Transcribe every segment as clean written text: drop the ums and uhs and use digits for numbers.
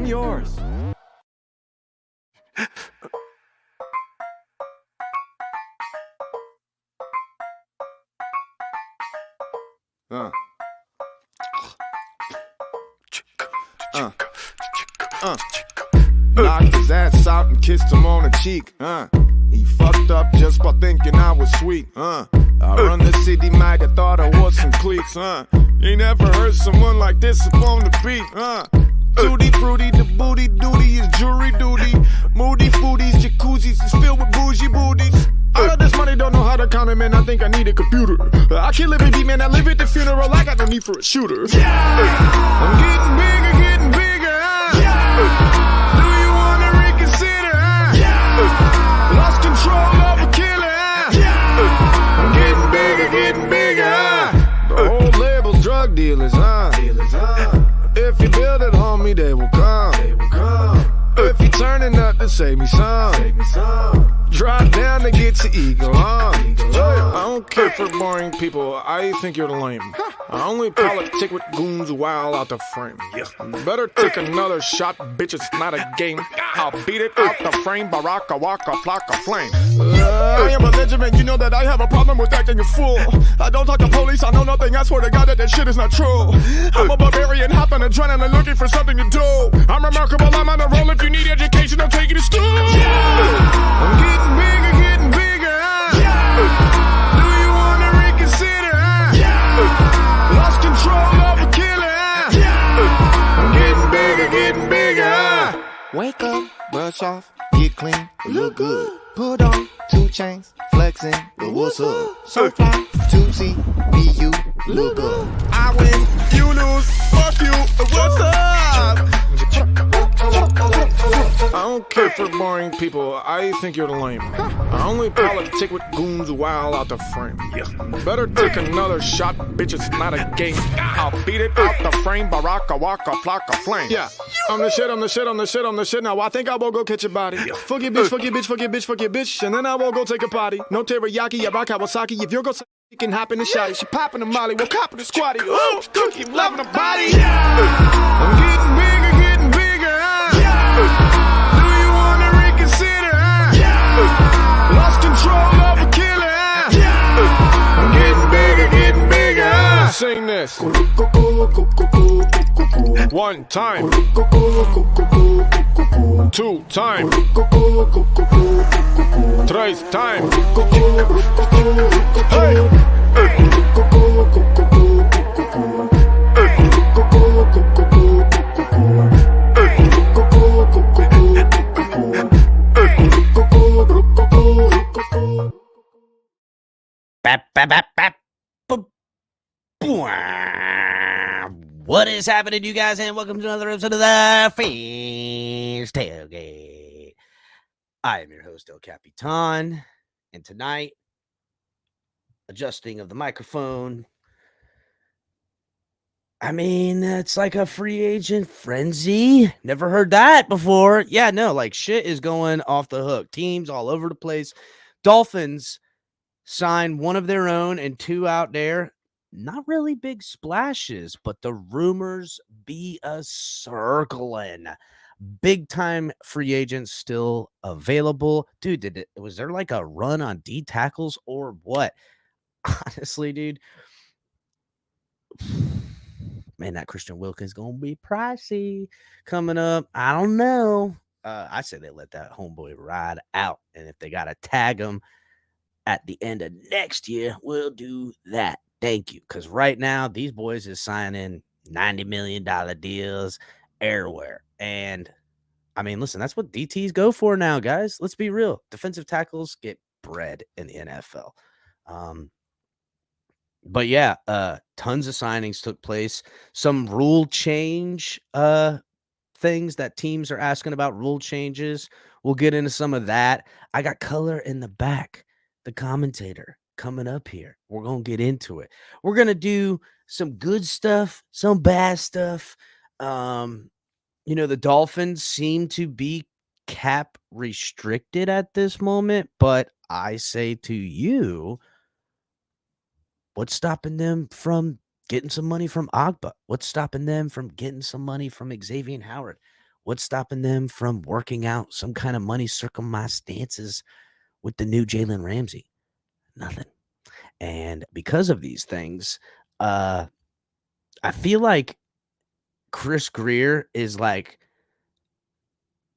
yours. Knocked his ass out and kissed him on the cheek. He fucked up just by thinking I was sweet. I run the city, might have thought I was some cliques. You never heard someone like this upon the beat. Tutti fruity, the booty duty is jury duty. Moody foodies, jacuzzis is filled with bougie booties. All of this money, don't know how to count it, man. I think I need a computer. I can't live in deep, man. I live at the funeral. I got no need for a shooter. I'm getting bigger, getting bigger. Do you wanna reconsider? Lost control of a killer. I'm getting bigger, getting bigger. The whole label's drug dealers, If you build it, homie, they will come. If you turning up to save me some. Drop down to get your ego on. I don't care for boring people. I think you're lame. I only politic with goons while out the frame. Better take another shot, bitch. It's not a game. I'll beat it out the frame. Baraka, waka, flocka, flame. I am a legend, you know that I have a problem with acting a fool. I don't talk to police, I know nothing. I swear to God that shit is not true. I'm a barbarian, hopping adrenaline, looking for something to do. I'm remarkable, I'm on a roll. If you need education, I'll take you to school. I'm getting bigger, getting bigger. Do you wanna reconsider? Lost control of a killer. I'm getting bigger, getting bigger. Wake up, brush off, get clean, look good. Put on 2 chains, flexing, but what's up? So fly, 2C, be you, look good. I win, you lose, fuck you, what's up? I don't care for boring people. I think you're lame. I only politic with goons while out the frame. Better take another shot, bitch. It's not a game. I'll beat it out the frame. Baraka, waka, flocka, flame. I'm the shit, I'm the shit, I'm the shit, I'm the shit. Now I think I will go catch your body. Fuck your bitch, fuck your bitch, fuck your bitch, fuck your bitch. And then I will go take a potty. No teriyaki, ya rock Kawasaki. If you're gonna you can hop in the shotty. She poppin' the molly, we'll cop in the squatty. Oh, cookie, loving the body. I'm getting bigger, getting bigger. Do you wanna reconsider? Lost control of a killer. I'm getting bigger, getting bigger. Sing this. 1 time. 2 time. 3 time. Hey. What is happening, you guys, and welcome to another episode of the Fiends Tailgate. I am your host, El Capitan, and tonight, adjusting of the microphone. I mean, it's like a free agent frenzy. Never heard that before. Yeah, no, like shit is going off the hook. Teams all over the place. Dolphins signed one of their own and 2 out there. Not really big splashes, but the rumors be a circling. Big time free agents still available. Dude, was there like a run on D tackles or what? Honestly, dude. Man, that Christian Wilkins gonna be pricey coming up. I don't know. I say they let that homeboy ride out, and if they gotta tag him at the end of next year, we'll do that. Thank you. Because right now, these boys is signing $90 million deals everywhere. And, I mean, listen, that's what DTs go for now, guys. Let's be real. Defensive tackles get bread in the NFL. But, yeah, tons of signings took place. Some rule change things that teams are asking about, rule changes. We'll get into some of that. I got color in the back, the commentator. Coming up here, we're gonna get into it. We're gonna do some good stuff, some bad stuff. The Dolphins seem to be cap restricted at this moment, but I say to you, what's stopping them from getting some money from Agba? What's stopping them from getting some money from Xavier Howard? What's stopping them from working out some kind of money circumstances with the new Jalen Ramsey? Nothing. And because of these things, I feel like Chris Greer is like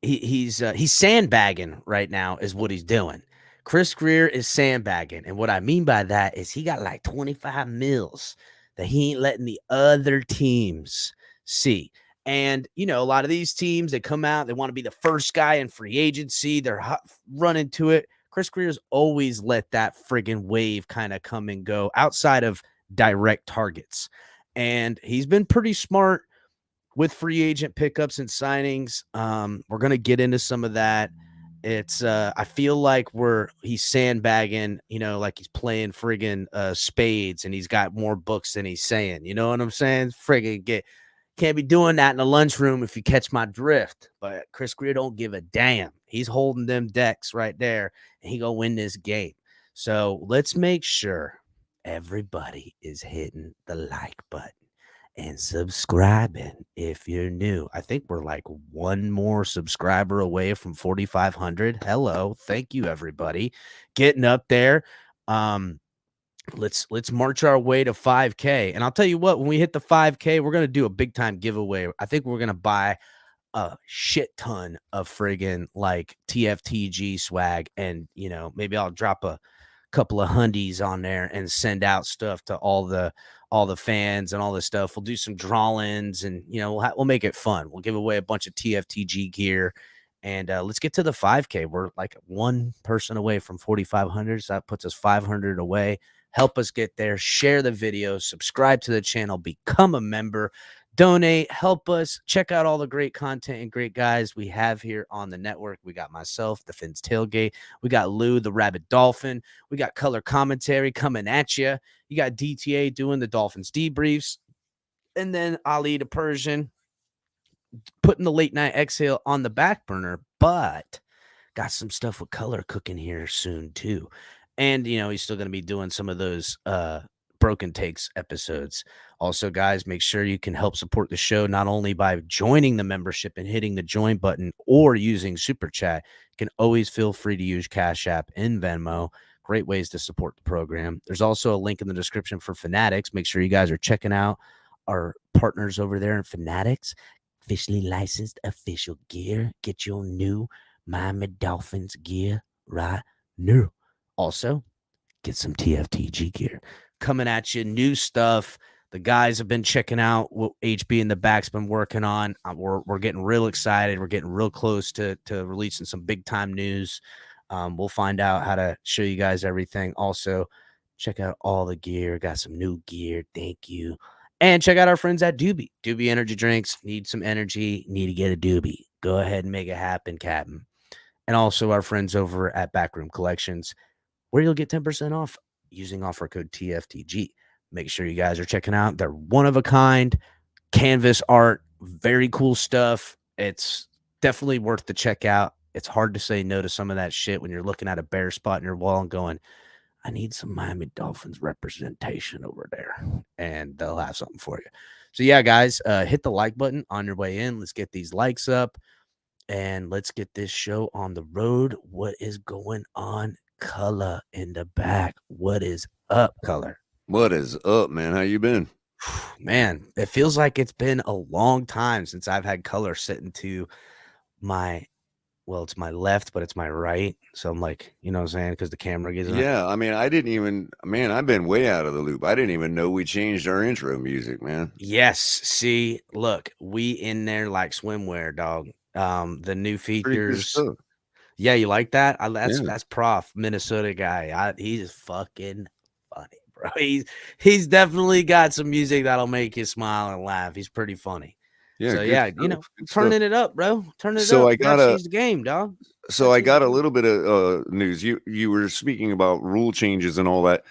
he's sandbagging right now is what he's doing. Chris Greer is sandbagging, and what I mean by that is he got like 25 mils that he ain't letting the other teams see. And a lot of these teams, they come out, they want to be the first guy in free agency, they're running to it. Chris Greer's always let that friggin' wave kind of come and go outside of direct targets, and he's been pretty smart with free agent pickups and signings. We're gonna get into some of that. It's I feel like he's sandbagging, like he's playing friggin' spades and he's got more books than he's saying. You know what I'm saying? Friggin' can't be doing that in the lunchroom if you catch my drift. But Chris Greer don't give a damn. He's holding them decks right there, and he gonna win this game. So let's make sure everybody is hitting the like button and subscribing if you're new. I think we're like one more subscriber away from 4,500. Hello, thank you everybody, getting up there. Let's march our way to 5K. And I'll tell you what, when we hit the 5K, we're gonna do a big time giveaway. I think we're gonna buy a shit ton of friggin' like TFTG swag, and maybe I'll drop a couple of hundies on there and send out stuff to all the fans and all this stuff. We'll do some drawings, and we'll make it fun. We'll give away a bunch of TFTG gear, and let's get to the 5K. We're like one person away from 4,500, so that puts us 500 away. Help us get there. Share the video, subscribe to the channel, become a member, donate, help us. Check out all the great content and great guys we have here on the network. We got myself, the Fins Tailgate. We got Lou, the Rabid Dolphin. We got color commentary coming at you. You got DTA doing the Dolphins debriefs. And then Ali the Persian putting the late night exhale on the back burner, but got some stuff with color cooking here soon too. And he's still going to be doing some of those broken takes episodes. Also, guys, make sure you can help support the show not only by joining the membership and hitting the join button or using Super Chat. You can always feel free to use Cash App and Venmo. Great ways to support the program. There's also a link in the description for Fanatics. Make sure you guys are checking out our partners over there in Fanatics. Officially licensed official gear. Get your new Miami Dolphins gear right now. Also, get some TFTG gear coming at you. New stuff. The guys have been checking out what HB and the back's been working on. We're getting real excited. We're getting real close to releasing some big time news. We'll find out how to show you guys everything. Also, check out all the gear. Got some new gear. Thank you. And check out our friends at Doobie. Doobie Energy Drinks. Need some energy. Need to get a Doobie. Go ahead and make it happen, Captain. And also our friends over at Backroom Collections, where you'll get 10% off using offer code TFTG. Make sure you guys are checking out. They're one of a kind canvas art, very cool stuff. It's definitely worth the check out. It's hard to say no to some of that shit when you're looking at a bare spot in your wall and going, I need some Miami Dolphins representation over there, and they'll have something for you. So yeah, guys, hit the like button on your way in. Let's get these likes up, and let's get this show on the road. What is going on, Color in the back? What is up, Color? What is up, man? How you been? Man, it feels like it's been a long time since I've had Color sitting to my, well, it's my left, but it's my right. So I'm like, you know what I'm saying? Because the camera gets Yeah, I mean, I've been way out of the loop. I didn't even know we changed our intro music, man. Yes. See, look, we in there like swimwear, dog. The new Pretty good features. stuff. Yeah, you like that? Yeah. That's Prof, Minnesota guy. He's fucking funny, bro. He's definitely got some music that'll make you smile and laugh. He's pretty funny. Yeah. So good yeah, stuff, good turning stuff. it up, bro. Turning it So up. I got Gotta a- change the game, dog. So I got a little bit of news. You were speaking about rule changes and all that.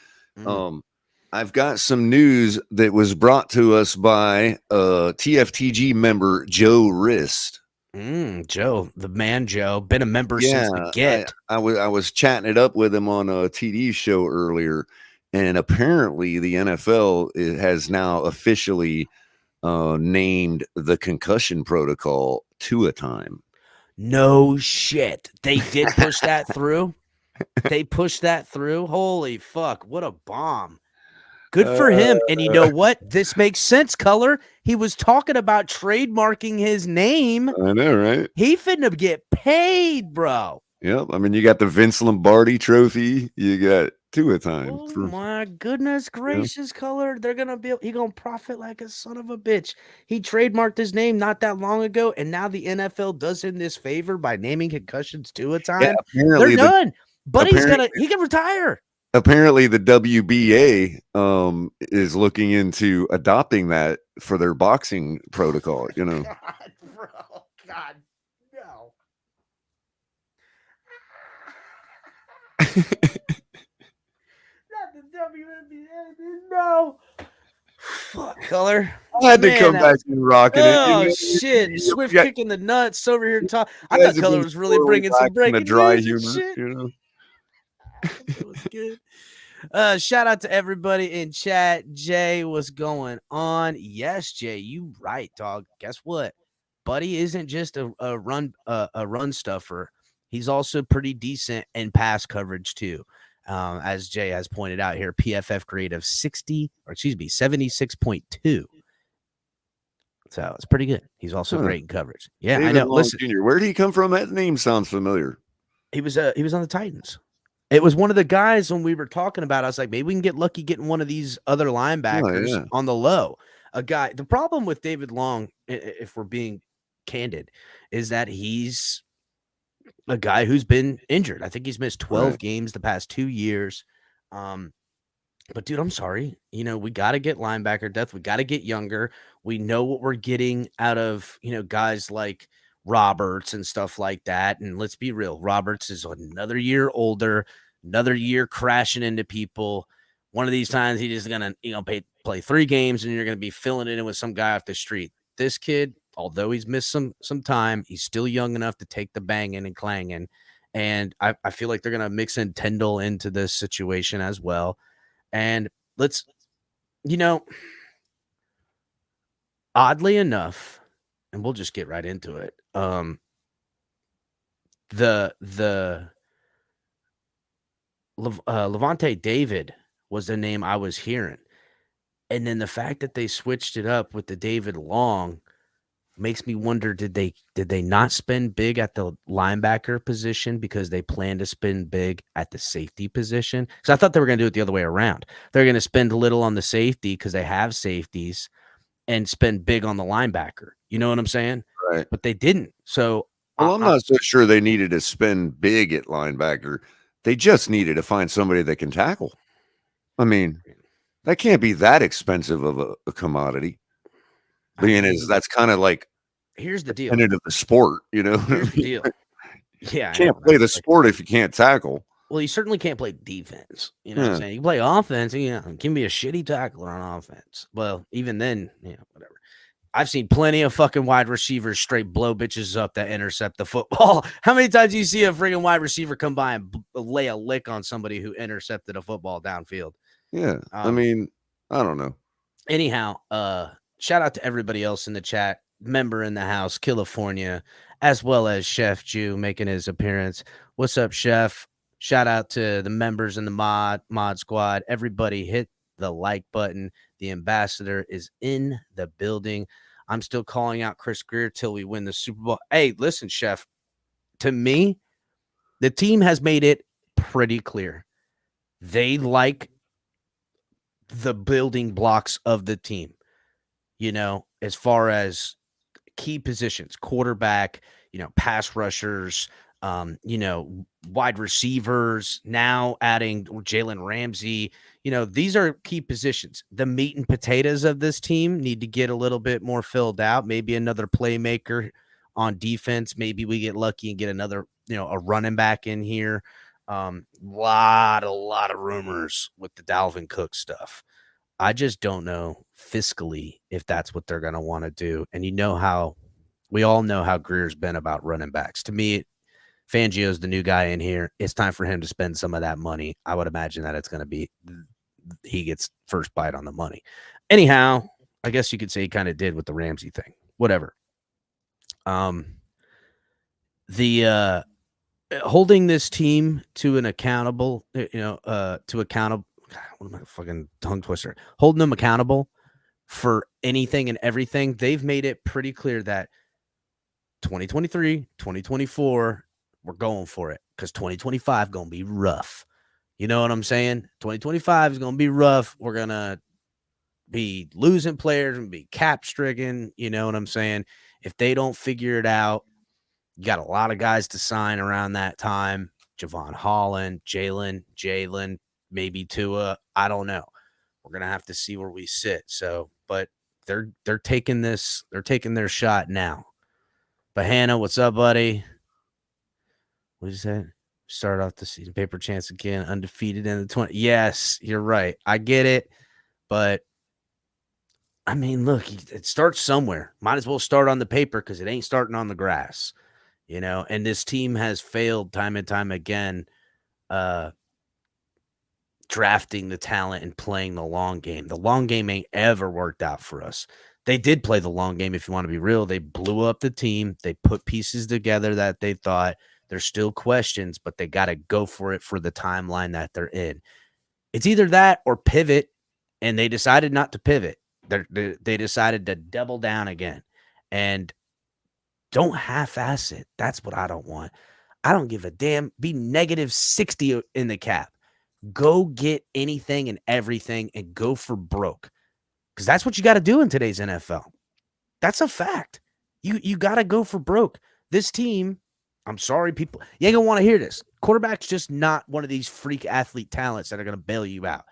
I've got some news that was brought to us by TFTG member Joe Rist. Joe, the man Joe, been a member since the get. I was chatting it up with him on a TD show earlier, and apparently the NFL has now officially named the concussion protocol Tua time. No shit. They did push that through. They pushed that through. Holy fuck. What a bomb. Good for him. And you know what? This makes sense, Color. He was talking about trademarking his name. I know, right? He finna get paid, bro. Yep. I mean, you got the Vince Lombardi trophy. You got Tua time. Oh my goodness gracious, Color. They're gonna be he gonna profit like a son of a bitch. He trademarked his name not that long ago, and now the NFL does him this favor by naming concussions Tua time. Yeah, they're done. But he can retire. Apparently the WBA is looking into adopting that for their boxing protocol, you know. God, bro. God, no. Not the WNBA, no. Fuck, Color. I had to come back and rocking it. Oh shit! Swift kicking the nuts over here. I thought Color was really bringing some breaking dry news humor, and shit. you know. It was good. Shout out to everybody in chat. Jay, what's going on? Yes, Jay, you right, dog. Guess what? Buddy isn't just a run stuffer. He's also pretty decent in pass coverage too. As Jay has pointed out here, PFF grade of 76.2. So it's pretty good. He's also great in coverage. Yeah, David I know. Long Listen, Jr., where did he come from? That name sounds familiar. he was on the Titans. It was one of the guys when we were talking about. I was like, maybe we can get lucky getting one of these other linebackers on the low. A guy. The problem with David Long, if we're being candid, is that he's a guy who's been injured. I think he's missed 12 games the past 2 years. But dude, I'm sorry. You know, we got to get linebacker depth. We got to get younger. We know what we're getting out of, guys like Roberts and stuff like that. And let's be real. Roberts is another year older, another year crashing into people. One of these times he's just going to, play 3 games and you're going to be filling it in with some guy off the street. This kid, although he's missed some time, he's still young enough to take the banging and clanging. And I feel like they're going to mix in Tyndall into this situation as well. And let's, oddly enough, and we'll just get right into it. Levante David was the name I was hearing. And then the fact that they switched it up with the David Long makes me wonder, did they not spend big at the linebacker position because they plan to spend big at the safety position? Because I thought they were going to do it the other way around. They're going to spend little on the safety because they have safeties and spend big on the linebacker. You know what I'm saying? Right. But they didn't. So I'm not so sure they needed to spend big at linebacker. They just needed to find somebody that can tackle. I mean, that can't be that expensive of a commodity. Being as that's kind of like here's the deal. Of the sport, Here's the deal. Yeah, you can't play the sport if you can't tackle. Well, you certainly can't play defense. You know what I'm saying? You can play offense. You can be a shitty tackler on offense. Well, even then, whatever. I've seen plenty of fucking wide receivers straight blow bitches up that intercept the football. How many times do you see a friggin' wide receiver come by and lay a lick on somebody who intercepted a football downfield? Yeah, I mean, I don't know. Anyhow, shout out to everybody else in the chat, member in the house, California, as well as Chef Jew making his appearance. What's up, Chef? Shout out to the members in the mod squad. Everybody hit the like button. The ambassador is in the building. I'm still calling out Chris Greer till we win the Super Bowl. Hey, listen, Chef. To me, the team has made it pretty clear. They like the building blocks of the team, as far as key positions, quarterback, pass rushers, wide receivers, now adding Jalen Ramsey. These are key positions. The meat and potatoes of this team need to get a little bit more filled out. Maybe another playmaker on defense. Maybe we get lucky and get another, a running back in here. Lot of rumors with the Dalvin Cook stuff. I just don't know fiscally if that's what they're going to want to do. And we all know how Greer's been about running backs. To me, Fangio's the new guy in here. It's time for him to spend some of that money. I would imagine that it's going to be he gets first bite on the money. Anyhow, I guess you could say he kind of did with the Ramsey thing. Whatever. The holding this team to an accountable, to accountable. What am I fucking tongue twister? Holding them accountable for anything and everything. They've made it pretty clear that 2023, 2024, we're going for it because 2025 going to be rough. You know what I'm saying? 2025 is going to be rough. We're going to be losing players and be cap stricken. You know what I'm saying? If they don't figure it out, you got a lot of guys to sign around that time. Javon Holland, Jalen, maybe Tua. I don't know. We're going to have to see where we sit. So, but they're taking this. They're taking their shot now. But Hannah, what's up, buddy? What is that? Start off the season. Paper chance again. Undefeated in the 20. Yes, you're right. I get it. But, I mean, look, it starts somewhere. Might as well start on the paper because it ain't starting on the grass. And this team has failed time and time again drafting the talent and playing the long game. The long game ain't ever worked out for us. They did play the long game, if you want to be real. They blew up the team. They put pieces together that they thought. There's still questions, but they got to go for it for the timeline that they're in. It's either that or pivot, and they decided not to pivot. They decided to double down again. And don't half-ass it. That's what I don't want. I don't give a damn. Be negative 60 in the cap. Go get anything and everything and go for broke. Because that's what you got to do in today's NFL. That's a fact. You got to go for broke. This team, I'm sorry, people, you ain't going to want to hear this. Quarterback's just not one of these freak athlete talents that are going to bail you out.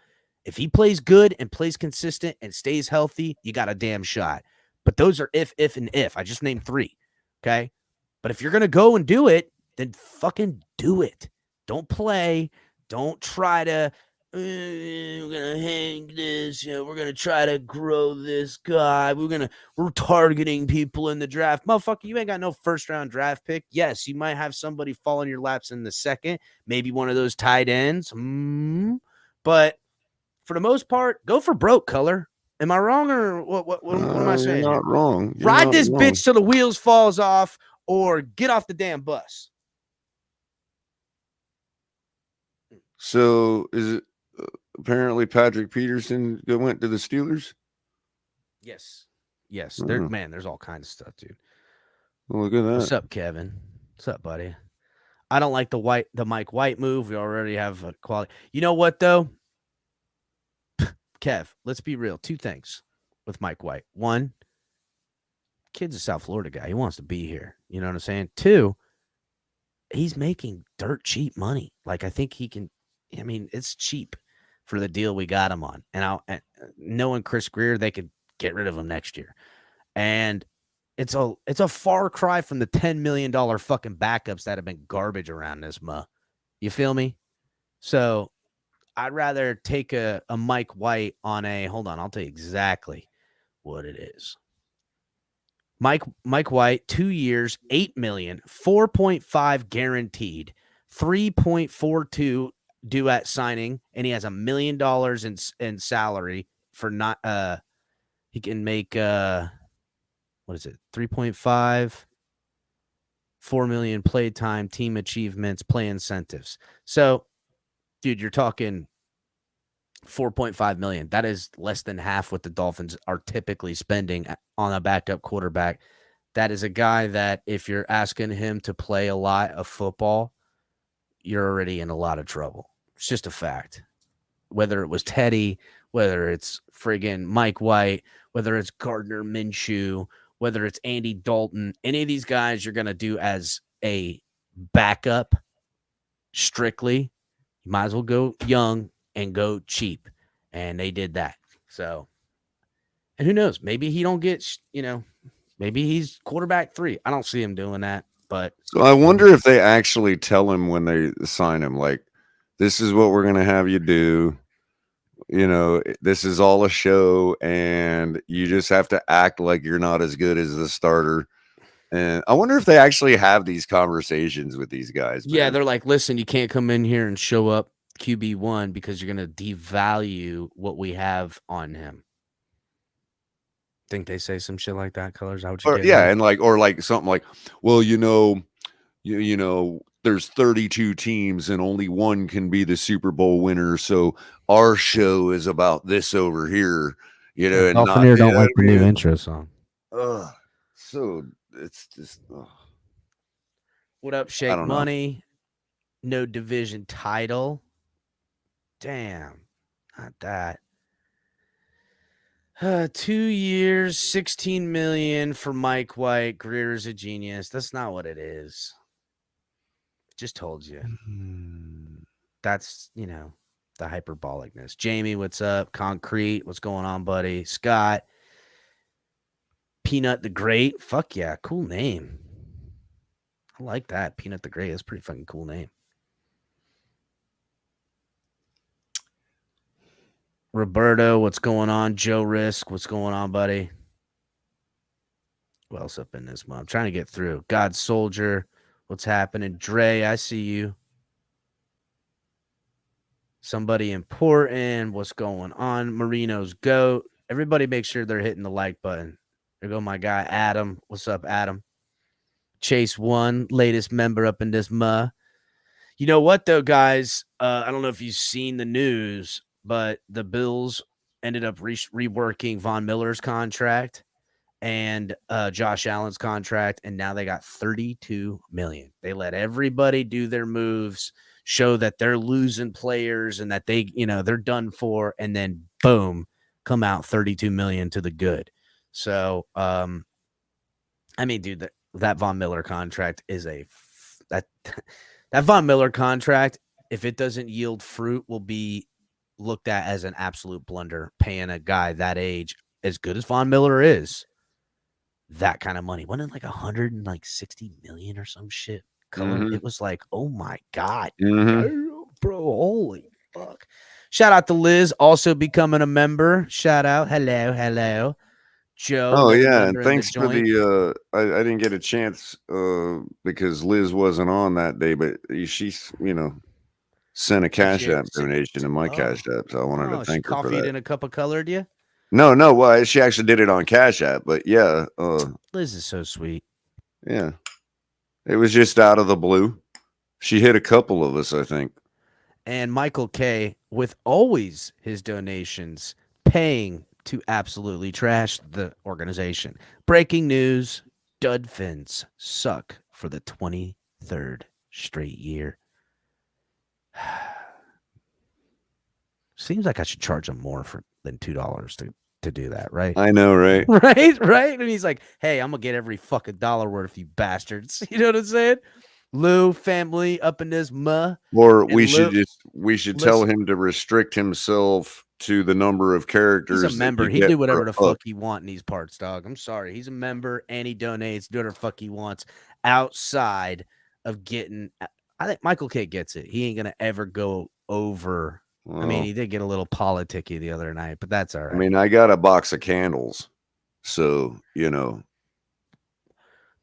If he plays good and plays consistent and stays healthy, you got a damn shot. But those are if, and if. I just named 3. Okay? But if you're going to go and do it, then fucking do it. Don't play. Don't try to, we're going to hang this. We're going to try to grow this guy. We're targeting people in the draft. Motherfucker, you ain't got no first-round draft pick. Yes, you might have somebody fall in your laps in the second. Maybe one of those tight ends. But for the most part, go for broke, Color. Am I wrong or what am I saying? You're not wrong. Ride this bitch till the wheels falls off or get off the damn bus. So is it apparently Patrick Peterson went to the Steelers? Yes. There's all kinds of stuff, dude. Well, look at that. What's up, Kevin? What's up, buddy? I don't like the Mike White move. We already have a quality. You know what, though? Kev, let's be real. 2 things with Mike White. 1, kid's a South Florida guy. He wants to be here. You know what I'm saying? 2, he's making dirt cheap money. Like, I think he can. I mean, it's cheap for the deal we got him on. And knowing Chris Greer, they could get rid of him next year. And it's a far cry from the $10 million fucking backups that have been garbage around this You feel me? So I'd rather take a Mike White on hold on, I'll tell you exactly what it is. Mike White, 2 years, $8 million, 4.5 guaranteed, 3.42 due at signing, and he has $1 million in salary for not he can make 3.5, 4 million play time, team achievements, play incentives. So, dude, you're talking 4.5 million. That is less than half what the Dolphins are typically spending on a backup quarterback. That is a guy that if you're asking him to play a lot of football, you're already in a lot of trouble. It's just a fact. Whether it was Teddy, whether it's friggin' Mike White, whether it's Gardner Minshew, whether it's Andy Dalton, any of these guys you're going to do as a backup strictly, you might as well go young and go cheap. And they did that. So, and who knows? Maybe he don't get, maybe he's quarterback 3. I don't see him doing that. But so I wonder if they actually tell him when they sign him, like, this is what we're going to have you do. This is all a show, and you just have to act like you're not as good as the starter. And I wonder if they actually have these conversations with these guys. Man. Yeah, they're like, listen, you can't come in here and show up QB1 because you're going to devalue what we have on him. Think they say some shit like that, Colors? How would you Or get? yeah, and like something like, well, you know, there's 32 teams and only one can be the Super Bowl winner, so our show is about this over here, and not, Dolphiner don't like the new intro song. Ugh, so it's just, What up, I Shake don't know. Money? No division title. Damn, not that. 2 years, 16 million for Mike White. Greer's a genius. That's not what it is. Just told you. That's, the hyperbolicness. Jamie, what's up? Concrete, what's going on, buddy? Scott, Peanut the Great. Fuck yeah, cool name. I like that. Peanut the Great. That's a pretty fucking cool name. Roberto, what's going on? Joe Risk, what's going on, buddy? Who else up in this month? I'm trying to get through. God Soldier, what's happening? Dre, I see you. Somebody important, what's going on? Marino's GOAT. Everybody make sure they're hitting the like button. There go my guy, Adam. What's up, Adam? Chase 1, latest member up in this You know what, though, guys? I don't know if you've seen the news, but the Bills ended up reworking Von Miller's contract and Josh Allen's contract, and now they got $32 million. They let everybody do their moves, show that they're losing players and that they're done for, and then boom, come out $32 million to the good. So, dude, that Von Miller contract is that Von Miller contract, if it doesn't yield fruit, will be looked at as an absolute blunder, paying a guy that age, as good as Von Miller is, that kind of money. Wasn't it like $160 million or some shit? Mhm. It was like, oh my God, Mhm. bro, holy fuck. Shout out to Liz, also becoming a member. Shout out. Hello. Joe. Oh another yeah, and member in thanks the for joint. the I didn't get a chance because Liz wasn't on that day, but she's sent a Cash App donation to my Cash App, so I wanted to she thank her for coffeed that. in a cup of colored you? No, well, she actually did it on Cash App, but yeah, Liz is so sweet. yeah, it was just out of the blue. She hit a couple of us, I think. And Michael K, with always his donations, paying to absolutely trash the organization. Breaking news, Dolphins suck for the 23rd straight year. Seems like I should charge him more than $2 to do that, right? I know, right? Right? And he's like, hey, I'm going to get every fucking dollar worth, you bastards. You know what I'm saying? Lou family up in this Or and we should tell listen. him to restrict himself to the number of characters. He's a member. That He get do whatever the per hook. fuck he want in these parts, dog. I'm sorry. He's a member and he donates, do whatever the fuck he wants outside of getting. I think Michael K gets it. He ain't gonna ever go over. Well, I mean, he did get a little politicky the other night, but that's all right. I mean, I got a box of candles, so the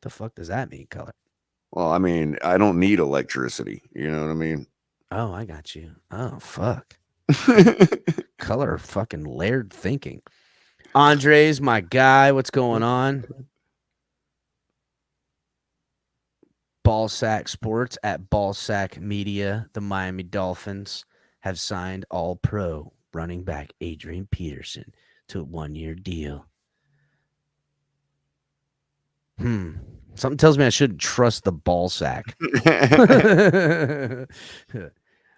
fuck does that mean, Color? Well, I mean, I don't need electricity. You know what I mean? Oh, I got you. Oh, fuck. Color fucking layered thinking. Andre's my guy. What's going on? Ballsack Sports at Ballsack Media. The Miami Dolphins have signed all-pro running back Adrian Peterson to a 1-year deal. Something tells me I shouldn't trust the Ballsack.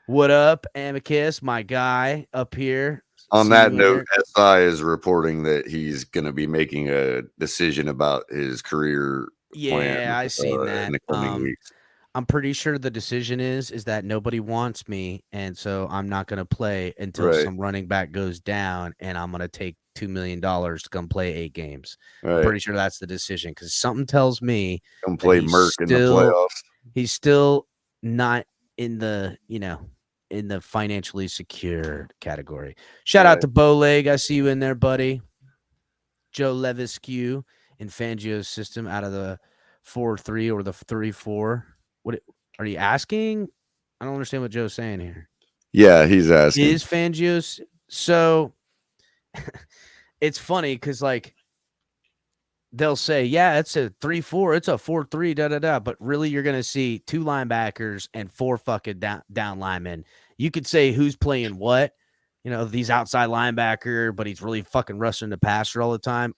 What up, Amicus, my guy up here? On that note, SI is reporting that he's going to be making a decision about his career plan. Yeah, I seen that in the coming weeks. I'm pretty sure the decision is that nobody wants me, and so I'm not going to play until some running back goes down, and I'm going to take $2 million to come play 8 games. I'm pretty sure that's the decision because something tells me come play Merc in the playoffs. He's still not in the in the financially secure category. Shout out to Bowleg. I see you in there, buddy. Joe Levisque in Fangio's system out of the 4-3 or the 3-4. What are you asking? I don't understand what Joe's saying here. Yeah, he's asking. Is Fangio's so it's funny because they'll say, yeah, it's a 3-4, it's a 4-3, da da da. But really, you're gonna see 2 linebackers and 4 fucking down linemen. You could say who's playing what, these outside linebacker, but he's really fucking rushing the passer all the time.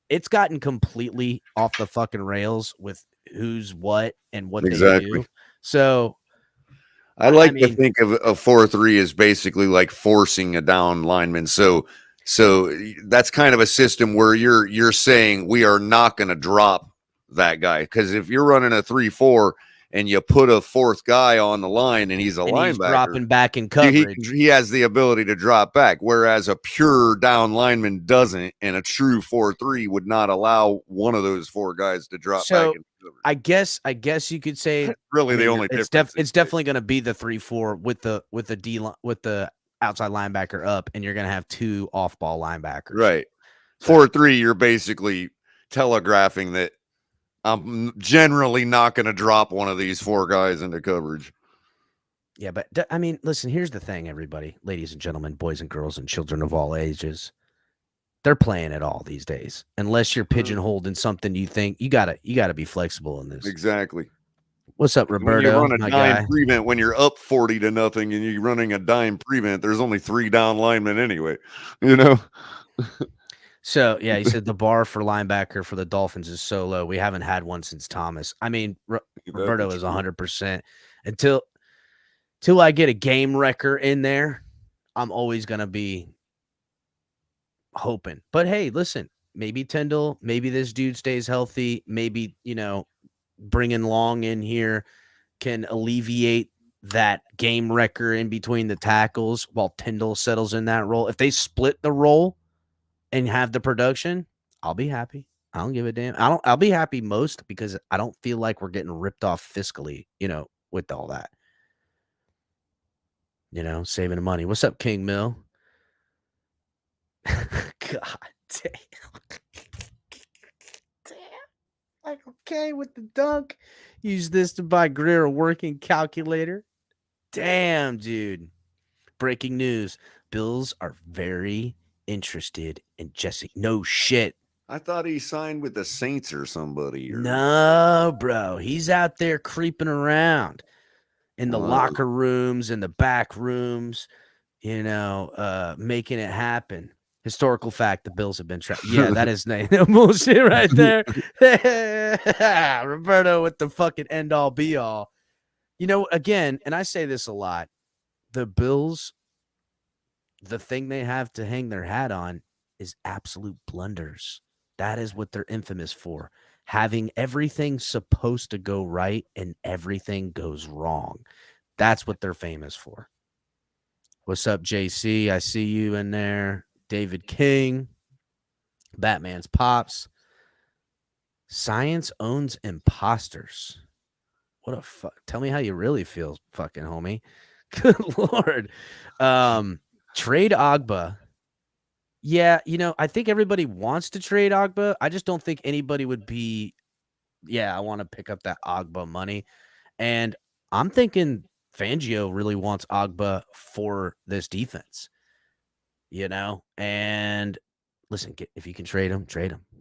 It's gotten completely off the fucking rails with who's what and what they Exactly. do. So I like to mean, think of a 4-3 as basically like forcing a down lineman. So that's kind of a system where you're saying we are not going to drop that guy, because if you're running a 3-4 and you put a fourth guy on the line and he's a linebacker, he's dropping back in coverage. He has the ability to drop back, whereas a pure down lineman doesn't, and a true 4-3 would not allow one of those 4 guys to drop back in coverage. I guess you could say Really, the only difference it's definitely going to be the 3-4 with the outside linebacker up, and you're going to have 2 off-ball linebackers. Right. 4-3, you're basically telegraphing that I'm generally not going to drop one of these 4 guys into coverage. Yeah, but I mean, listen, here's the thing, everybody, ladies and gentlemen, boys and girls, and children of all ages. They're playing it all these days. Unless you're pigeonholed in something you think, you gotta be flexible in this. Exactly. What's up, Roberto? When you run a dime prevent, when you're up 40-0 and you're running a dime prevent, there's only 3 down linemen anyway. So yeah, he said the bar for linebacker for the Dolphins is so low. We haven't had one since Thomas. I mean, Roberto is 100%. Until I get a game wrecker in there, I'm always gonna be hoping. But hey, listen, maybe Tyndall, maybe this dude stays healthy. Maybe bringing Long in here can alleviate that game wrecker in between the tackles while Tyndall settles in that role. If they split the role and have the production, I'll be happy. I don't give a damn. I'll be happy most because I don't feel like we're getting ripped off fiscally, with all that. Saving the money. What's up, King Mill? God damn. Like, okay, with the dunk. Use this to buy Greer a working calculator. Damn, dude. Breaking news. Bills are very interested in Jesse. No shit. I thought he signed with the Saints or somebody. No, bro. He's out there creeping around in the locker rooms, in the back rooms, making it happen. Historical fact, the Bills have been trapped. Yeah, that is bullshit right there. Roberto with the fucking end-all, be-all. Again, and I say this a lot, the Bills, the thing they have to hang their hat on is absolute blunders. That is what they're infamous for. Having everything supposed to go right and everything goes wrong. That's what they're famous for. What's up, JC? I see you in there. David King. Batman's Pops. Science owns imposters. What a fuck. Tell me how you really feel, fucking homie. Good Lord. Trade Agba. Yeah, I think everybody wants to trade Agba. I just don't think anybody would be, I want to pick up that Agba money. And I'm thinking Fangio really wants Agba for this defense. And listen, if you can trade him,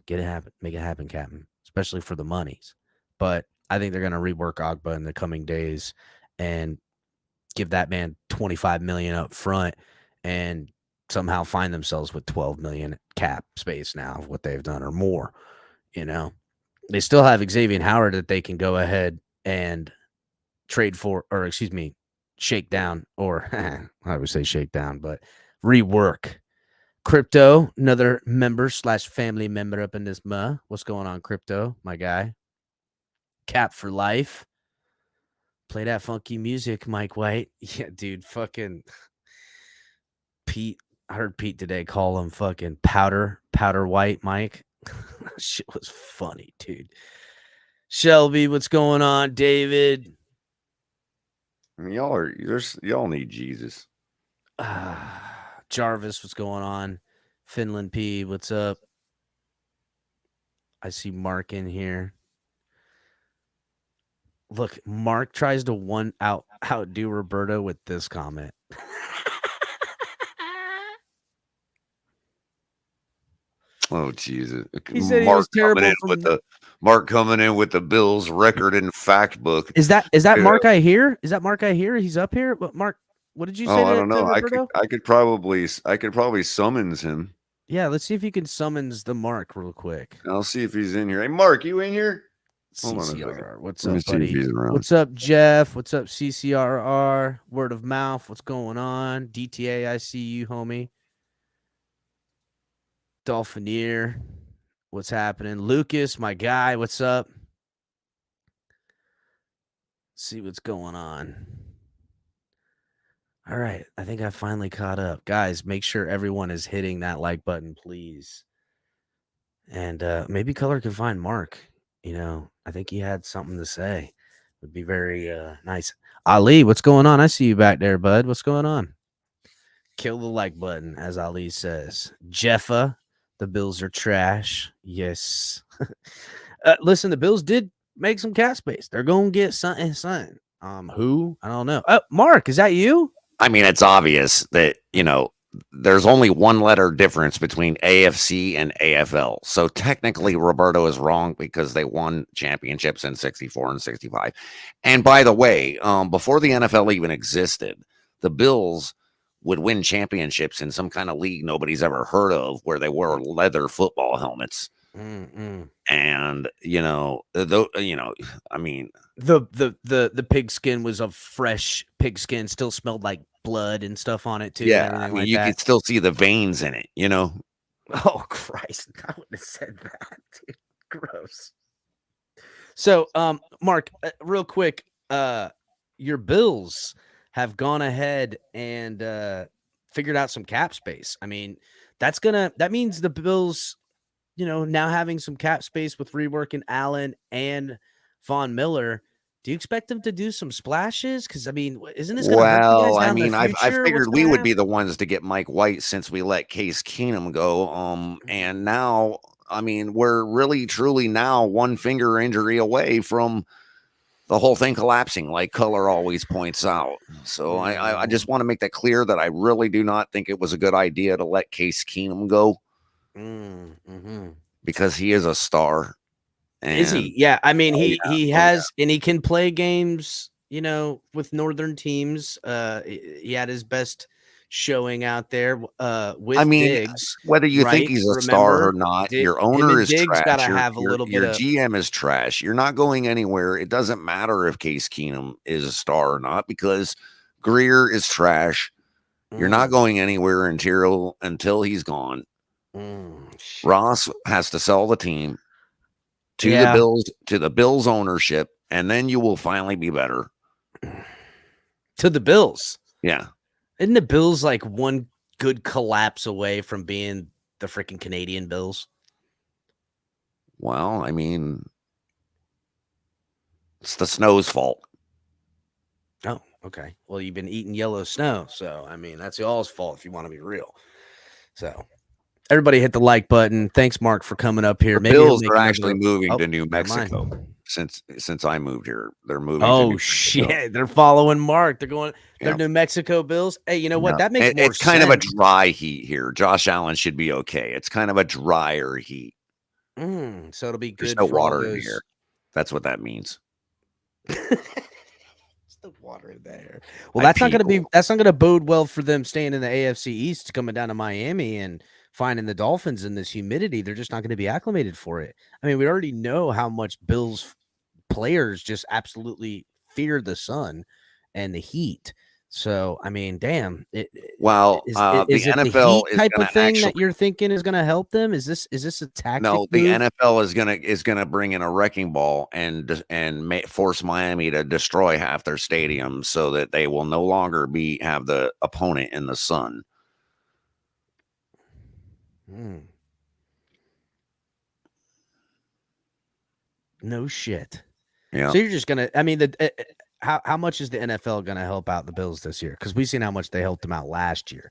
get it happen, make it happen, Captain, especially for the monies. But I think they're going to rework Agba in the coming days and give that man $25 million up front and somehow find themselves with $12 million cap space now of what they've done or more. They still have Xavier Howard that they can go ahead and trade for, or shake down, or I would say shake down, but rework. Crypto, another member/family member up in this What's going on, Crypto, my guy? Cap for life. Play that funky music, Mike White. Yeah, dude, fucking Pete. I heard Pete today call him fucking powder white Mike. Shit was funny, dude. Shelby, what's going on? David. I mean, y'all need Jesus. Jarvis, what's going on? Finland P, what's up? I see Mark in here. Look, Mark tries to outdo Roberto with this comment. Oh Jesus! He said he was terrible Mark coming in with the Bills record and fact book. Is that Yeah. Mark I hear? Is that Mark I hear? He's up here. But Mark, what did you say I don't to know. Roberto? I could probably summons him. Yeah, let's see if you can summons the Mark real quick. I'll see if he's in here. Hey, Mark, you in here? Hold on a second. CCRR. What's Let me up, see if buddy? he's around. What's up, Jeff? What's up, CCRR? Word of mouth. What's going on? DTA, I see you, homie. Dolphineer. What's happening? Lucas, my guy. What's up? See what's going on. All right. I think I finally caught up. Guys, make sure everyone is hitting that like button, please. And maybe Color can find Mark. You know, I think he had something to say. Would be very nice. Ali, what's going on? I see you back there, bud. What's going on? Kill the like button, as Ali says. Jeffa, the Bills are trash. Yes. Listen, the Bills did make some cap space. They're going to get something. Who? I don't know. Mark, is that you? I mean, it's obvious that, there's only one letter difference between AFC and AFL. So technically Roberto is wrong because they won championships in 64 and 65. And by the way, before the NFL even existed, the Bills would win championships in some kind of league nobody's ever heard of where they wore leather football helmets. Mm-mm. And, I mean, the pig skin was a fresh pig skin, still smelled like blood and stuff on it too. Yeah, I mean, you could still see the veins in it, Oh Christ, I wouldn't have said that. Dude. Gross. So, Mark, real quick, your Bills have gone ahead and figured out some cap space. I mean, that means the Bills, now having some cap space with reworking Allen and Von Miller. Do you expect them to do some splashes? Because I mean, isn't this going to hurt you guys down the future? I figured we would be the ones to get Mike White since we let Case Keenum go. And now, I mean, we're really truly now one finger injury away from the whole thing collapsing, like Color always points out. So I just want to make that clear that I really do not think it was a good idea to let Case Keenum go because he is a star. And, is he? Yeah. I mean, he has, and he can play games, with Northern teams. He had his best showing out there with Diggs. Whether you think he's a star or not, your owner is Diggs trash. Gotta have a little your bit GM is trash. You're not going anywhere. It doesn't matter if Case Keenum is a star or not because Greer is trash. You're not going anywhere until he's gone. Ross has to sell the team to the Bills ownership, and then you will finally be better. To the Bills. Yeah. Isn't the Bills like one good collapse away from being the freaking Canadian Bills? Well, I mean, it's the snow's fault. Oh, okay. Well, you've been eating yellow snow, so I mean, that's y'all's fault if you want to be real. So everybody hit the like button. Thanks, Mark, for coming up here. The Bills are actually moving to New Mexico. Mind. Since I moved here, they're moving. Oh shit! They're following Mark. They're going. They're Yeah. New Mexico Bills. Hey, you know what? That makes more it's kind sense. of a dry heat here. Josh Allen should be okay. It's kind of a drier heat. So it'll be good. There's no for all water in those... here. That's what that means. It's the water there. Well, that's not going to bode well for them staying in the AFC East, coming down to Miami and finding the Dolphins in this humidity. They're just not going to be acclimated for it. I mean, we already know how much Bills players just absolutely fear the sun and the heat. So, I mean, damn. The NFL the type of thing that you're thinking is going to help them? Is this a tactic? No, the move? NFL is gonna bring in a wrecking ball and force Miami to destroy half their stadium so that they will no longer have the opponent in the sun. No shit. Yeah. So you're just gonna. I mean, how much is the NFL gonna help out the Bills this year? Because we've seen how much they helped them out last year.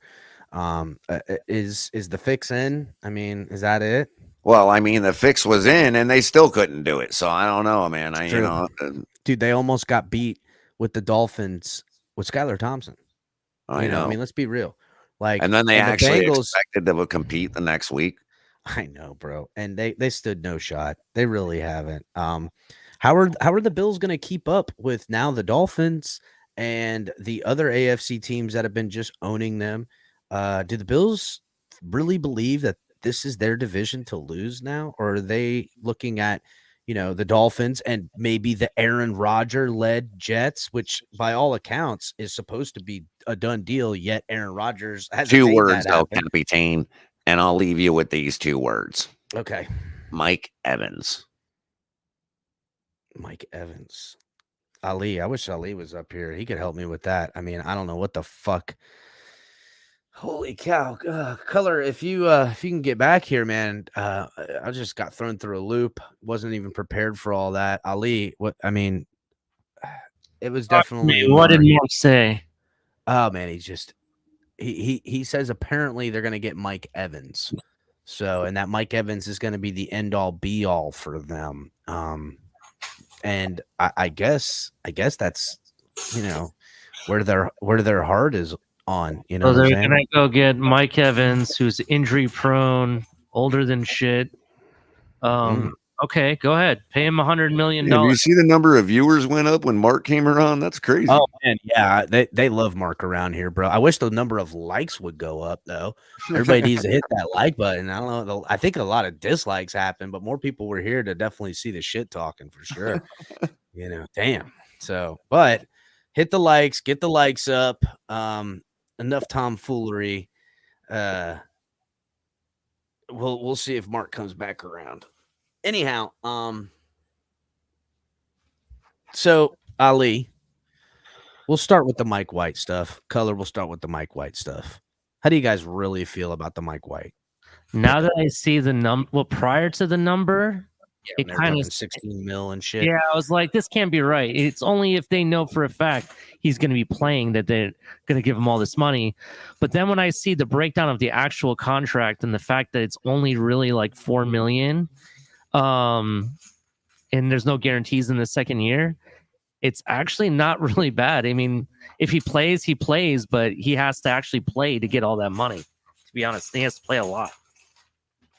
Is the fix in? I mean, is that it? Well, I mean, the fix was in, and they still couldn't do it. So I don't know, man. Dude, they almost got beat with the Dolphins with Skylar Thompson. I know. I mean, let's be real. And then they actually expected they would compete the next week. I know, bro. And they stood no shot. They really haven't. How are the Bills going to keep up with now the Dolphins and the other AFC teams that have been just owning them? Do the Bills really believe that this is their division to lose now, or are they looking at the Dolphins and maybe the Aaron Rodgers led Jets, which by all accounts is supposed to be a done deal, yet Aaron Rodgers hasn't Two made words, that El happen. Capitan, and I'll leave you with these 2 words. Okay. Mike Evans. Mike Evans. Ali. I wish Ali was up here. He could help me with that. I mean, I don't know what the fuck. Holy cow. Color, if you can get back here, man. I just got thrown through a loop. Wasn't even prepared for all that. Ali, what I mean, it was definitely What did Mark. Mark say? Oh man, he says apparently they're gonna get Mike Evans. So, and that Mike Evans is gonna be the end all be all for them. And I guess that's where their heart is on. You know, So what I'm they're saying? gonna go get Mike Evans, who's injury prone, older than shit. Okay, go ahead. Pay him $100 million. Yeah, you see the number of viewers went up when Mark came around? That's crazy. Oh man, yeah, they love Mark around here, bro. I wish the number of likes would go up though. Everybody needs to hit that like button. I don't know. I think a lot of dislikes happen, but more people were here to definitely see the shit talking for sure. Damn. So, but hit the likes, get the likes up. Enough tomfoolery. We'll see if Mark comes back around. Anyhow, so Ali, we'll start with the Mike White stuff. Color, we'll start with the Mike White stuff. How do you guys really feel about the Mike White? Now that I see the number, prior to the number, It it kind of 16 mil and shit. Yeah, I was like, this can't be right. It's only if they know for a fact he's going to be playing that they're going to give him all this money. But then when I see the breakdown of the actual contract and the fact that it's only really like $4 million, and there's no guarantees in the second year, it's actually not really bad. I mean, if he plays, he plays, but he has to actually play to get all that money. To be honest, he has to play a lot.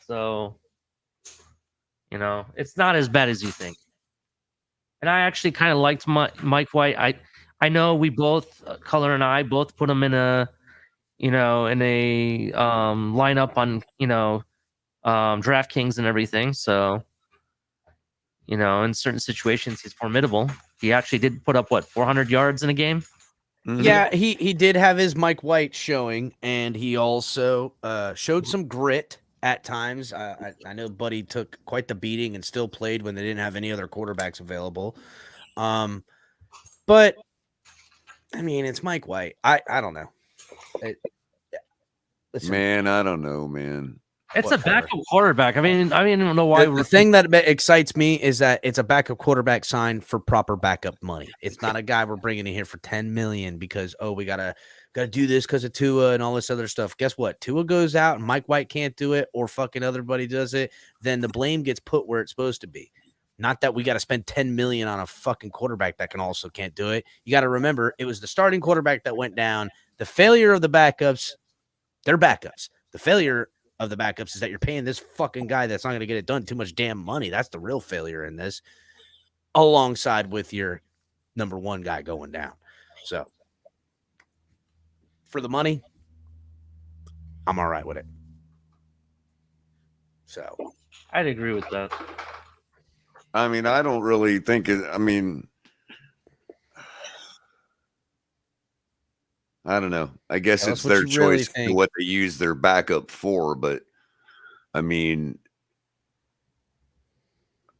So, it's not as bad as you think. And I actually kind of liked Mike White. I know we both, Color and I, both put him in a lineup on, DraftKings and everything. So, in certain situations, he's formidable. He actually did put up 400 yards in a game. Mhm. Yeah, he did have his Mike White showing, and he also showed some grit at times. I know Buddy took quite the beating and still played when they didn't have any other quarterbacks available. But I mean, it's Mike White. I don't know. Listen, Man, I don't know, man. It's What a backup quarterback. I mean, I don't know why. the thing that excites me is that it's a backup quarterback signed for proper backup money. It's not a guy we're bringing in here for $10 million because we gotta do this because of Tua and all this other stuff. Guess what? Tua goes out and Mike White can't do it, or fucking everybody does it. Then the blame gets put where it's supposed to be. Not that we got to spend $10 million on a fucking quarterback that can also can't do it. You got to remember, it was the starting quarterback that went down. The failure of the backups, they're backups. The failure of the backups is that you're paying this fucking guy that's not going to get it done too much damn money. That's the real failure in this, alongside with your number one guy going down. So for the money, I'm all right with it. So I'd agree with that. I mean, I don't really think it. I mean, I don't know. I guess Tell it's us what their you really choice to think. what they use their backup for, but I mean,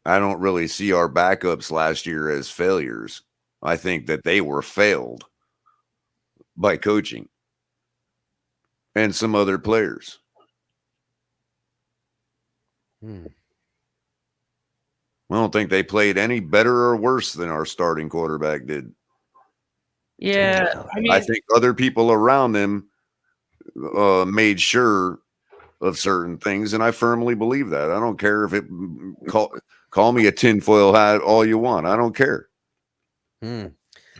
I don't really see our backups last year as failures. I think that they were failed by coaching and some other players. I don't think they played any better or worse than our starting quarterback did. Yeah, I mean, I think other people around them made sure of certain things, and I firmly believe that. I don't care if it call me a tinfoil hat all you want. I don't care.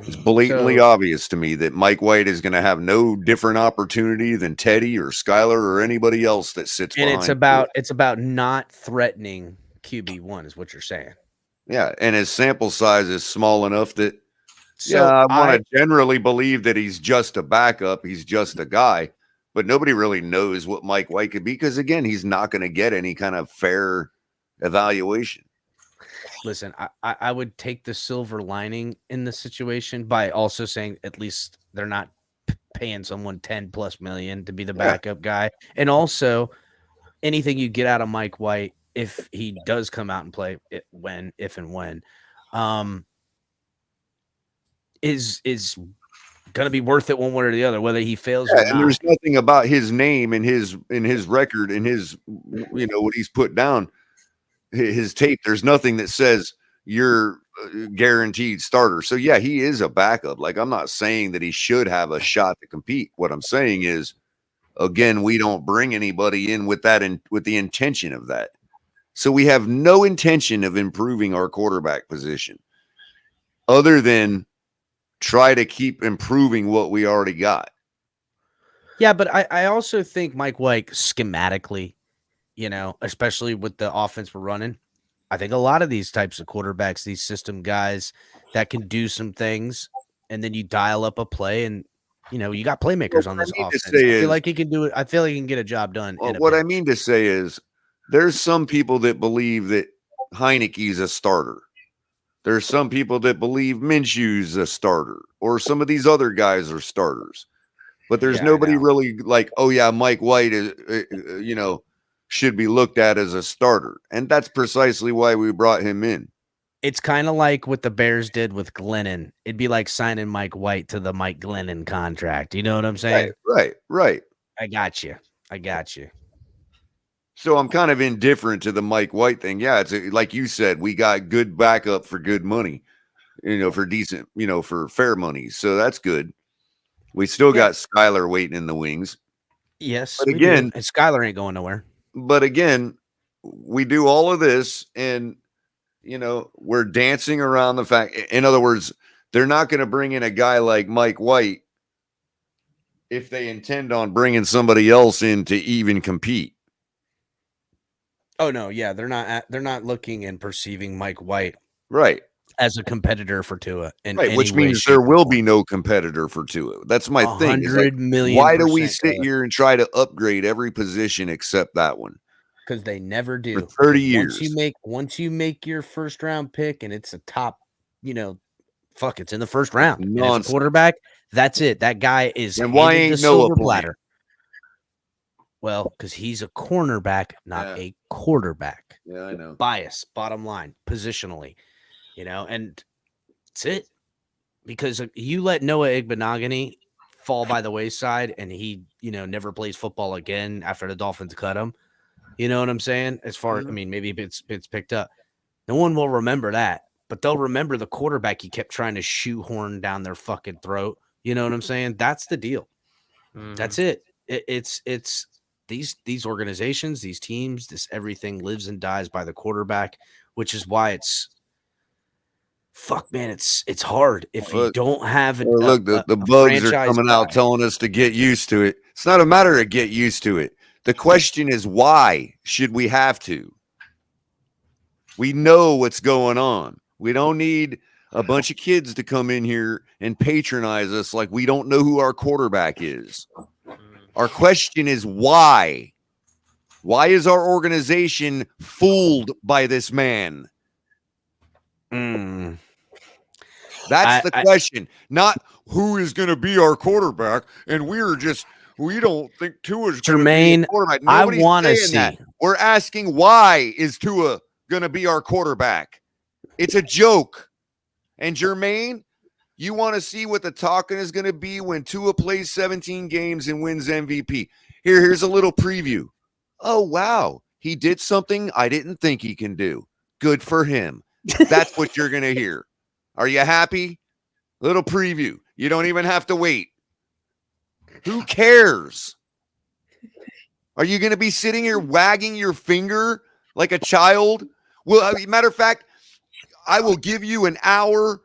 It's blatantly So- obvious to me that Mike White is going to have no different opportunity than Teddy or Skyler or anybody else that sits And behind. it's about not threatening QB1 is what you're saying. Yeah, and his sample size is small enough that So I want to generally believe that he's just a backup. He's just a guy, but nobody really knows what Mike White could be because, again, he's not going to get any kind of fair evaluation. Listen, I would take the silver lining in the situation by also saying at least they're not paying someone 10 plus million to be the backup guy. And also anything you get out of Mike White, if he does come out and play if and when, is going to be worth it one way or the other, whether he fails or And not. there's nothing about his name and his record and his, what he's put down, his tape. There's nothing that says you're a guaranteed starter. So yeah, he is a backup. Like, I'm not saying that he should have a shot to compete. What I'm saying is, again, we don't bring anybody in with that with the intention of that. So we have no intention of improving our quarterback position other than try to keep improving what we already got. Yeah, but I also think Mike White schematically, especially with the offense we're running, I think a lot of these types of quarterbacks, these system guys that can do some things, and then you dial up a play and, you got playmakers on this offense. I feel like he can do it. I feel like he can get a job done. What I mean to say is there's some people that believe that Heineke's a starter. There's some people that believe Minshew's a starter, or some of these other guys are starters. But there's nobody really like, oh yeah, Mike White is, should be looked at as a starter. And that's precisely why we brought him in. It's kind of like what the Bears did with Glennon. It'd be like signing Mike White to the Mike Glennon contract. You know what I'm saying? Right. I got you. So I'm kind of indifferent to the Mike White thing. Yeah, it's like you said, we got good backup for good money, for decent, for fair money. So that's good. We still got Skyler waiting in the wings. Yes, but again, and Skyler ain't going nowhere. But again, we do all of this, and we're dancing around the fact. In other words, they're not going to bring in a guy like Mike White if they intend on bringing somebody else in to even compete. Oh no, yeah, they're not looking and perceiving Mike White right as a competitor for Tua, which means there will be no competitor for Tua. That's my thing. $100 million. Why do we sit here and try to upgrade every position except that one? Because they never do. For 30 years. Once you make your first round pick and it's a top, it's in the first round. And it's a quarterback. That's it. That guy is. And why ain't Noah platter? Well, because he's a cornerback, not a quarterback. Yeah, I know. Bias, bottom line, positionally, and that's it. Because you let Noah Igbenogany fall by the wayside and he, never plays football again after the Dolphins cut him. You know what I'm saying? As far as, maybe it's picked up. No one will remember that, but they'll remember the quarterback he kept trying to shoehorn down their fucking throat. You know what I'm saying? That's the deal. That's it. It's these organizations, these teams, this everything lives and dies by the quarterback, which is why it's hard if you don't have the bugs are coming out telling us to get used to it. It's not a matter of get used to it. The question is, why should we have to? We know what's going on. We don't need a bunch of kids to come in here and patronize us like we don't know who our quarterback is. Our question is why? Why is our organization fooled by this man? That's the question. Not who is going to be our quarterback, and we don't think Tua's going to be a quarterback. Nobody's I want to saying that. We're asking, why is Tua going to be our quarterback? It's a joke. And Jermaine, you want to see what the talking is going to be when Tua plays 17 games and wins MVP. Here's a little preview. Oh, wow. He did something I didn't think he can do. Good for him. That's what you're going to hear. Are you happy? Little preview. You don't even have to wait. Who cares? Are you going to be sitting here wagging your finger like a child? Well, matter of fact, I will give you an hour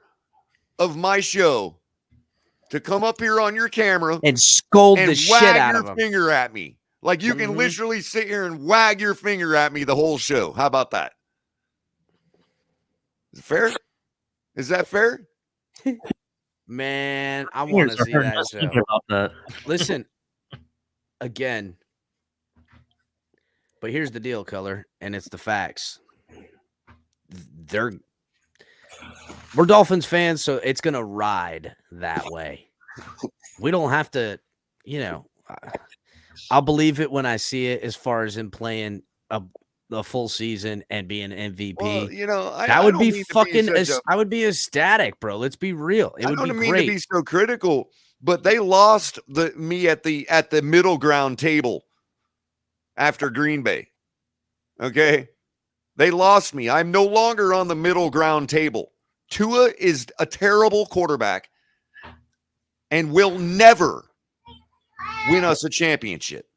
of my show to come up here on your camera And scold and the shit wag out your of him. finger at me. Like you can literally sit here and wag your finger at me the whole show. How about that? Is it fair? Is that fair? Man, I want to see that Just show. thinking about that. Listen, again, but here's the deal, Color, and it's the facts. We're Dolphins fans, so it's gonna ride that way. We don't have to, I'll believe it when I see it. As far as him playing a full season and being MVP, Well, that would be fucking. I would be ecstatic, bro. Let's be real. It would be don't mean great. to be so critical, but they lost me at the middle ground table after Green Bay. Okay, they lost me. I'm no longer on the middle ground table. Tua is a terrible quarterback and will never win us a championship.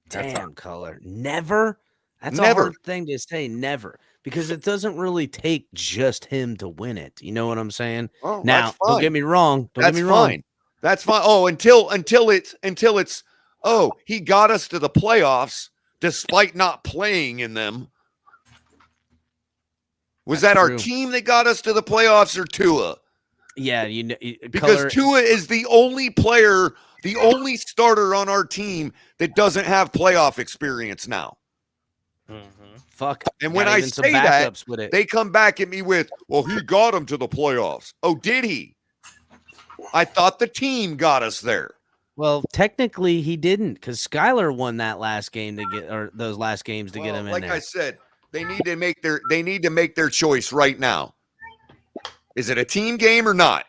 Damn, Color. Never? That's Never. a hard thing to say, never. Because it doesn't really take just him to win it. You know what I'm saying? Oh, Now, that's fine. don't get me wrong. That's fine. That's fine. Oh, until it's he got us to the playoffs despite not playing in them. Was That's that true. our team that got us to the playoffs or Tua? Yeah, Because Color, Tua is the only player, the only starter on our team that doesn't have playoff experience now. fuck. And when got I even some say that, backups with it. they come back at me with, well, he got him to the playoffs. Oh, did he? I thought the team got us there. Well, technically he didn't, because Skyler won that last game those last games to get him in like there. I said, they need to make their choice right now. Is it a team game or not?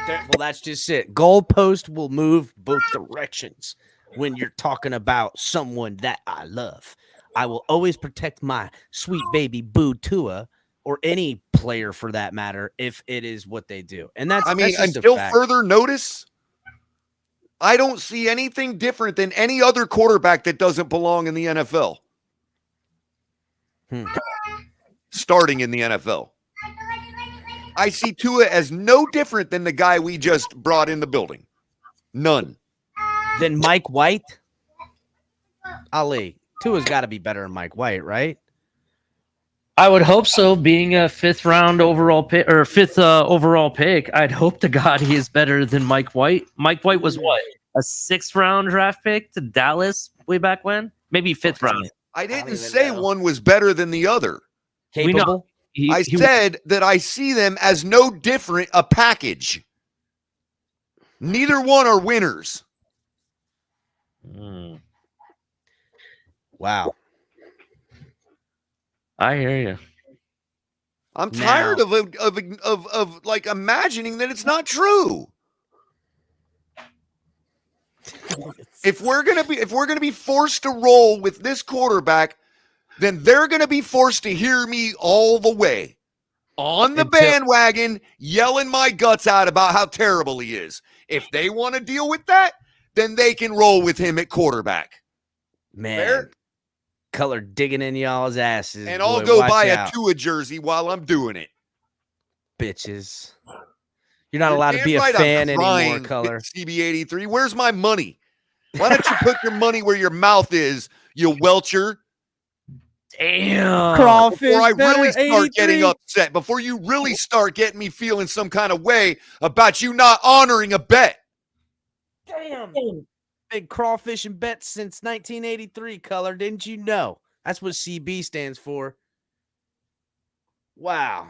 Well, that's just it. Goalpost will move both directions when you're talking about someone that I love. I will always protect my sweet baby boo Tua, or any player for that matter, if it is what they do. And that's just until a fact. further notice, I don't see anything different than any other quarterback that doesn't belong in the NFL. Starting in the NFL. I see Tua as no different than the guy we just brought in the building. None. Then Mike White? Ali, Tua's got to be better than Mike White, right? I would hope so. Being a fifth overall pick, I'd hope to God he is better than Mike White. Mike White was what? A 6th round draft pick to Dallas way back when? Maybe 5th round. I didn't even say know. one was better than the other. Capable? I said that I see them as no different, a package. Neither one are winners. Wow. I hear you. I'm tired of like imagining that it's not true. If we're gonna be forced to roll with this quarterback, then they're gonna be forced to hear me all the way on the bandwagon, yelling my guts out about how terrible he is. If they want to deal with that, then they can roll with him at quarterback. Man. Fair? Color digging in y'all's asses. And boy, I'll go watch buy out, a Tua jersey while I'm doing it. bitches. You're not allowed to be a fan anymore, Color. CB83, where's my money? Why don't you put your money where your mouth is, you welcher? Damn. Crawfish Before I really better, start 83. getting upset, before you really start getting me feeling some kind of way about you not honoring a bet. Damn. Big crawfish and bets since 1983, Color. Didn't you know? That's what CB stands for. Wow.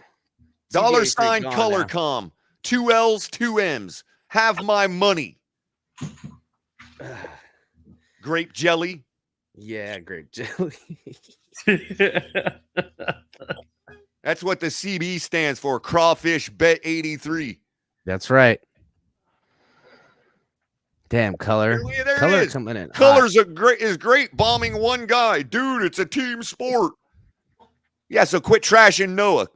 $sign gone color now. com. 2 L's, 2 M's. Have my money. Grape jelly. Yeah, grape jelly. That's what the CB stands for. Crawfish bet 83. That's right. Damn, Color. There Color it is. coming in. Color's is great bombing one guy. Dude, it's a team sport. Yeah, so quit trashing Noah.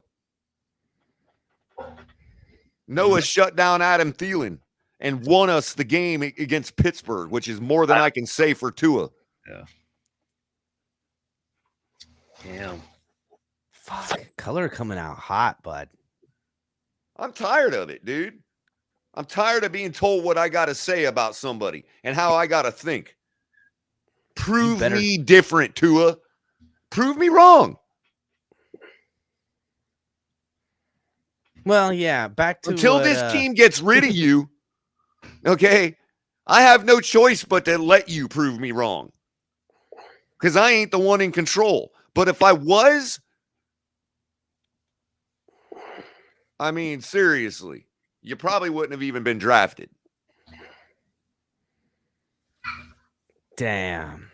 Noah shut down Adam Thielen and won us the game against Pittsburgh, which is more than I can say for Tua. Yeah. Damn. Fuck. Color coming out hot, bud. I'm tired of it, dude. I'm tired of being told what I got to say about somebody and how I got to think. Prove me different, Tua. Prove me wrong. Well, yeah, back to Until what, this team gets rid of you, okay, I have no choice but to let you prove me wrong. Because I ain't the one in control. But if I was, I mean, seriously, you probably wouldn't have even been drafted. Damn.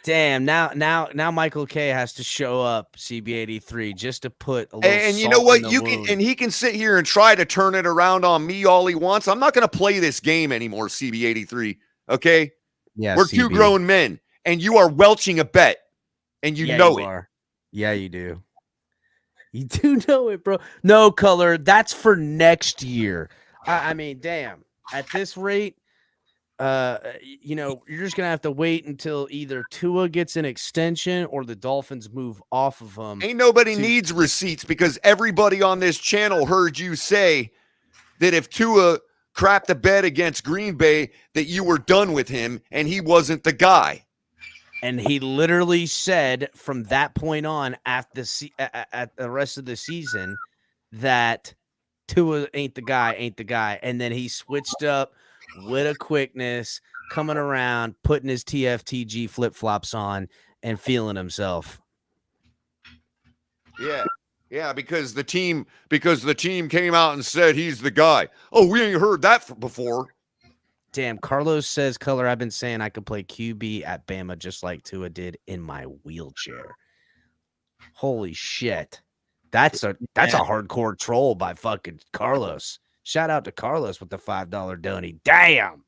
Now Michael K has to show up CB83 just to put a little And you salt know what? in the You wound. can, and he can sit here and try to turn it around on me all he wants. I'm not going to play this game anymore, CB83. Okay? Yeah, We're two CB. grown men, and you are welching a bet, and you know it. Are. Yeah, you do. You do know it, bro. No, Color. That's for next year. I mean, damn. At this rate, you're just gonna have to wait until either Tua gets an extension or the Dolphins move off of him. Ain't nobody needs receipts because everybody on this channel heard you say that if Tua crapped the bed against Green Bay, that you were done with him and he wasn't the guy. And he literally said from that point on, at the rest of the season, that Tua ain't the guy. And then he switched up with a quickness, coming around, putting his TFTG flip-flops on, and feeling himself. Yeah, because the team came out and said he's the guy. Oh, we ain't heard that before. Damn, Carlos says, Color, I've been saying I could play QB at Bama just like Tua did in my wheelchair. Holy shit. That's a hardcore troll by fucking Carlos. Shout out to Carlos with the $5 doney. Damn.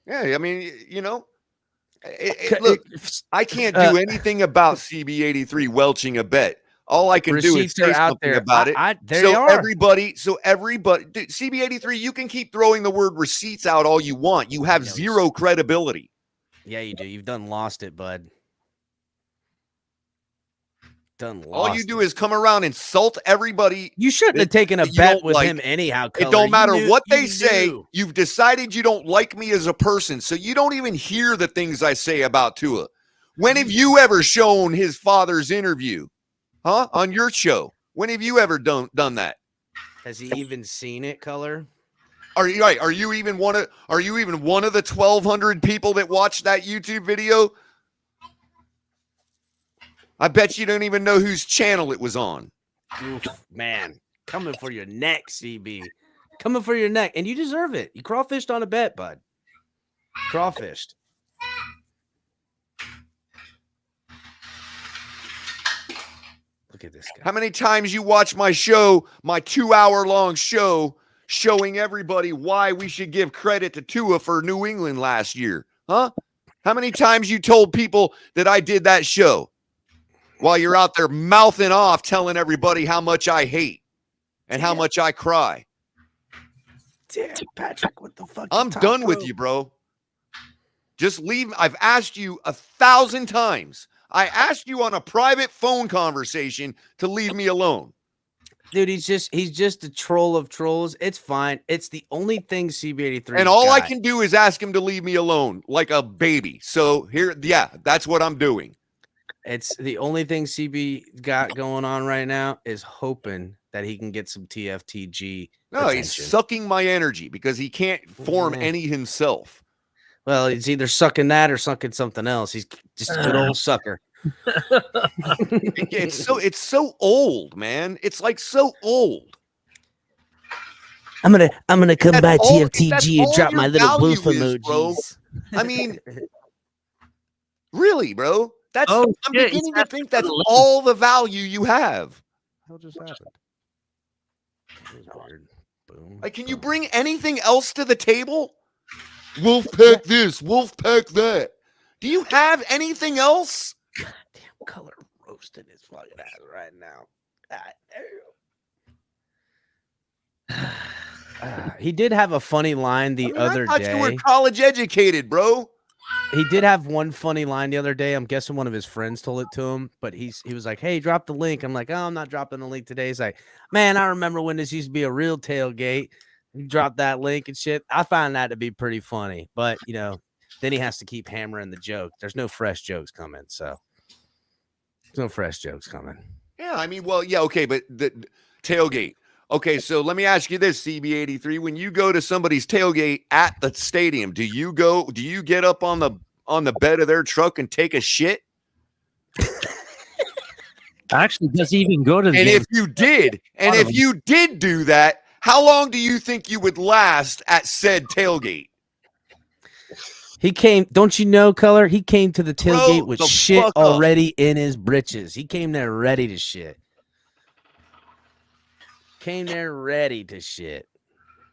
Yeah, I mean, look, I can't do anything about CB83 welching a bet. All I can do is say something about it. Everybody, dude, CB83, you can keep throwing the word receipts out all you want. You have zero credibility. Yeah, you do. You've done lost it, bud. All you do is come around and insult everybody. You shouldn't have taken a bet with him anyhow, Color. It don't matter what they say. You've decided you don't like me as a person, so you don't even hear the things I say about Tua. When have you ever shown his father's interview? Huh? On your show. When have you ever done that? Has he even seen it, Color? Are you even one of the 1,200 people that watched that YouTube video? I bet you don't even know whose channel it was on. Oof, man. Coming for your neck, CB. Coming for your neck. And you deserve it. You crawfished on a bet, bud. Crawfished. Look at this guy. How many times you watch my show, my 2-hour-long show, showing everybody why we should give credit to Tua for New England last year? Huh? How many times you told people that I did that show? While you're out there mouthing off, telling everybody how much I hate and how much I cry. Damn, Patrick, what the fuck? I'm done with you, bro. Just leave. I've asked you 1,000 times. I asked you on a private phone conversation to leave me alone. Dude, he's just a troll of trolls. It's fine. It's the only thing CB83. And all I can do is ask him to leave me alone like a baby. So that's what I'm doing. It's the only thing CB got going on right now is hoping that he can get some TFTG. No, attention. He's sucking my energy because he can't form any himself. Well, he's either sucking that or sucking something else. He's just a good old sucker. It's so old, man. It's like so old. I'm gonna come by all, TFTG and drop my little wolf emojis. Bro. I mean, really, bro. I'm beginning to think that's all the value you have. What just happened? That was weird. Boom. Like, can you bring anything else to the table? Wolfpack this, Wolfpack that. Do you have anything else? God damn, Color roasting his fucking ass right now. God damn. He did have a funny line the other I thought day. you were college educated, bro. He did have one funny line the other day. I'm guessing one of his friends told it to him, but he was like, "Hey, drop the link." I'm like, "Oh, I'm not dropping the link today." He's like, "Man, I remember when this used to be a real tailgate. You drop that link and shit." I find that to be pretty funny, but then he has to keep hammering the joke. There's no fresh jokes coming, so there's no fresh jokes coming. Yeah, I mean, well, yeah, okay, but the tailgate. Okay, so let me ask you this, CB83. When you go to somebody's tailgate at the stadium, do you get up on the bed of their truck and take a shit? Actually, does he even go to the And game? if you did do that, how long do you think you would last at said tailgate? He came, don't you know, Color? He came to the tailgate with the shit fuck up. already in his britches. He came there ready to shit.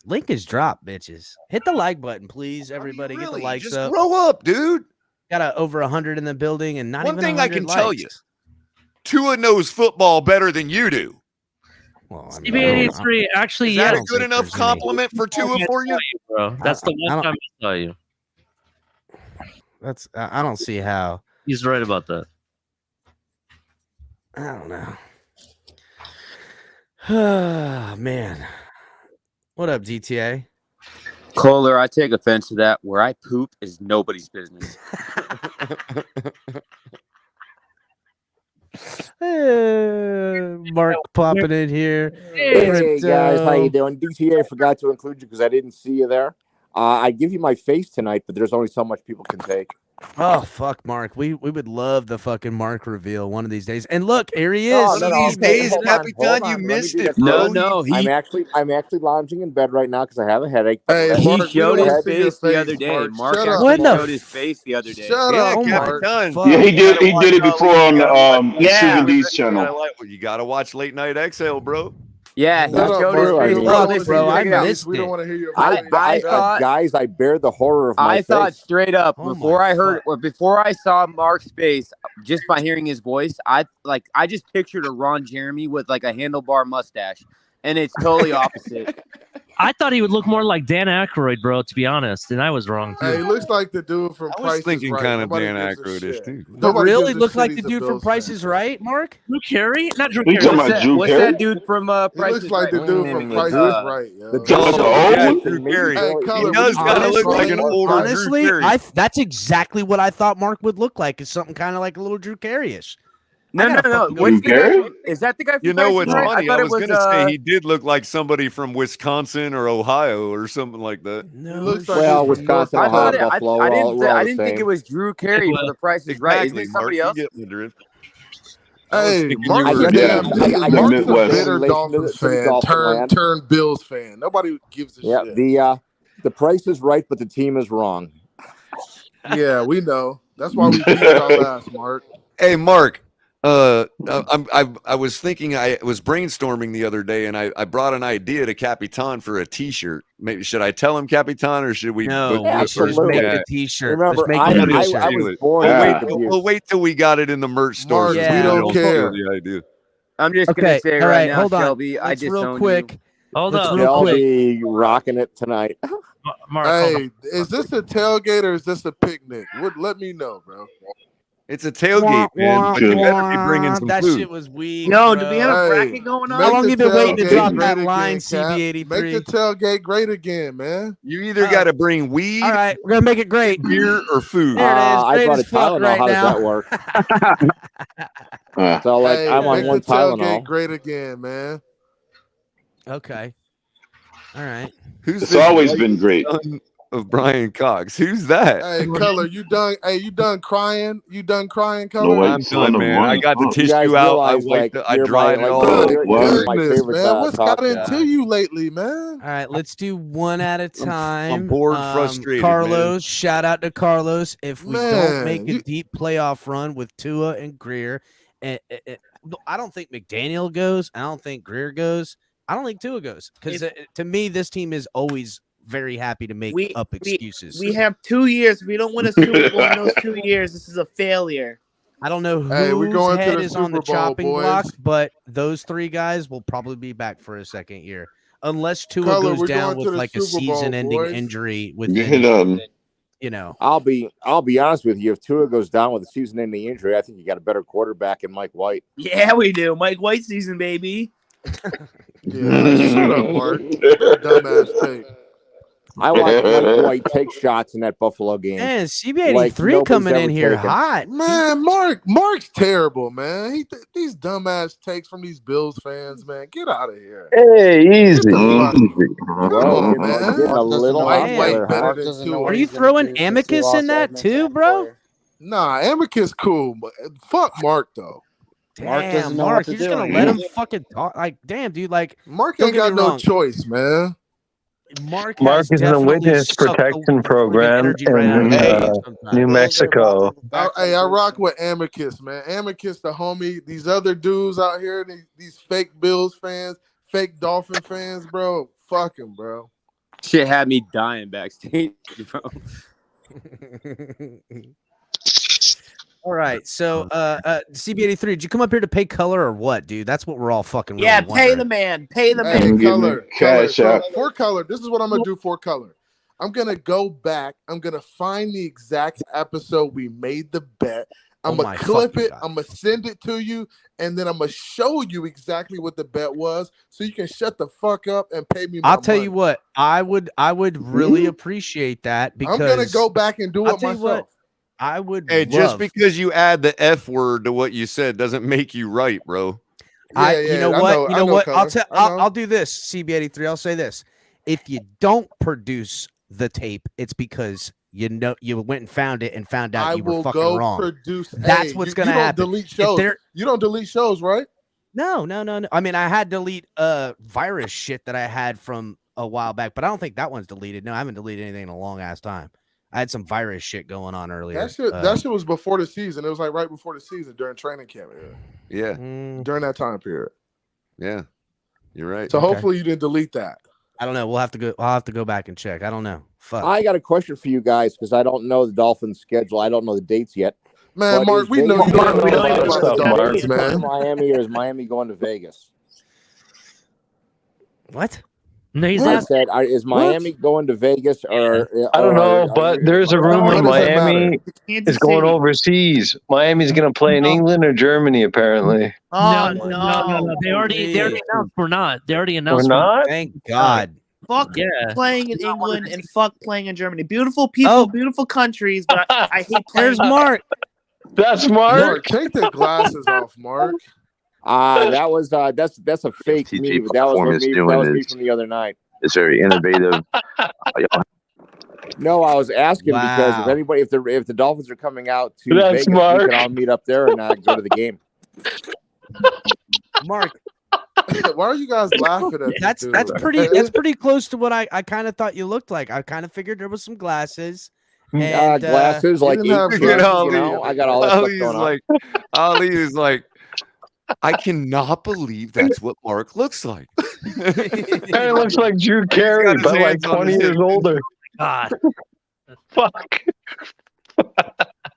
Link is dropped, bitches. Hit the like button, please, everybody. I mean, Get the really, likes just up. grow up, dude. Got over 100 in the building and not One even thing I 100 can tell likes. you, Tua knows football better than you do. Well, I mean, CB83, actually, Is yeah, that a good enough compliment for Tua for you? bro. That's the one time I tell you. I don't see how. He's right about that. I don't know. Man. What up, GTA? Kohler, I take offense to that. Where I poop is nobody's business. Mark popping in here. Hey Crypto. guys, how you doing? DTA, I forgot to include you because I didn't see you there. I give you my face tonight, but there's only so much people can take. Oh fuck, Mark. We would love the fucking Mark reveal one of these days. And look, here he is. Oh, no, These okay, days, hold Happy on, hold Ton, you on. Let me missed do it, that bro. No, I'm actually lounging in bed right now because I have a headache. Hey, he Mark, showed we his don't see your face the other face, day. Mark. Mark Shut actually up, Mark. showed his face the other day. Shut Yeah, up, Oh my Happy Mark. Ton. fuck. Yeah, he You did. gotta He watch did it before on Sugar D's channel. You gotta watch Late Night Exhale, bro. Yeah, That's he Shut up, showed his true, Mark. I face. mean- We don't Bro, want to bro, see I your check it out. face. missed We don't it. want to hear your I face. thought guys, I bear the horror of my I thought face. straight up Oh before my I heard fuck. or before I saw Mark's face, just by hearing his voice, I just pictured a Ron Jeremy with like a handlebar mustache, and it's totally opposite. I thought he would look more like Dan Aykroyd, bro, to be honest, and I was wrong too. Hey, he looks like the dude from I Price was is thinking Right. kind of Nobody Dan gives a Aykroyd-ish shit. too. But Nobody really gives a look shit like he's the a dude from Bills Price fan. is Right, Mark? Drew Carey? Not Drew You Carey. talking about Drew What's Carey? that dude from He Price looks is like Right? the What's his dude name from again? Price is Right, yo. The Talking about the Oh, old yeah, one? Drew Maybe Carey. Hey, Billy- Color, He does what are you kind of look like an trolling? older Honestly, Drew Carey. that's exactly what I thought Mark would look like. Is something kind of like a little Drew Carey-ish. No. gotta What's fucking the Drew guy? Carey? Is that the guy from You know Price what's is Right? funny? I I thought was it was. gonna say he did look like somebody from Wisconsin or Ohio or something like that. No, looks like Well, he's from North Wisconsin, I Ohio, thought Dakota. Buffalo. I we're all the didn't think same. it was Drew Carey for the Price is Right. Isn't Exactly, it Mark. somebody You else? get the drift. I was Hey, thinking you Mark's were- a Yeah, damn. I the Mark's a Midwest. bitter relation Dolphins to the fan. Dolphin land. Turn Bills fan. Nobody gives a Yeah, shit. the Price is Right, but the team is wrong. Yeah, we know. That's why we beat y'all last, Mark. Hey, Mark. I was thinking, I was brainstorming the other day, and I brought an idea to Capitan for a T-shirt. Maybe should I tell him Capitan, or should we? no, Yeah, let's absolutely. make Yeah. a T-shirt. Remember, Let's make I a gonna T-shirt. do was it. born Yeah. with the We'll wait till we got it in the merch store. Mark, so we you don't care. steal the idea. I'm just gonna Okay, say all right right, now, hold on. Shelby, I Let's disown real quick. you. Hold Let's up, real They'll quick. be rocking it tonight. Mark. Hold on. Hey, is this a tailgate or is this a picnic? Let me know, bro. It's a tailgate, man. But you better be bringing some That food. shit was weak. Yo, bro. do we have a Hey, bracket going on? How long the you been waiting to tailgate drop great that again, line, Cap. CB83? Make the tailgate great again, man. You either got to bring weed, All right, we're gonna make it great. beer, or food. There it is. I Great brought as a fuck Tylenol. right How now. does that work? Uh, So, like, Hey, I'm on make one the tailgate Tylenol. great again, man. Okay. All right. Who's it's this always white been great. son of Brian Cox? Who's that? Hey, Color, you done? Hey, you done crying? You done crying, The Color? white I'm son done, of man. I Ryan got the Cox. You guys tissue out. I realize, wiped like, it. I you're dried my, it like, all. Good you're Word. my goodness, favorite man. What's talk got into guy. you lately, man? All right, let's do one at a time. bored, frustrated, man. Carlos, shout out to Carlos. If we don't Man, make a deep playoff run with Tua and Greer, I don't think McDaniel goes. I don't think Greer goes. I don't think Tua goes because to me, this team is always very happy to make up excuses. We have 2 years. If we don't win a Super Bowl in those 2 years, this is a failure. I don't know Hey, we're whose going to head the is on the Super Bowl, chopping boys. block, but those three guys will probably be back for a second year. Unless Tua Color, goes we're down going to with the like a Super Bowl, season-ending boys. injury You within hit you know. I'll be honest with you. If Tua goes down with a season-ending injury, I think you got a better quarterback in Mike White. Yeah, we do. Mike White season, baby. Yeah, shut up, Mark. Dumbass take. I watched Mike White take shots in that Buffalo game. Man, CB83 like coming nobody's in here ever taken. hot. Man, Mark's terrible, man. These dumbass takes from these Bills fans, man. Get out of here. Hey, easy. Well, on, man. man. Getting a little White hot better there, than Tua. Are you throwing Amicus in that too, bro? Nah, Amicus cool, but fuck Mark though. Damn, Mark, you're just gonna let him fucking talk? Like, damn, dude, like Mark don't ain't get got me no wrong. choice, man. Mark is in the definitely witness sucked the protection freaking program energy right out in of me sometimes. New Mexico. I rock with Amicus, man. Amicus, the homie. These other dudes out here, these fake Bills fans, fake Dolphin fans, bro. Fuck them, bro. Shit had me dying backstage, bro. All right, so CB83, did you come up here to pay color or what, dude? That's what we're all fucking really Yeah, pay wondering. the man. Pay the Hey, man. color. Cash So out. for color, this is what I'm gonna do for color. I'm gonna go back. I'm gonna find the exact episode we made the bet. I'm gonna clip it. I'm gonna send it to you, and then I'm gonna show you exactly what the bet was, so you can shut the fuck up and pay me. I'll tell you what, I would really appreciate that because I'm gonna go back and do I'll it tell you myself. what, I would. Hey, just love- because you add the F word to what you said doesn't make you right, bro. You know what? You know what? color. I'll do this. CB83. I'll say this: if you don't produce the tape, it's because you went and found it and found out I you were will fucking go wrong. produce. That's Hey, what's you gonna don't happen. Delete shows. You don't delete shows, right? No. I mean, I had to delete virus shit that I had from a while back, but I don't think that one's deleted. No, I haven't deleted anything in a long ass time. I had some virus shit going on earlier. That shit was before the season. It was like right before the season during training camp. Yeah. During that time period. Yeah. You're right. So hopefully you didn't delete that. I don't know. We'll have to go. I'll have to go back and check. I don't know. Fuck. I got a question for you guys because I don't know the Dolphins' schedule. I don't know the dates yet. Man, But Mark, is we know Vegas you don't going know to about the Dolphins, man. Miami, or is Miami going to Vegas? What? No, he's I asking. said, is Miami going to Vegas or? I don't know, but there's a rumor Miami is going overseas. Miami's going to play in England or Germany, apparently. Oh, no. They already announced we're not. They already announced We're not? Thank God. Fuck Yeah. playing in England and fuck playing in Germany. Beautiful people, beautiful countries, but I hate playing. There's Mark. That's Mark. Mark, take the glasses off, Mark. That was that's a fake TFTG me. That was platform me. is That was doing me is- from the other night. It's very innovative. No, I was asking because if Wow. anybody, if the Dolphins are coming out to That's Vegas, we Mark. can all meet up there and go to the game. Mark, Why are you guys laughing at that's this dude? pretty close to what I kind of thought you looked like. I kind of figured there was some glasses. And, glasses, like didn't have eight glasses, glasses, you know, I got all that stuff going on. Ali is like, I cannot believe that's what Mark looks like. It looks like Drew Carey, his but like hands on 20 his years hip. older. God. Fuck.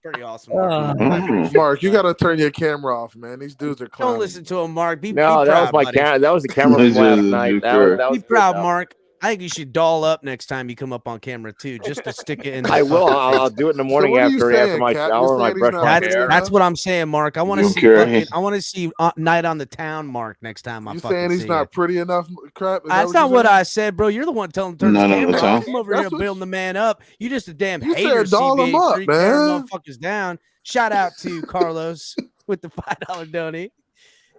pretty awesome. Mark. Mark, you got to turn your camera off, man. These dudes are clowns. Don't listen to him, Mark. Be No, be that was proud, my buddy. camera. That was the camera from last night. That was Be proud, Mark. I think you should doll up next time you come up on camera too, just to stick it in. I will. I'll do it in the morning what are you after saying, my Cap? shower You're and I saying brush he's my not hair. That's what I'm saying, Mark. I want to see. I want to see Night on the Town, Mark. Next time I You fucking saying he's see not you. pretty enough? Crap. Is That's that not what you're I said, bro. You're the one telling him to turn his None of camera the off. time. I'm over here That's what- building the man up. You just a damn You hater, said doll him up, CBA3 tearing man. motherfuckers down. Shout out to Carlos with the $5 donate.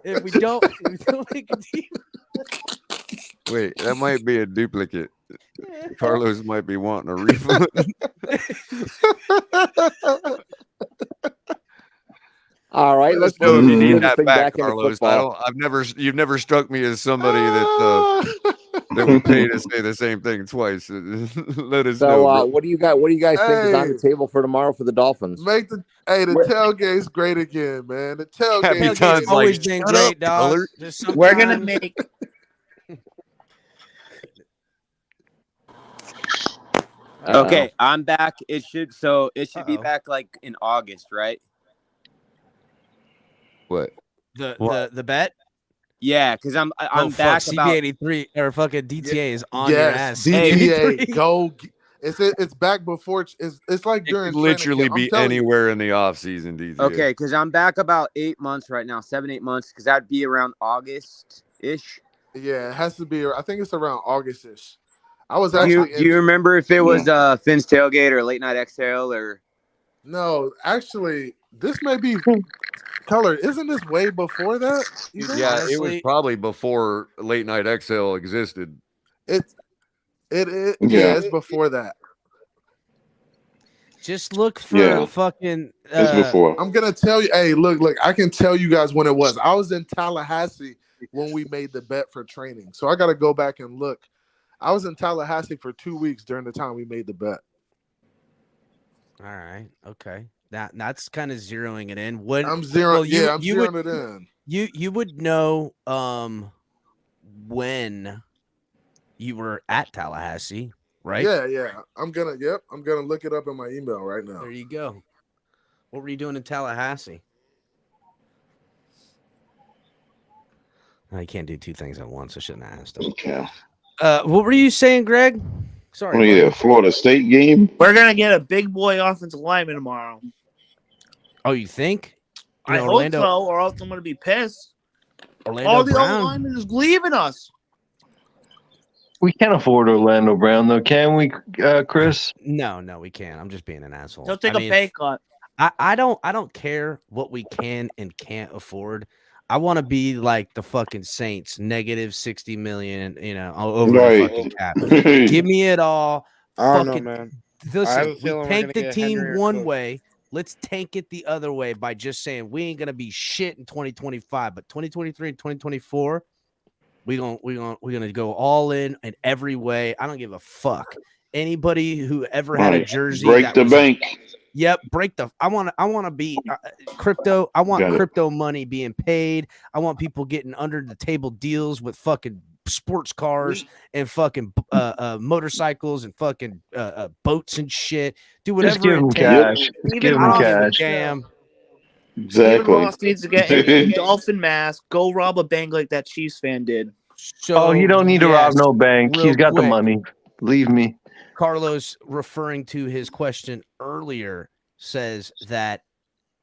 If we don't make a deal. Wait, that might be a duplicate. Carlos might be wanting a refund. All right, let's Let us know if you get need this that thing back, back into Carlos. football. You've never struck me as somebody that that would pay to say the same thing twice. Let us know. So, bro. what do you guys think is on the Hey. table for tomorrow for the Dolphins? Make the tailgate's great again, man. The Happy tailgate times, Always like, been shut great, up, dog. Colored. Just We're gonna sometimes- make. Okay, I'm back. It should be Uh-oh. back like in August, right? What? the bet. Yeah, because I'm Oh, back fuck, about CB83 or fucking DTA is on your ass. Yes, DTA, CB83. go. It's back before it's like It during could literally training camp. be anywhere in the off season, DZ. Okay, because I'm back about 8 months right now, 7-8 months, because that'd be around August-ish. Yeah, it has to be. I think it's around August-ish. I was Do actually. you remember if it was Finn's Tailgate or Late Night Exhale or? No, actually, this may be Color. Isn't this way before that? Yeah, honestly, it was probably before Late Night Exhale existed. Yeah, it's before that. Just look for fucking. It's before. I'm gonna tell you. Hey, look. I can tell you guys when it was. I was in Tallahassee when we made the bet for training, so I got to go back and look. I was in Tallahassee for 2 weeks during the time we made the bet. All right. Okay. That's kind of zeroing it in. When I'm zeroing. Well, I'm zeroing it in. You would know when you were at Tallahassee, right? Yeah. I'm gonna look it up in my email right now. There you go. What were you doing in Tallahassee? I can't do two things at once. I shouldn't have asked him. Okay. What were you saying, Greg? Sorry. Oh yeah, Florida State game. We're gonna get a big boy offensive lineman tomorrow. Oh, you think? I hope so, or else I'm gonna be pissed. All the other linemen is leaving us. We can't afford Orlando Brown, though, can we, Chris? No, we can't. I'm just being an asshole. He'll take a pay cut. I don't care what we can and can't afford. I want to be like the fucking Saints, negative 60 million, over the fucking cap. Give me it all. I don't know, man. Listen, we tank the team one way. Let's tank it the other way by just saying we ain't gonna be shit in 2025, but 2023 and 2024, we're gonna go all in every way. I don't give a fuck. Anybody who ever had a jersey, break the bank. Yep, I want to be crypto. I want crypto money being paid. I want people getting under the table deals with fucking sports cars and fucking motorcycles and fucking boats and shit. Do whatever. Just give them cash. Give them cash. Damn. Exactly. Ross needs to get a dolphin mask. Go rob a bank like that Chiefs fan did. So, he don't need to rob no bank. He's got the money. Leave me. Carlos, referring to his question earlier, says that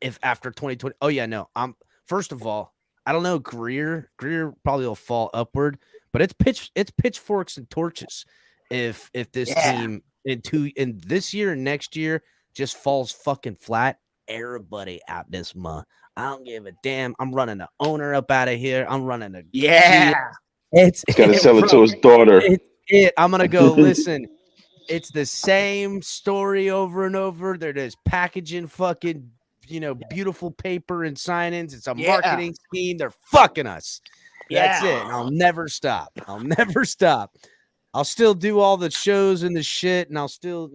if after 2020, first of all, I don't know. Greer probably will fall upward, but it's pitchforks and torches. If this team in this year and next year just falls fucking flat, everybody out this month. I don't give a damn. I'm running the owner up out of here. I'm running the He's got to sell it to his daughter. I'm gonna go listen. It's the same story over and over. They're just packaging fucking, beautiful paper and sign-ins. It's a marketing scheme. They're fucking us. That's it. And I'll never stop. I'll still do all the shows and the shit, and I'll still,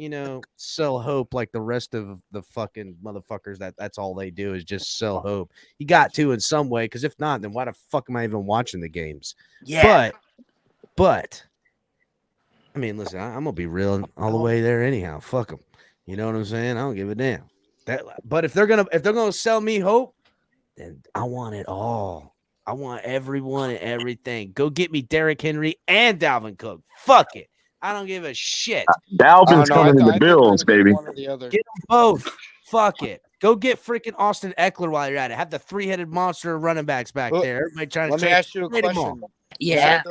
sell hope like the rest of the fucking motherfuckers. That's all they do is just sell hope. You got to in some way, because if not, then why the fuck am I even watching the games? Yeah. But I mean, listen, I'm gonna be real all the way there anyhow. Fuck them. You know what I'm saying? I don't give a damn. But if they're gonna sell me hope, then I want it all. I want everyone and everything. Go get me Derrick Henry and Dalvin Cook. Fuck it. I don't give a shit. Dalvin's coming to the Bills, baby. Get them both. Fuck it. Go get freaking Austin Eckler while you're at it. Have the three-headed monster running backs back there. Everybody trying to. Let me ask you a question. Yeah.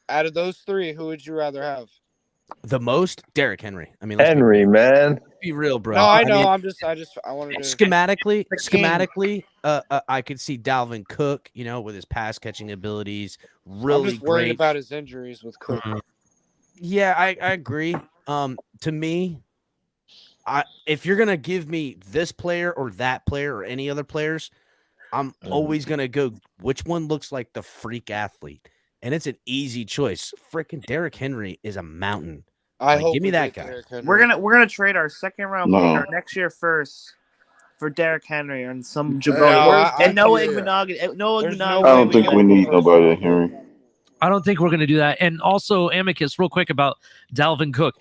Out of those three, who would you rather have? The most, Derrick Henry. I mean, Henry, man. Be real, bro. No, I know. mean, I wanted to schematically, I could see Dalvin Cook, with his pass catching abilities, really I'm just worried great. about his injuries with Cook. Yeah, I agree. To me, if you're gonna give me this player or that player or any other players, I'm always gonna go which one looks like the freak athlete. And it's an easy choice. Freaking Derrick Henry is a mountain. Give me that guy. We're gonna trade our second round pick next year first for Derrick Henry and some jabroni and Noah Igbenogany. I don't think we need nobody Henry. I don't think we're gonna do that. And also, Amicus, real quick about Dalvin Cook.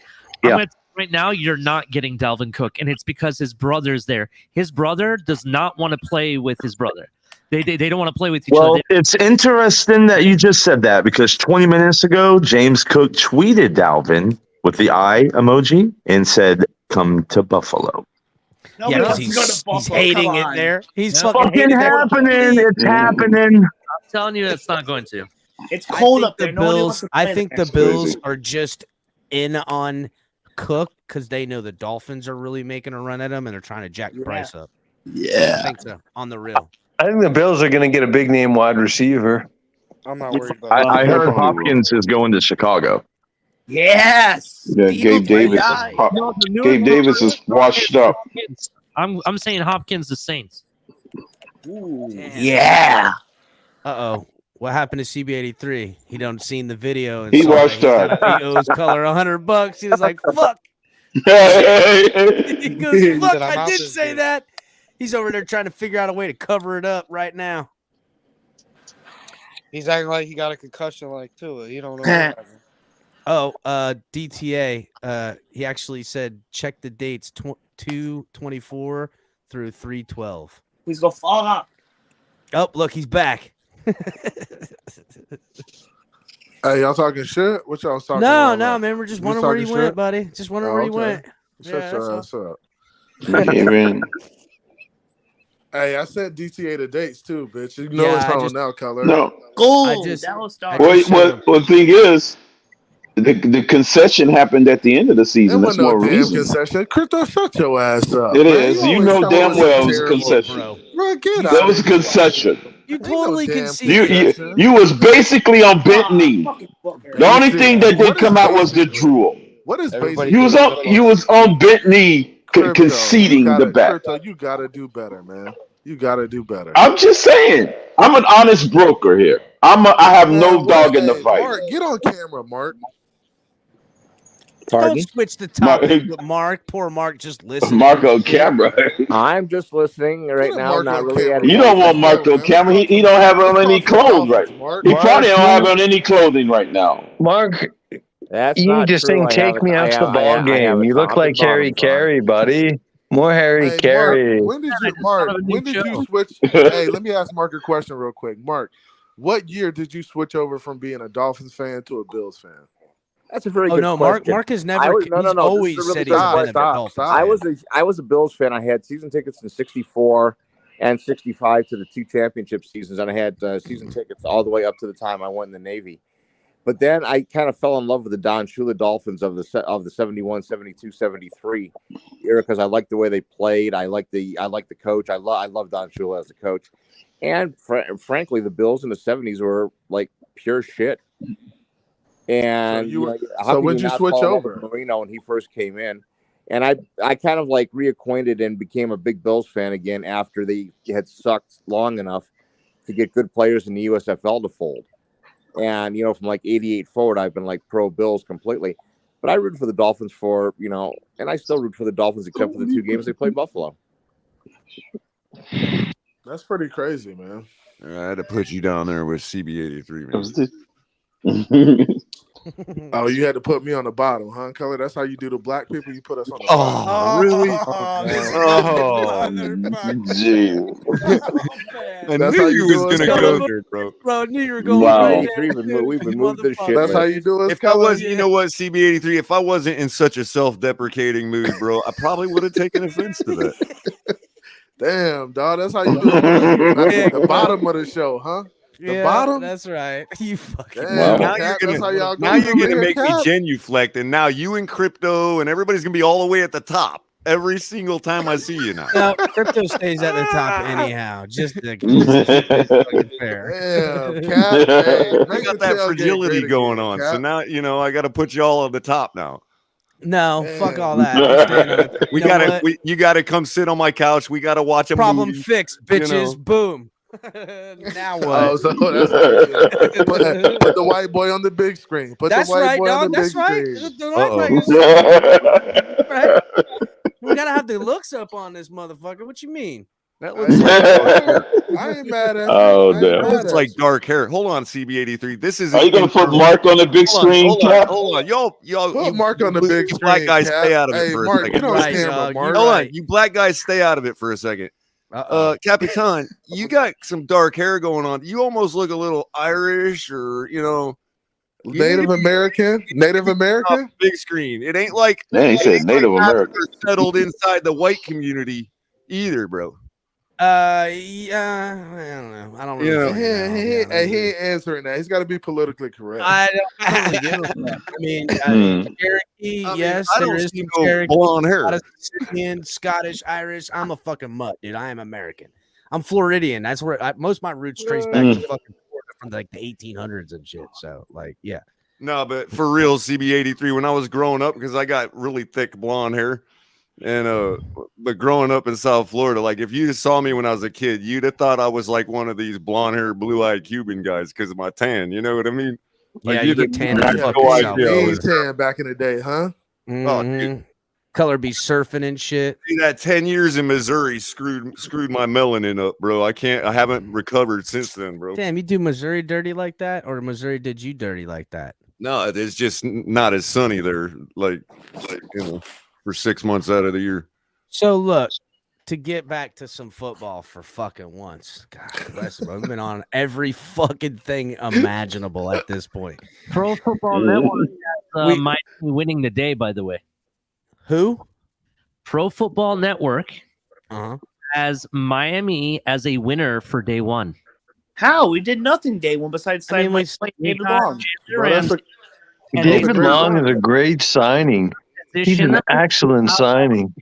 Right now, you're not getting Dalvin Cook, and it's because his brother's there. His brother does not want to play with his brother. They don't want to play with each other. Well, it's interesting that you just said that because 20 minutes ago, James Cook tweeted Dalvin with the eye emoji and said, "Come to Buffalo." Yeah, because he's hating it there. He's fucking hating happening. it. It's happening. I'm telling you, it's not going to. It's cold up The there. Nobody wants Bills. to play I think there. the Bills are just in on Cook because they know the Dolphins are really making a run at him and they're trying to jack the price up. Yeah. I think so. On the real. I think the Bills are going to get a big name wide receiver. I'm not worried about I heard Hopkins is going to Chicago. Yes. Yeah, Gabe Davis. Gabe Davis is washed up. I'm saying Hopkins the Saints. Yeah. Uh-oh. What happened to CB83? He done seen the video and He saw washed that up. he owes Color $100. He was like, fuck. He goes, He fuck, said, "I'm I out did this say bitch." that. He's over there trying to figure out a way to cover it up right now. He's acting like he got a concussion like Tua. He don't know what happened. Oh, DTA. He actually said check the dates 2/24 through 3/12. He's gonna fall off. Oh, look, he's back. Hey, y'all talking shit? What y'all talking No, about? man. We're just You wondering where he talking went, shit? buddy. Just wondering Oh, where he okay. went. Shut Yeah, your that's ass up. Kevin. Hey, I said DTA the dates too, bitch. You know Yeah, it's I on just- now, Color. No. Gold. just- that was star. What thing is, the concession happened at the end of the It season. That's wasn't no more damn reason. concession. Crypto, shut your ass up. It man. is. You always know come damn up with well it some was a terrible- concession. Bro, get That out was a of here. concession. You Ain't no totally damn conceded. You was basically on bent knee. The only thing that What did is come out was the basically? drool. What is Everybody basically? You was on bent knee Crypto, conceding you the gotta, bet. Crypto, you gotta do better, man. You gotta do better. I'm just saying. I'm an honest broker here. I have no Man, dog in the hey, fight. Mark, get on camera, Mark. Pardon? Don't switch the topic with Mark. Poor Mark just listening. Marco Camera. I'm just listening right Get now. Mark not on really camera. adding You don't want anything. Marco man. Camera. Let's He talk don't have some- on let's any talk some clothes right. Dolphins, Mark. He probably don't have Mark, on any clothing right now. Mark, That's you not just true. saying I take have me a- out I to have- the I ball have- I have game. a You look top like and bottom Harry on. Carey, buddy. More Harry Hey, Carey. Mark, when did you, Mark? When did you switch? Hey, let me ask Mark a question real quick. Mark, what year did you switch over from being a Dolphins fan to a Bills fan? That's a very Oh good no, question. Mark has I never. was- no, he's no, no. always This is a really said good he's been a question. Dolphins fan. I was a Bills fan. I had season tickets in '64 and '65 to the two championship seasons, and I had season tickets all the way up to the time I went in the Navy. But then I kind of fell in love with the Don Shula Dolphins of the 71, 72, 73 era because I liked the way they played. I liked the coach. I love Don Shula as a coach. And frankly, the Bills in the 70s were like pure shit. And So you were- how so can when'd you not switch fall in love over? with Marino when he first came in? And I kind of like reacquainted and became a big Bills fan again after they had sucked long enough to get good players in the USFL to fold. And, from like 88 forward, I've been like pro Bills completely. But I root for the Dolphins and I still root for the Dolphins except for the two games they played Buffalo. That's pretty crazy, man. I had to put you down there with CB83, man. Oh, you had to put me on the bottom, huh, Color? That's how you do the black people. You put us on the Oh, bottom. really? Gee. I That's knew how you you was do us, gonna Color. go there, bro. Bro, I knew you were going Wow. right We've been moved this shit. That's how man. you do us, If I Color. was, you know what, CB83, if I wasn't in such a self-deprecating mood, bro, I probably would have taken offense to that. Damn, dog. That's how you do it. The bottom of the show, huh? The bottom. That's right. You fucking. Damn, Now Cap, you're that's how y'all gonna, now you're gonna here, make me Cap. genuflect, and now you and Crypto and everybody's gonna be all the way at the top every single time I see you now. No, Crypto stays at the top anyhow. Just to keep it fucking fair. Damn, Cap. Hey, I make got the that tailgate fragility great going again, on, Cap. so now I got to put you all at the top now. No, fuck Damn. all that. I'm staying on the- We You know gotta, what? you gotta come sit on my couch. We gotta watch a Problem movie. fixed, you bitches. know. Boom. Now what? Oh, so that's how you do it. Put the white boy on the big screen. Put That's the white right, boy on dog. the That's big right. screen. Don't act like it's- right? We gotta have the looks up on this motherfucker. What you mean? That looks like I ain't mad at you. Oh, I ain't damn. mad looks at like you. dark hair. Hold on, CB83. This is. Are you gonna put Mark on the big screen, Cap? Hold on, y'all, Put you, Mark on the you big black screen, guys Cap. stay out of it Hey, for Mark, a get second. on Right, camera, dog. Mark. Hold on, right. you black guys stay out of it for a second. Capitan, you got some dark hair going on. You almost look a little Irish, or Native American. Big screen. It ain't like he said Native American settled inside the white community either, bro. Yeah, I don't know. I don't really. He ain't answering that. He's got to be politically correct. I don't really give a fuck. I mean, Cherokee, yes, there is some Cherokee, blonde hair. Indian, Scottish, Irish. I'm a fucking mutt, dude. I am American. I'm Floridian. That's where most of my roots trace back to fucking Florida from like the 1800s and shit. So, like, yeah. No, but for real, CB83. When I was growing up, because I got really thick blonde hair. And but growing up in South Florida, like if you saw me when I was a kid, you'd have thought I was like one of these blonde-haired, blue-eyed Cuban guys because of my tan. You know what I mean? Like, yeah, you get tan. Tan back in the day, huh? Oh, dude. Color be surfing and shit. See, that 10 years in Missouri screwed my melanin up, bro. I haven't recovered since then, bro. Damn, you do Missouri dirty like that, or Missouri did you dirty like that? No, it's just not as sunny there, like you know. For 6 months out of the year. So look, to get back to some football for fucking once. God bless him. I've been on every fucking thing imaginable at this point. Pro Football Network has Miami winning the day, by the way. Who? Pro Football Network has Miami as a winner for day one. How? We did nothing day one besides signing David Long. David Long is a great signing. He's an excellent signing.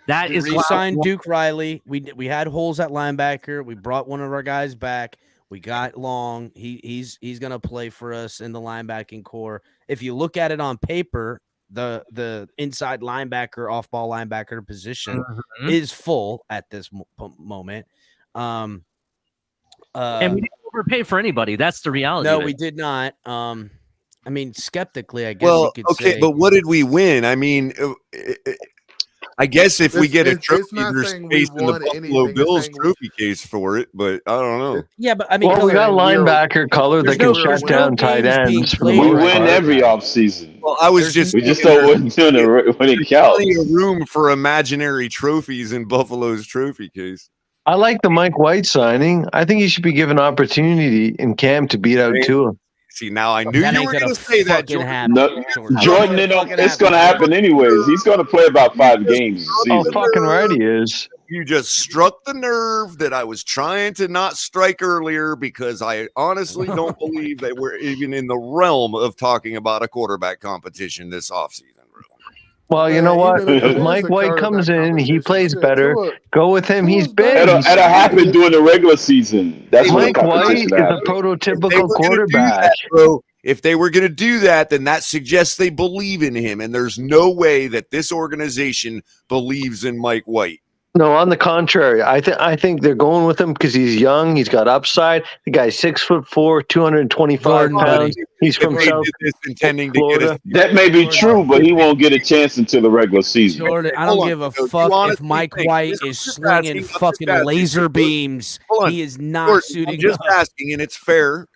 That is re-signed Duke Riley. We had holes at linebacker. We brought one of our guys back. We got Long. He's gonna play for us in the linebacking core. If you look at it on paper, the inside linebacker, off-ball linebacker position is full at this moment. And we didn't overpay for anybody. That's the reality. No, we did not. I mean, skeptically, I guess you could say. But what did we win? I mean, I guess if we get a trophy, there's space in the Buffalo Bills trophy case for it, but I don't know. Yeah, but I mean, we got linebacker color that can shut down tight ends. We win every offseason. Well, I was just we just don't win when it counts. Plenty of room for imaginary trophies in Buffalo's trophy case. I like the Mike White signing. I think he should be given opportunity in camp to beat out Tua. See, now I knew you were going to say that, Jordan. No, Jordan, it's going to happen anyways. He's going to play about 5 games. Oh, fucking right he is. You just struck the nerve that I was trying to not strike earlier because I honestly don't believe that we're even in the realm of talking about a quarterback competition this offseason. Well, you know what? If Mike White comes in, he plays better. Go with him. He's big. It'll happen during the regular season. That's Mike White is a prototypical quarterback. If they were going to do that, then that suggests they believe in him. And there's no way that this organization believes in Mike White. No, on the contrary, I think they're going with him because he's young. He's got upside. The guy's 6'4", 225 pounds. He's from South Florida. That may be true, but he won't get a chance until the regular season. Jordan, I don't give a fuck if Mike White is slinging fucking laser beams. He is not suiting. I'm just asking, and it's fair.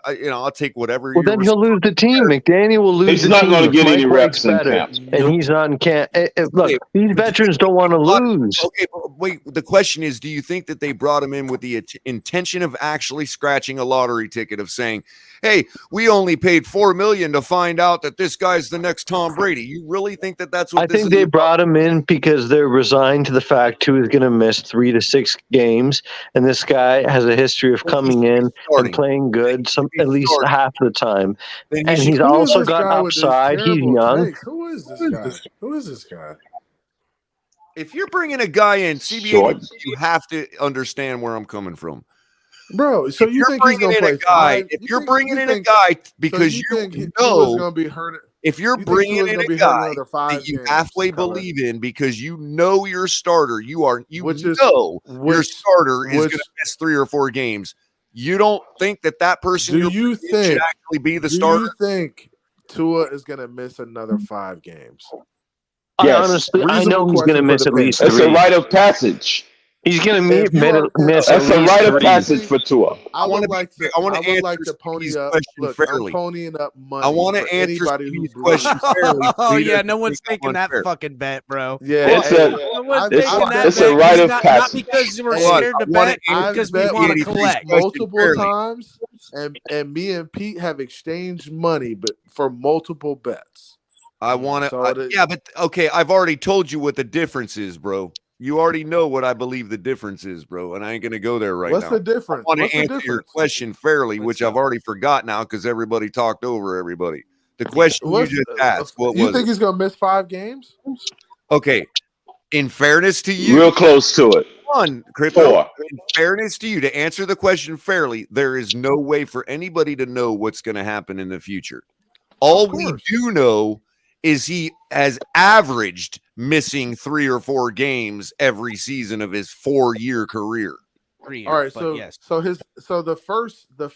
I'll take whatever. Well, then he'll lose the team. McDaniel will lose. He's the not team going to get any Mike reps in better, camp, and he's on camp. Look, these veterans don't want to lose. Okay, but wait. The question is, do you think that they brought him in with the intention of actually scratching a lottery ticket of saying, "Hey, we only paid $4 million to find out that this guy's the next Tom Brady"? You really think that that's what? I think they brought him in because they're resigned to the fact Tua is going to miss 3 to 6 games, and this guy has a history of coming in and playing good at least half the time. And he's also got upside. He's young. Who is this guy? Who is this guy? If you're bringing a guy in, CBA, you have to understand where I'm coming from. Bro, so you think he's going to play guy? If you're bringing in a guy because you know going to be hurt. If you're bringing in a guy that you halfway believe in because you know your starter, your starter is going to miss 3 or 4 games. You don't think that person should actually be the starter? Do you think Tua is going to miss another 5 games? Yes. Honestly, I know he's going to miss at least 3. It's a rite of passage. He's going to miss. That's a rite of passage for Tua. I would like to pony up. Look, I'm ponying up money. I want to answer these questions fairly. Oh yeah, no one's taking that fucking bet, bro. Yeah, it's a rite of passage. Not because we're scared to bet, because we want to collect multiple times. and me and Pete have exchanged money, but for multiple bets. I want to. Yeah, but okay. I've already told you what the difference is, bro. You already know what I believe the difference is, bro. And I ain't gonna go there right now. What's the difference? I want to answer your question fairly, which I've already forgot now because everybody talked over everybody. The question you just asked, what you was think it? he's gonna miss 5 games? Okay. In fairness to you, Real close to it. Crypto. 4. In fairness to you, to answer the question fairly, there is no way for anybody to know what's going to happen in the future. All we do know is he has averaged missing 3 or 4 games every season of his 4-year career. All right, so the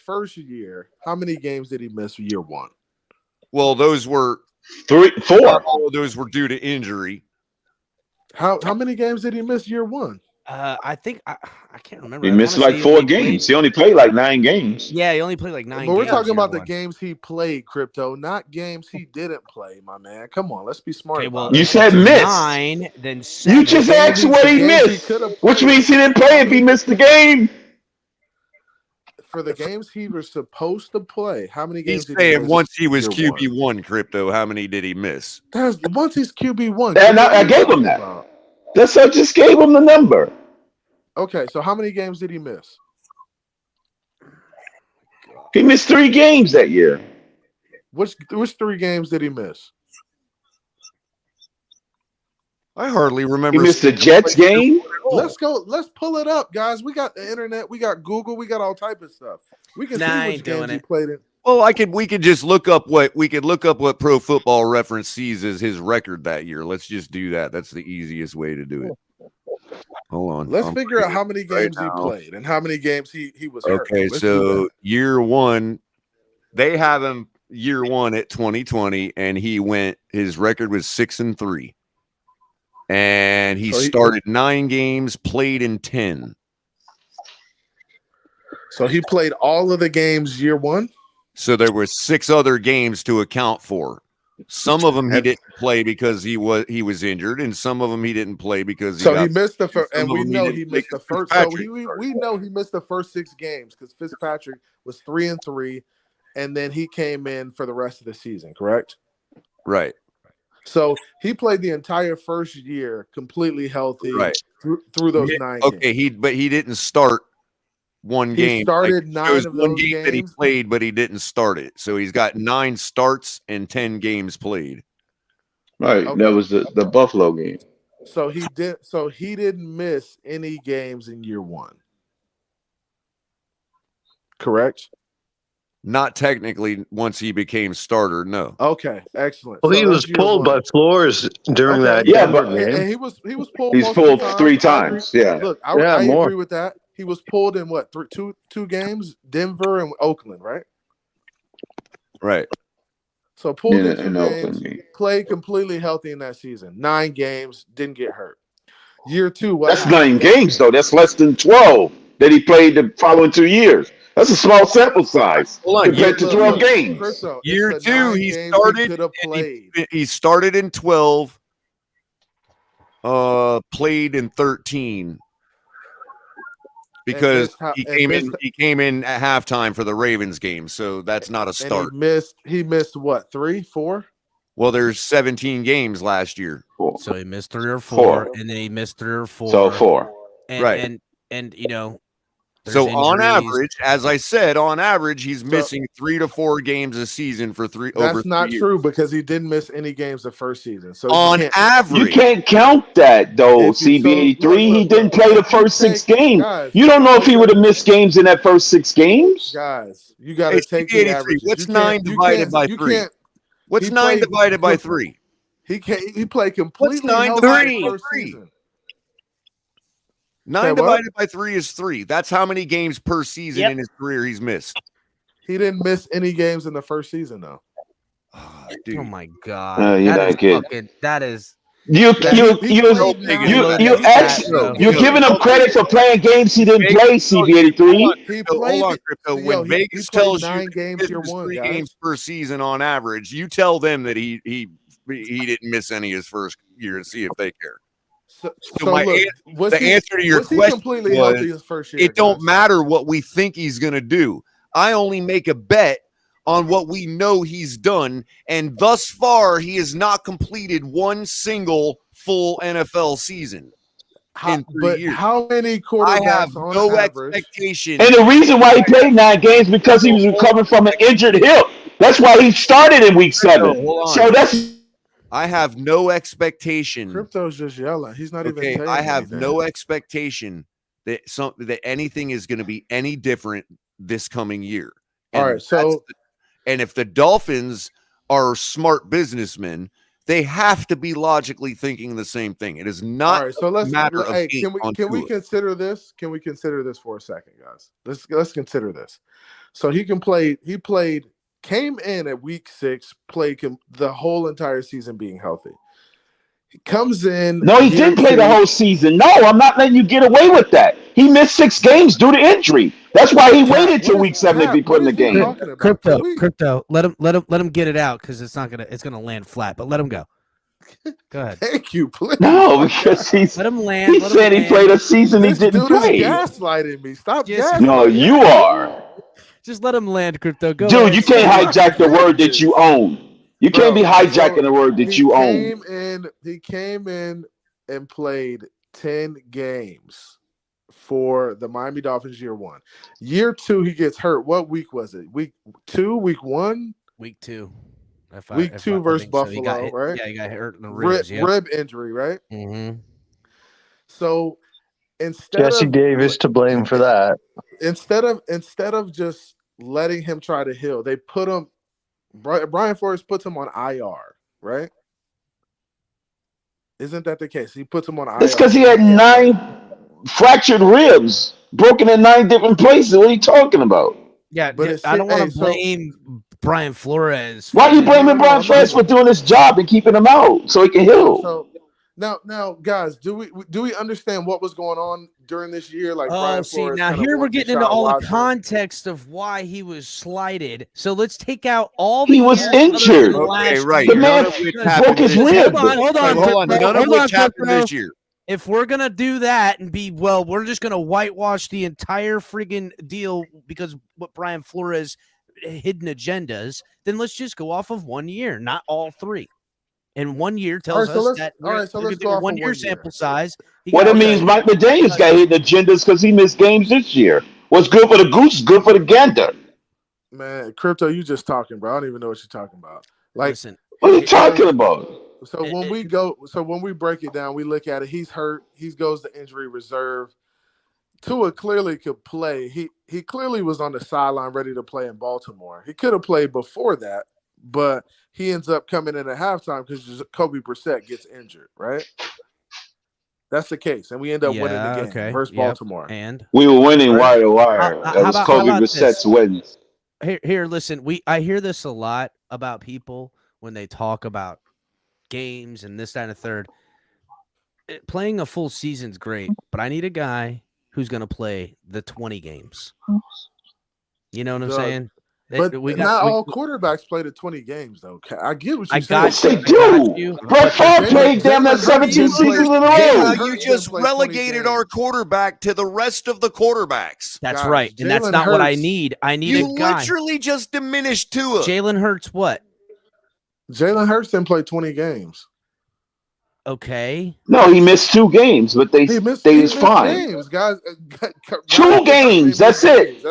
first year, how many games did he miss year 1? Well, those were 4. All of those were due to injury. How many games did he miss year 1? I think I can't remember. He missed like 4 games. He only played like 9 games. Yeah, he only played like 9 games. But we're talking about the games he played, Crypto, not games he didn't play, my man. Come on, let's be smart. Okay, well, you said miss. 9, then 7. You just asked what he missed, which means he didn't play if he missed the game. For the games he was supposed to play, how many games He's did he saying miss? once he was QB1, Crypto, how many did he miss? Once he's QB1. And I gave him that. That's I just gave him the number. Okay, so how many games did he miss? He missed 3 games that year. Which 3 games did he miss? I hardly remember. He missed the Jets game. Let's go. Let's pull it up, guys. We got the internet. We got Google. We got all type of stuff. We can see which games he played in. Well, we could just look up what Pro Football Reference sees as his record that year. Let's just do that. That's the easiest way to do it. Hold on. Let's figure out how many games he played and how many games he was hurt. Okay, so year 1, they have him year 1 at 2020, and his record was 6-3. And he started 9 games, played in 10. So he played all of the games year 1? So there were 6 other games to account for. Some of them he didn't play because he was injured, and some of them he didn't play because he missed the first. And we know he missed the first. So we know he missed the first 6 games because Fitzpatrick was 3-3, and then he came in for the rest of the season. Correct? Right. So he played the entire first year completely healthy, right, through those 9 games. Okay, he didn't start one game. He started 9 of one those game games that he played, but he didn't start it. So he's got 9 starts and 10 games played. Right, that was the Buffalo game. So he didn't miss any games in year 1. Correct? Not technically once he became starter, no. Okay, excellent. Well, he was pulled by Flores during that. Yeah, Denver but game. And he was pulled. He's pulled 3 times. Yeah. Look, I more. agree with that. He was pulled in what, two games? Denver and Oakland, right? Right. So pulled in 2 games, Oakland. played completely healthy in that season. 9 games, didn't get hurt. Year 2, what That's happened? 9 games though. That's less than 12 that he played the following 2 years. That's a small sample size compared to 12 games. Christo, Year 2, he started. Started in 12. Played in 13. Because he came in at halftime for the Ravens game, so that's not a start. He missed what, 3, 4? Well, there's 17 games last year. So he missed 3 or 4, and then he missed 3 or 4. So 4. And, right. And you know, so on average, as I said, on average, he's missing 3 to 4 games a season for over 3 years. That's not true because he didn't miss any games the first season. So on average, you can't count that though. CB83, he didn't play the first 6 games. You don't know if he would have missed games in that first 6 games. Guys, you got to take the average. What's 9 divided by 3? What's 9 divided by 3? He played completely. What's 9 divided by 3? 9 what? divided by 3 is 3. That's how many games per season in his career he's missed. He didn't miss any games in the first season, though. Oh my God! That is. You're giving him credit for playing games he didn't play. CB83. Hold on, Crypto. When Vegas tells you 3 games per season on average, you tell them that he didn't miss any his first year and see if they care. So the answer to your question was, it don't matter what we think he's going to do. I only make a bet on what we know he's done. And thus far, he has not completed one single full NFL season. But how many quarterbacks I have on no average? expectation. And the reason why he played 9 games because he was recovering from an injured hip. That's why he started in week 7. So I have no expectation. Crypto's just yelling. He's not even saying I have anything. no expectation that that anything is going to be any different this coming year. All right, so and if the Dolphins are smart businessmen, they have to be logically thinking the same thing. It is not all right. So let's matter of can we consider this? Can we consider this for a second, guys? Let's consider this. So he came in at week 6, played the whole entire season being healthy. He comes in. No, he didn't play the whole season. No, I'm not letting you get away with that. He missed 6 games due to injury. That's why he waited till week 7 to be put in the game. Crypto. Let him get it out because it's gonna land flat. But let him go. Go ahead. Thank you, please. No, because let him land. He said he played a season he didn't play. Gaslighting me. Stop gaslighting. No, you are. Just let him land, Crypto. Go Dude, ahead. you can't hijack the word that you own. You can't be hijacking the word that you own. He came in and played 10 games for the Miami Dolphins year 1. Year 2, he gets hurt. What week was it? Week 2? Week 1? Week 2. Week 2 versus Buffalo, right? Yeah, he got hurt in the ribs. Rib injury, right? Mm-hmm. So instead Jesse of Davis to blame for that. Instead of just letting him try to heal, they put him. Brian Flores puts him on IR, right? Isn't that the case? He puts him on IR. It's because he had 9 fractured ribs, broken in 9 different places. What are you talking about? Yeah, but I don't want to blame Brian Flores. Why are you blaming Brian Flores for doing his job and keeping him out so he can heal? So now, guys, do we understand what was going on during this year? Like, Brian Flores now here we're getting into all the context of why he was slighted. So let's take out all. He was injured. Okay, right. The man broke his rib. Hold on. None of which happened this year. If we're gonna do that and we're just gonna whitewash the entire friggin' deal because what Brian Flores hidden agendas, then let's just go off of 1 year, not all 3. And 1 year tells us that. All right, so let's go off 1 year sample size. What it means, Mike McDaniels got hidden agendas because he missed games this year. What's good for the goose is good for the gander. Man, Crypto, you just talking, bro. I don't even know what you're talking about. Like, listen, what are you talking about? So when we break it down, we look at it. He's hurt. He goes to injury reserve. Tua clearly could play. He clearly was on the sideline ready to play in Baltimore. He could have played before that, but he ends up coming in at halftime because Jacoby Brissett gets injured, right? That's the case, and we end up winning the game versus Baltimore. And we were winning wire to wire. That was Jacoby Brissett's wins. Here, listen. I hear this a lot about people when they talk about games and this, that, and the third. Playing a full season's great, but I need a guy who's going to play the 20 games. You know what I'm saying? But not all quarterbacks play the 20 games, though. I get what you're They saying. do. Brett Favre played them that 17 seasons in a row. You just relegated our quarterback to the rest of the quarterbacks. That's right, and that's not what I need. I need a guy. You literally just diminished Tua. Jalen Hurts what? Jalen Hurts didn't play 20 games. Okay. No, he missed 2 games, but they was fine. Games, guys. 2 games. That's it.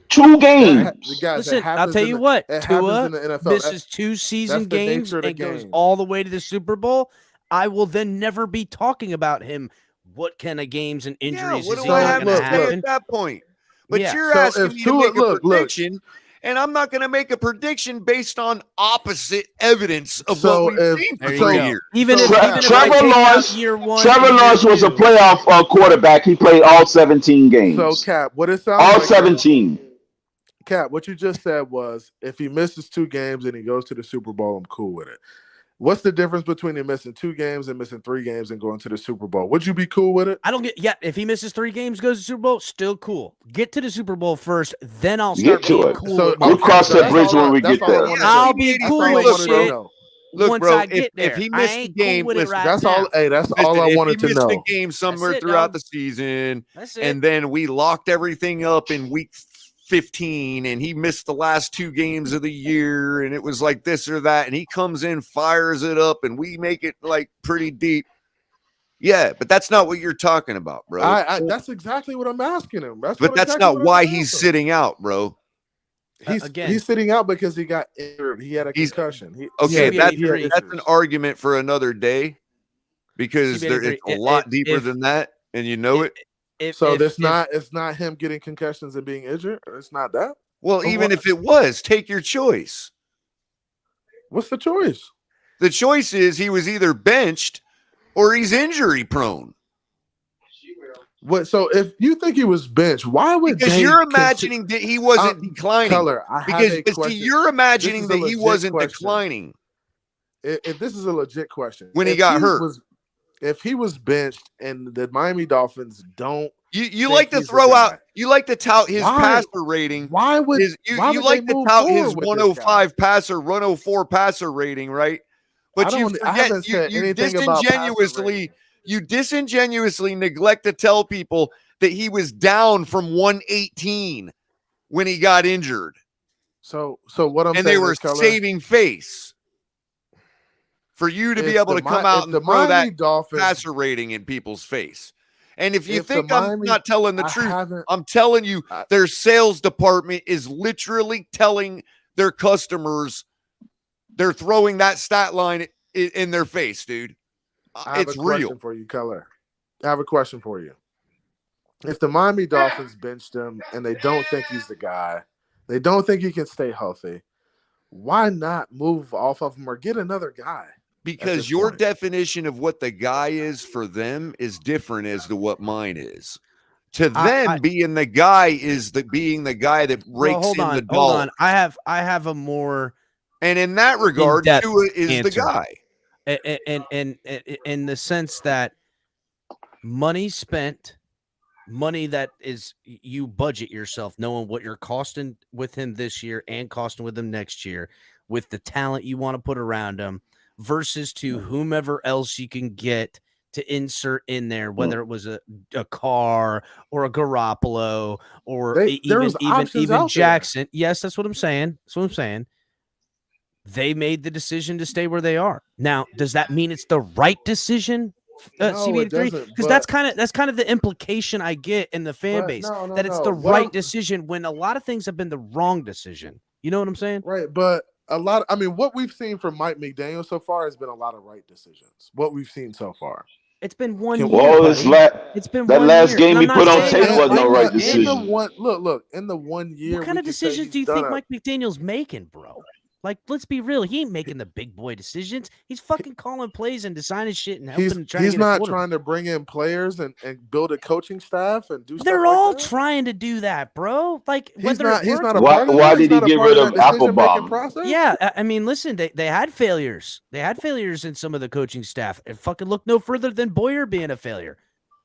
2 games. Listen, I'll tell you what. Tua misses 2 season games and goes all the way to the Super Bowl. I will then never be talking about him. What kind of games and injuries is he going to have at that point? But you're asking me to make a prediction. And I'm not going to make a prediction based on opposite evidence of what we've seen for 3 years. Trevor Lawrence was a playoff quarterback. He played all 17 games. So, Cap, what it sounds all 17. Cap, what you just said was if he misses 2 games and he goes to the Super Bowl, I'm cool with it. What's the difference between him missing 2 games and missing 3 games and going to the Super Bowl? Would you be cool with it? I don't get. Yeah, if he misses 3 games, goes to the Super Bowl, still cool. Get to the Super Bowl first, then I'll start being cool. So, we'll cross that bridge when we get there. I'll be cool with shit. Look, once bro, I get there. if he missed a game, cool listen, that's all. Hey, that's all I wanted to know. If he missed a game somewhere throughout the season, and then we locked everything up in week 15 and he missed the last 2 games of the year and it was like this or that, and he comes in, fires it up, and we make it like pretty deep. Yeah, but that's not what you're talking about, bro. That's exactly what I'm asking him. That's not why he's sitting out, bro. He's sitting out because he got injured. He had a concussion. That's an argument for another day, because it's a lot deeper than that, and you know it. It's not him getting concussions and being injured. It's not that. Well, even if it was, take your choice. What's the choice? The choice is he was either benched or he's injury prone. What? So if you think he was benched, why would? Because you're imagining that he wasn't declining. You're imagining that he wasn't declining. If this is a legit question, when he got hurt, if he was benched and the Miami Dolphins don't, you like to throw out, you like to tout his passer rating. Why would you like to tout his 105 passer, 104 passer rating, right? But you forget, you disingenuously neglect to tell people that he was down from 118 when he got injured. So what I'm saying, and they were saving face for you to be able to come out and throw that passer rating in people's face. And if you think I'm not telling the truth, I'm telling you, their sales department is literally telling their customers, they're throwing that stat line in their face, dude. It's real. For you, Keller. I have a question for you. If the Miami Dolphins benched him and they don't think he's the guy, they don't think he can stay healthy, why not move off of him or get another guy? Because your definition of what the guy is for them is different as to what mine is. To them, being the guy is being the guy that rakes in the dough. Hold on. I have a more, and in that regard, Tua is the guy. And in the sense that money spent, money that is, you budget yourself knowing what you're costing with him this year and costing with him next year, with the talent you want to put around him, versus to whomever else you can get to insert in there, whether it was a car or a Garoppolo or even Jackson. Yes, that's what I'm saying. That's what I'm saying. They made the decision to stay where they are. Now, does that mean it's the right decision? CB83, because that's kind of the implication I get in the fan base, that it's the right decision when a lot of things have been the wrong decision. You know what I'm saying? Right, but what we've seen from Mike McDaniel so far has been a lot of right decisions. What we've seen so far. It's been 1 year. It's been that last game he put on tape wasn't no right decision. In the 1 year. What kind of decisions do you think Mike McDaniel's making, bro? Like, let's be real. He ain't making the big boy decisions. He's fucking calling plays and designing shit and helping. He's not trying to bring in players and build a coaching staff and do. They're all trying to do that, bro. Like, he's not. Why did he get rid of Applebaum? Yeah, I mean, listen, they had failures. They had failures in some of the coaching staff. And fucking look no further than Boyer being a failure.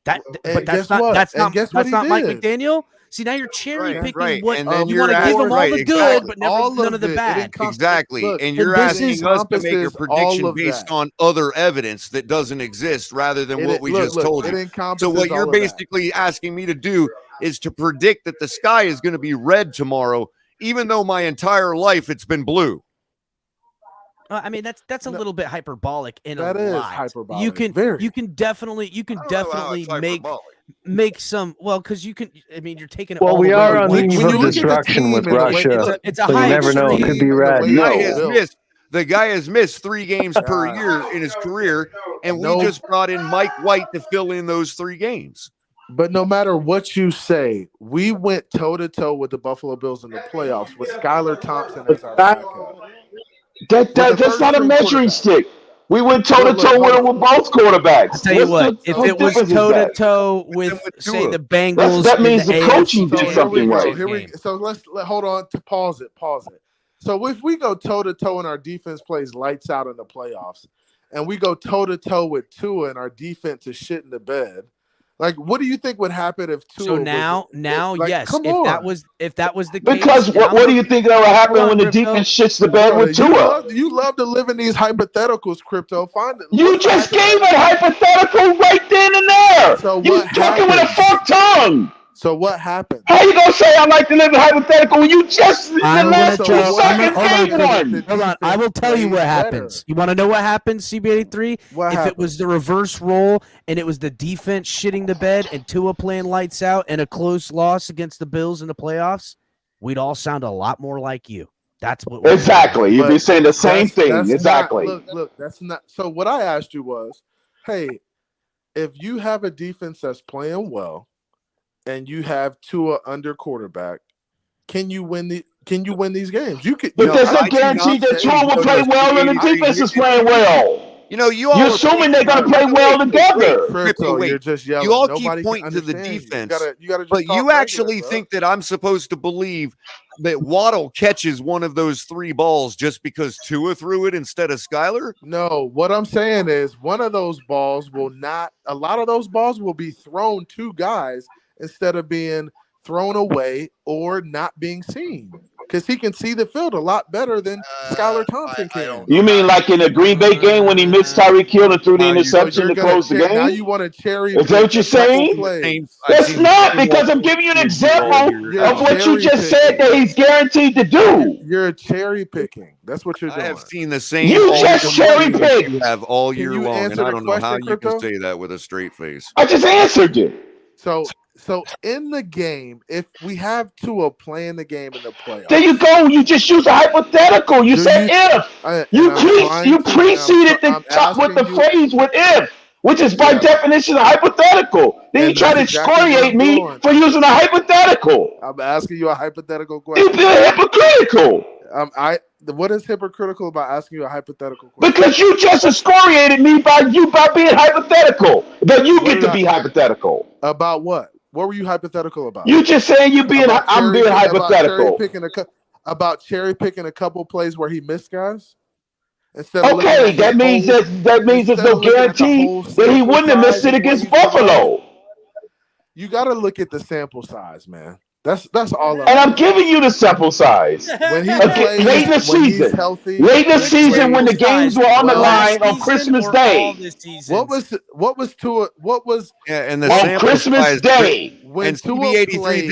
That's not Mike McDaniel. See, now you're cherry picking what you want to give them all the good, but none of the bad. Exactly. And you're asking us to make a prediction based on other evidence that doesn't exist rather than what we just told you. So what you're basically asking me to do is to predict that the sky is going to be red tomorrow, even though my entire life it's been blue. I mean, that's a little bit hyperbolic in a lot. That is hyperbolic. You can definitely make some, because you can. I mean, you're taking it. Well, we are on the eve of destruction with Russia. It's a so you never know. It could be red. The guy has missed 3 games per year in his career, and we just brought in Mike White to fill in those 3 games. But no matter what you say, we went toe-to-toe with the Buffalo Bills in the playoffs with Skylar Thompson as our backup. That's not a measuring stick. We went toe-to-toe with them with both quarterbacks. I'll tell you what, if it was toe-to-toe with, say, the Bengals, that means the coaching did something right. So let's hold on to pause it. So if we go toe-to-toe and our defense plays lights out in the playoffs, and we go toe-to-toe with Tua and our defense is shit in the bed, like, what do you think would happen if Tua? So now, yes, if that was the case. Because what do you think that would happen when the defense shits the bed with Tua? You love to live in these hypotheticals, Crypto. Find it. You just gave a hypothetical right then and there. So you talking with a forked tongue. So what happened? How you gonna say I like to live in hypothetical when you just I'm gonna tell. one? Hold on. I will tell you what happens. You want to know what happens, CB83? If it was the reverse role and it was the defense shitting the bed and Tua playing lights out and a close loss against the Bills in the playoffs, we'd all sound a lot more like you. That's what. Exactly. You'd be saying the same thing. Exactly. Look. That's not. So what I asked you was, hey, if you have a defense that's playing well, and you have Tua under quarterback, can you win these games? You could. But there's no guarantee that Tua will play well and the defense is playing well. You're assuming they're going to play well together. Wait. You all keep pointing to the defense, but you actually think that I'm supposed to believe that Waddle catches one of those 3 balls just because Tua threw it instead of Skyler? No, what I'm saying is one of those balls will not. A lot of those balls will be thrown to guys instead of being thrown away or not being seen, because he can see the field a lot better than Skylar Thompson can. You mean like in the Green Bay game when he missed Tyreek Hill and threw the interception to close the game? Now you want to cherry? Is that what you're saying? That's not, because I'm giving you an example of what you just said that he's guaranteed to do. You're cherry picking. That's what you're doing. I have seen the same. You just cherry pick. You have all year long, and I don't know how you can say that with a straight face. I just answered you. So in the game, if we have Tua playing the game in the playoffs, there you go. You just use a hypothetical. You said if. You preceded the top with the phrase with if, which is by definition a hypothetical. Then you try to excoriate me for using a hypothetical. I'm asking you a hypothetical question. You're being hypocritical. What is hypocritical about asking you a hypothetical question? Because you just excoriated me by being hypothetical. But you get to be hypothetical. About what? What were you hypothetical about? You just saying I'm being hypothetical. About cherry picking a couple plays where he missed guys. Okay, that means there's no guarantee that he wouldn't have missed it against Buffalo. You got to look at the sample size, man. That's all. I'm giving you the sample size. When he plays, late in the season, when the games were on the line on Christmas Day. What was Tua? What was and the on Christmas Day? And CB83,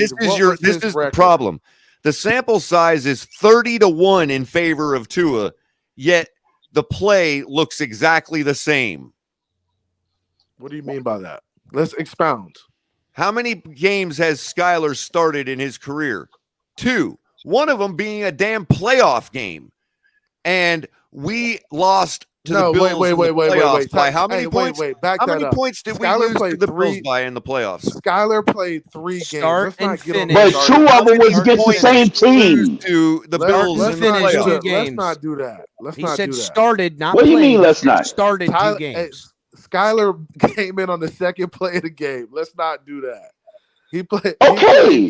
this is the problem. The sample size is 30-1 in favor of Tua, yet the play looks exactly the same. What do you mean by that? Let's expound. How many games has Skyler started in his career? 2. One of them being a damn playoff game. And we lost to the Bills wait. By how many points? How many points did we lose to the Bills by in the playoffs? Skyler played 3 games. But 2 of them was against the same team. To the Bills in the playoffs. Let's not do that. He said started, not What do you played. mean let's not? Started 2 games. Skyler came in on the second play of the game. Let's not do that. He played. Okay.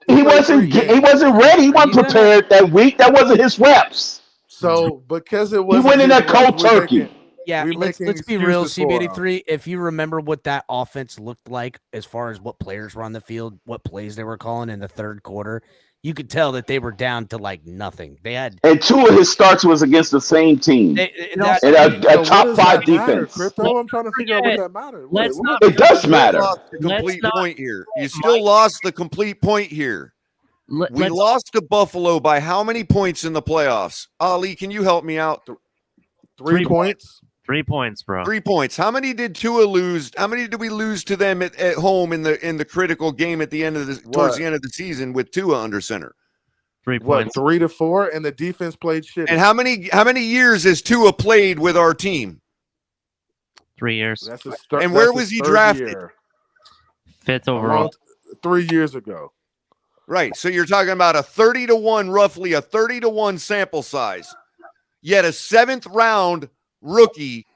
He wasn't ready. He wasn't prepared that week. That wasn't his reps. So because it was, he went in that cold turkey. Yeah, let's be real, CB83. If you remember what that offense looked like as far as what players were on the field, what plays they were calling in the third quarter, you could tell that they were down to like nothing. They had, and 2 of his starts was against the same team and a top 5 defense. Crypto, I'm trying to figure out what that matters. It does matter. Complete point here. You still lost the complete point here. We lost to Buffalo by how many points in the playoffs? Ali, can you help me out? 3 points. 3 points, bro. 3 points. How many did Tua lose? How many did we lose to them at home in the critical game at the end of towards the end of the season with Tua under center? 3 points. 3-4, and the defense played shit. And how many years has Tua played with our team? 3 years. And where was he drafted? 5th overall. 3 years ago. Right. So you're talking about roughly a 30-1 sample size. Yet a 7th round rookie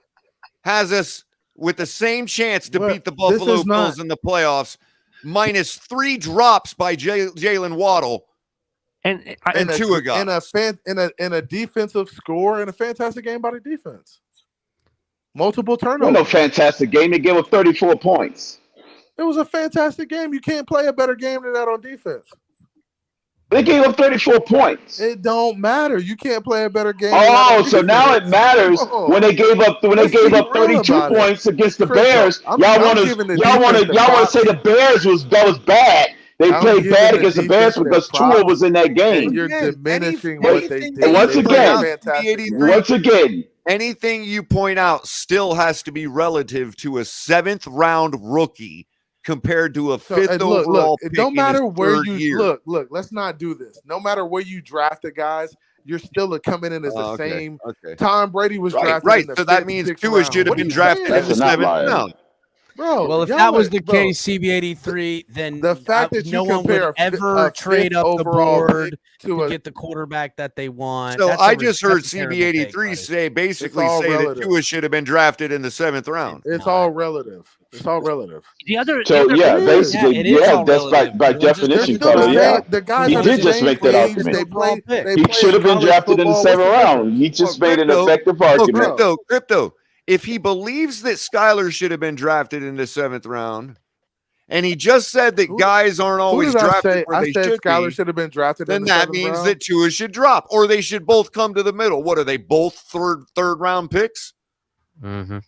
has us with the same chance to beat the Buffalo Bills in the playoffs, minus 3 drops by Jalen Waddle and 2 guys. In a defensive score and a fantastic game by the defense. Multiple turnovers. No fantastic game. They gave up 34 points. It was a fantastic game. You can't play a better game than that on defense. They gave up 34 points. It don't matter. You can't play a better game. Oh, so now it matters when they gave up 32 points against the Bears. Y'all want to say the Bears was bad. They played bad against the Bears because Tua was in that game. You're diminishing what they did. Once again, anything you point out still has to be relative to a 7th round rookie compared to a 5th overall pick. It don't matter where you year. Look. Let's not do this. No matter where you draft the guys, you're still coming in as the same. Okay. Tom Brady was drafted. Right. In the So that means Tua should have been drafted in the 7th round. Bro, well, if that was the case, CB83, then the fact that no one would ever trade up the board to get the quarterback that they want. So I just heard CB83 say that Tua should have been drafted in the 7th round. It's all relative. It's all relative. Basically, that's by definition. The guys he did just make that argument. He should have been drafted in the 7th round. He just made an effective argument. Crypto. If he believes that Skyler should have been drafted in the 7th round, and he just said that guys aren't always drafted where they should Skyler should have been drafted, then that means that Tua should drop, or they should both come to the middle. What are they, both third round picks? Mm-hmm.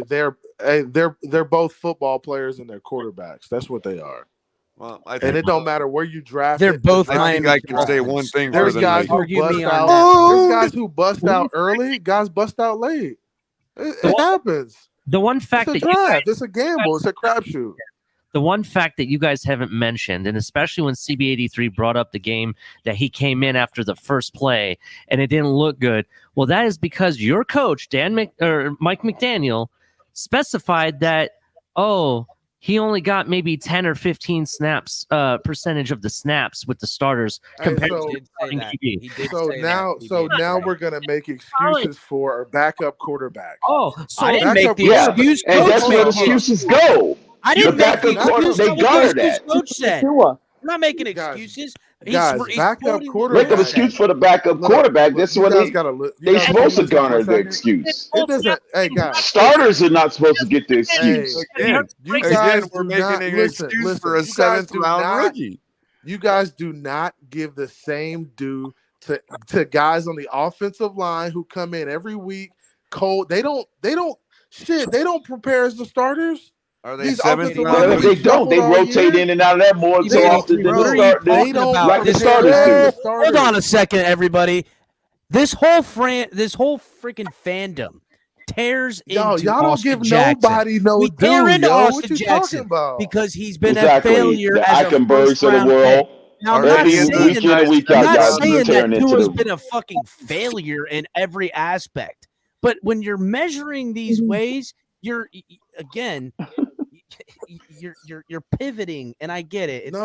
They're both football players and they're quarterbacks. That's what they are. Well, and it don't matter where you draft. They're both. I think I can say one thing. There's guys who bust out early. Guys bust out late. It happens. The one fact it's a gamble. It's a crapshoot. The one fact that you guys haven't mentioned, and especially when CB83 brought up the game that he came in after the first play and it didn't look good. Well, that is because your coach, Mike McDaniel, specified that, he only got maybe 10 or 15 snaps, percentage of the snaps with the starters compared to QB. So now we're gonna make excuses for a backup quarterback. So I didn't make the excuse. And that's where the excuses go. I didn't make the excuse. They garner that. Coach said. I'm not making excuses. Backup quarterback. Make an excuse for the backup quarterback. That's what they're supposed to garner the excuse. It doesn't. Hey guys, starters are not supposed to get the excuse. Again, we're making an excuse for a 7th round rookie. You guys do not give the same due to guys on the offensive line who come in every week cold. They don't prepare as the starters. Are they 7th round? They don't. They rotate in and out of that more so often than the starters do. Hold on a second, everybody. This whole freaking fandom tears into y'all don't Austin give Jackson. Nobody no we tear into Austin Jackson because he's been a failure. The Eichenbergs of the world. Now, I'm not saying that Tua's been a fucking failure in every aspect, but when you're measuring these ways, you're pivoting, and I get it. It's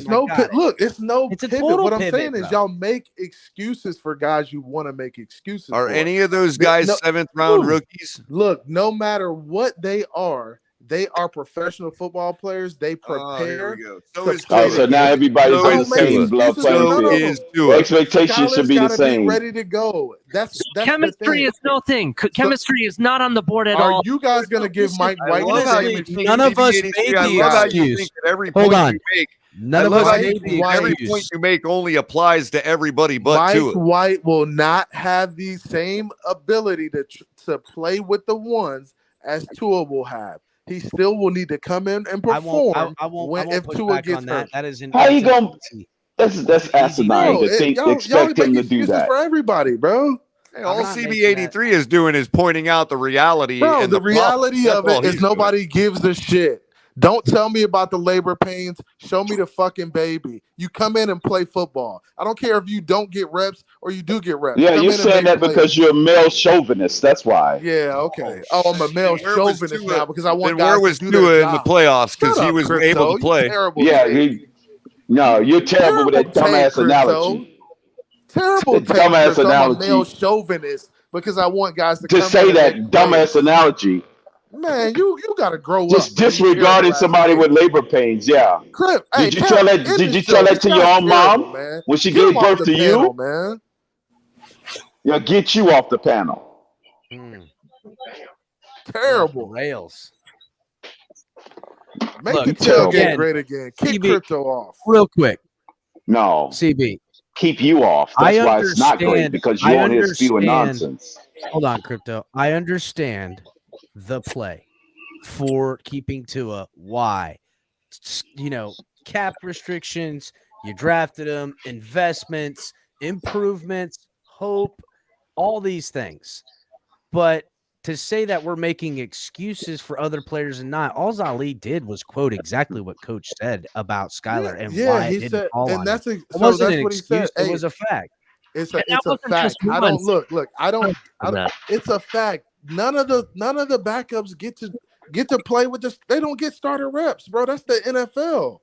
no pivot. What I'm saying is y'all make excuses for guys you want to make excuses for. Are any of those guys 7th round rookies? Look, no matter what they are professional football players. They prepare. So now everybody's on the same blood playing field. Expectations should be the same. Ready to go. That's chemistry is no thing. Chemistry is not on the board at all. Are you guys going to give Mike White none of us made the excuse. Hold on. None of us made the every point you make only applies to everybody but Tua. Mike White will not have the same ability to play with the ones as Tua will have. He still will need to come in and perform. I won't if Tua gets hurt. That is how you going? That's asinine to expect him to do that for everybody, bro. Hey, all CB83 is doing is pointing out the reality. Bro, the reality of it is nobody gives a shit. Don't tell me about the labor pains. Show me the fucking baby. You come in and play football. I don't care if you don't get reps or you do get reps. Yeah, you're saying that because you're a male chauvinist. That's why. Yeah, okay. Oh, I'm a male chauvinist now because I want guys to do Tua in the playoffs because he was able to play. Yeah, you're terrible with that dumbass analogy. Terrible dumbass analogy. I'm a male chauvinist because I want guys to come say that dumbass analogy. Man, you gotta grow up. Just disregarding somebody with labor pains, yeah. Crip, did you tell that to your own mom when she gave birth to you? Man. Yeah, get you off the panel. Terrible. Rails. Make the tailgate great again. Kick crypto off. Real quick. No. CB. keep you off. That's why it's not great because you won't hear spewing nonsense. Hold on, Crypto. I understand the play for keeping Tua. Why? Cap restrictions. You drafted him. Investments, improvements, hope, all these things. But to say that we're making excuses for other players and not, all Ali did was quote exactly what Coach said about Skylar and why he it didn't said, fall and on that's him. so It wasn't that's an what he excuse. said. It was a fact. It's a fact. I don't look. I don't. It's a fact. None of the backups get to play with this. They don't get starter reps, bro. That's the NFL.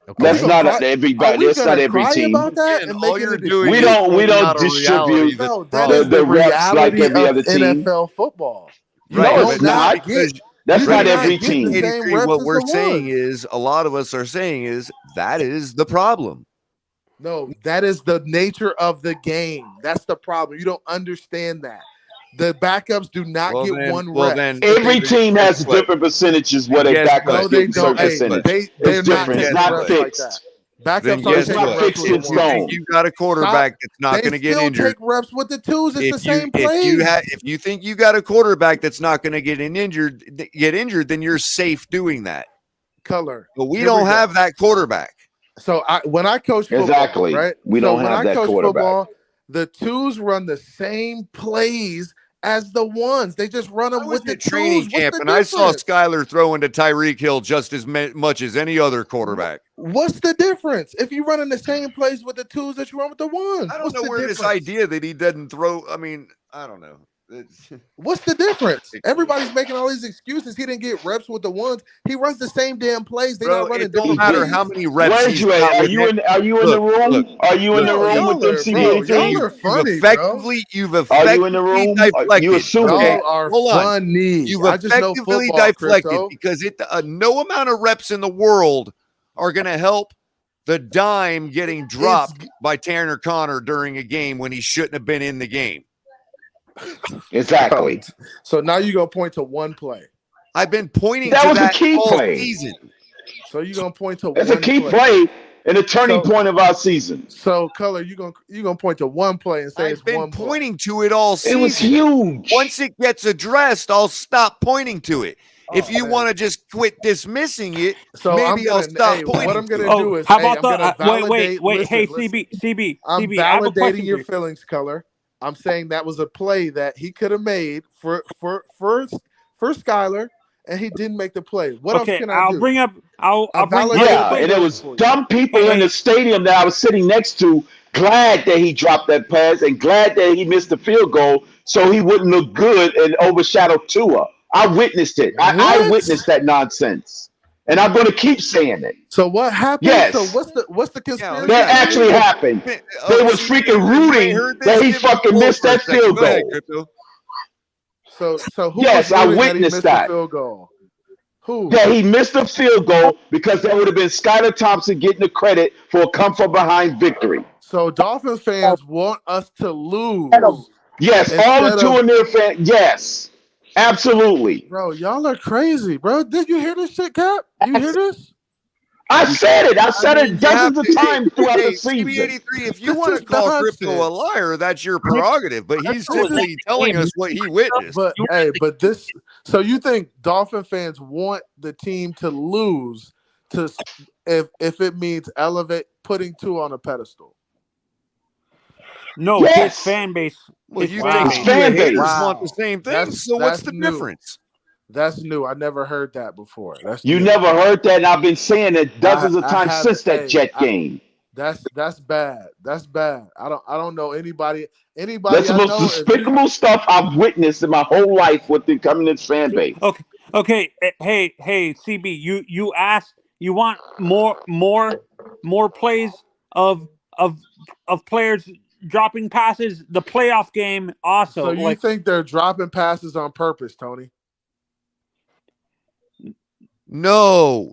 Okay. That's not everybody. That's not every team. About that and all you're doing we don't distribute the reps like every other team. NFL football. No, it's not. That's not every team. What we're saying is, a lot of us are saying is that is the problem. No, that is the nature of the game. That's the problem. You don't understand that. The backups do not get one rep. Every team has different percentages where they backups get certain percentage. It's different. It's not fixed. Backups are not fixed in stone. You've got a quarterback that's not going to get injured. Take reps with the twos. It's the same play. If you think you got a quarterback that's not going to get injured, then you're safe doing that. Color. But we don't have that quarterback. So when I coach football, right? We don't have that quarterback. Football, the twos run the same plays as the ones. They just run them with the training camp, and I saw Skylar throwing to Tyreek Hill just as much as any other quarterback. What's the difference if you're running the same plays with the twos that you run with the ones? I don't know where this idea that he doesn't throw. I mean, I don't know. What's the difference? Everybody's making all these excuses. He didn't get reps with the ones. He runs the same damn plays. They not running. It don't matter how many reps. Are you in the room? Are you in the room with them CBA? Y'all are funny, You've effectively deflected. You assume y'all are funny. You've effectively deflected because no amount of reps in the world are going to help the dime getting dropped by Tanner Connor during a game when he shouldn't have been in the game. Exactly. So now you're gonna point to one play. I've been pointing that to was that a key all play. Season. So you're gonna point to it's a key play and a turning point of our season. So Color, you're gonna point to one play and say I've been pointing to it all season. It was huge. Once it gets addressed, I'll stop pointing to it. If you want to just quit dismissing it, so maybe I'll stop pointing. What I'm going to do is, how about wait? Hey, CB, I'm I have a question validating your feelings, Color. I'm saying that was a play that he could have made for Skylar, and he didn't make the play. What else can I do? I'll bring up. Yeah, and it was dumb people in the stadium that I was sitting next to glad that he dropped that pass and glad that he missed the field goal so he wouldn't look good and overshadow Tua. I witnessed it. I witnessed that nonsense. And I'm going to keep saying it. So what happened? Yes. So what's the conspiracy? That actually happened. They was freaking rooting that he fucking missed that field goal. So who? Yes, I witnessed that. Field goal. Who? Yeah, he missed a field goal because that would have been Skylar Thompson getting the credit for a come from behind victory. So Dolphins fans want us to lose. Yes, all the two in their fans. Yes. Absolutely. Bro, y'all are crazy, bro. Did you hear this shit, Cap? You hear this? I said it. I said it dozens of times throughout the season. CB83, if you want to call Crypto a liar, that's your prerogative. But he's simply telling us what he witnessed. But this. So you think Dolphin fans want the team to lose if it means putting Tua on a pedestal? No, his fan base. Well, you think fan base want the same thing? So what's the difference? That's new. I never heard that before. You never heard that, and I've been saying it dozens of times since that Jet game. That's bad. That's bad. I don't know anybody. That's the most despicable stuff I've witnessed in my whole life with the Cummings fan base. Okay. Hey, CB, you asked. You want more plays of players dropping passes. The playoff game also. So you think they're dropping passes on purpose, Tony? No.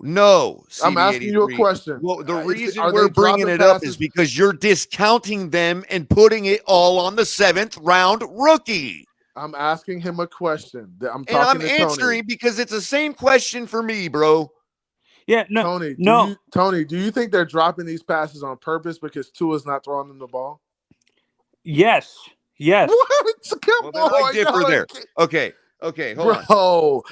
I'm asking you a question. Well, the reason we're bringing it up is because you're discounting them and putting it all on the 7th round rookie. I'm asking him a question. I'm answering because it's the same question for me, bro. Yeah, Tony, do you think they're dropping these passes on purpose because Tua's not throwing them the ball? Yes. What? Come on, I differ there. Okay, hold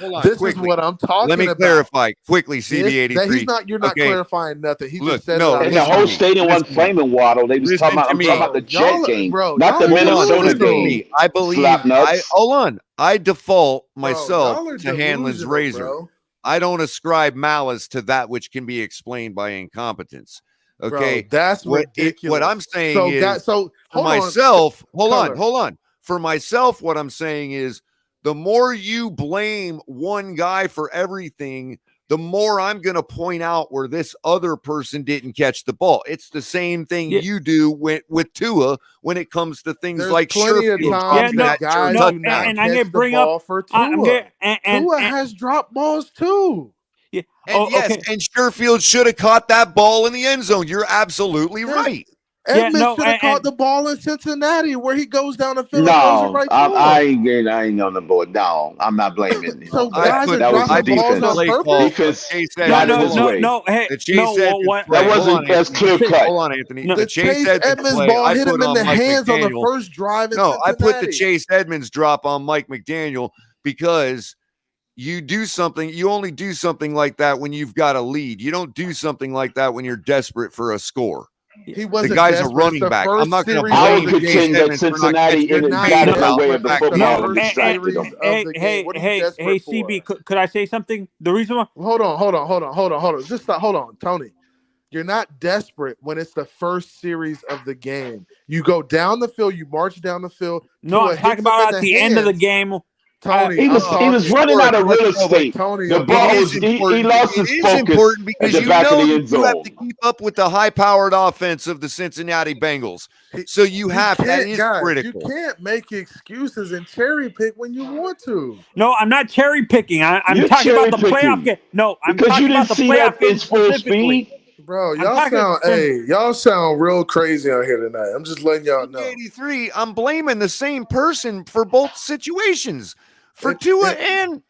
on. This quickly. is what I'm talking about. Let me clarify quickly, CB83. You're not clarifying nothing. He just said and the whole stadium wasn't flaming waddle. They was talking about the Jet game, not the Minnesota game. I believe. Hold on. I default myself to Hanlon's razor. Bro. I don't ascribe malice to that which can be explained by incompetence. Okay, bro, that's ridiculous. What I'm saying is, for myself, hold on. For myself, what I'm saying is, the more you blame one guy for everything, the more I'm going to point out where this other person didn't catch the ball. It's the same thing you do with Tua when it comes to things like plenty of times that guys do not and catch I'm going to bring up for Tua. Tua has dropped balls too. Yeah. And and Sherfield should have caught that ball in the end zone. You're absolutely right. Edmonds should have caught the ball in Cincinnati where he goes down the field. No, I ain't on the board. No, I'm not blaming. So guys are dropping balls on purpose. That wasn't as clear cut. Hold on, Anthony. The Chase Edmonds ball hit him in the hands on the first drive in Cincinnati. I put the Chase Edmonds drop on Mike McDaniel because you only do something like that when you've got a lead. You don't do something like that when you're desperate for a score. He wasn't. The guy's a running back. I'm not going to blame I would contend that Cincinnati got in the way of the football and distracted them. Hey, CB, could I say something? The reason why. Hold on. Just stop. Hold on, Tony. You're not desperate when it's the first series of the game. You go down the field. You march down the field. No, I'm talking about at the end of the game. Tony, he was running out of real estate. The ball was he lost his focus at the back of the end zone. You have to keep up with the high-powered offense of the Cincinnati Bengals. So that is critical. You can't make excuses and cherry pick when you want to. No, I'm not cherry picking. I'm talking about the playoff game. No, I'm talking about the playoff game specifically. Bro, y'all sound real crazy out here tonight. I'm just letting y'all know. 83, I'm blaming the same person for both situations. For Tua and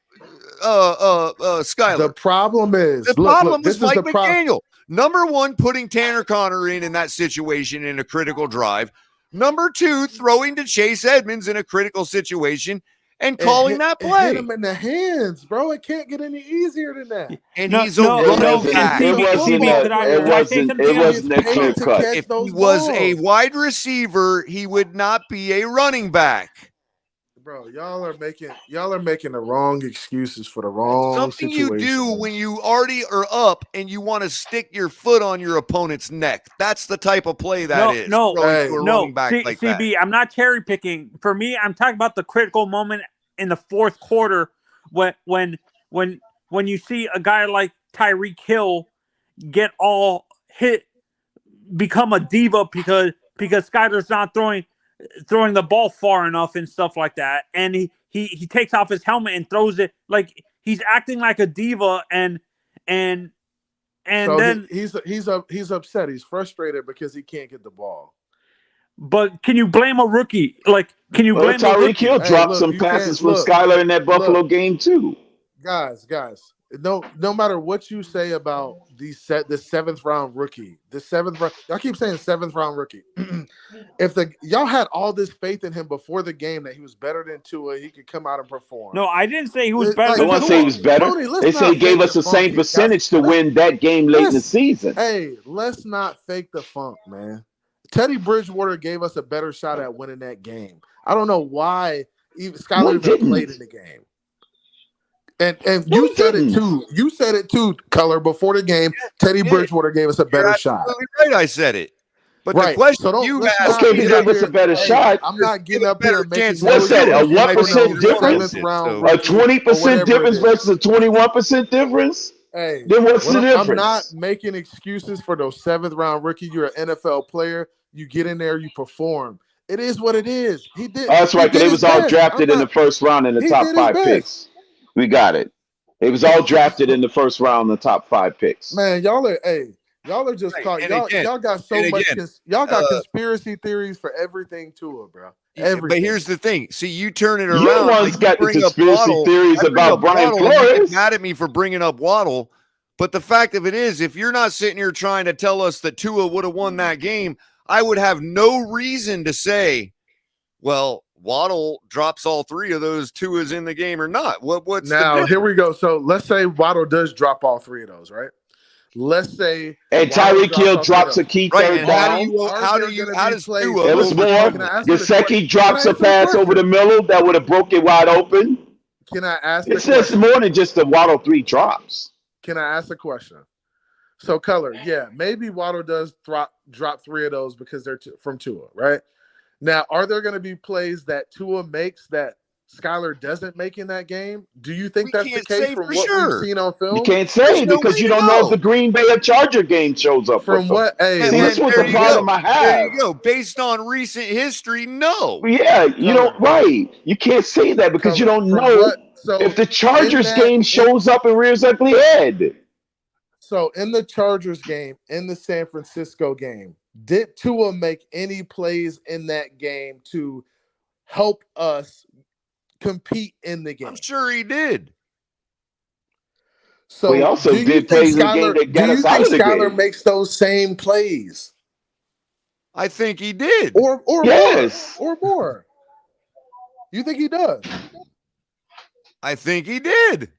Skyler. The problem is was Mike McDaniel. Number one, putting Tanner Conner in that situation in a critical drive. Number two, throwing to Chase Edmonds in a critical situation and calling that play. Hit him in the hands, bro. It can't get any easier than that. And he's a running back. It wasn't a clear cut. If he was a wide receiver, he would not be a running back. Bro, y'all are making the wrong excuses for the wrong situation. You do when you already are up and you want to stick your foot on your opponent's neck. That's the type of play that is. CB, I'm not cherry picking. For me, I'm talking about the critical moment in the fourth quarter when you see a guy like Tyreek Hill get all hit, become a diva because Skyler's not throwing the ball far enough and stuff like that, and he takes off his helmet and throws it like he's acting like a diva, and so then he's upset. He's frustrated because he can't get the ball. But can you blame a rookie? Like, can you blame Tyreek Hill? Dropped some passes from Skyler in that Buffalo game too. Guys. No matter what you say about the seventh round rookie, y'all keep saying seventh round rookie. If y'all had all this faith in him before the game that he was better than Tua, he could come out and perform. No, I didn't say he was better. No one say he was better. Tony, they say he gave us the same percentage to win that game late in the season. Hey, let's not fake the funk, man. Teddy Bridgewater gave us a better shot at winning that game. I don't know why Skyler even played in the game. And you said it too. You said it too, Color, before the game. Teddy Bridgewater gave us a better shot. Right, I said it. But the question you asked, he gave us a better shot. I'm not getting up here and making what's that? A 1% difference? A 20% difference versus a 21% difference? Hey, then what's the difference? I'm not making excuses for those seventh round rookie. You're an NFL player. You get in there, you perform. It is what it is. He did. Oh, that's right. Because they was all drafted in the first round in the top 5 picks. We got it. It was all drafted in the first round, the top 5 picks. Man, y'all are just caught. Y'all got so much. Y'all got conspiracy theories for everything to it, bro. Everything. But here's the thing. See, you turn it around. You ones got the conspiracy theories about Brian Flores. Mad at me for bringing up Waddle, But the fact of it is, if you're not sitting here trying to tell us that Tua would have won that game, I would have no reason to say, well, Waddle drops all three of those. Tua's in the game or not. What's now? Here we go. So let's say Waddle does drop all three of those, right? Let's say and Tyreek Hill drops a key third down. How does Tua? It was more. Gesicki drops a pass over the middle that would have broke it wide open. Can I ask? It's just more than just the Waddle 3 drops. Can I ask a question? So, Color, yeah, maybe Waddle does drop three of those because they're from Tua, right? Now, are there going to be plays that Tua makes that Skylar doesn't make in that game? Do you think that's the case from what we've seen on film? You can't say because you don't know if the Green Bay or Charger game shows up. From what? Hey, see, this was the problem I have. There you go. Based on recent history, no. Yeah, you don't. Right. You can't say that because you don't know if the Chargers game shows up and rears ugly head. So in the Chargers game, in the San Francisco game, did Tua make any plays in that game to help us compete in the game? I'm sure he did. So he also did plays in the game that got us out of the game. Skylar makes those same plays? I think he did. Or yes. More. Or more. You think he does? I think he did.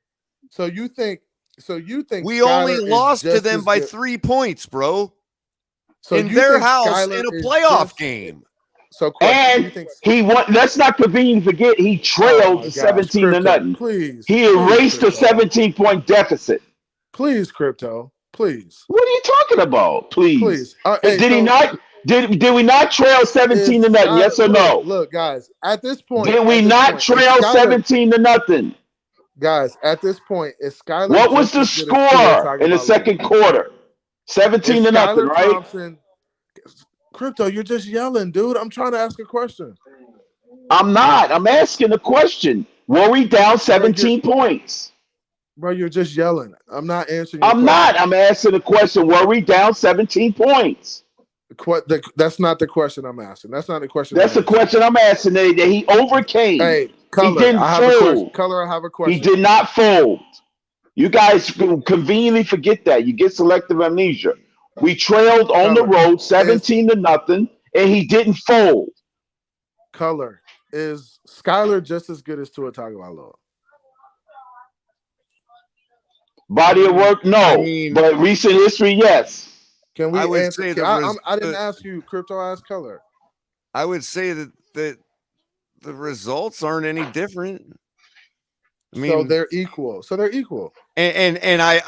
So you think we Skylar only lost to them by 3 points, bro. So in their house Skylar in a playoff game. So he won. Let's not conveniently forget he trailed 17-0. Please, he erased a 17-point deficit. Please, Crypto. Please. What are you talking about? Please. Hey, did he not? Did we not trail 17-0? Yes or no? Look, guys. At this point, did we not trail 17-0? Guys, at this point, is Skylar? What was the score in the second quarter? 17-0, right? Thompson, Crypto, you're just yelling, dude. I'm trying to ask a question. I'm not. I'm asking a question. Were we down 17 points? Bro, you're just yelling. I'm not answering. I'm not. I'm asking a question. Were we down 17 points? That's not the question I'm asking. That's not the question. That's the question I'm asking. That he overcame. Hey, Color, he didn't fold. Color, I have a question. He did not fold. You guys conveniently forget that. You get selective amnesia. We trailed on the road 17-0, and he didn't fold. Color, is Skylar just as good as Tua Tagovailoa? Body of work, no. But recent history, yes. Can we answer? I didn't ask you, Crypto. I asked Color. I would say that the results aren't any different. I mean, so they're equal. And I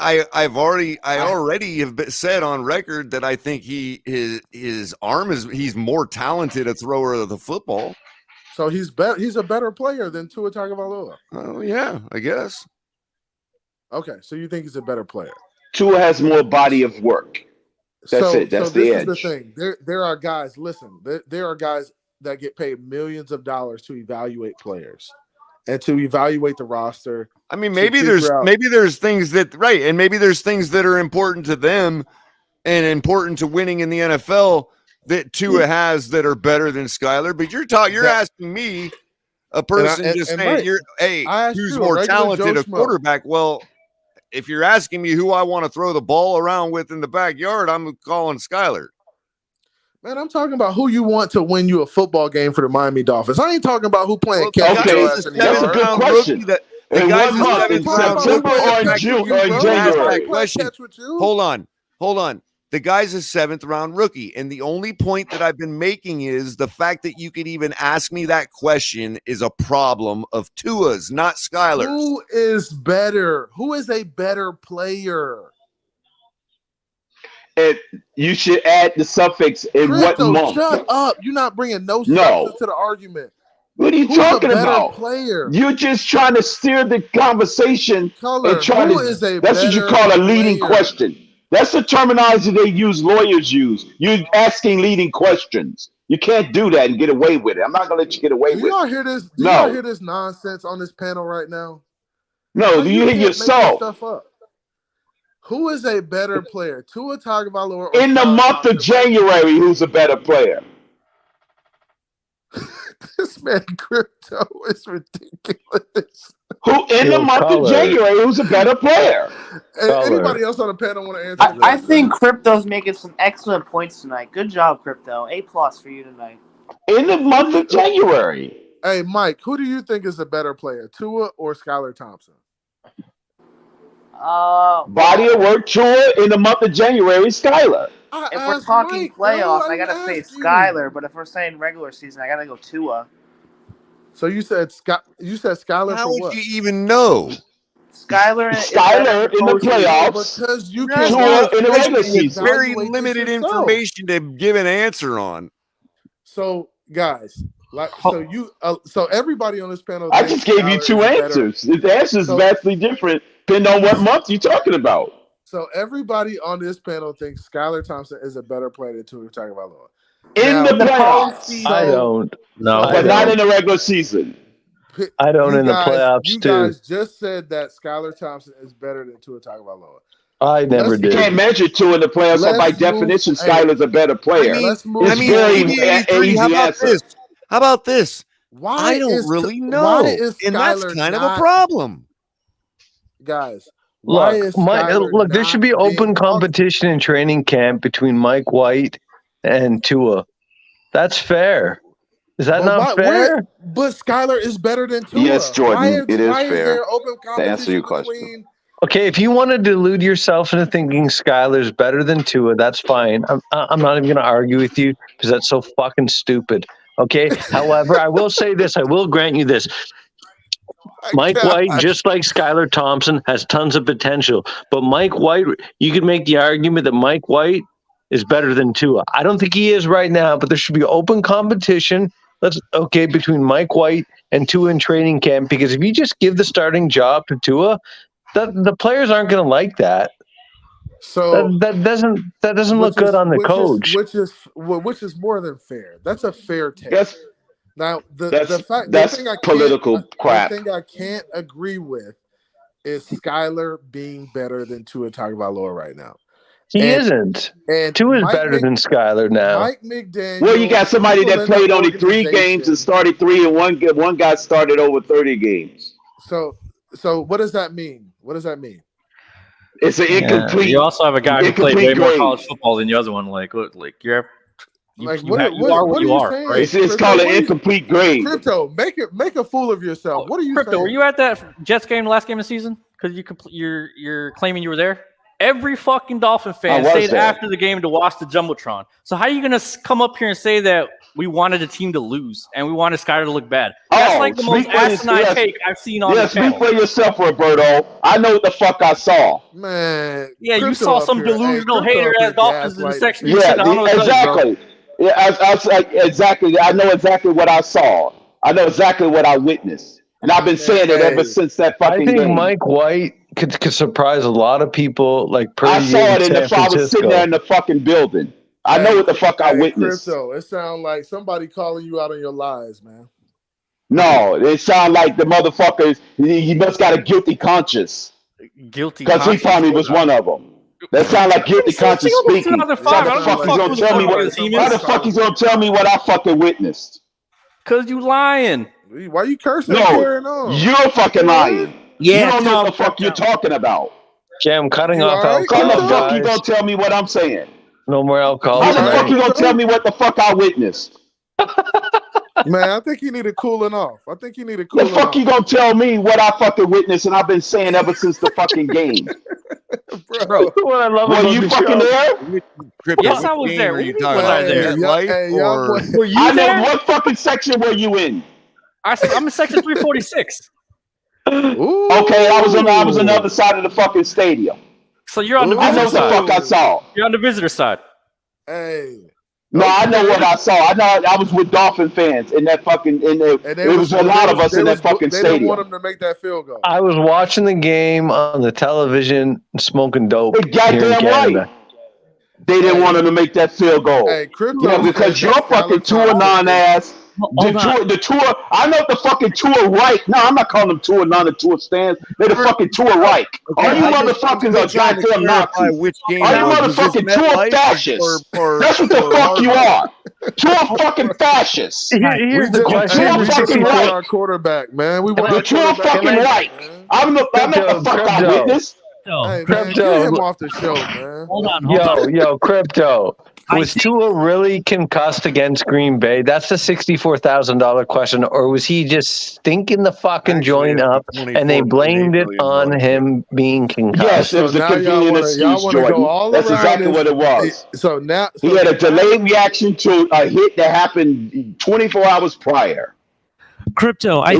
already have said on record that I think his arm he's more talented a thrower of the football. So he's a better player than Tua Tagovailoa. Oh yeah, I guess. Okay, so you think he's a better player? Tua has more body of work. That's it. That's the edge. This is the thing. There are guys. Listen, there are guys that get paid millions of dollars to evaluate players and to evaluate the roster. I mean, maybe there's things that and maybe there's things that are important to them and important to winning in the NFL that Tua has that are better than Skylar. But you're asking me, a person saying who's more talented, a quarterback. Well, if you're asking me who I want to throw the ball around with in the backyard, I'm calling Skylar. Man, I'm talking about who you want to win you a football game for the Miami Dolphins. I ain't talking about who playing catch. Okay, that's a good question. The guys in September or January. Hold on. The guy's a 7th round rookie. And the only point that I've been making is the fact that you could even ask me that question is a problem of Tua's, not Skylar's. Who is better? Who is a better player? You should add the suffix in Crypto, what month. Shut up. You're not bringing no substance to the argument. What are you talking about? Player? You're just trying to steer the conversation. That's what you call a leading question. That's the terminology they lawyers use. You're asking leading questions. You can't do that and get away with it. I'm not going to let you get away with it. Do y'all hear this? Do y'all hear this nonsense on this panel right now? No, do you hear yourself? Stuff up. Who is a better player, Tua Tagovailoa? In the month of January, who's a better player? This man Crypto is ridiculous. Who in the month of January who's a better player? Anybody else on the panel want to answer? I think Crypto's making some excellent points tonight. Good job, Crypto. A+ for you tonight. In the month of January. Hey, Mike, who do you think is a better player, Tua or Skylar Thompson? Body of work, Tua. In the month of January, Skylar. If we're talking playoffs, I gotta say Skylar. But if we're saying regular season, I gotta go Tua. So you said Skylar. How for would what? you even know? Skylar in the playoffs. Because you Tua can't. in the regular season. Very limited information to give an answer on. So guys, so everybody on this panel. I just gave you two answers. The answer is vastly different depending on what month you're talking about. So everybody on this panel thinks Skylar Thompson is a better player than Tua Tagovailoa. In the playoffs. I don't. No, but not in the regular season. I don't in the playoffs you too. You guys just said that Skylar Thompson is better than Tua Tagovailoa. I never did. You can't measure Tua in the playoffs, so by definition, Skylar's a better player. How about this? Why I don't really know, and that's kind of a problem. Guys, look, there should be open competition in training camp between Mike White and Tua. That's fair. Is that not fair? But Skylar is better than Tua. Yes, Jordan, it is fair. There open to answer your question. between... Okay, if you want to delude yourself into thinking Skylar's better than Tua, that's fine. I'm not even going to argue with you because that's so fucking stupid. Okay. However, I will say this. I will grant you this. Mike White, just like Skylar Thompson, has tons of potential. But Mike White, you could make the argument that Mike White is better than Tua. I don't think he is right now, but there should be open competition. Between Mike White and Tua in training camp, because if you just give the starting job to Tua, the players aren't going to like that. So that doesn't look good on the coach. Which is more than fair. That's a fair take. Now the thing political crap. The thing I can't agree with is Skylar being better than Tua Tagovailoa right now. He isn't. And Tua is better than Skylar now. Mike McDaniel. Well, you got somebody that played only 3 games and started 3, and one guy started over 30 games. So what does that mean? What does that mean? It's an incomplete. You also have a guy who played way more college football than the other one. You are what you are. Right? It's called an incomplete grade. Crypto, make a fool of yourself. What are you Crypto, saying? were you at that Jets game, the last game of the season? Because you're claiming you were there. Every fucking Dolphin fan stayed after the game to watch the Jumbotron. So how are you going to come up here and say that we wanted the team to lose and we wanted Skyler to look bad? That's like the most asinine take I've seen on the channel. Speak for yourself, Roberto. I know what the fuck I saw. Man. Yeah, you saw some delusional hater-ass Dolphins in the section. Yeah, exactly. Exactly. I know exactly what I saw. I know exactly what I witnessed. And I've been saying it ever since that fucking game. I think Mike White could surprise a lot of people. Like I saw it if I was sitting there in the fucking building. I know what the fuck I witnessed. Crypto, it sounds like somebody calling you out on your lies, man. No, it sounds like the motherfuckers. He must got a guilty conscience. Guilty because he probably was one of them. That sounds like guilty conscience speaking. How the fuck he's gonna tell me what I fucking witnessed? Cause you lying. Why you cursing? No, you're fucking lying. Yeah, you don't know what the fuck you're talking about. Jay, I'm cutting off alcohol. How the fuck you gonna tell me what I'm saying? No more alcohol. How the fuck you gonna tell me what the fuck I witnessed? Man, I think you need a cooling off. The fuck you gonna tell me what I fucking witnessed and I've been saying ever since the fucking game? Bro, what I love were you fucking there? Yes, I was there. Were you talking about were you I there? know what fucking section were you in? I'm in section 346. Ooh. Okay, I was on the other side of the fucking stadium. So you're on the visitor side. I know what the fuck I saw. You're on the visitor side. Hey. No, I know what I saw. I know I was with Dolphin fans in that fucking. There was a lot of us in that fucking stadium. They didn't want him to make that field goal. I was watching the game on the television, smoking dope. Goddamn right. They didn't want him to make that field goal. Hey, Crypto, because your fucking 2-9 ass The Tua. I know the fucking Tua right. No, I'm not calling them Tua, none of the Tua stands. They're the fucking Tua right. Okay, All you motherfuckers are goddamn Nazis. Which game All you was. motherfucking Tua fascists. That's what the fuck you are. Tua fucking fascists. Here's the question. Tua fucking right. Our quarterback, man. We want the Tua fucking right. I know the fuck I witnessed. Hey, man, get him off the show, man. Hold on. Crypto. Was Tua really concussed against Green Bay? That's the $64,000 question. Or was he just stinking the fucking joint up and they blamed it on him being concussed? Yes, it was a convenient excuse, Jordan. That's exactly what it was. So now he had a delayed reaction to a hit that happened 24 hours prior. Crypto, he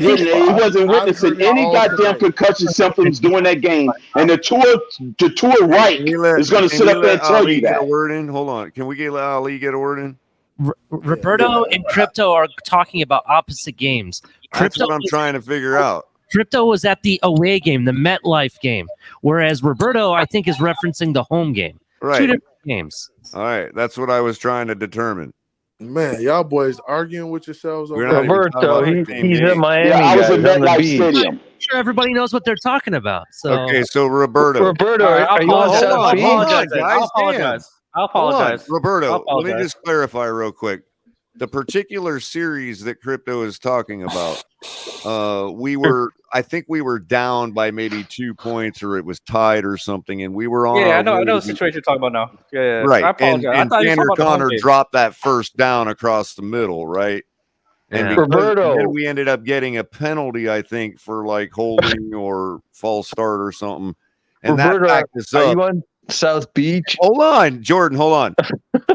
wasn't witnessing any goddamn concussion symptoms during that game, and the Tua right is going to sit up there and tell you that. Get a word in? Hold on, can we get Ali get a word in? Roberto and Crypto are talking about opposite games. That's what I'm trying to figure out. Crypto was at the away game, the MetLife game, whereas Roberto, I think, is referencing the home game. Right. Two different games. All right, that's what I was trying to determine. Man, y'all boys arguing with yourselves. Roberto, he's at Miami. Yeah, I was at MetLife Stadium. I'm sure everybody knows what they're talking about. So okay, so Roberto, are you on South Beach? I'll apologize. Roberto, let me just clarify real quick. The particular series that Crypto is talking about, I think we were down by maybe 2 points, or it was tied or something, and we were on. Yeah, I know the situation you're talking about now. Yeah. Right. I apologize. And Tanner Connor dropped that first down across the middle, right? And Roberto, we ended up getting a penalty, I think, for like holding or false start or something. And Roberto, that backed us up. Are you on South Beach? Hold on, Jordan, hold on.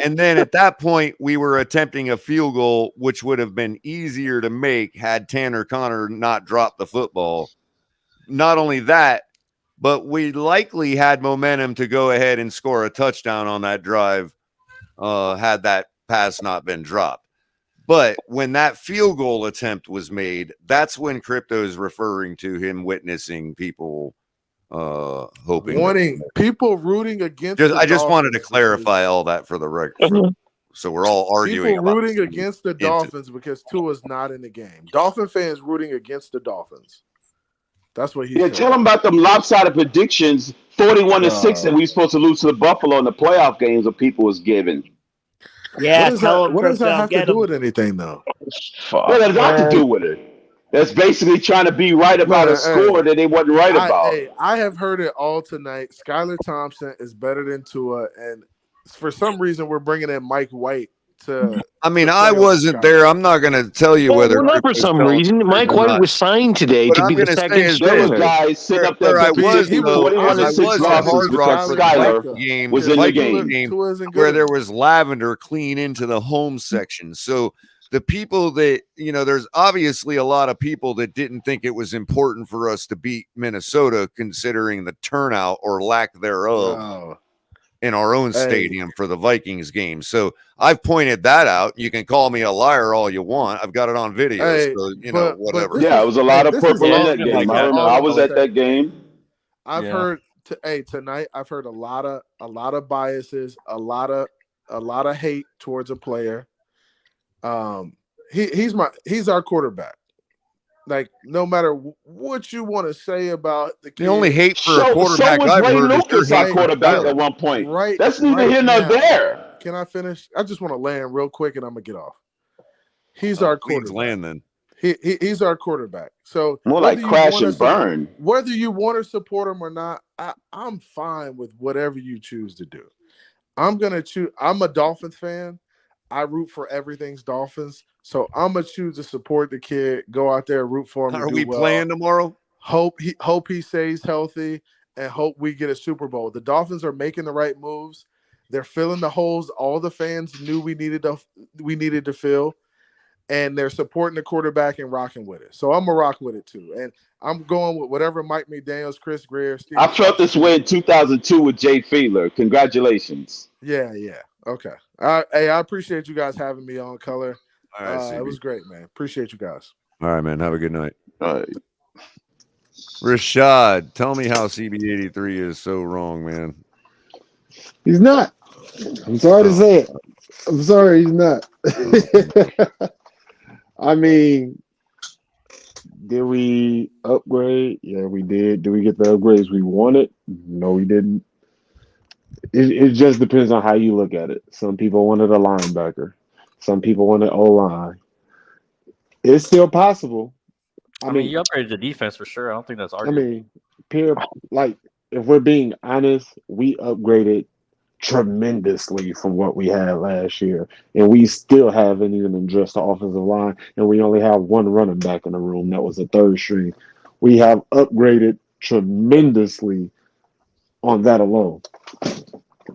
And then at that point, we were attempting a field goal, which would have been easier to make had Tanner Connor not dropped the football. Not only that, but we likely had momentum to go ahead and score a touchdown on that drive had that pass not been dropped. But when that field goal attempt was made, that's when Crypto is referring to him witnessing people wanting people rooting against. I just wanted to clarify all that for the record, so we're all arguing. People rooting against the Dolphins because Tua's not in the game. Dolphin fans rooting against the Dolphins. That's what he said. Tell them about them lopsided predictions, 41-6, and we supposed to lose to the Buffalo in the playoff games that people was giving. Yeah, what does that have to do with anything, though? What does that have to do with it? That's basically trying to be right about a score that they wasn't right about. I have heard it all tonight. Skylar Thompson is better than Tua, and for some reason, we're bringing in Mike White to. I mean, I wasn't there. I'm not going to tell you whether. Not for some reason, Mike White was signed today to be the second string. Guys sit up there. I was at Hard Rock for Skylar game was in the game where there was lavender clean into the home section. So the people that, there's obviously a lot of people that didn't think it was important for us to beat Minnesota, considering the turnout or lack thereof in our own stadium for the Vikings game. So I've pointed that out. You can call me a liar all you want. I've got it on video. So, whatever. Yeah, it was a lot of purple in that game. I was at that game. I've heard tonight. I've heard a lot of biases, a lot of hate towards a player. He's our quarterback. Like, no matter what you want to say about the kid, the only hate for a quarterback I've heard is our quarterback at one point. Right, that's neither here nor there. Can I finish? I just want to land real quick, and I'm gonna get off. He's our quarterback. Land then. He's our quarterback. So more like crash and burn. Whether you want to support him or not, I'm fine with whatever you choose to do. I'm gonna choose. I'm a Dolphins fan. I root for everything's Dolphins, so I'm gonna choose to support the kid. Go out there, root for him. Are we playing tomorrow? Hope he stays healthy, and hope we get a Super Bowl. The Dolphins are making the right moves. They're filling the holes all the fans knew we needed to fill, and they're supporting the quarterback and rocking with it. So I'm gonna rock with it too, and I'm going with whatever Mike McDaniels, Chris Greer, Steve. I felt this way in 2002 with Jay Fiedler. Congratulations. Yeah. Okay. Hey, I appreciate you guys having me on, Color. All right, it was great, man. Appreciate you guys. All right, man. Have a good night. All right. Rashad, tell me how CB83 is so wrong, man. He's not. I'm sorry to say it. I'm sorry, he's not. I mean, did we upgrade? Yeah, we did. Did we get the upgrades we wanted? No, we didn't. It just depends on how you look at it. Some people wanted a linebacker. Some people wanted O-line. It's still possible. I mean, you upgraded the defense for sure. I don't think that's arguable. I mean, if we're being honest, we upgraded tremendously from what we had last year, and we still haven't even addressed the offensive line, and we only have one running back in the room that was a third string. We have upgraded tremendously on that alone.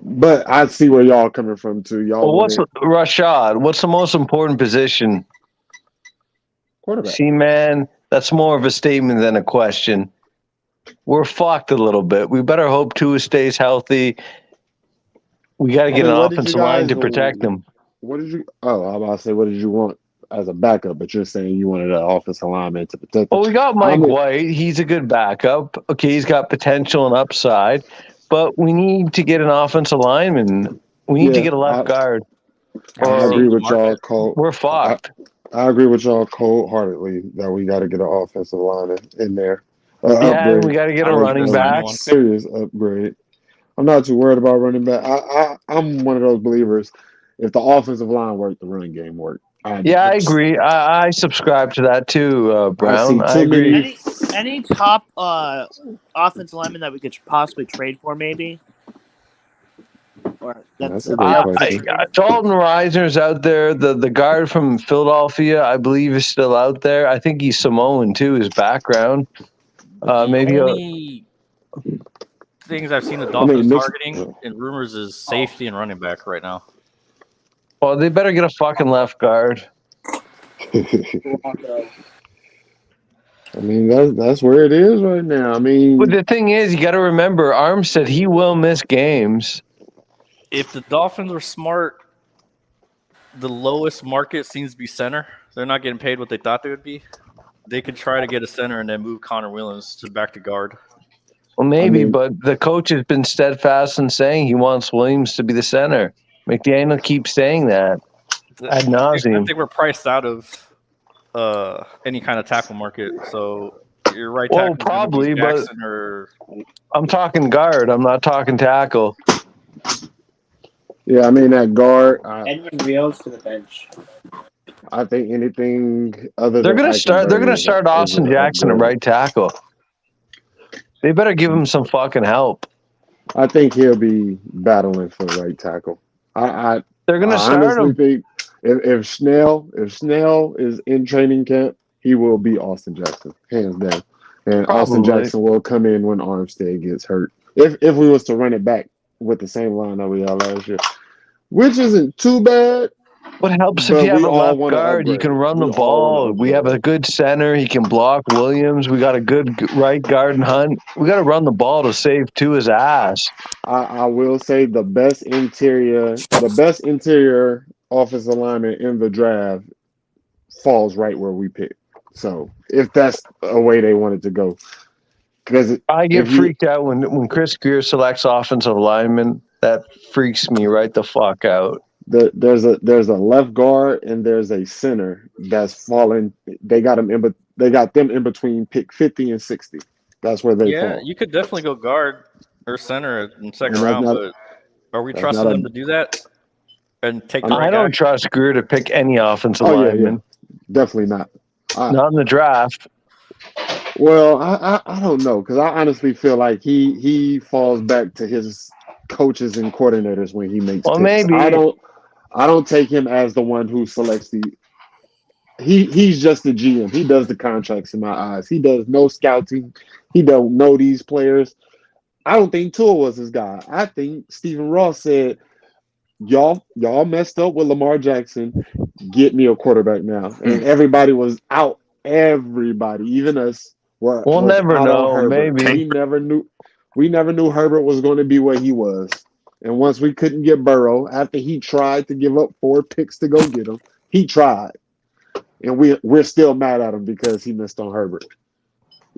But I see where y'all coming from too. Y'all, Rashad? What's the most important position? Quarterback. See, man, that's more of a statement than a question. We're fucked a little bit. We better hope Tua stays healthy. We got to get an offensive line to protect them. What did you? Oh, I'm about to say, what did you want as a backup? But you're saying you wanted an offensive lineman to protect them. Well, we got Mike White. He's a good backup. Okay, he's got potential and upside, but we need to get an offensive lineman. We need to get a left guard. I agree with y'all, Cole. We're fucked. I agree with y'all cold-heartedly that we got to get an offensive line in there. Upgrade. We got to get a running back. Serious upgrade. I'm not too worried about running back. I'm one of those believers. If the offensive line worked, the running game worked. I agree. I subscribe to that too, Brown. I agree. Any top offensive lineman that we could possibly trade for, maybe? Or that's a good question. Dalton Reisner's out there. The guard from Philadelphia, I believe, is still out there. I think he's Samoan too. His background. Maybe things I've seen the Dolphins targeting and rumors is safety and running back right now. Well, they better get a fucking left guard. I mean, that's where it is right now. I mean, but the thing is, you got to remember, Armstead, he will miss games. If the Dolphins were smart, the lowest market seems to be center. They're not getting paid what they thought they would be. They could try to get a center and then move Connor Williams back to guard. Well, maybe, but the coach has been steadfast in saying he wants Williams to be the center. McDaniel keeps saying that ad nauseum. I think we're priced out of any kind of tackle market. So you're right. Well, probably, but I'm talking guard. I'm not talking tackle. Yeah, I mean that guard. Edwin Rios to the bench. I think anything other. They're going to start. They're going to start Austin Jackson at right tackle. They better give him some fucking help. I think he'll be battling for right tackle. They're going to start him. Think if Snell is in training camp, he will be Austin Jackson, hands down. And probably. Austin Jackson will come in when Armstead gets hurt. If we was to run it back with the same line that we had last year, which isn't too bad. What helps if you have a left guard? You can run the ball. We have a good center. He can block Williams. We got a good right guard and Hunt. We got to run the ball to save Tua's ass. I will say the best interior offensive lineman in the draft falls right where we pick. So if that's a way they wanted to go, because I get freaked out when Chris Greer selects offensive linemen. That freaks me right the fuck out. There's a left guard and there's a center that's fallen. They got them in between pick 50 and 60. That's where they fall. Yeah, you could definitely go guard or center in the second round, but are we trusting them to do that and take the right I don't trust Greer to pick any offensive lineman. Yeah. Definitely not. Not in the draft. Well, I don't know, because I honestly feel like he falls back to his coaches and coordinators when he makes picks. Maybe I don't take him as the one who selects he's just the GM. He does the contracts in my eyes. He does no scouting. He don't know these players. I don't think Tua was his guy. I think Stephen Ross said, y'all messed up with Lamar Jackson. Get me a quarterback now. And everybody was out. Everybody, even us, we'll never know. Maybe we never knew Herbert was going to be where he was. And once we couldn't get Burrow, after he tried to give up 4 picks to go get him, he tried. And we're still mad at him because he missed on Herbert.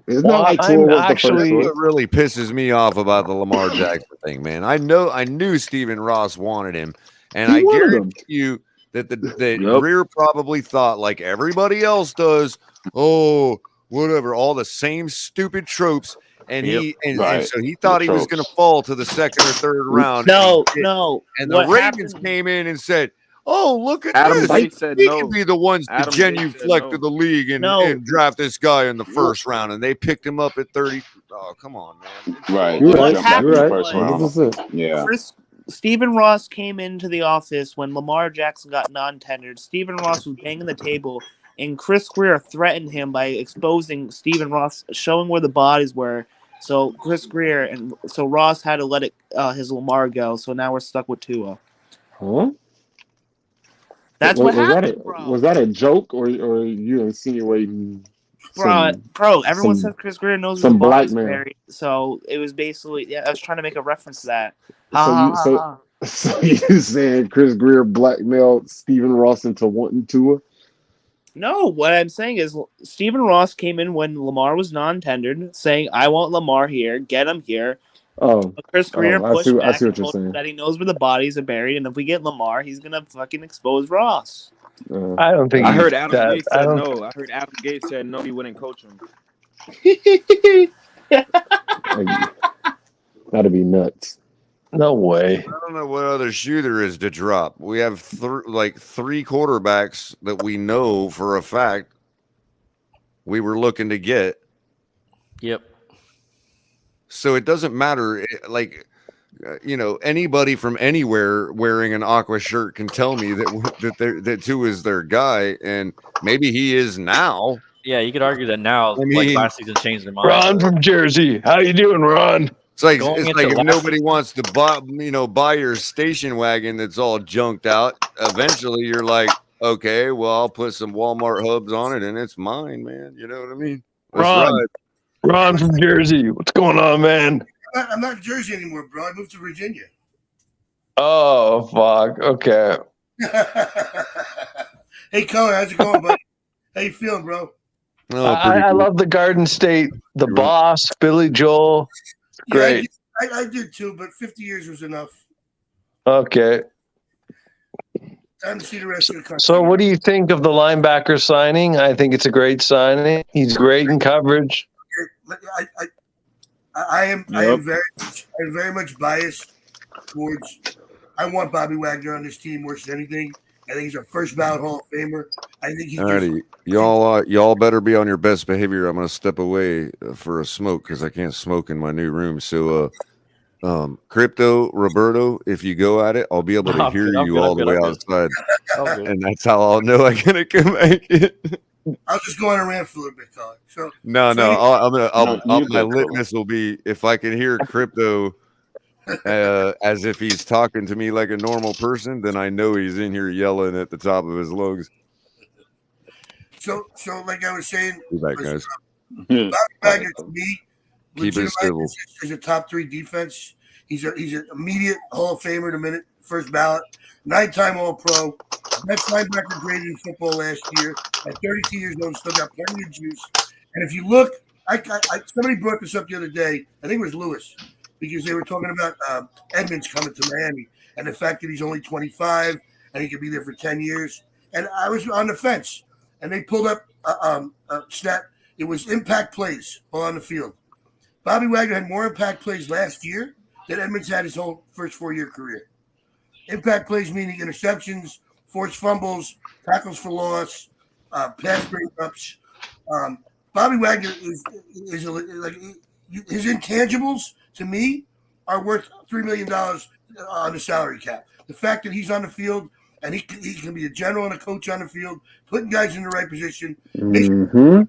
It's not like Tua was the first one. What really pisses me off about the Lamar Jackson thing, man. I knew Stephen Ross wanted him. And I guarantee you that Greer probably thought, like everybody else does, oh, whatever, all the same stupid tropes. And so he thought he was going to fall to the second or third round. No. And the Ravens came in and said, "Oh, look at Adam this! Gate said He no. can be the ones to genuflect to the league and draft this guy in the first round." And they picked him up at 30. Oh, come on, man! Right. What happened was Yeah. Stephen Ross came into the office when Lamar Jackson got non-tendered. Stephen Ross was banging the table, and Chris Greer threatened him by exposing Stephen Ross, showing where the bodies were. So Ross had to let his Lamar go. So now we're stuck with Tua. Huh? That's what happened, bro. Was that a joke, or you insinuating? Bro, everyone says Chris Greer knows where the body's buried. So it was basically, I was trying to make a reference to that. So you saying Chris Greer blackmailed Stephen Ross into wanting Tua? No, what I'm saying is Stephen Ross came in when Lamar was non-tendered, saying, "I want Lamar here, get him here." But Chris Greer pushed back I see what and you're told him saying. that he knows where the bodies are buried, and if we get Lamar, he's gonna fucking expose Ross. I don't think. I heard Adam Gates said no. I heard Adam Gates said no. He wouldn't coach him. That'd be nuts. No way. I don't know what other shoe there is to drop. We have three quarterbacks that we know for a fact we were looking to get. Yep. So it doesn't matter. Anybody from anywhere wearing an Aqua shirt can tell me that Tua is their guy, and maybe he is now. Yeah, you could argue that now. Last season changed their mind. Ron from Jersey, how you doing, Ron? It's like if nobody wants to buy your station wagon that's all junked out, eventually you're like, okay, well, I'll put some Walmart hubs on it and it's mine, man. You know what I mean? Ron from Jersey, what's going on, man? I'm not in Jersey anymore, bro. I moved to Virginia. Oh, fuck. Okay. Hey, Color, how's it going, buddy? How you feeling, bro? Oh, I love the Garden State, the boss, Billy Joel. Great. Yeah, I did too, but 50 years was enough. Okay. Time to see the rest of the country. So what do you think of the linebacker signing? I think it's a great signing. He's great in coverage. I am very much biased towards. I want Bobby Wagner on this team worse than anything. I think he's a first ballot Hall of Famer. I think he's Alrighty. Y'all better be on your best behavior. I'm gonna step away for a smoke because I can't smoke in my new room. So Crypto Roberto, if you go at it, I'll be able to hear you all the way outside. And that's how I'll know I gotta come back in. I'll just go on a rant for a little bit, Colin. My litmus will be if I can hear Crypto as if he's talking to me like a normal person, then I know he's in here yelling at the top of his lungs. So like I was saying, Be back, guys. Bobby Wagner to me, Keep it civil. Is a top 3 defense. He's an immediate Hall of Famer the minute first ballot, 9-time All-Pro, best linebacker graded in football last year. At 32 years old, still got plenty of juice. And if you look, somebody brought this up the other day. I think it was Lewis, because they were talking about Edmonds coming to Miami and the fact that he's only 25 and he could be there for 10 years. And I was on the fence, and they pulled up a stat. It was impact plays while on the field. Bobby Wagner had more impact plays last year than Edmonds had his whole first 4-year career. Impact plays meaning interceptions, forced fumbles, tackles for loss, pass breakups. Bobby Wagner is like his intangibles to me are worth $3 million on the salary cap. The fact that he's on the field and he can be a general and a coach on the field, putting guys in the right position. Mm-hmm.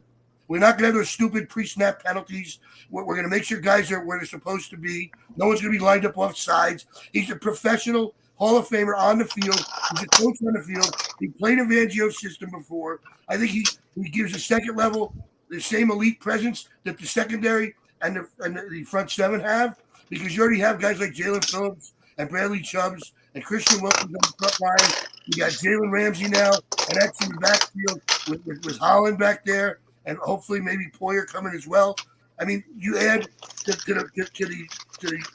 We're not going to have those stupid pre-snap penalties. We're going to make sure guys are where they're supposed to be. No one's going to be lined up off sides. He's a professional Hall of Famer on the field. He's a coach on the field. He played in Fangio's system before. I think he gives the second level the same elite presence that the secondary and the front seven have, because you already have guys like Jalen Phillips and Bradley Chubbs and Christian Wilkins on the front line. You got Jalen Ramsey now, and that's in the backfield with Holland back there, and hopefully maybe Poyer coming as well. I mean, you add to the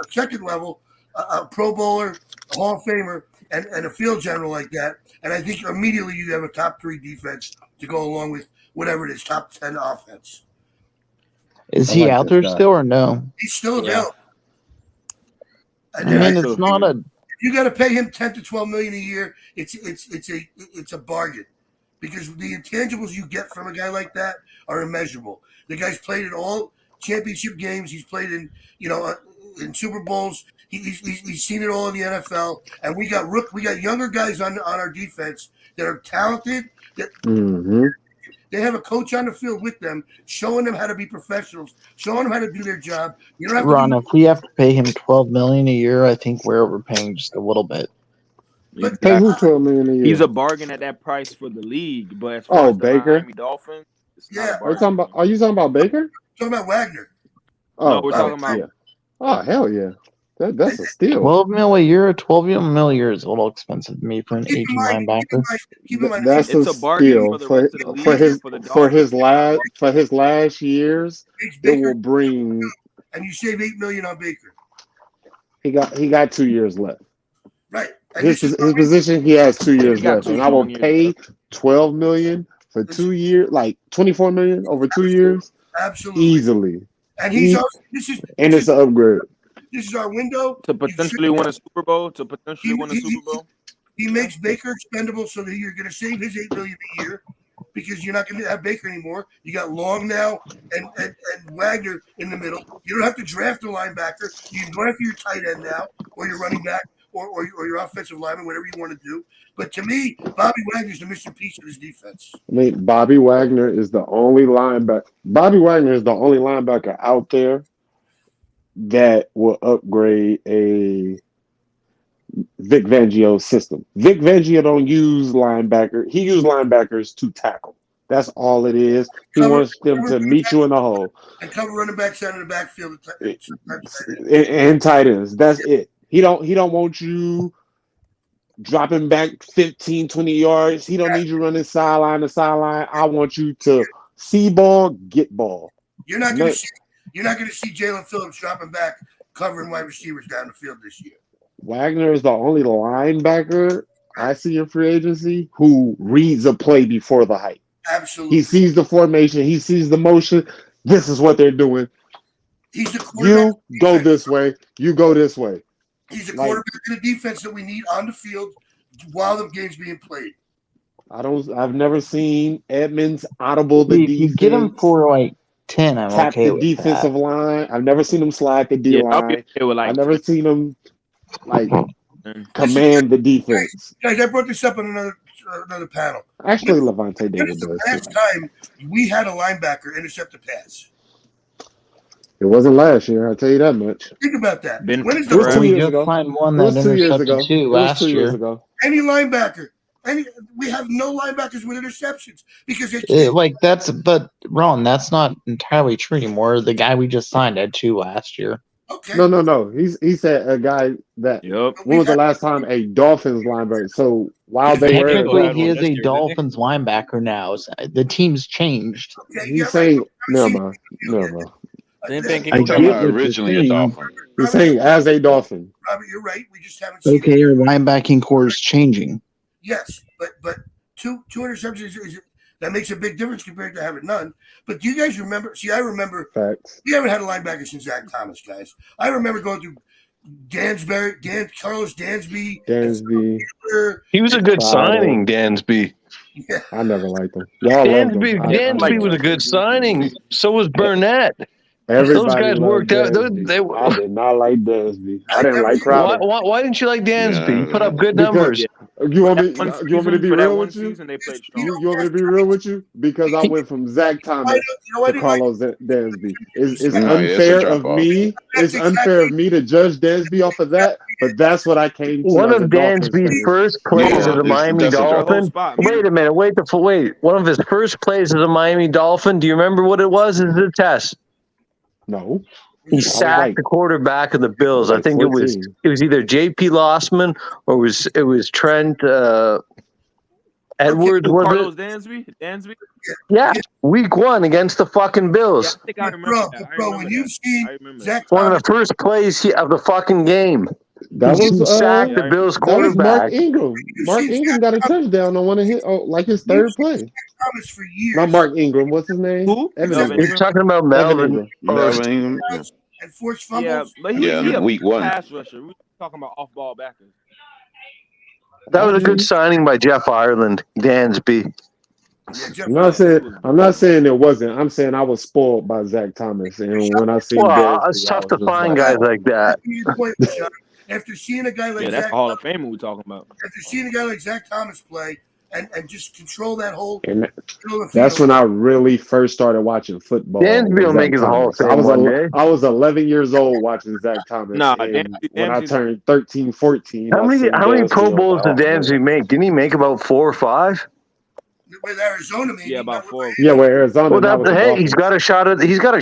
second level a Pro Bowler, a Hall of Famer, and a field general like that. And I think immediately you have a top 3 defense to go along with whatever it is, top 10 offense. Is he out there still or no? He's still available. And I mean, it's not a. You got to pay him $10 to $12 million a year. It's a bargain, because the intangibles you get from a guy like that are immeasurable. The guy's played in all championship games. He's played in in Super Bowls. He's seen it all in the NFL. And we got younger guys on our defense that are talented. That they have a coach on the field with them, showing them how to be professionals, showing them how to do their job. You don't have Ron, if we have to pay him $12 million a year, I think we're overpaying just a little bit. Pay who $12 million a year? He's a bargain at that price for the league, but as far as the Baker. Miami Dolphins, it's not a bargain. Are you talking about Baker? Talking about Wagner. No, we're talking about. Yeah. Oh hell yeah, that's a steal. $12 million a year. $12 million a year is a little expensive to me for an aging linebacker. That's a steal for his last years. It will bring. And you save $8 million on Baker. He got 2 years left. Right. His position, he has 2 years left, and I will pay $12 million for 2 years, like $24 million over 2 years. Absolutely. Easily. And it's an upgrade. This is our window To potentially win a Super Bowl. He makes Baker expendable, so that you're going to save his $8 million a year, because you're not going to have Baker anymore. You got Long now and Wagner in the middle. You don't have to draft a linebacker. You can go after your tight end now, or your running back, or your offensive lineman, whatever you want to do. But to me, Bobby Wagner's the missing piece of his defense. I mean, Bobby Wagner is the only linebacker. Bobby Wagner is the only linebacker out there that will upgrade a Vic Fangio system. Vic Fangio don't use linebacker. He uses linebackers to tackle. That's all it is. He wants them to meet you in the hole. And cover running backs out of the backfield. And tight ends. That's it. He don't want you dropping back 15, 20 yards. He don't need you running sideline to sideline. I want you to see ball, get ball. You're not going to see Jalen Phillips dropping back, covering wide receivers down the field this year. Wagner is the only linebacker I see in free agency who reads a play before the hype. Absolutely. He sees the formation. He sees the motion. This is what they're doing. He's the quarterback. You go this way. You go this way. He's the quarterback of the defense that we need on the field while the game's being played. I've never seen Edmonds audible the defense. You get him for like 10. I'm tap okay the with defensive that. line. I've never seen him slide the D line. I've never seen him command the defense. Guys, I brought this up on another panel. Actually, Levante David does. Last time we had a linebacker intercept a pass. It wasn't last year, I'll tell you that much. Think about that. It was 2 years ago. One that intercepted two last year. Any linebacker. We have no linebackers with interceptions because but Ron, that's not entirely true anymore. The guy we just signed had 2 last year. Okay. No. He said a guy that. When was the last time a Dolphins linebacker? So while they were, technically he is a Dolphins linebacker now. So the team's changed. He's saying never mind. Originally a Dolphin. He's saying as a Dolphin. Robert, you're right. We just haven't seen Okay, your linebacking core is changing. Yes, but two interceptions that makes a big difference compared to having none. But do you guys remember? See, I remember. Facts. We haven't had a linebacker since Zach Thomas, guys. I remember going through Carlos Dansby. He was a good signing, Dansby. Yeah. I never liked him. Dansby was a good signing. So was Burnett. Everybody those guys worked out. I did not like Dansby. I didn't like Crowder. Why didn't you like Dansby? He put up good numbers. You want me to be real with you? You want me to be real with you? Because I went from Zach Thomas to Carlos Dansby. It's unfair of me. It's unfair of me to judge Dansby off of that. But that's what I came to. One of Dansby's first plays as a Miami Dolphin. Wait a minute. Wait. One of his first plays as a Miami Dolphin. Do you remember what it was as a test? No. He sacked the quarterback of the Bills. I think 14. it was either J.P. Lossman or it was Trent Edwards. Was Carlos it? Dansby? Yeah, week 1 against the fucking Bills. Yeah, bro, when you've seen Zach one of the first plays of the fucking game. That was sacked the Bills that was Mark quarterback. Ingram. Mark Ingram got a touchdown on one of his like his third play. Thomas for years. Not Mark Ingram. What's his name? Who? Evan Melvin Ingram. You're talking about Melvin. Melvin Ingram. Yeah. And forced Yeah, fumbles. but he a week one. pass rusher. We're talking about off ball backers. That was a good signing by Jeff Ireland, Dansby. I'm not saying it wasn't. I'm saying I was spoiled by Zach Thomas, and when I seen Well, Dansby, it's tough I to was just find like, guys like that. After seeing a guy like Yeah, that's Zach, the Hall of Famer we're talking about. after seeing a guy like Zach Thomas play and just control that whole and that's when I really first started watching football. Dansby will make his Hall of Fame one day. I was 11 years old watching Zach Thomas. Nah, and Dansby- when I Dansby's- turned 13, 14, How many Dansby Pro on Bowls the did Dansby make? Didn't he make about 4 or 5? with Arizona, maybe. Yeah, about 4. Yeah, with Arizona. Well, that was the hey, Dolphins. he's got a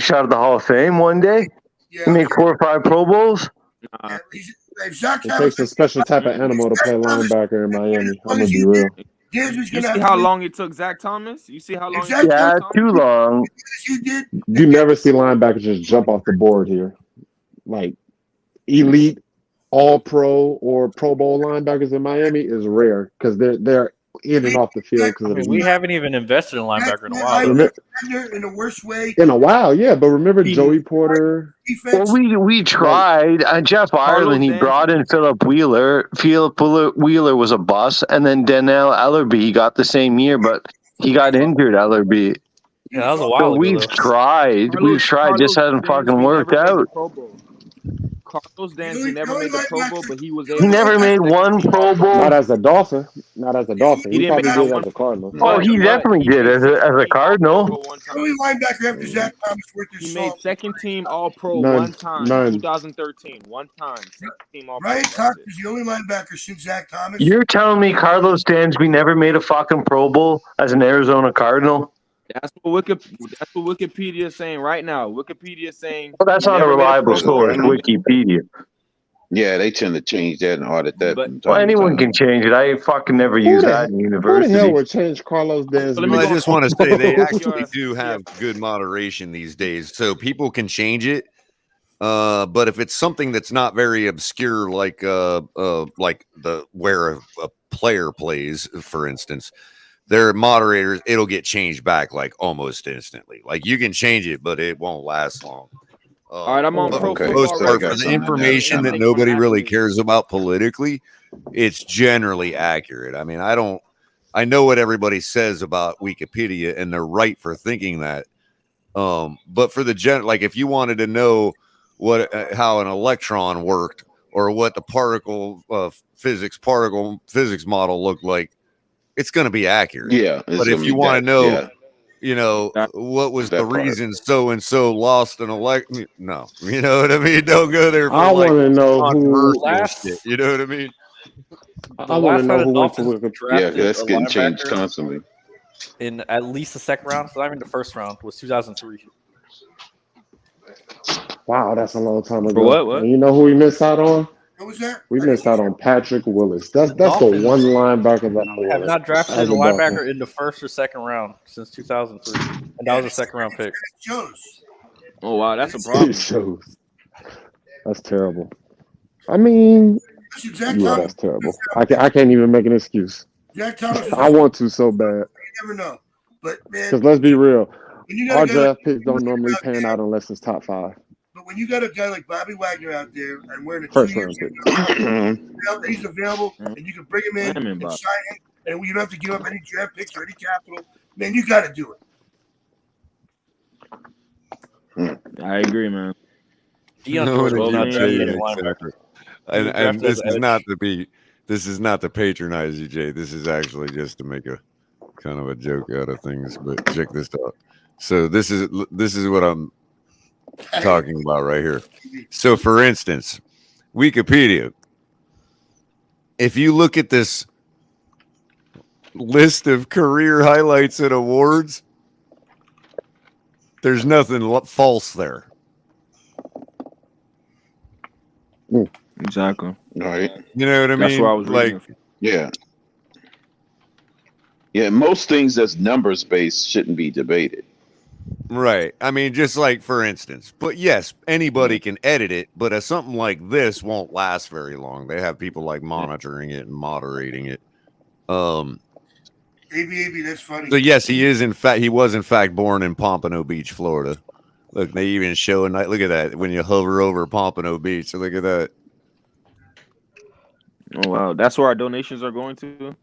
shot at the Hall of Fame one day. He made 4 or 5 Pro Bowls. Zach It Thomas, takes a special type of animal to play linebacker in Miami. I'm gonna be real. Dansby's You gonna see have how to long it took Zach Thomas? You see how long? Zach Yeah, it took too long. He did. You never see linebackers just jump off the board here. Like elite, all pro or Pro Bowl linebackers in Miami is rare because they're in and off the field because of the we haven't even invested in linebacker in a while. In the worst way. In a while, yeah. But remember Joey Porter. Well, we tried. Jeff Ireland, he brought in Philip Wheeler. Philip Wheeler was a bust, and then Danielle Ellerby, he got the same year, but he got injured. Ellerby. Yeah, that was a while ago. We've tried. Just hasn't fucking worked out. Carlos Dansby never made the Pro Bowl, but he was He never made one Pro Bowl. Not as a Dolphin. Not as a Dolphin. He He didn't probably make did one- as a Cardinal. Oh, he definitely did as a Cardinal. Only linebacker after Zach Thomas worth his He made salt. second team All Pro None. one time, None. 2013. One time, second team All Pro. Ryan Cox is the only linebacker since Zach Thomas. You're telling me Carlos Dansby never made a fucking Pro Bowl as an Arizona Cardinal? That's what Wikipedia is saying right now. Wikipedia is saying. Well, that's he not a never made reliable Pro Bowl. source, Wikipedia. Yeah, they tend to change that and audit that. from Well, time to anyone time. can change it. I fucking never used that in Who the university. hell would change Carlos Dansby? Well, I just want to say they actually do have good moderation these days, so people can change it. But if it's something that's not very obscure, like the where a player plays, for instance, their moderators, it'll get changed back like almost instantly. Like you can change it, but it won't last long. All right, I'm on Pro For the Football most part, Reference. for the information that nobody really cares about politically, it's generally accurate. I mean, I know what everybody says about Wikipedia, and they're right for thinking that. But for the like if you wanted to know what how an electron worked or what the particle physics model looked like, it's going to be accurate. Yeah, but if you want to know, you know, what was the reason so and so lost an election? No, you know what I mean. Don't go there. I want to know who. Shit, you know what I mean. I want to know who went to Wikipedia. Yeah, that's getting changed constantly. In at least the second round, so not even the first round, was 2003. Wow, that's a long time ago. What? And you know who we missed out on? What was that? We missed out on Patrick Willis. That's the one linebacker that I Have was. not drafted as a a Dolphin. linebacker in the first or second round since 2003, and that was a second round pick. Oh wow, that's a problem. It shows. That's terrible. I mean, yeah, that's terrible. I can't even make an excuse. Zach Thomas. I want to so bad. You never know, but man, Because let's be real, when you got our a guy draft like- picks don't normally pan out unless it's top 5. But when you got a guy like Bobby Wagner out there and wearing a First 2-year round pick. he's available, and you can bring him in and Bob. sign him, and you don't have to give up any draft picks or any capital. Man, you got to do it. I agree, man. Deion No, Sanders was not drafted as a linebacker. exactly. He was And drafted this as is edge. not to patronize you, Jay. This is actually just to make a kind of a joke out of things. But check this out. So this is what I'm talking about right here. So for instance, Wikipedia. If you look at this list of career highlights and awards, there's nothing false there. Exactly. Right. You know what I mean? That's what I was reading. Like, Yeah. Yeah, most things that's numbers based shouldn't be debated. Right. I mean, just like for instance, but yes, anybody can edit it, but something like this won't last very long. They have people like monitoring it and moderating it. AB, that's funny. So yes, he was in fact born in Pompano Beach, Florida. Look, they even show a night. Look at that when you hover over Pompano Beach. So look at that. Oh wow, that's where our donations are going to.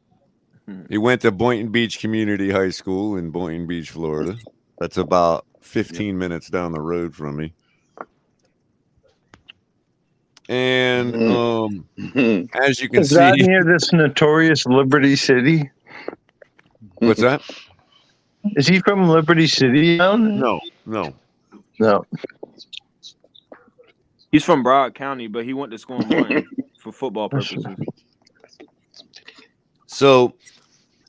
He went to Boynton Beach Community High School in Boynton Beach, Florida. That's about 15 minutes down the road from me. And as you can is see, that near this notorious Liberty City? What's that? Is he from Liberty City? No. He's from Broward County, but he went to school in Boynton for football purposes. So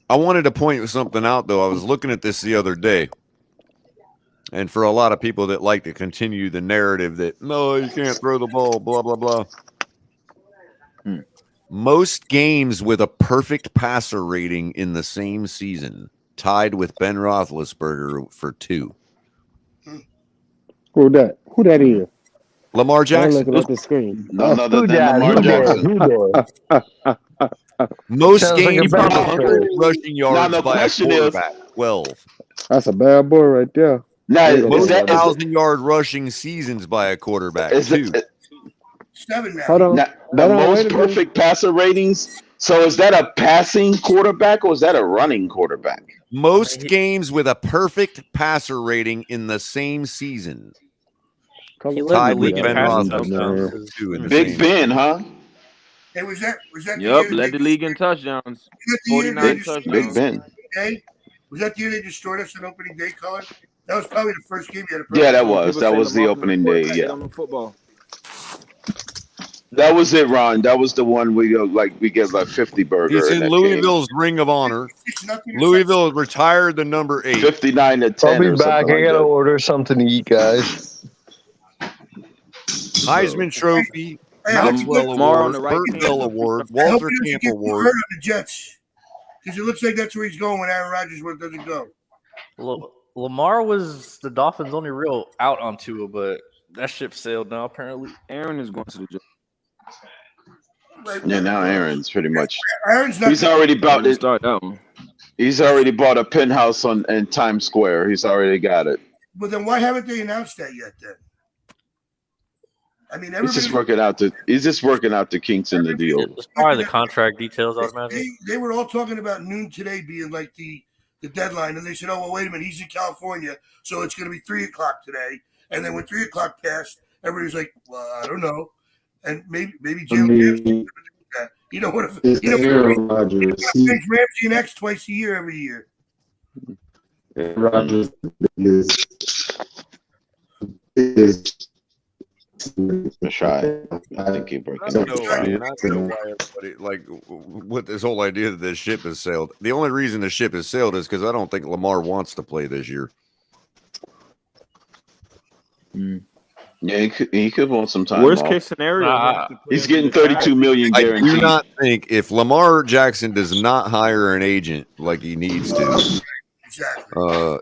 I wanted to point something out, though. I was looking at this the other day. And for a lot of people that like to continue the narrative that, no, you can't throw the ball, blah, blah, blah. Most games with a perfect passer rating in the same season, tied with Ben Roethlisberger for 2. Who that is? Lamar Jackson. I'm looking at the screen. None other than Lamar Jackson. Most games with 100 rushing yards by a quarterback. 12. That's a bad boy right there. Most 1,000-yard rushing seasons by a quarterback. 2. 7 now. Hold on. The most perfect passer ratings. So is that a passing quarterback or is that a running quarterback? Most games with a perfect passer rating in the same season. Tied with Ben Roethlisberger. Big Ben, huh? Hey, was that Yep, led the league in touchdowns. 49 touchdowns. Big Ben. Was that the year they destroyed us on opening day, Color? That was probably the first game you had a Yeah, that was. That was the opening day, yeah. Football. That was it, Ron. That was the one we get like 50 burger. He's in Louisville's Ring of Honor. Louisville retired the number 8. 59-10. I'll be back. I gotta order something to eat, guys. Heisman Trophy, Maxwell Award, Burt Bell Award, Walter Camp Award. On the Jets, because it looks like that's where he's going when Aaron Rodgers doesn't go. Lamar was the Dolphins' only real out on Tua, but that ship sailed now. Apparently, Aaron is going to the Jets. Yeah, now Aaron's pretty much. Aaron's not. He's already bought it. Start that one. He's already bought a penthouse in Times Square. He's already got it. But then why haven't they announced that yet? Then I mean, he's just working out the kinks in the deal. It's probably the contract details. I imagine they were all talking about noon today being like the deadline, and they said, "Oh well, wait a minute, he's in California, so it's going to be 3:00 today." And then when 3:00 passed, everybody was like, "Well, I don't know," and maybe Jalen. You know what? Aaron Rodgers. Ramsey and X twice a year every year. Rodgers is try. I think he broke it. I don't know why everybody, like, with this whole idea that this ship has sailed. The only reason the ship has sailed is because I don't think Lamar wants to play this year. Yeah, he could want some time. Worst case scenario, he's getting $32 million guaranteed. I do not think if Lamar Jackson does not hire an agent like he needs to,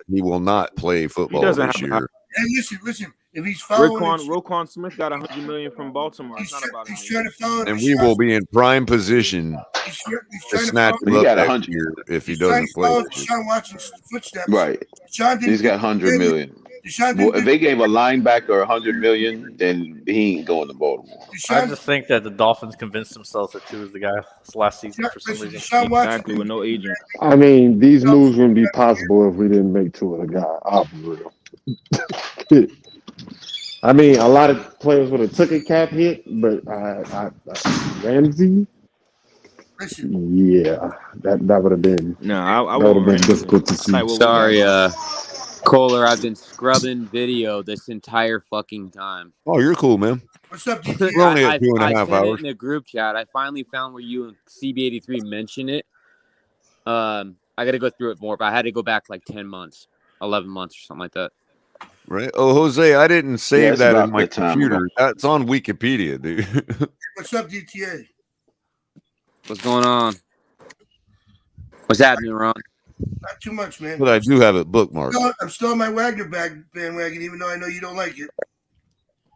he will not play football this year. And listen. If he's following, Roquan Smith got $100 million from Baltimore. He's trying to follow, and we will be in prime position to snatch him up next year if he doesn't play. Deshaun Watson's footsteps. Right. He's got $100 million. Well, if they gave a linebacker $100 million, then he ain't going to Baltimore. I just think that the Dolphins convinced themselves that Tua was the guy this last season for some reason. Exactly, with no agent. I mean, these moves wouldn't be possible if we didn't make Tua the guy. I'll be real. I mean, a lot of players would have took a cap hit, but Ramsey, yeah, that would have been. No, I would have been difficult to see. Sorry, Kohler, I've been scrubbing video this entire fucking time. Oh, you're cool, man. What's up, We're only at 2.5 hours. It in a group chat. I finally found where you and CB83 mentioned it. I got to go through it more, but I had to go back like 10 months, 11 months or something like that. Right. Oh, Jose, I didn't save that in my computer. That's on Wikipedia, dude. What's up, DTA? What's going on? What's happening, Ron? Not too much, man. But I do have it bookmarked. I'm still on my Wagner bandwagon, even though I know you don't like it.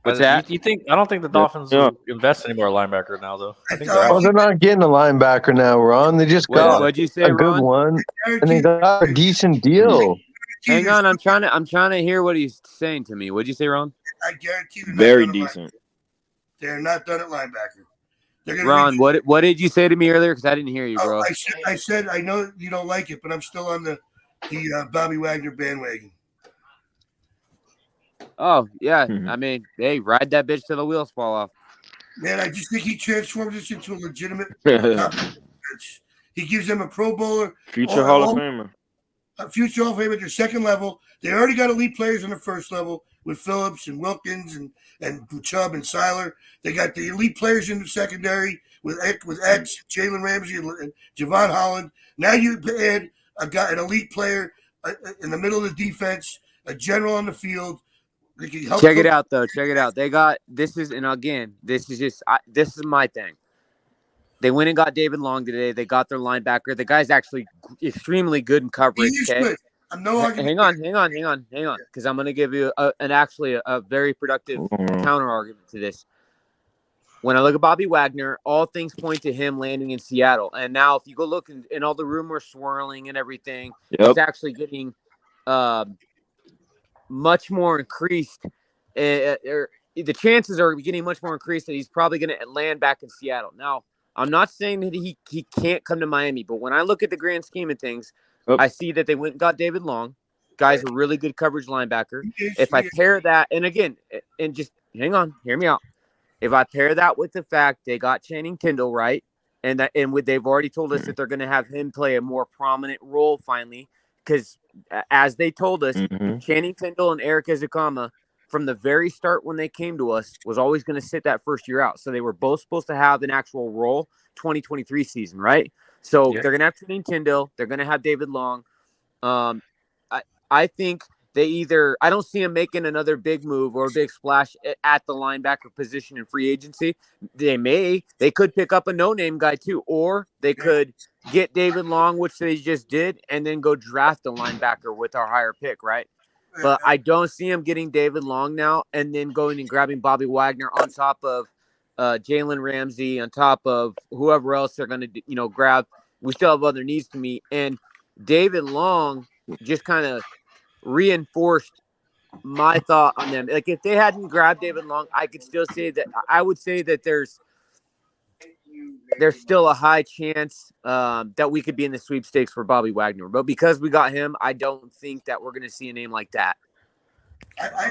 What's that? You think? I don't think the Dolphins will invest any more linebacker now, though. I think they're not getting a linebacker now, Ron. They just got what'd you say, a good Ron? one, and they got a decent deal. Hang on, I'm trying to hear what he's saying to me. What'd you say, Ron? I guarantee you. Very decent. They're not done at linebacker. Ron, what did you say to me earlier? Because I didn't hear you, bro. I said I know you don't like it, but I'm still on the Bobby Wagner bandwagon. Oh yeah, I mean, hey, ride that bitch till the wheels fall off. Man, I just think he transforms this into a legitimate. He gives them a Pro Bowler, future Hall of Famer, a future Hall of Famer at their second level. They already got elite players on the first level with Phillips and Wilkins and Chubb and Seiler. They got the elite players in the secondary with X, Jalen Ramsey, and Javon Holland. Now you add an elite player in the middle of the defense, a general on the field. Check it out, though. Check it out. They got this is my thing. They went and got David Long today. They got their linebacker. The guy's actually extremely good in coverage. Okay? Hang on, because I'm going to give you a very productive counter argument to this. When I look at Bobby Wagner, all things point to him landing in Seattle. And now, if you go look and all the rumors swirling and everything, it's actually getting much more increased. The chances are getting much more increased that he's probably going to land back in Seattle. Now, I'm not saying that he can't come to Miami, but when I look at the grand scheme of things, I see that they went and got David Long. Guy's a really good coverage linebacker. If I pair that, and again, and just hang on, hear me out. If I pair that with the fact they got Channing Tindall, right, and they've already told us that they're going to have him play a more prominent role finally, because as they told us, Channing Tindall and Eric Ezekama, from the very start when they came to us, was always going to sit that first year out. So they were both supposed to have an actual role 2023 season, right? So they're going to have Channing Tindall. They're going to have David Long. I think I don't see him making another big move or a big splash at the linebacker position in free agency. They could pick up a no-name guy too, or they could get David Long, which they just did, and then go draft a linebacker with our higher pick, right? But I don't see him getting David Long now and then going and grabbing Bobby Wagner on top of Jalen Ramsey, on top of whoever else they're going to, grab. We still have other needs to meet. And David Long just kind of reinforced my thought on them. Like, if they hadn't grabbed David Long, I could still say that I would say that there's still a high chance that we could be in the sweepstakes for Bobby Wagner. But because we got him, I don't think that we're going to see a name like that.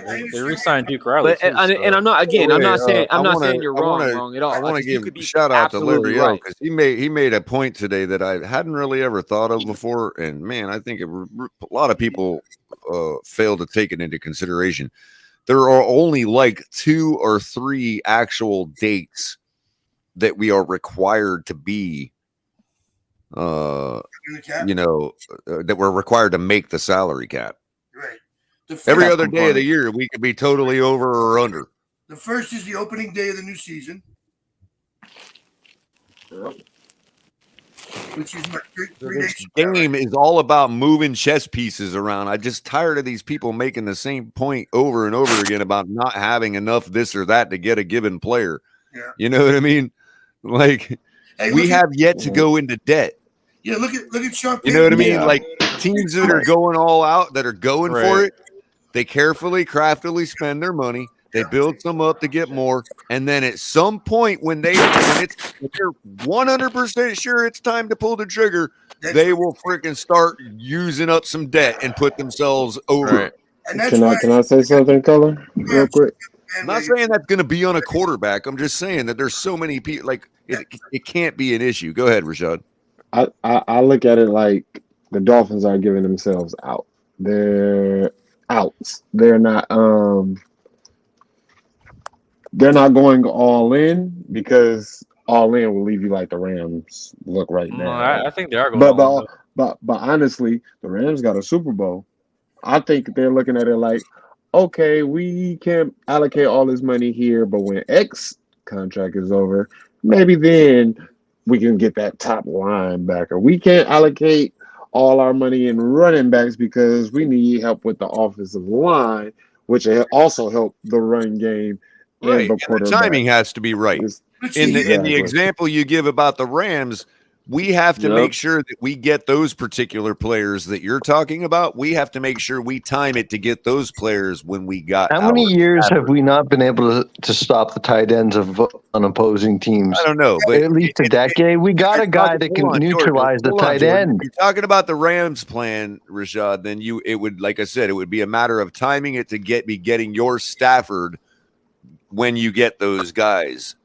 They re-signed Duke Riley, and I'm not saying you're wrong at all. I want to give a shout out to Larry O, because he made a point today that I hadn't really ever thought of before, and man, I think a lot of people fail to take it into consideration. There are only like 2 or 3 actual dates that we are required to be, that we're required to make the salary cap. Right. Every other day of the year, we could be totally over or under. The first is the opening day of the new season. Which is what, 3 days. This game is all about moving chess pieces around. I'm just tired of these people making the same point over and over again about not having enough this or that to get a given player. Yeah. You know what I mean? Like, we have yet to go into debt. Yeah, look at Sean Payton. You know what I mean? Yeah. Like, teams that are going all out, that are going for it, they carefully, craftily spend their money. They build some up to get more, and then at some point when they're 100% sure it's time to pull the trigger, they will freaking start using up some debt and put themselves over. Right. Can I say something, Color, real quick? I'm not saying that's going to be on a quarterback. I'm just saying that there's so many people. Like, it can't be an issue. Go ahead, Rashad. I look at it like the Dolphins are giving themselves out. They're outs. They're not going all in, because all in will leave you like the Rams look right now. I think they are going but honestly, the Rams got a Super Bowl. I think they're looking at it like, okay, we can't allocate all this money here, but when X contract is over, maybe then we can get that top linebacker. We can't allocate all our money in running backs because we need help with the offensive line, which also help the run game and the And the timing quarterback. has to be right. In the example you give about the Rams, we have to make sure that we get those particular players that you're talking about. We have to make sure we time it to get those players when we got. How many years have we not been able to stop the tight ends on opposing teams? I don't know, but at least a decade. We got a guy that can neutralize the tight end. If you're talking about the Rams plan, Rashad, then it would, like I said, it would be a matter of timing it to be getting your Stafford when you get those guys.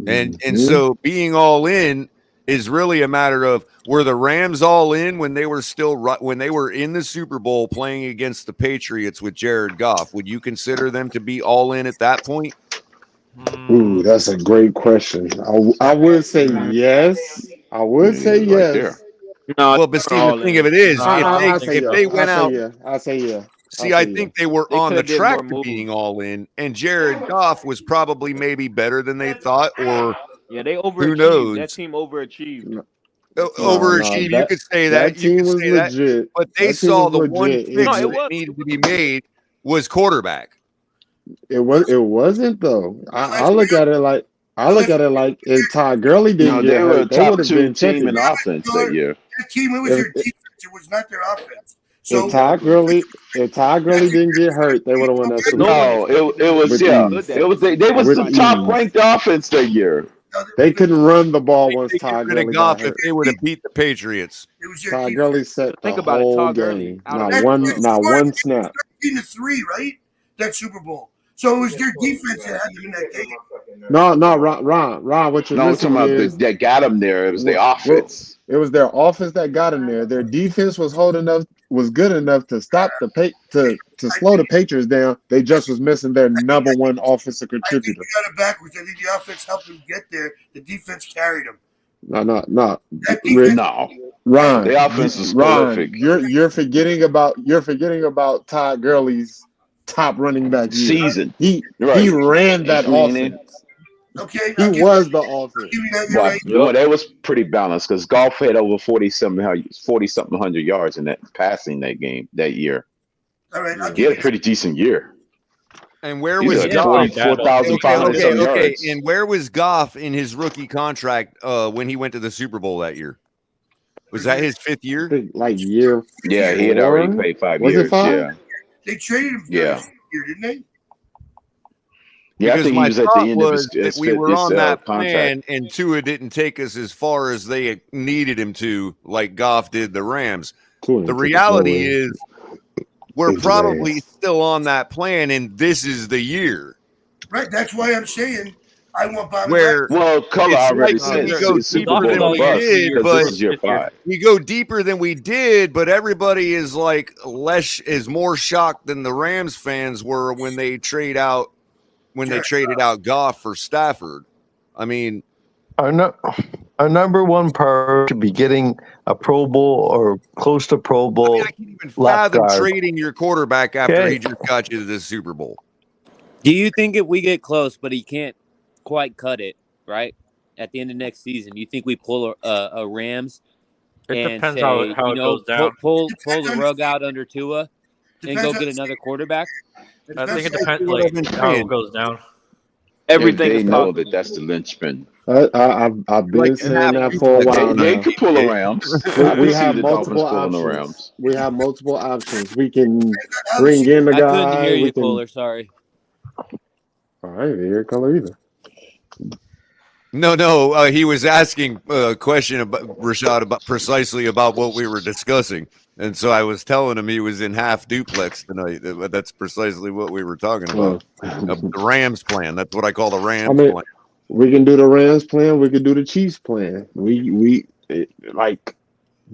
And so being all in is really a matter of, were the Rams all in when they were in the Super Bowl playing against the Patriots with Jared Goff? Would you consider them to be all in at that point? Ooh, that's a great question. I would say yes. I would say yes. No, well, but see, the thing of it is, if they went out, I say yeah. See, I think they were on the track to being all in, and Jared Goff was probably maybe better than they thought, or they overachieved. Who knows? That team overachieved. Overachieved. You could say that. That team was legit. But they saw the one fix that needed to be made was quarterback. It wasn't though. I look at it like if Todd Gurley didn't get hurt, they would have been team in offense that year. That team, it was their defense. It was not their offense. So if Todd Gurley didn't get hurt, they would have won that Super Bowl. No, it was they was the top ranked offense that year. They couldn't run the ball once Todd Gurley got hurt. If they would have beat the Patriots. Todd Gurley set the whole game. Not one snap. 13-3, right? That Super Bowl. So it was their defense that had them in that game. No, Ron, what you're missing is that got them there. It was their offense. It was their offense that got them there. Their defense was good enough to stop to slow the Patriots down. They just was missing their number one offensive contributor. I think we got it backwards. I think the offense helped them get there. The defense carried them. No. Ron, the offense was prolific. You're forgetting about Todd Gurley's top running back season. He ran that offense. Okay, he was the offense. Well, that was pretty balanced because Goff had over 40-something hundred yards in that passing that year. All right, he had a pretty decent year. And where was Goff? 4,500 yards. And where was Goff in his rookie contract when he went to the Super Bowl that year? Was that his 5th year? Year. Yeah, he had already played 5 years. Was it 5? Yeah. They traded him for this year, didn't they? Yeah, I think he was at the end of his we were on that contract. plan, and Tua didn't take us as far as they needed him to, like Goff did the Rams. The reality is, we're probably still on that plan, and this is the year. Right, that's why I'm saying I want Bobby. Color already said we go deeper than we did, but we go deeper than we did, but everybody is more shocked than the Rams fans were when they traded out Goff for Stafford. I mean, our number one priority should be getting a Pro Bowl or close to Pro Bowl. I can't even fathom trading your quarterback after he just got you to the Super Bowl. Do you think if we get close, but he can't quite cut it, right? At the end of next season, you think we pull a Rams? It depends how it goes down. Pull the rug out under Tua and go get another quarterback? I think it depends how it goes down. Everything they know that's the linchpin. I've been saying that for a while now. They could pull the Rams. We have multiple options. We have multiple options. We can bring in the guy. I couldn't hear you, Fuller. Sorry. All right, didn't hear color either. No. He was asking a question about Rashad precisely about what we were discussing, and so I was telling him he was in half duplex tonight. That's precisely what we were talking about. The Rams plan. That's what I call the Rams plan. We can do the Rams plan. We can do the Chiefs plan. The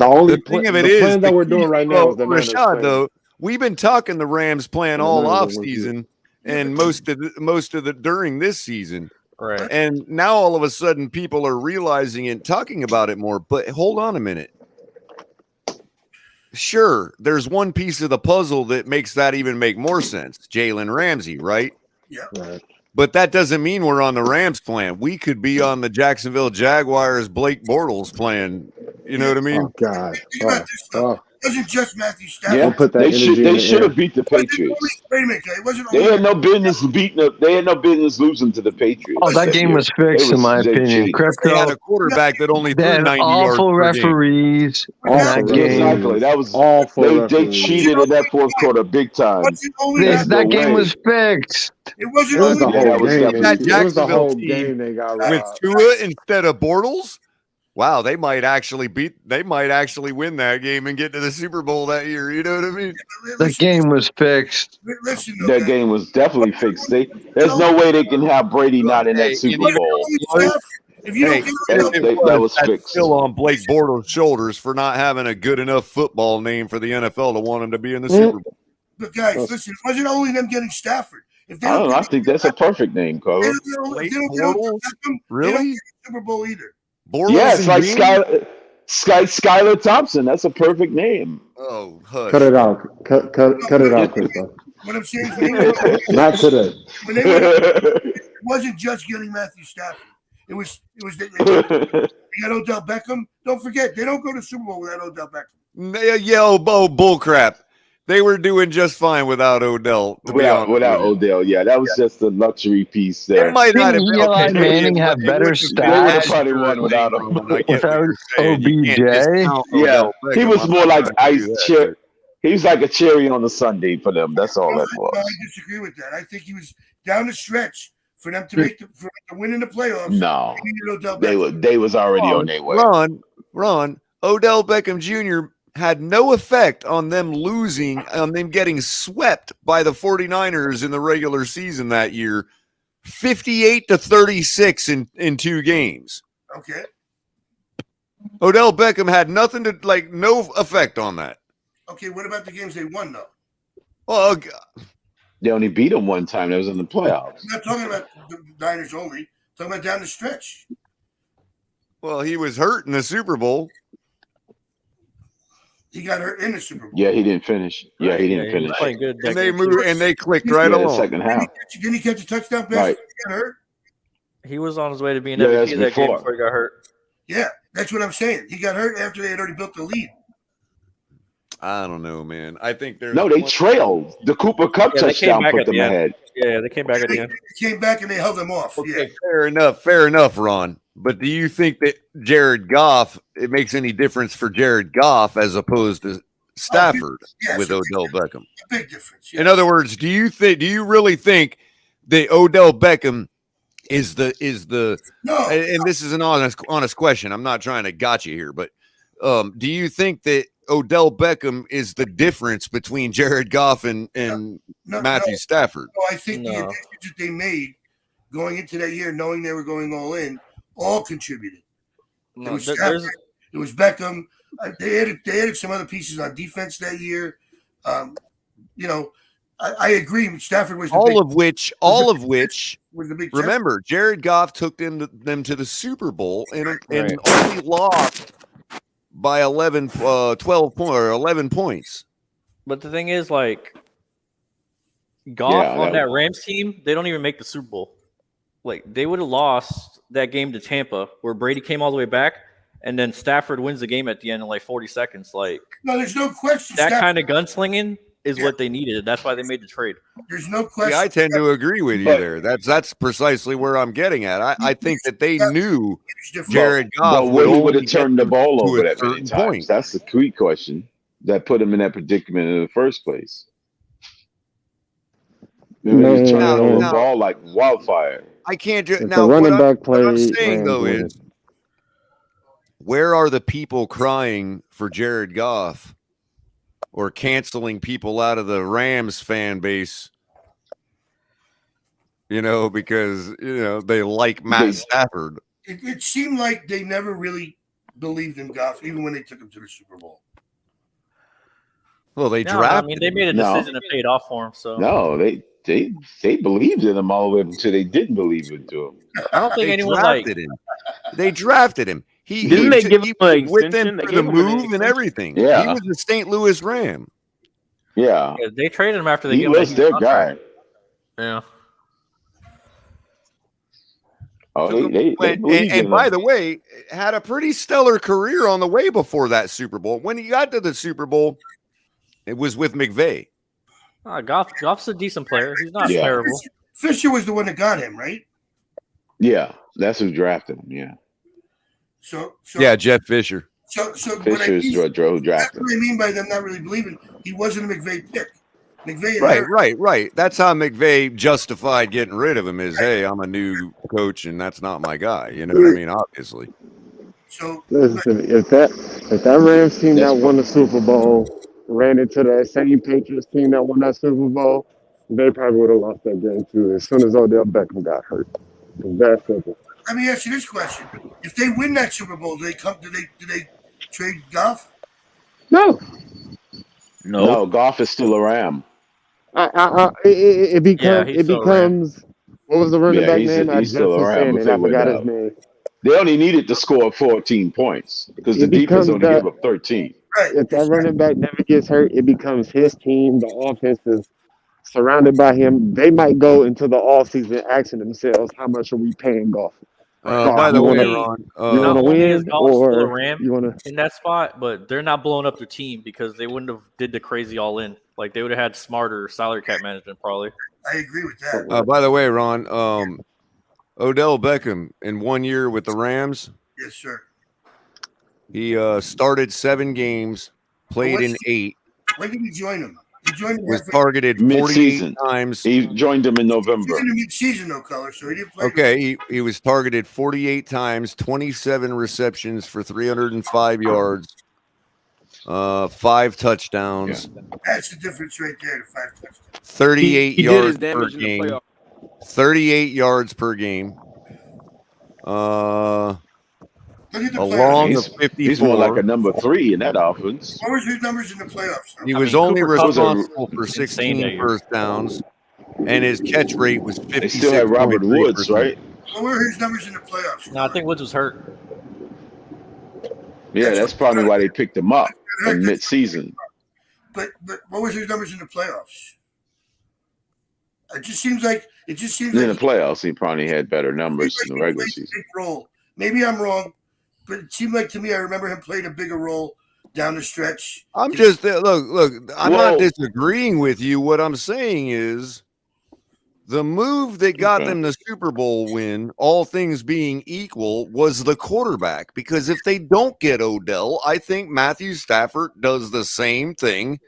only thing of it the is plan that we're doing right now is the Rashad. Though we've been talking the Rams plan all off season and most of the during this season. Right. And now all of a sudden people are realizing and talking about it more. But hold on a minute. Sure, there's one piece of the puzzle that makes that even make more sense. Jalen Ramsey, right? Yeah. Right. But that doesn't mean we're on the Rams plan. We could be on the Jacksonville Jaguars Blake Bortles plan. You know what I mean? Oh God! Think about this though. It wasn't just Matthew Stafford. Yeah, Put that they energy should in they the should air. have beat the Patriots. Wait a minute, it wasn't They only had no business beating up. They had no business losing to the Patriots. Oh, that game year. was fixed, in my They opinion. cheated. They had Crypto, a quarterback that only they threw had 90 yards awful per game. referees in Awful that referees. game. Exactly. That was Awful they referees. cheated in that fourth quarter big time. wasn't only that. That game was fixed. It wasn't It was only the Yeah, whole that was game. definitely. It was the Jacksonville whole team game they got with robbed. Tua instead of Bortles. Wow, they might actually win that game and get to the Super Bowl that year. You know what I mean? The game was fixed. Listen, That game was definitely fixed. There's no way they can have Brady not in that Super Bowl. If you don't That was that's fixed. still on Blake Bortles' shoulders for not having a good enough football name for the NFL to want him to be in the Super Bowl. But guys, listen, it wasn't only them getting Stafford. If they I don't know. I think that's a perfect name, Carlos. They don't get Really? the Super Bowl either. Bortles Yeah, it's like Green? Skylar Thompson. That's a perfect name. Oh, hush. Cut it out. Cut it out, Christoph. What I'm saying is, Not today. when they it wasn't just getting Matthew Stafford. It was they got Odell Beckham. Don't forget, they don't go to Super Bowl without Odell Beckham. Yeah, bull crap. They were doing just fine without Odell. Without Odell, yeah, that was just a luxury piece there. It might not have Didn't Eli Manning have better They would have stats probably won without him. without OBJ? Yeah, he was more like ice cherry. He was like a cherry on the sundae for them. That's all that was. I disagree with that. I think he was down the stretch for them to make for them to win in the playoffs. No, they needed Odell Beckham. they was already on their way. Ron, Odell Beckham Jr. had no effect on them getting swept by the 49ers in the regular season that year, 58-36 in 2 games. Okay. Odell Beckham had nothing to no effect on that. Okay, what about the games they won though? Oh, they only beat them one time. That was in the playoffs. I'm not talking about the Niners only. I'm talking about down the stretch. Well, he was hurt in the Super Bowl. He got hurt in the Super Bowl. Yeah, he didn't finish. Yeah, he didn't finish. Playing good. And they moved and they clicked right the along. second half. Didn't he catch a touchdown pass? Right. He got hurt. He was on his way to being Yeah, MVP that's of that game before. before he got hurt. Yeah, that's what I'm saying. He got hurt after they had already built the lead. I don't know, man. I think there's No, they trailed. The Cooper Cup Yeah, they came touchdown back put at them the end. ahead. Yeah, they came back at the end. They came back and they held them off. Okay, Yeah. fair enough, Ron. But do you think that it makes any difference for Jared Goff as opposed to Stafford with Odell Beckham? A big difference. Yeah. In other words, do you really think that Odell Beckham is the No. and this is an honest question. I'm not trying to gotcha here, but do you think that Odell Beckham is the difference between Jared Goff and Matthew Stafford? No, I think the additions that they made going into that year, knowing they were going all in, all contributed. No, it was Stafford, it was Beckham. They added some other pieces on defense that year. I agree. Stafford was all of which. Was the big Remember, Jared Goff took them to the Super Bowl and only lost by 11 points. But the thing is, Goff on that Rams team, they don't even make the Super Bowl. They would have lost that game to Tampa, where Brady came all the way back, and then Stafford wins the game at the end in 40 seconds. No, there's no question. That kind of gunslinging is what they needed. That's why they made the trade. There's no question. Yeah, I tend to agree with you there. That's precisely where I'm getting at. I think that they knew Jared Goff would have turned the ball over that many times. Point. That's the key question that put him in that predicament in the first place. He was turning over the ball like wildfire. I can't do now. What I'm saying though is, where are the people crying for Jared Goff or canceling people out of the Rams fan base? Because they like Matt Stafford. It seemed like they never really believed in Goff, even when they took him to the Super Bowl. Well, they drafted. they made a decision to pay it off for him. So no, they believed in him all the way until they didn't believe into him. I don't think anyone him. They drafted him. He Didn't they give him an with extension? them They for the gave him an move and everything. Yeah. He was a St. Louis Ram. Yeah. they traded him after they He gave him was their guy. Yeah. Oh, they believed in and by him. the way, had a pretty stellar career on the way before that Super Bowl. When he got to the Super Bowl, it was with McVay. Goff's a decent player. He's not terrible. Fisher was the one that got him, right? Yeah, that's who drafted him. Yeah. So yeah, Jeff Fisher. So Fisher's who drafted that's him. what I mean by them not really believing. He wasn't a McVay pick. McVay Right. That's how McVay justified getting rid of him. Is hey, I'm a new coach and that's not my guy. You know what I mean? Obviously. So listen, if that Rams team that won the Super Bowl ran into that same Patriots team that won that Super Bowl, they probably would have lost that game too as soon as Odell Beckham got hurt. It's that simple. Let me ask you this question: if they win that Super Bowl, do they trade Goff? No. No, Goff is still a Ram. It becomes what was the running back name? He's still a Ram. I forgot his name. They only needed to score 14 points because the defense only gave up 13. If that running back never gets hurt, it becomes his team. The offense is surrounded by him. They might go into the offseason asking themselves, how much are we paying Goff? By the way, Ron, you want to win or a Ram you want to in that spot, but they're not blowing up their team because they wouldn't have did the crazy all in. Like they would have had smarter salary cap management probably. I agree with that. By the way, Ron, Odell Beckham in 1 year with the Rams. Yes, sir. He started 7 games, played in 8. When did he join him? He joined him was targeted 48 times. He joined him in November. He's in the mid-season, no color, so he didn't play. Okay, he was targeted 48 times, 27 receptions for 305 yards, 5 touchdowns. That's the difference right there, the 5 touchdowns. 38 he yards did his per damage in the game. playoff. 38 yards per game. Along of 54. He's more like a number 3 in that offense. What was his numbers in the playoffs? He was only responsible for 16 first downs, and his catch rate was 56. They still had Robert Woods, right? What were his numbers in the playoffs? No, I think Woods was hurt. Yeah, that's probably why they picked him up in mid-season. But what was his numbers in the playoffs? It just seems like in the playoffs he probably had better numbers in the regular season. Role. Maybe I'm wrong, but it seemed like to me I remember him playing a bigger role down the stretch. I'm just look. I'm not disagreeing with you. What I'm saying is the move that got them the Super Bowl win, all things being equal, was the quarterback. Because if they don't get Odell, I think Matthew Stafford does the same thing.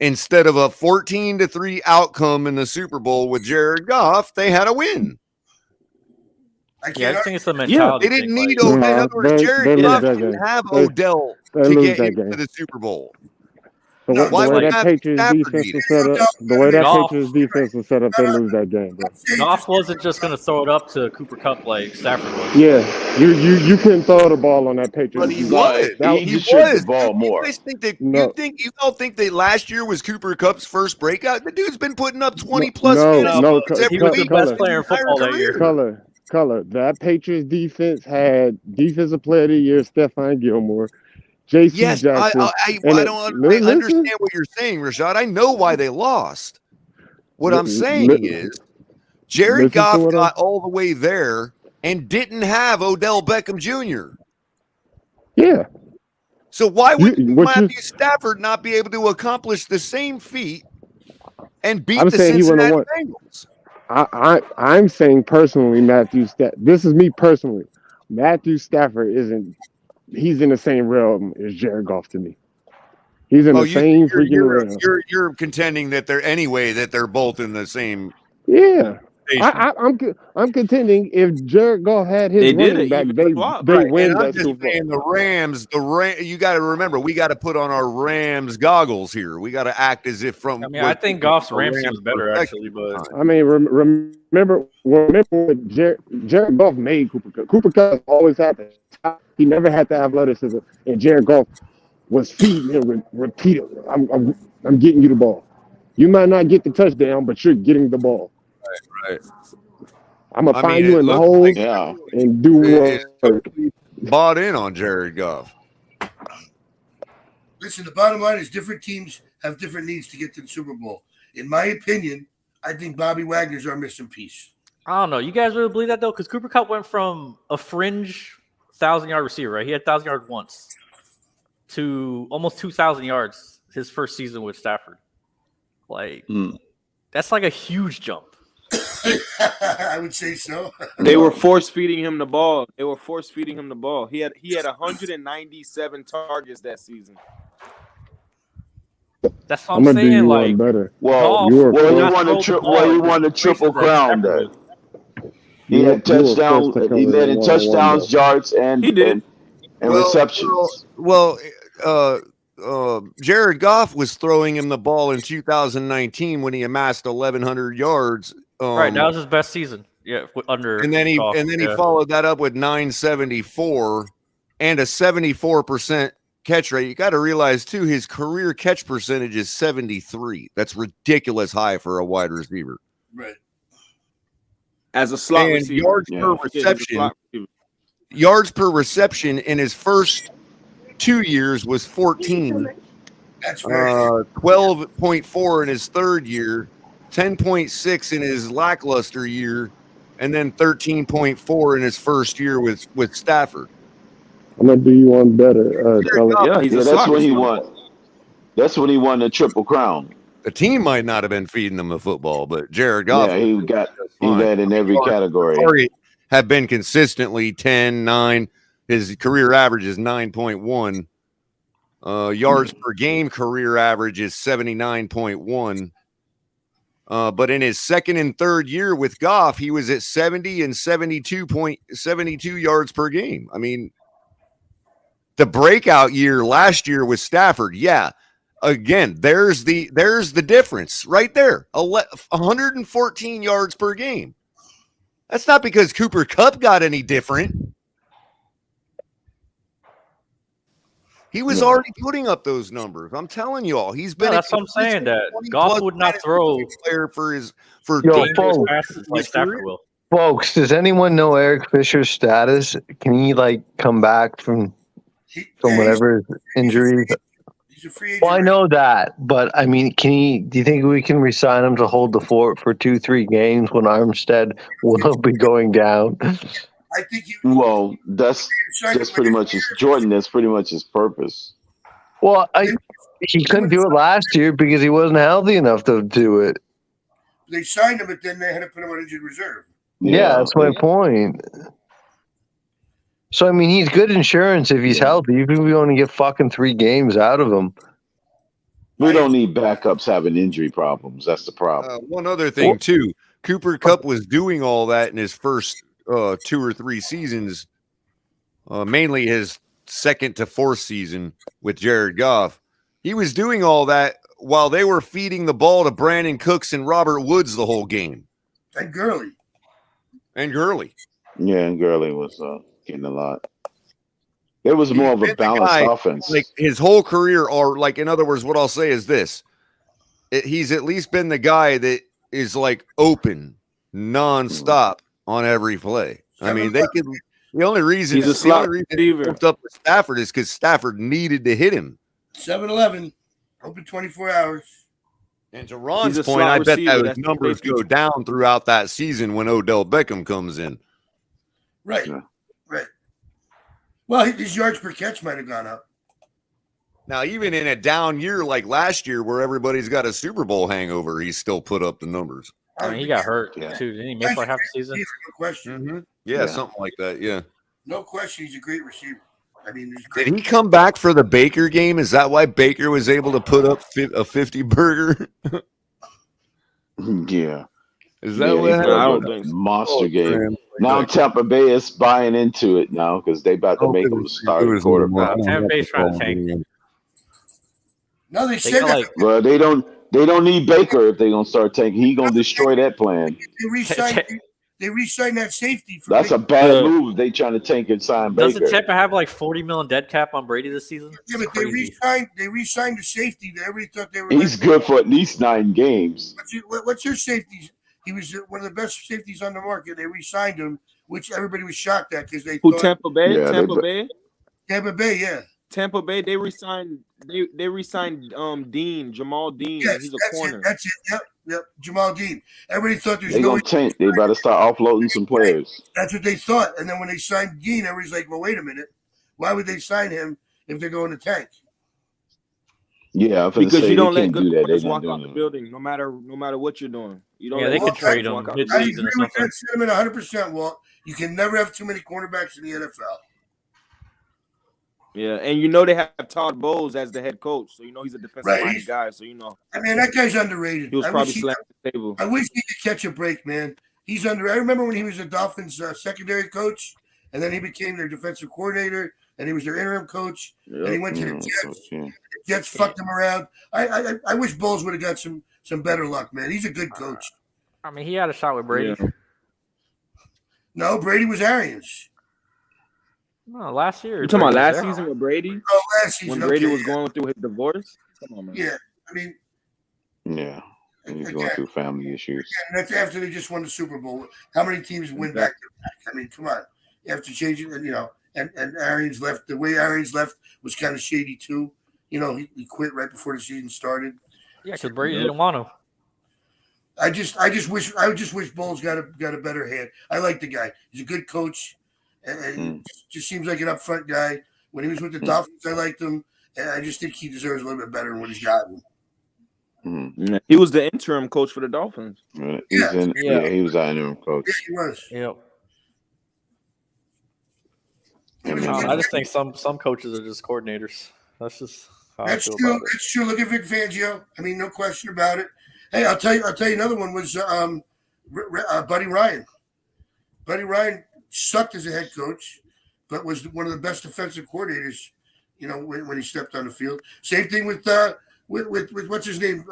Instead of a 14-3 outcome in the Super Bowl with Jared Goff, they had a win. I think it's a mentality. They didn't need Odell. In other words, Jared Goff didn't have Odell to get into the Super Bowl. The way that Patriots defense was set up, they lose that game, bro. Goff wasn't just going to throw it up to Cooper Kupp like Stafford was. Yeah, you couldn't throw the ball on that Patriots. But he was. He was the ball more. You all think that last year was Cooper Kupp's first breakup? The dude's been putting up 20 plus. He was the best player in football that year. Color. That Patriots defense had defensive player of the year Stephon Gilmore. J.C. Jackson. I understand what you're saying, Rashad. I know why they lost. What I'm saying is Jared Goff got all the way there and didn't have Odell Beckham Jr. Yeah. So why would Matthew Stafford not be able to accomplish the same feat and beat the Cincinnati Bengals? I'm saying personally, this is me personally. Matthew Stafford he's in the same realm as Jared Goff to me. He's in the same freaking realm. You're contending that they're both in the same. Yeah. I'm contending if Jared Goff had his running back, they win that Super Bowl. And the Rams, you got to remember, we got to put on our Rams goggles here. We got to act as if I think Goff's Rams was better actually, but I mean, remember when Jared Goff made Cooper Kupp. Cooper Kupp always had he never had the athleticism, and Jared Goff was feeding him repeatedly. I'm getting you the ball. You might not get the touchdown, but you're getting the ball. Right. I'm gonna find you in the hole and do what. Bought in on Jared Goff. Listen, the bottom line is different teams have different needs to get to the Super Bowl. In my opinion, I think Bobby Wagner's our missing piece. I don't know. You guys really believe that though? Because Cooper Kupp went from a fringe 1,000-yard receiver, right? He had 1,000 yards once to almost 2,000 yards his first season with Stafford. Like that's like a huge jump. I would say so. They were force feeding him the ball. He had 197 targets that season. That's what I'm saying. Like, better. Well, you won a triple crown then. He had touchdowns. He led in touchdowns, yards, and receptions. Jared Goff was throwing him the ball in 2019 when he amassed 1,100 yards. Right, that was his best season. Yeah, and then he followed that up with 974 and a 74% catch rate. You got to realize too, his career catch percentage is 73. That's ridiculous high for a wide receiver. Right. As a slot receiver, yards per reception in his first 2 years was 14. That's right. 12.4 in his third year, 10.6 in his lackluster year, and then 13.4 in his first year with Stafford. I'm gonna do you one better. That's when he won. That's when he won the triple crown. The team might not have been feeding him the football, but Jared Goff, he got in every category. Have been consistently 10, 9. His career average is 9.1. Yards per game career average is 79.1. But in his second and third year with Goff, he was at 70 and 72 yards per game. I mean, the breakout year last year with Stafford, yeah. Again, there's the difference right there. 114 yards per game. That's not because Cooper Kupp got any different. He was already putting up those numbers. I'm telling you all, he's been. That's what I'm saying. That Goff would not throw player for dangerous passes like Stafford will. Folks, does anyone know Eric Fisher's status? Can he come back from whatever his injury? He's a free agent. Well, I know that, but I mean, do you think we can re-sign him to hold the fort for 2-3 games when Armstead will be going down? I think that's pretty much Jordan. That's pretty much his purpose. Well, he couldn't do it last year because he wasn't healthy enough to do it. They signed him, but then they had to put him on injured reserve. Yeah, that's my point. So I mean, he's good insurance if he's healthy. Even if we only get fucking 3 games out of him. We don't need backups having injury problems. That's the problem. One other thing too, Cooper Kupp was doing all that in his first 2 or 3 seasons, mainly his second to fourth season with Jared Goff. He was doing all that while they were feeding the ball to Brandon Cooks and Robert Woods the whole game. And Gurley. Yeah, and Gurley was getting a lot. It was more of a balanced offense. Like his whole career, or in other words, what I'll say is this. He's at least been the guy that is open nonstop on every play. I mean, the only reason he hooked up with Stafford is because Stafford needed to hit him. 7-Eleven, open 24 hours. And to Ron's point, I bet those numbers go down throughout that season when Odell Beckham comes in. Right, right. Well, his yards per catch might have gone up. Now, even in a down year like last year where everybody's got a Super Bowl hangover, he still put up the numbers. I mean, he got hurt too. Didn't he miss half the season? No question. Mm-hmm. Yeah, something like that. Yeah. No question, he's a great receiver. I mean, did he come back for the Baker game? Is that why Baker was able to put up a 50 burger? Yeah. Is that what happened? I don't think monster game. Now Tampa Bay is buying into it now because they about to make him start quarterback. Tampa Bay's trying to tank. No, they said that. Well, they don't need Baker if they're gonna start tanking. He's gonna destroy that plan. They re-signed that safety. That's a bad move. They trying to tank and sign Baker. Doesn't Tampa have $40 million dead cap on Brady this season? Yeah, but they re-signed the safety that everybody thought they were. He's good for at least 9 games. What's your safety? He was one of the best safeties on the market. They re-signed him, which everybody was shocked at because they thought Tampa Bay. Yeah, Tampa Bay. Tampa Bay, yeah. Tampa Bay. They re-signed. They re-signed Dean, Jamal Dean. Yes, he's a corner. That's it. Yep. Yep, Jamal Dean. Everybody thought there's They're no gonna tank. They better start offloading some players. That's what they thought. And then when they signed Dean, everybody's like, well, wait a minute. Why would they sign him if they're going to tank? Yeah, I'm because say you don't they let can't good do that. They players not walk doing out the it. building, no matter what you're doing. You don't. Yeah, let they good could trade players him walk out mid-season or with something. that sentiment 100%, Walt. You can never have too many cornerbacks in the NFL. Yeah, and you know they have Todd Bowles as the head coach, so you know he's a defensive-minded guy. So you know. I mean, that guy's underrated. He was probably slamming the table. I wish he could catch a break, man. He's I remember when he was the Dolphins' secondary coach, and then he became their defensive coordinator, and he was their interim coach, and he went to the Jets. The Jets fucked him around. I wish Bowles would have got some better luck, man. He's a good coach. I mean, he had a shot with Brady. Yeah. No, Brady was Arians. No, last year. You talking about last season with Brady? Oh, last season. When Brady was going through his divorce? Come on, man. Yeah, I mean. Yeah, he's going through family issues. Yeah, and that's after they just won the Super Bowl. How many teams win back to back? I mean, come on. You have to change it, and and Arians left. The way Arians left was kind of shady too. You know, he quit right before the season started. Yeah, because Brady didn't want him. I just wish Bowles got a better hand. I like the guy. He's a good coach, and just seems like an upfront guy. When he was with the Dolphins, I liked him, and I just think he deserves a little bit better than what he's gotten. He was the interim coach for the Dolphins. He was our interim coach. Yeah, he was. Yep. I just think some coaches are just coordinators. That's just how I feel true. about it. That's true. Look at Vic Fangio. I mean, no question about it. Hey, I'll tell you another one was Buddy Ryan. Buddy Ryan sucked as a head coach, but was one of the best defensive coordinators. You know, when he stepped on the field. Same thing with what's his name?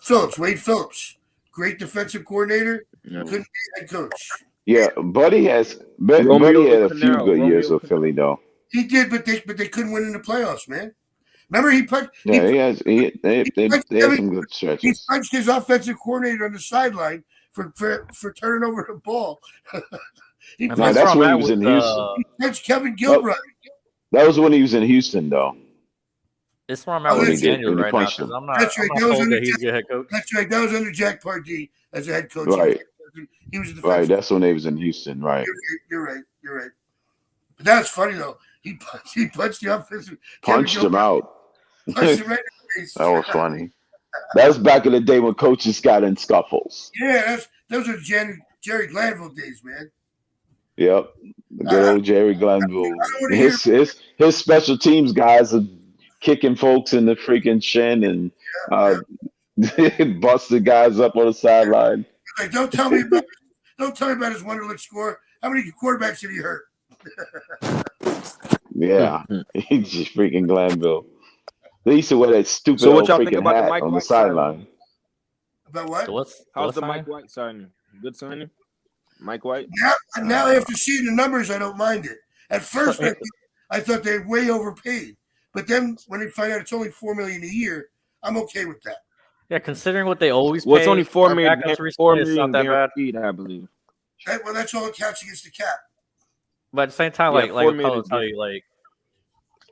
Phillips, Wade Phillips. Great defensive coordinator. Couldn't be head coach. Yeah, Buddy had a few good years with Philly though. He did, but they couldn't win in the playoffs, man. Remember he punched. Yeah, they had some good stretches. He punched his offensive coordinator on the sideline for turning over the ball. That's when he was in Houston. He punched Kevin Gilbride. That was when he was in Houston, though. It's where I'm at with Daniel right now because I'm not told that he's a good head coach. That's right. That was under Jack Pardee as a head coach. Right. He was right. That's when they was in Houston. Right. You're right. But that's funny though. He punched the offensive. Punched him out. Punched him right in the face. That was funny. That was back in the day when coaches got in scuffles. Yeah, those are Jerry Glanville days, man. Yep, the good old Jerry Glanville. His special teams guys are kicking folks in the freaking shin and busted guys up on the sideline. Like, don't tell me about his Wonderlic score. How many quarterbacks did he hurt? Yeah, he's just freaking Glanville. They used to wear that stupid old freaking hat on the sideline. About what? How's the Mike White signing? Good signing? Mike White? Now after seeing the numbers, I don't mind it. At first, I thought they way overpaid. But then when they find out it's only $4 million a year, I'm okay with that. Yeah, considering what they always pay. Well, it's only $4 million guaranteed, I believe. Well, that's all it counts against the cap. But at the same time, like I'll tell you, like,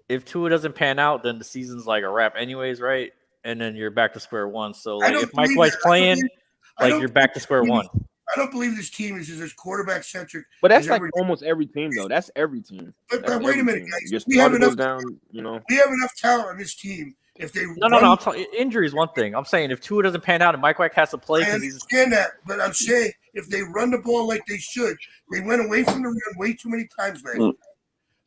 if Tua doesn't pan out, then the season's like a wrap anyways, right? And then you're back to square one. So like if Mike White's playing, you're back to square one. I don't believe this team is as quarterback centric. But that's like almost every team, though. That's every team. But wait a minute, guys. We have enough talent on this team. If they no, injury is one thing. I'm saying if Tua doesn't pan out and Mike White has to play, I understand that, but I'm saying if they run the ball like they should, they went away from the run way too many times last year.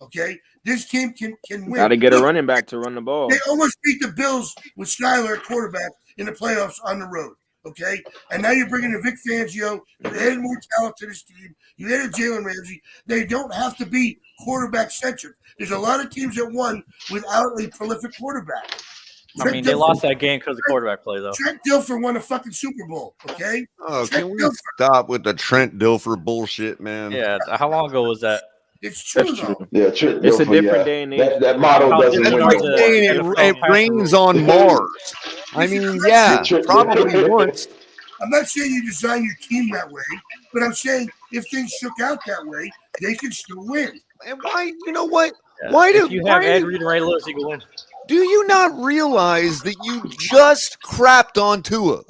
Okay, this team can win. Got to get a running back to run the ball. They almost beat the Bills with Skyler at quarterback in the playoffs on the road. Okay, and now you're bringing in Vic Fangio. You added more talent to this team. You added Jalen Ramsey. They don't have to be quarterback centric. There's a lot of teams that won without a prolific quarterback. I mean, they lost that game because of quarterback play, though. Trent Dilfer won a fucking Super Bowl, okay? Oh, can we stop with the Trent Dilfer bullshit, man? Yeah, how long ago was that? It's true, though. Yeah, Trent it's Dilfer, a different day and age. That model doesn't win. Like it rains on Mars. I mean, yeah, probably once. I'm not saying you design your team that way, but I'm saying if things shook out that way, they can still win. And why? You know what? Yeah. If you have Ed Reed and Ray Lewis, you can win. Do you not realize that you just crapped on Tua?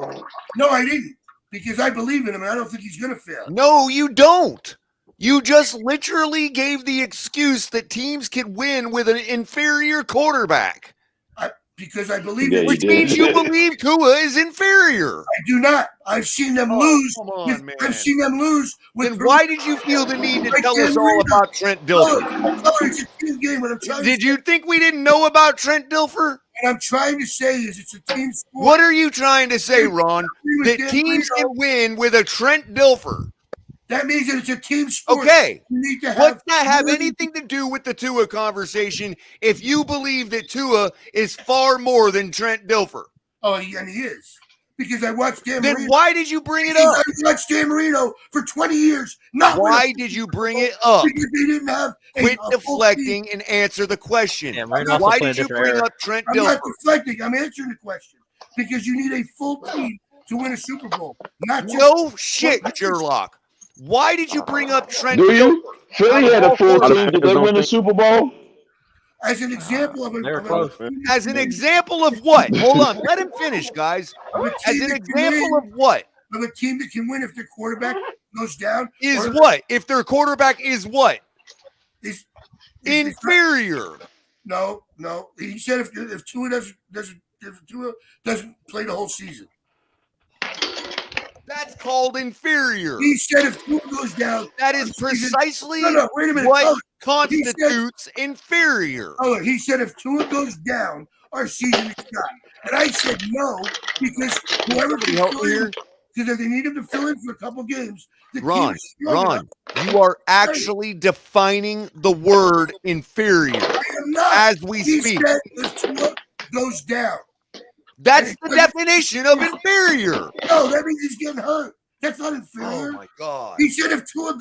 No, I didn't, because I believe in him, and I don't think he's going to fail. No, you don't. You just literally gave the excuse that teams can win with an inferior quarterback. Because I believe in him. Which means you believe Tua is inferior. I do not. I've seen them lose. Come on, man. I've seen them lose. Then why did you feel the need to tell us all about Trent Dilfer? It's a team game. What I'm trying Did you think we didn't know about Trent Dilfer? What I'm trying to say is it's a team sport. What are you trying to say, Ron? That teams can win with a Trent Dilfer? That means that it's a team sport. Okay. You need to What's that have anything to do with the Tua conversation if you believe that Tua is far more than Trent Dilfer? Oh, and he is. Because I watched Dan Marino. Then why did you bring it up? I watched Dan Marino for 20 years. Why did you bring it up? Because they didn't have Quit deflecting and answer the question. Why did you bring up Trent Dilfer? I'm not deflecting. I'm answering the question. Because you need a full team to win a Super Bowl. Not just no shit, Sherlock. Why did you bring up Trent Do you? Dilfer? Philly had a full team. Did they win the Super Bowl? As an example of As an example of what? Hold on. Let him finish, guys. As an example of what? Of a team that can win if their quarterback goes down. Is what? If their quarterback is what? Is inferior. No. He said if Tua doesn't play the whole season. That's called inferior. He said if Tua goes down. That is precisely wait a minute. what constitutes inferior. Oh, he said if Tua goes down, our season is done. And I said no, because whoever can fill in, because if they need him to fill in for a couple games, Ron, you are actually defining the word inferior as we speak. Said if Tua goes down. That's the definition of inferior. No, that means he's getting hurt. That's not inferior. Oh my God. He said if Tua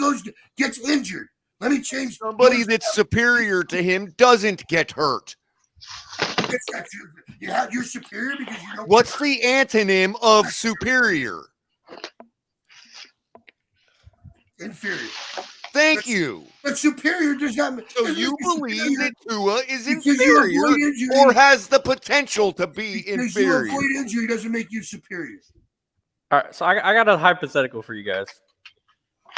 gets injured. Let me change. Somebody that's superior to him doesn't get hurt. You're superior because you don't. What's the antonym of superior? Inferior. Thank you. But superior does not mean. So you believe that Tua is inferior or has the potential to be inferior? You avoid injury doesn't make you superior. All right, so I got a hypothetical for you guys.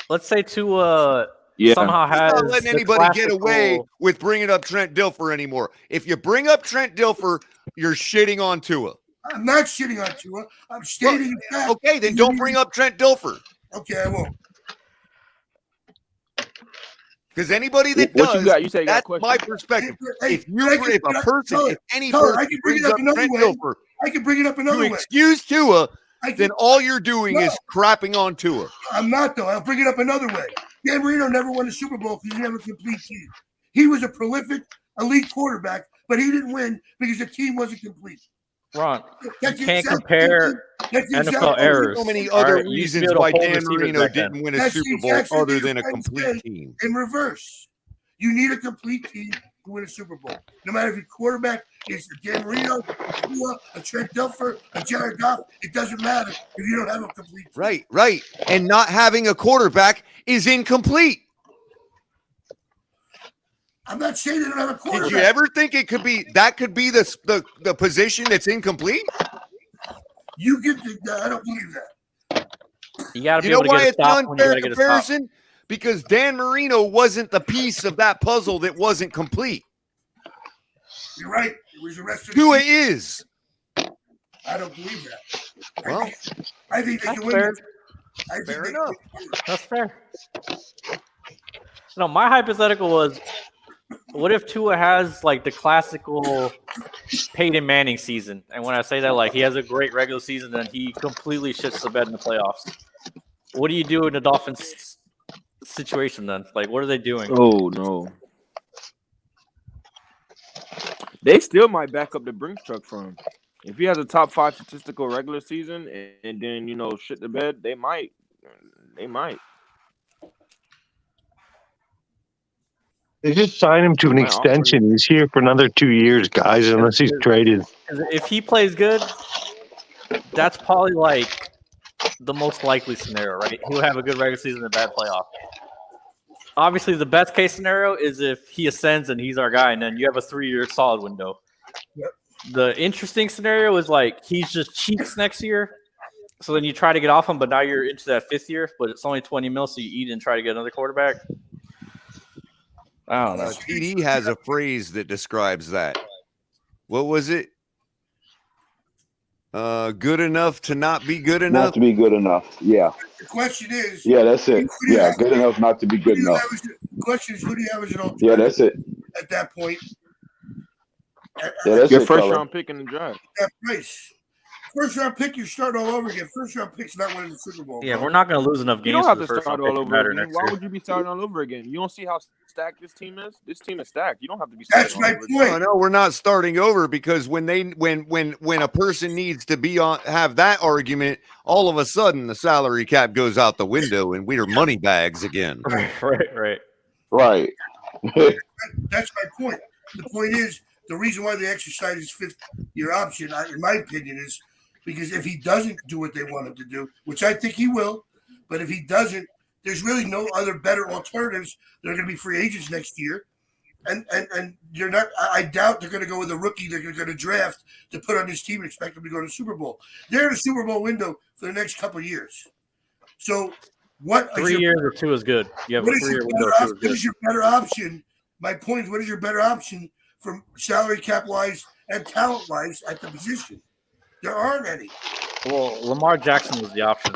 Let's say Tua somehow has. I'm not letting anybody get away with bringing up Trent Dilfer anymore. If you bring up Trent Dilfer, you're shitting on Tua. I'm not shitting on Tua. I'm stating that. Okay, then don't bring up Trent Dilfer. Okay, I won't. Because anybody that does, that's my perspective. If a person I can bring it up another way. I can bring it up another way. Excuse Tua, then all you're doing is crapping on Tua. I'm not, though. I'll bring it up another way. Dan Marino never won a Super Bowl because he didn't have a complete team. He was a prolific, elite quarterback, but he didn't win because the team wasn't complete. Ron, you can't compare NFL errors. So many other reasons why Dan Marino didn't win a Super Bowl other than a complete team. In reverse, you need a complete team to win a Super Bowl. No matter if your quarterback is a Dan Marino, a Trent Dilfer, a Jared Goff, it doesn't matter if you don't have a complete team. Right. And not having a quarterback is incomplete. I'm not saying they don't have a quarterback. Did you ever think it could be the position that's incomplete? You get I don't believe that. You got to be able to get why a it's stop an unfair comparison? Because Dan Marino wasn't the piece of that puzzle that wasn't complete. You're right. It was the rest of Tua is. I don't believe that. Well, I think they can win. Fair enough. That's fair. No, my hypothetical was, what if Tua has like the classical Peyton Manning season? And when I say that, like he has a great regular season, then he completely shits the bed in the playoffs. What do you do in the Dolphins situation then? Like, what are they doing? Oh no, they still might back up the Brinks truck for him. If he has a top 5 statistical regular season and then shit the bed, they might. They just sign him to an extension. He's here for another 2 years, guys, unless he's traded. If he plays good, that's probably like the most likely scenario, right? He'll have a good regular season and a bad playoff. Obviously, the best case scenario is if he ascends and he's our guy, and then you have a 3-year solid window. The interesting scenario is like he's just cheeks next year. So then you try to get off him, but now you're into that 5th year, but it's only 20 mil, so you eat and try to get another quarterback. I don't know. TD has a phrase that describes that. What was it? Good enough to not be good enough. Not to be good enough. Yeah. The question is. Yeah, that's it. Yeah, good enough not to be good enough. The question is, who do you have as an alternative? Yeah, that's it. At that point. Yeah, that's your it, first fella. round pick in the draft. That price. First round pick, you're starting all over again. First round pick's not winning the Super Bowl. Yeah, we're not going to lose enough games. You don't have for to the start first all round over pick again. next Why year. would you be starting all over again? You don't see how stacked this team is? This team is stacked. You don't have to be starting all over again. No, we're not starting over because when a person needs to be on have that argument, all of a sudden the salary cap goes out the window and we are money bags again. Right. That's my point. The point is, the reason why they exercise his 5th-year option, in my opinion, is because if he doesn't do what they want him to do, which I think he will, but if he doesn't, there's really no other better alternatives that are going to be free agents next year. And you're not. I doubt they're going to go with a rookie they're going to draft to put on this team and expect them to go to the Super Bowl. They're in a Super Bowl window for the next couple of years. So what? 3 years or 2 is good. You have a 3-year window. What is your better option? My point is, what is your better option from salary cap wise and talent wise at the position? There aren't any. Well, Lamar Jackson was the option.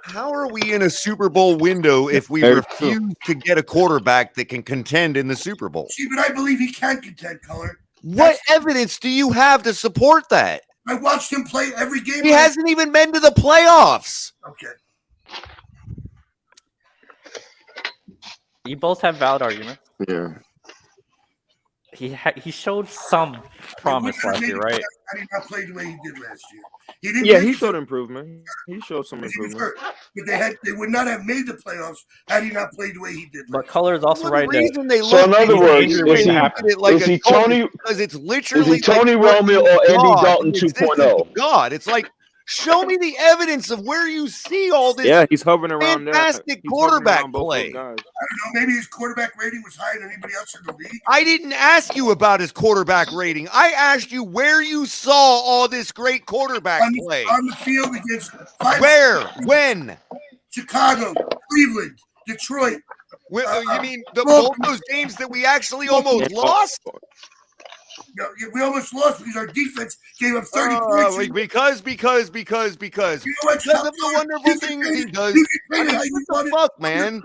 How are we in a Super Bowl window if we refuse to get a quarterback that can contend in the Super Bowl? See, but I believe he can contend, Color. What evidence do you have to support that? I watched him play every game. He hasn't even been to the playoffs. Okay. You both have valid arguments. Yeah. He showed some promise last year, right? I did not play the way he did last year. He showed improvement. He showed some improvement. But they would not have made the playoffs had he not played the way he did. But Color is also right there. So in other words, is he Tony? Because it's literally Is he Tony Romo or Andy Dalton 2.0? God, it's like show me the evidence of where you see all this. Yeah, he's hovering around fantastic quarterback play. I don't know. Maybe his quarterback rating was higher than anybody else in the league. I didn't ask you about his quarterback rating. I asked you where you saw all this great quarterback play. On the field against where? When? Chicago, Cleveland, Detroit. You mean both those games that we actually almost lost? No, we almost lost because our defense gave up 30 points. Because You know what, because of the wonderful things he does. What the fuck, man?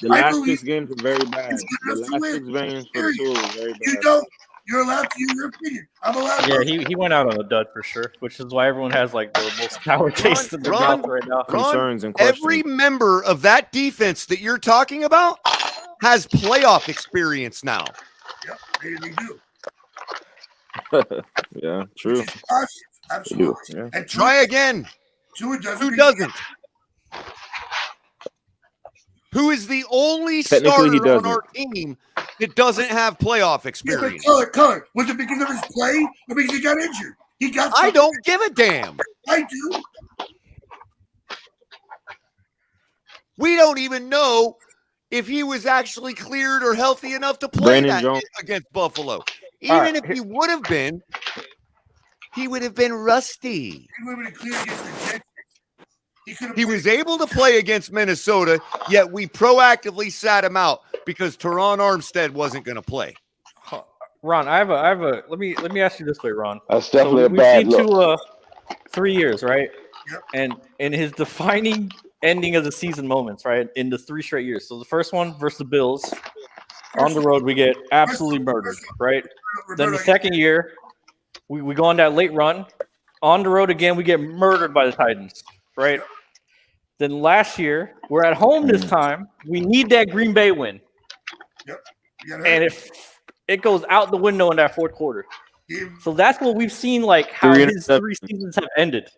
The last 6 games were very bad. The last 6 games for Tua was very bad. You don't. You're allowed to use your opinion. I'm allowed. Yeah, he went out on a dud for sure, which is why everyone has like the most sour taste in their mouth right now. Concerns and questions. Every member of that defense that you're talking about has playoff experience now. Yeah, they do. Yeah, true. Absolutely. Yeah. And Try again. Tua doesn't. Who doesn't? Who is the only Technically, starter on our team that doesn't have playoff experience? Color. Was it because of his play or because he got injured? He got. I don't give a damn. I do. We don't even know if he was actually cleared or healthy enough to play against Buffalo. Even if he would have been, he would have been rusty. He would have been cleared against the Jets. He was able to play against Minnesota, yet we proactively sat him out because Teron Armstead wasn't going to play. Ron, I have a. Let me ask you this way, Ron. That's definitely a bad look. We've seen 3 years, right? Yep. And in his defining ending of the season moments, right? In the 3 straight years. So the first one versus the Bills on the road, we get absolutely murdered, right? Then the second year, we go on that late run. On the road again, we get murdered by the Titans, right? Then last year, we're at home this time. We need that Green Bay win. Yep. And if it goes out the window in that fourth quarter. So that's what we've seen, like how his 3 seasons have ended.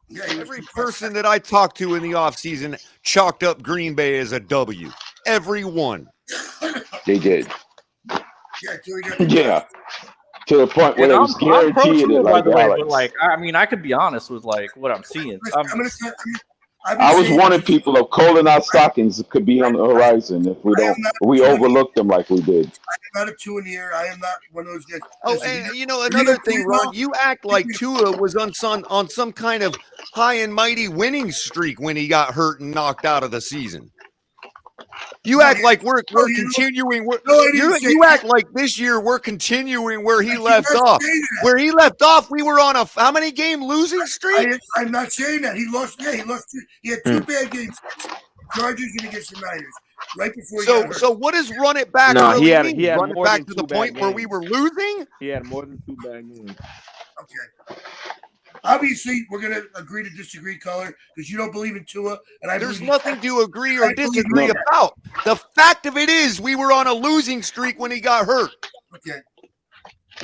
Yeah, every person that I talked to in the offseason chalked up Green Bay as a W. Everyone. They did. Yeah. To the point where it was guaranteed. By the way, but like, I mean, I could be honest with like what I'm seeing. I was warning people of calling out stockings could be on the horizon if we overlook them like we did. I am not a Tua in the air. I am not one of those guys. Oh, and another thing, Ron, you act like Tua was on some kind of high and mighty winning streak when he got hurt and knocked out of the season. You act like we're continuing. You act like this year we're continuing where he left off. Where he left off, we were on a how many game losing streak? I'm not saying that he lost. Yeah, he lost. He had 2 bad games. Chargers and against the Niners. Right before he got hurt. So what does run it back? No, really he had mean? Run it more back than to the 2 point bad where we games. were losing. He had more than 2 bad games. Okay. Obviously, we're going to agree to disagree, Color, because you don't believe in Tua. And There's nothing to agree or disagree about. The fact of it is we were on a losing streak when he got hurt. Okay.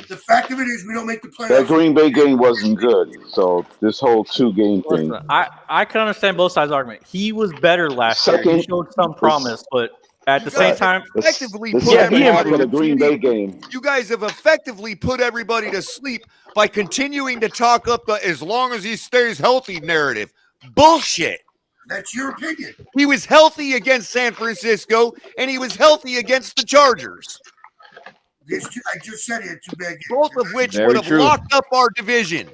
The fact of it is we don't make the playoffs. That Green Bay game wasn't good. So this whole 2-game thing. I can understand both sides of the argument. He was better last year. He showed some promise, but at the same time, effectively the put second half everybody of the to Green sleep. Bay game. You guys have effectively put everybody to sleep by continuing to talk up the as long as he stays healthy narrative. Bullshit. That's your opinion. He was healthy against San Francisco, and he was healthy against the Chargers. I just said he had 2 bad games. Both of which Very would have true. locked up our division.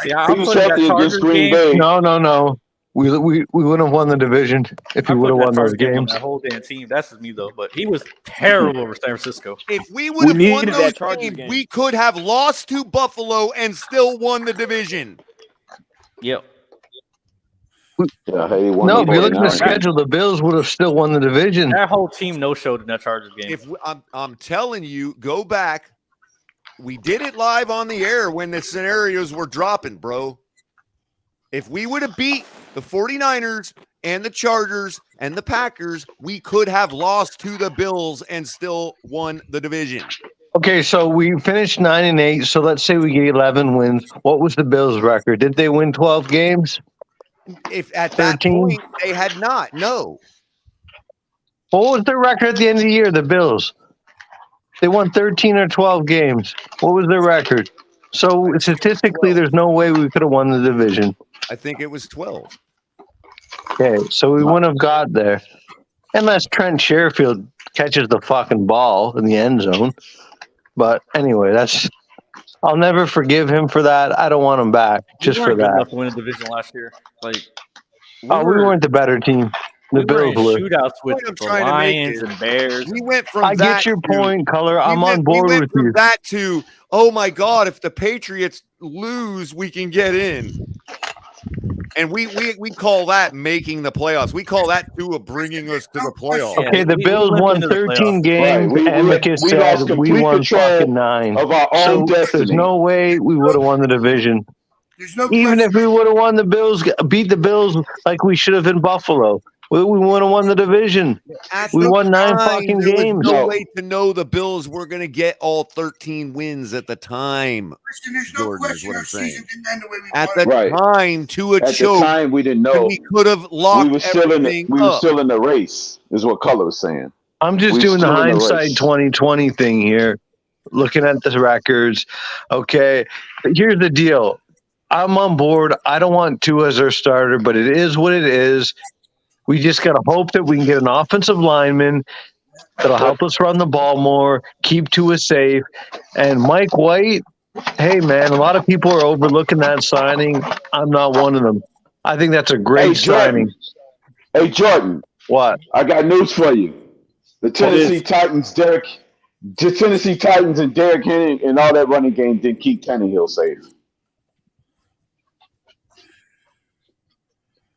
He was healthy against Green Bay. No. We wouldn't have won the division if we would have won those games. That whole damn team. That's just me though. But he was terrible over San Francisco. If we would have won those games, we could have lost to Buffalo and still won the division. Yep. Yeah, hey, no, if you look at the schedule, the Bills would have still won the division. That whole team no-showed in that Chargers game. I'm telling you, go back. We did it live on the air when the scenarios were dropping, bro. If we would have beat the 49ers and the Chargers and the Packers, we could have lost to the Bills and still won the division. Okay, so we finished 9-8. So let's say we get 11 wins. What was the Bills' record? Did they win 12 games? If at that 13? point they had not, no. What was their record at the end of the year, the Bills? They won 13 or 12 games. What was their record? So statistically, there's no way we could have won the division. I think it was 12. Okay, so we wouldn't have got there. Unless Trent Sherfield catches the fucking ball in the end zone. But anyway, I'll never forgive him for that. I don't want him back just for Good that. enough to win a division last year. Like We weren't the better team. The Bills were were. in shootouts with the Lions and Bears. We went from I that get your to- point, Color. we I'm went- on board we went with from you. that to, oh my God, if the Patriots lose, we can get in. And we call that making the playoffs. We call that Tua bringing us to the playoffs. Okay, the Bills won 13 games, Right, and like I we said, lost we complete won control fucking 9. of our own There's destiny. no way we would have won the division. There's no Even if we would have won the Bills, beat the Bills like we should have in Buffalo, we would have won the division. At We the won 9 time, fucking there was games. no way to know the Bills were going to get all 13 wins at the time. Listen, there's no Jordan is question what our I'm saying. season didn't end the way we At wanted. the Right. time, Tua At the choked. time, we didn't and know. we could have locked We were still in everything we were up. still in the race, is what Color was saying. I'm just We doing the still in the hindsight race. 2020 thing here, looking at the records. Okay, but here's the deal. I'm on board. I don't want Tua as our starter, but it is what it is. We just got to hope that we can get an offensive lineman that'll help us run the ball more, keep Tua safe. And Mike White, hey, man, a lot of people are overlooking that signing. I'm not one of them. I think that's a great Hey, Jordan. signing. Hey, Jordan. What? I got news for you. The Tennessee Titans and Derrick Henry and all that running game didn't keep Tannehill safe.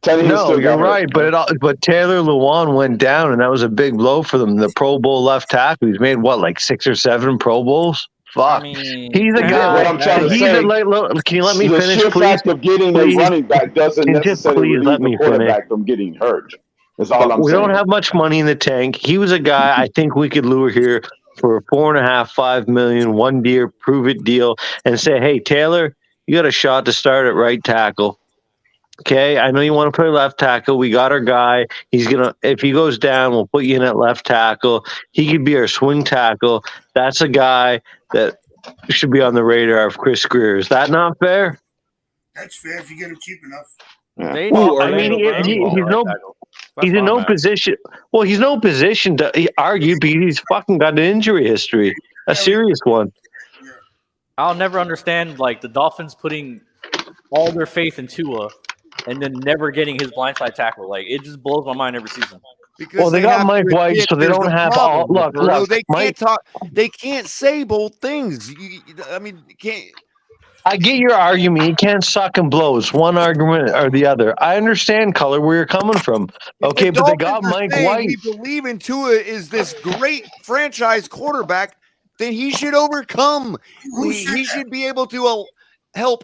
Tannehill No, still you're got right, hurt. but Taylor Lewan went down, and that was a big blow for them. The Pro Bowl left tackle. He's made what, like 6 or 7 Pro Bowls? Fuck. He's a guy. What I'm trying to he's say, can you let me the finish, sheer please? fact of getting Please. a running back doesn't And just necessarily please let relieve me the quarterback from getting hurt. That's all I'm We saying. don't have much money in the tank. He was a guy I think we could lure here for a $4.5 million 1 year prove it deal and say, hey, Taylor, you got a shot to start at right tackle. Okay, I know you want to play left tackle. We got our guy. He's gonna, if he goes down, we'll put you in at left tackle. He could be our swing tackle. That's a guy that should be on the radar of Chris Greer. Is that not fair? That's fair if you get him cheap enough. Yeah. Well, I mean, he's in no position. Well, he's no position to argue because he's fucking got an injury history, a serious one. I'll never understand like the Dolphins putting all their faith in Tua and then never getting his blindside tackle. Like it just blows my mind every season. Because they got Mike White, so they don't have all. Look, they can't talk. They can't say both things. I mean, can't. I get your argument. You can't suck and blows one argument or the other. I understand, Color, where you're coming from. Okay, but they got Mike White. We believe in Tua is this great franchise quarterback. Then he should overcome. He should be able to help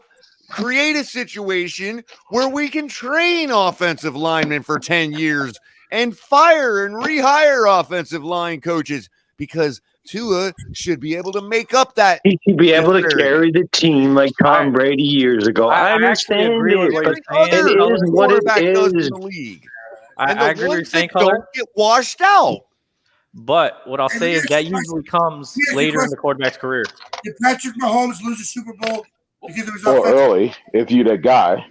create a situation where we can train offensive linemen for 10 years and fire and rehire offensive line coaches, because Tua should be able to make up that. He should be able to carry the team like Tom Brady years ago. I understand agree with what you're saying. It is what it does is. in the league. I agree with your saying, Color. Color. Get washed out. But what I'll say is that usually comes later in the quarterback's career. Did Patrick Mahomes lose a Super Bowl because of his Or offensive? early, if you that guy.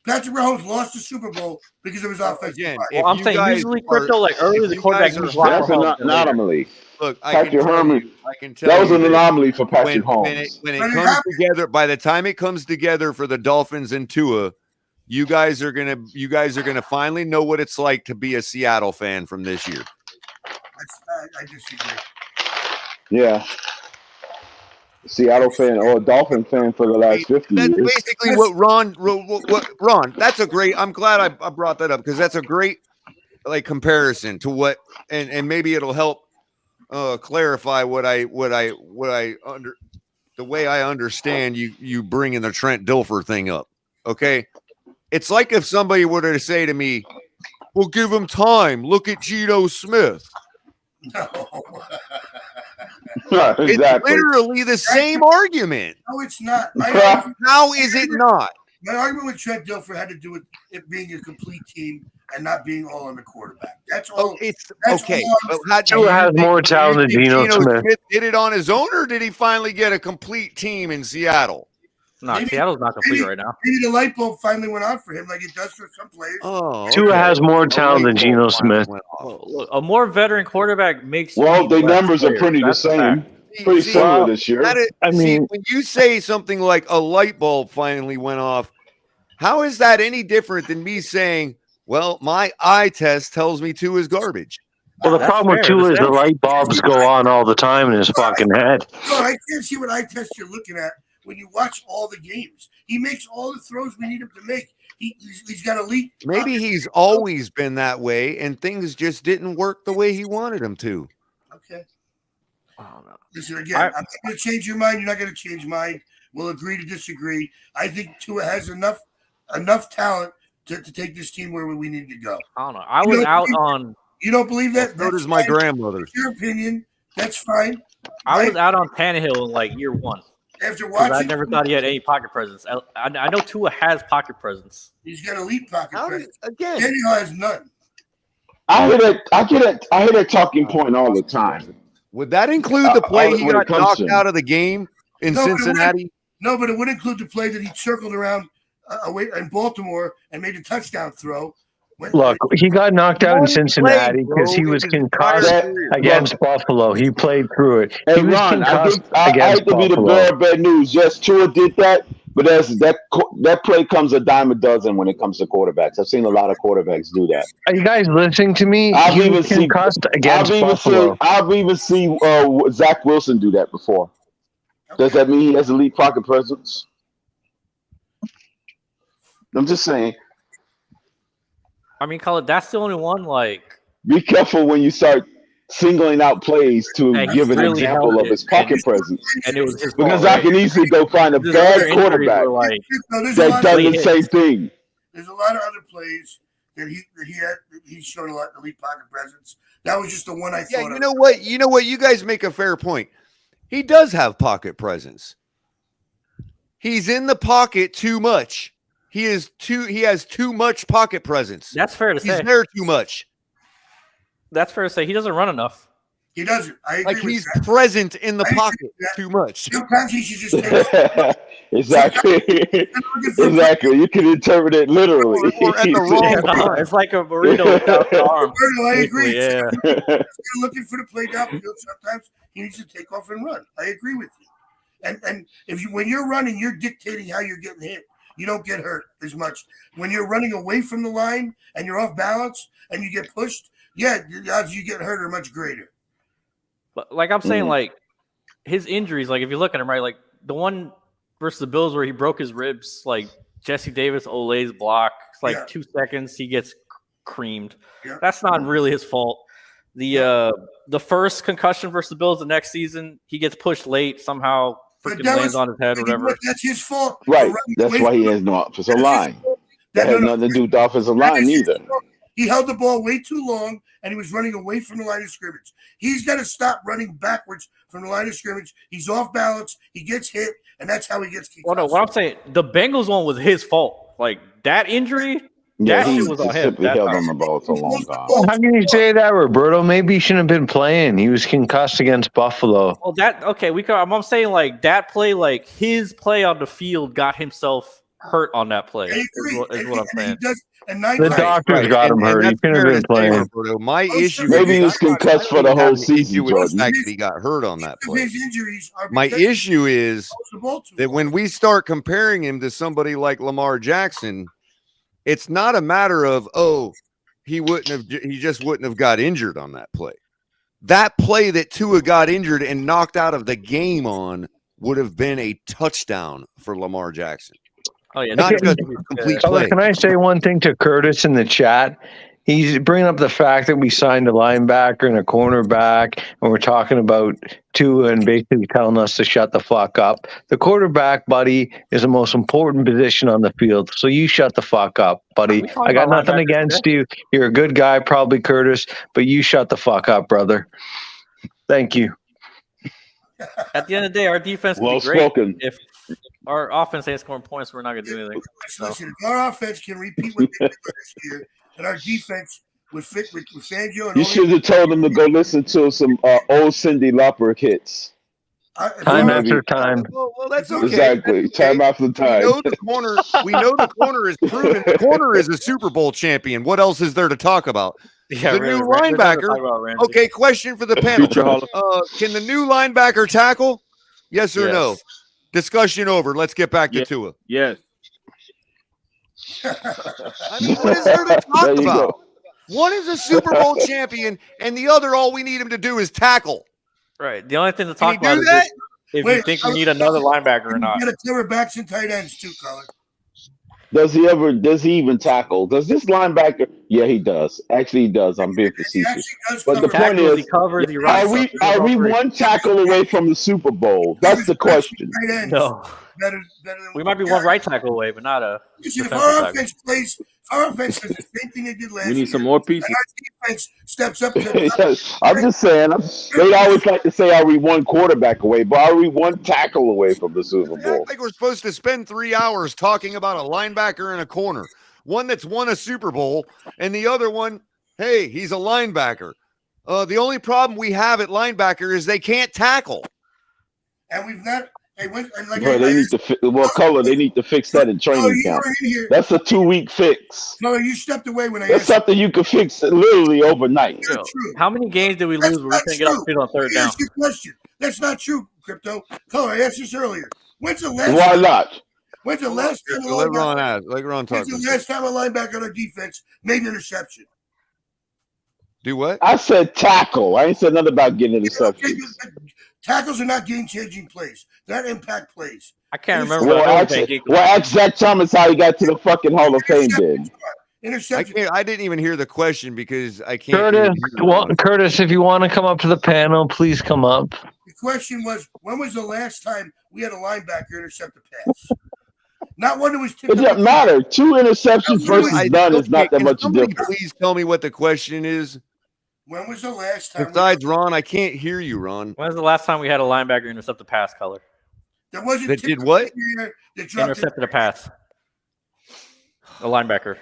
Patrick Mahomes lost the Super Bowl because of his offensive. Well, I'm saying usually crypto, like early the quarterback moves That's an anomaly. Look, Patrick Herman. I can tell That was you an anomaly for Patrick Holmes. when it comes together, by the time it comes together for the Dolphins and Tua, you guys are gonna finally know what it's like to be a Seattle fan from this year. I disagree. Yeah. Seattle fan or a Dolphin fan for the last 50 years. That's basically what Ron. That's a great. I'm glad I brought that up because that's a great comparison to what, and maybe it'll help clarify what I under the way I understand you bringing the Trent Dilfer thing up. Okay, it's like if somebody were to say to me, "Well, give him time. Look at Geno Smith." No. Exactly. It's literally the same argument. No, it's not. How is it not? My argument with Trent Dilfer had to do with it being a complete team and not being all on the quarterback. That's all. It's that's okay. all But Tua has more talent than Geno Smith. Did it on his own, or did he finally get a complete team in Seattle? No, Seattle's not complete right now. Maybe the light bulb finally went on for him, like it does for some players. Tua has more talent than Geno Smith. Look, a more veteran quarterback makes. Well, the numbers are pretty the same. Pretty similar this year. When you say something like a light bulb finally went off, how is that any different than me saying, well, my eye test tells me Tua is garbage? Well, the problem with Tua is the light bulbs go on all the time in his fucking head. No, I can't see what eye test you're looking at when you watch all the games. He makes all the throws we need him to make. He's got elite. Maybe he's always been that way, and things just didn't work the way he wanted them to. Okay. Listen, again, I'm not going to change your mind. You're not going to change mine. We'll agree to disagree. I think Tua has enough talent to take this team where we need to go. I don't know. I was out on. You don't believe that? So does my grandmother. Your opinion. That's fine. I was out on Tannehill in like year one. After watching, I never thought he had any pocket presence. I know Tua has pocket presence. He's got elite pocket presence. Again, Tannehill has none. I hear that talking point all the time. Would that include the play he got knocked out of the game in Cincinnati? No, but it would include the play that he circled around away in Baltimore and made a touchdown throw. Look, he got knocked out in Cincinnati because he was concussed against Buffalo. He played through it. Hey, Ron, I hate to be the bearer of bad news. Yes, Tua did that, but that play comes a dime a dozen when it comes to quarterbacks. I've seen a lot of quarterbacks do that. Are you guys listening to me? I've even seen Buffalo. I've even seen Zach Wilson do that before. Does that mean he has elite pocket presence? I'm just saying. I mean, that's the only one. Like, be careful when you start singling out plays to give an example of his pocket presence. And it was his because I can easily go find a bad quarterback that does the same thing. There's a lot of other plays that he's shown a lot of elite pocket presence. That was just the one I thought. Yeah, you know what? You guys make a fair point. He does have pocket presence. He's in the pocket too much. He has too much pocket presence. That's fair to say. He's there too much. That's fair to say. He doesn't run enough. He doesn't. I agree like with he's that. present in the pocket too much. Sometimes he should just take Exactly. Exactly. You can interpret it literally. Or at the wrong Yeah, it's like a burrito without the arm. I agree. Yeah. If you're looking for the play downfield, sometimes he needs to take off and run. I agree with you. And if you when you're running, you're dictating how you're getting hit. You don't get hurt as much. When you're running away from the line and you're off balance and you get pushed, yeah, the odds you get hurt are much greater. But like I'm saying, like his injuries, like if you look at him, right, like the one versus the Bills where he broke his ribs, like Jesse Davis Ole's block, it's like 2 seconds, he gets creamed. That's not really his fault. The first concussion versus the Bills the next season, he gets pushed late, somehow freaking lands on his head or whatever. That's his fault. Right. That's why he has no offensive line. That has nothing to do with the offensive line either. He held the ball way too long, and he was running away from the line of scrimmage. He's got to stop running backwards from the line of scrimmage. He's off balance. He gets hit, and that's how he gets kicked. Well, no, what I'm saying, the Bengals one was his fault. Like that injury, that shit was on him. Simply held on the ball for a long time. Well, how can you say that, Roberto? Maybe he shouldn't have been playing. He was concussed against Buffalo. Well, I'm saying like that play, like his play on the field got himself hurt on that play. Is what I'm saying. The doctors got him hurt. He couldn't have been playing. My issue, maybe he was concussed for the whole season. With the fact that he got hurt on that play. His injuries are My issue is that when we start comparing him to somebody like Lamar Jackson, it's not a matter of he just wouldn't have got injured on that play. That play that Tua got injured and knocked out of the game on would have been a touchdown for Lamar Jackson. Oh yeah, not just complete play. Can I say one thing to Curtis in the chat? He's bringing up the fact that we signed a linebacker and a cornerback, and we're talking about Tua and basically telling us to shut the fuck up. The quarterback, buddy, is the most important position on the field, so you shut the fuck up, buddy. I got nothing against you. You're a good guy, probably, Curtis, but you shut the fuck up, brother. Thank you. At the end of the day, our defense will be great. Spoken. If our offense ain't scoring points, we're not going to do anything. Listen, if our offense can repeat what they did last year, and our defense would fit with Fangio, and you should have told him to go listen to some old Cyndi Lauper hits. Time after time. Well, that's okay. Exactly. Time after time. We know the corner is proven. The corner is a Super Bowl champion. What else is there to talk about? Yeah, the new linebacker. Okay, question for the panel. Can the new linebacker tackle? Yes or no? Discussion over. Let's get back to Tua. Yes. I mean, what is there to talk about? One is a Super Bowl champion, and the other, all we need him to do is tackle. Right. The only thing to talk about is if you think we need another linebacker or not. You got to cover backs and tight ends too, Colin. Does he even tackle? Does this linebacker? Yeah, he does. Actually, he does. I'm being facetious. But the point is, are we one tackle away from the Super Bowl? That's the question. No. We might be one right tackle away, but not a. Listen, if our offense plays, our offense does the same thing they did last year. We need some more pieces. And our defense steps up to I'm just saying. They always like to say, "Are we one quarterback away?" But are we one tackle away from the Super Bowl? I think we're supposed to spend 3 hours talking about a linebacker and a corner. One that's won a Super Bowl, and the other one, hey, he's a linebacker. The only problem we have at linebacker is they can't tackle. And we've not. Hey, they need to Color. They need to fix that in training camp. That's a 2-week fix. No, you stepped away when I. That's something you can fix literally overnight. How many games did we lose where we couldn't get off field on third down? Ask your question. That's not true, Crypto. Color, I asked this earlier. When's the last? Why not? When's the last time? Let Ron talk. When's the last time a linebacker on our defense made an interception? Do what? I said tackle. I ain't said nothing about getting interceptions. Tackles are not game-changing plays. They're not impact plays. I can't remember. Ask Zach Thomas how he got to the fucking Hall of Fame then. I didn't even hear the question because I can't. Curtis, if you want to come up to the panel, please come up. The question was, when was the last time we had a linebacker intercept a pass? Not one that was. It doesn't matter. 2 interceptions versus none is not that much difference. Please tell me what the question is. When was the last time? Besides Ron, I can't hear you, Ron. When was the last time we had a linebacker intercept a pass, Color? That did what? Intercepted a pass. A linebacker.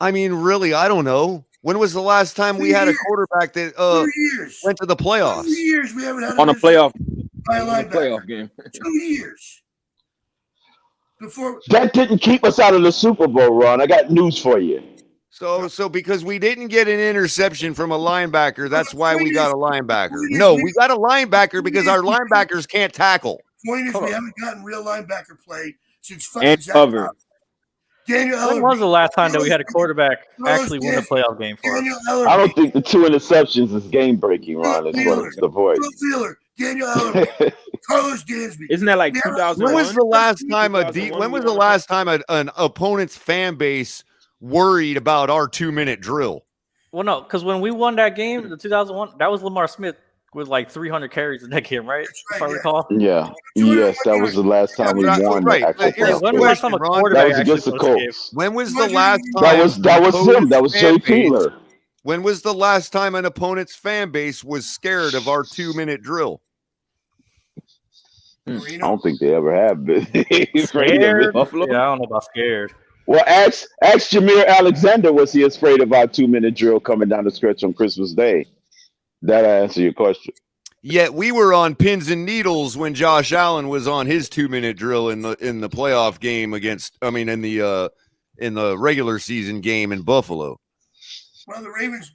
I mean, really, I don't know. When was the last time we had a quarterback that 2 years. went to the playoffs? 2 years we haven't had On a playoff game. 2 years. Before that didn't keep us out of the Super Bowl, Ron. I got news for you. So because we didn't get an interception from a linebacker, that's why we got a linebacker. No, we got a linebacker because our linebackers can't tackle. Point is, we haven't gotten real linebacker play since fucking And Zach cover. Moss. Daniel When Eller. was the last time that we had a quarterback actually win a playoff game for us? Daniel Eller. I don't think the 2 interceptions is game breaking, Ron. It's what it's the point. Will Wheeler, Daniel Eller, Carlos Dansby. Isn't that like 2001? When was the last time an opponent's fan base worried about our 2-minute drill? Well, no, because when we won that game, the 2001, that was Lamar Smith with like 300 carries in that game, right? If I recall. Yeah. Yes, that was the last time we won. Right. The actual When was the last time a Ron, quarterback that was against the actually won a game? Colts. When was the last time That was him. That was Jay Peeler. When was the last time an opponent's fan base was scared of our 2-minute drill? I don't think they ever have been. Scared? Yeah, I don't know about scared. Well, ask Jameer Alexander, was he afraid of our 2-minute drill coming down the stretch on Christmas Day? That'll answer your question. Yet we were on pins and needles when Josh Allen was on his 2-minute drill in the playoff game in the regular season game in Buffalo. Well, the Ravens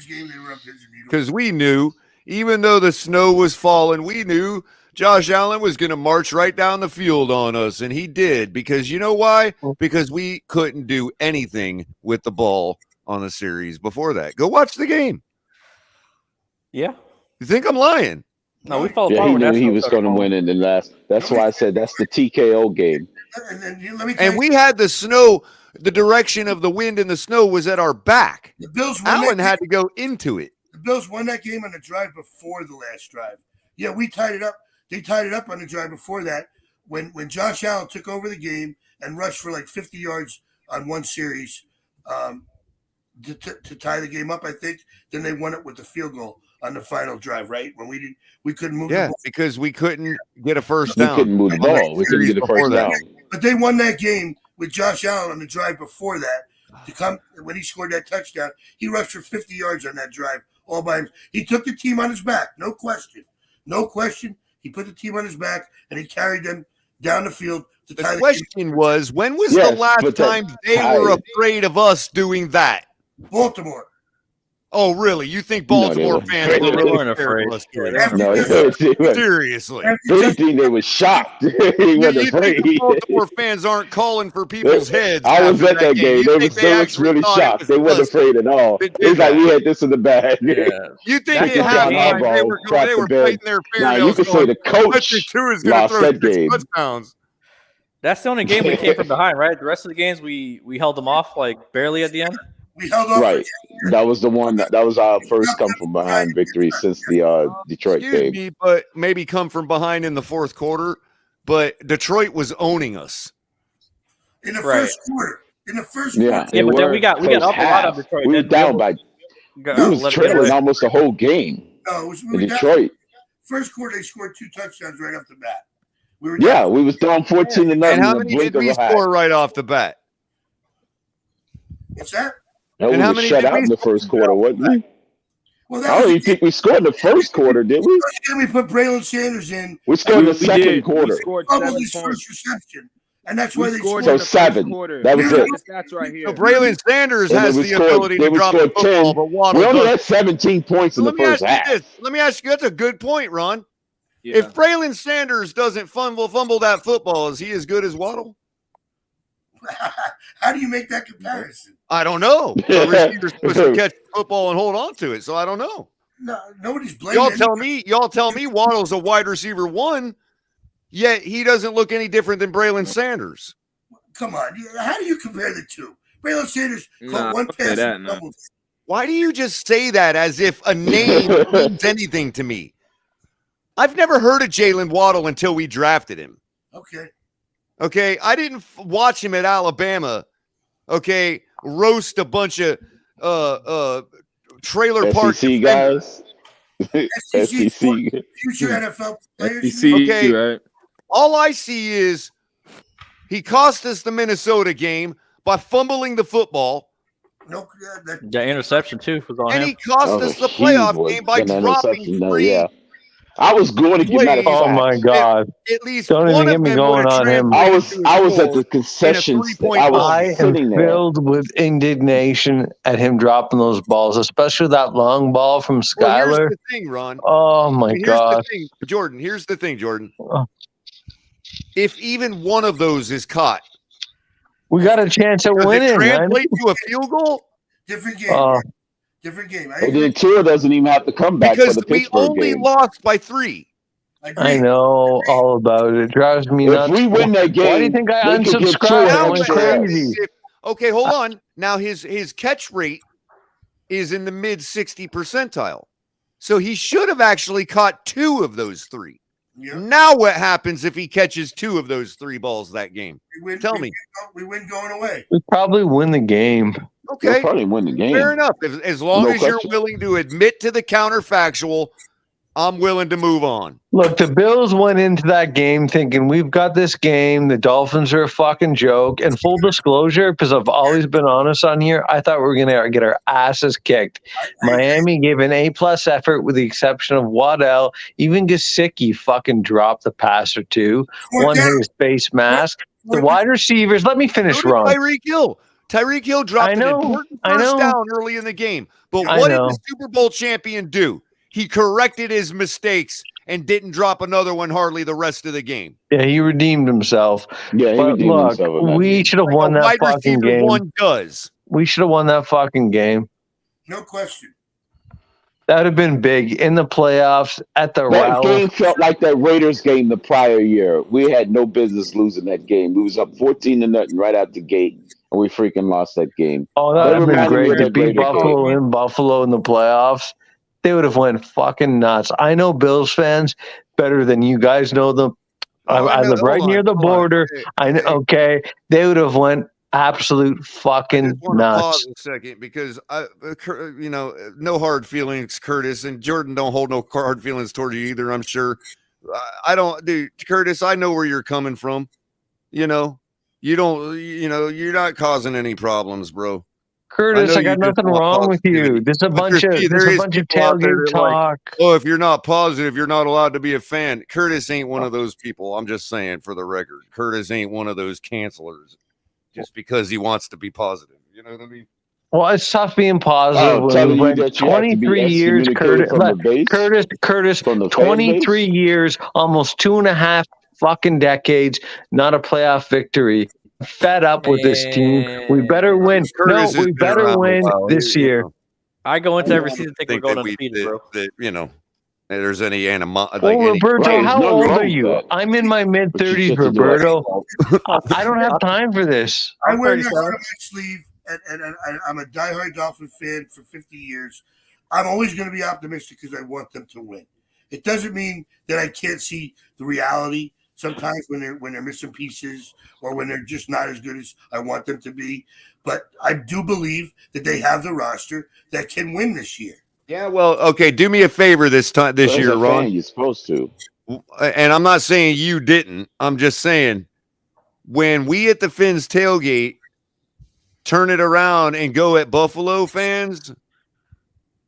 game, they were up pins and needles. Because we knew, even though the snow was falling, we knew Josh Allen was going to march right down the field on us, and he did. Because you know why? Because we couldn't do anything with the ball on the series before that. Go watch the game. Yeah. You think I'm lying? No, we fell Yeah, apart. he when knew that he stuff was started going to win in the last. That's why I said that's the TKO game. And we had the snow. The direction of the wind and the snow was at our back. The Bills won Allen that had game. to go into it. The Bills won that game on the drive before the last drive. Yeah, we tied it up. They tied it up on the drive before that when Josh Allen took over the game and rushed for like 50 yards on one series to tie the game up, I think. Then they won it with the field goal on the final drive, right? When we couldn't move the ball. Because we couldn't get a first down. We couldn't move the ball. We couldn't get a first down. But they won that game with Josh Allen on the drive before that. To come when he scored that touchdown, he rushed for 50 yards on that drive all by himself. He took the team on his back, no question. He put the team on his back and he carried them down the field. To tie the question was, when was the last time they were afraid of us doing that? Baltimore. Oh, really? You think Baltimore fans were really afraid of us doing that? No, seriously. They think they were shocked. He wasn't afraid. The Baltimore fans aren't calling for people's heads. I was at that game. They was really shocked. They weren't afraid at all. It was like we had this in the bag. Yeah. You think it happened? They were fighting their Now you can say the coach lost that game. Touchdowns. That's the only game we came from behind, right? The rest of the games we held them off like barely at the end. We held off. Right. That was the one. That was our first come from behind victory since the Detroit game. But maybe come from behind in the fourth quarter. But Detroit was owning us in the first quarter. Yeah, but then we got up a lot of Detroit. We were down by. We was trailing almost the whole game. No, in Detroit. First quarter, they scored 2 touchdowns right off the bat. We was down 14-0. And how many did we score right off the bat? What's that? No, we were shut out in the first quarter, wasn't we? Well, I don't even think we scored in the first quarter, did we? We put Braylon Sanders in. We scored in the second quarter. We scored 7 points. First reception. And that's why they scored. So 7. That was it. That's right here. So Braylon Sanders has the ability to drop the football, but Waddle we only had 17 points in the first half. Let me ask you, that's a good point, Ron. Yeah. If Braylon Sanders doesn't fumble that football, is he as good as Waddle? How do you make that comparison? I don't know. A receiver's supposed to catch the football and hold on to it, so I don't know. No, nobody's blaming. Y'all tell me Waddle's a wide receiver 1, yet he doesn't look any different than Braylon Sanders. Come on, how do you compare the two? Braylon Sanders caught one pass and doubled. Why do you just say that as if a name means anything to me? I've never heard of Jalen Waddle until we drafted him. Okay, I didn't watch him at Alabama. Okay, roast a bunch of trailer park SEC guys. SEC future NFL players. Okay, right? All I see is he cost us the Minnesota game by fumbling the football. No, Yeah, interception too was on And him. he cost us the playoff game by dropping 3 Yeah. I was going to get matter of plays. Oh my fact. God! At least Don't one even get of me them would going have on him. translated to a I was at score the and a concession. 3-point I was ball I game. am sitting there. filled with indignation at him dropping those balls, especially that long ball from Well, here's Skyler. the thing, Ron. Oh my Here's the God! thing, Jordan. Here's the thing, Jordan. Oh. If even one of those is caught, We got a chance at does it winning. translate to a field goal? different game. Oh, Different game. I And agree. then Tua doesn't even have to come back for Because the we Pittsburgh only game. lost by 3. I know all about it. It drives me If nuts. we win that game, Why do you think I they could give unsubscribed? Tua I Now went what extra happens crazy. if, okay, hold on. Now his catch rate is in the mid 60 percentile. So he should have actually caught 2 of those 3. Yep. Now what happens if he catches 2 of those 3 balls that game? Tell me. We win going away. We probably win the game. Okay, They'll probably win the game. fair enough. As long No as you're question. willing to admit to the counterfactual, I'm willing to move on. Look, the Bills went into that game thinking we've got this game. The Dolphins are a fucking joke. And full disclosure, because I've always been honest on here, I thought we were going to get our asses kicked. Miami gave an A-plus effort with the exception of Waddell. Even Gesicki fucking dropped the pass or two. One hit his face mask. The wide receivers, let me finish, So did Ron. Tyreek Hill. Tyreek Hill dropped an important first down early in the game. But what did the Super Bowl champion do? He corrected his mistakes and didn't drop another one hardly the rest of the game. Yeah, he redeemed himself. Yeah, he but redeemed look, himself in that we game. should have Like won a that wide fucking receiver game. one does. We should have won that fucking game. No question. That would have been big in the playoffs at the That Ralph. game felt like that Raiders game the prior year. We had no business losing that game. We was up 14-0 right out the gate, and we freaking lost that game. Oh, that would have been reminded me great of to that beat Raider Buffalo game. in Buffalo in the playoffs. They would have went fucking nuts. I know Bills fans better than you guys know them. I live right near the border. I know. Okay, they would have went absolute fucking nuts. Pause a second because no hard feelings, Curtis and Jordan don't hold no hard feelings toward you either. I'm sure. I don't, dude. Curtis, I know where you're coming from. You don't. You're not causing any problems, bro. Curtis, I got nothing wrong with you. There's a bunch of tailgate talk. Oh, if you're not positive, you're not allowed to be a fan. Curtis ain't one of those people. I'm just saying for the record. Curtis ain't one of those cancelers just because he wants to be positive. You know what I mean? Well, it's tough being positive when we went 23 years, Curtis. Curtis, 23 years, almost 2.5 fucking decades, not a playoff victory. Fed up with this team. We better win. No, we better win this year. I go into every season thinking we're going undefeated, bro. There's any animosity. Oh, Roberto, how old are you? I'm in my mid-30s, Roberto. I don't have time for this. I wear this on my sleeve, and I'm a diehard Dolphin fan for 50 years. I'm always going to be optimistic because I want them to win. It doesn't mean that I can't see the reality. Sometimes when they're missing pieces or when they're just not as good as I want them to be. But I do believe that they have the roster that can win this year. Yeah, well, okay, do me a favor this year, Ron. You're supposed to. And I'm not saying you didn't. I'm just saying when we at the Fins tailgate turn it around and go at Buffalo fans,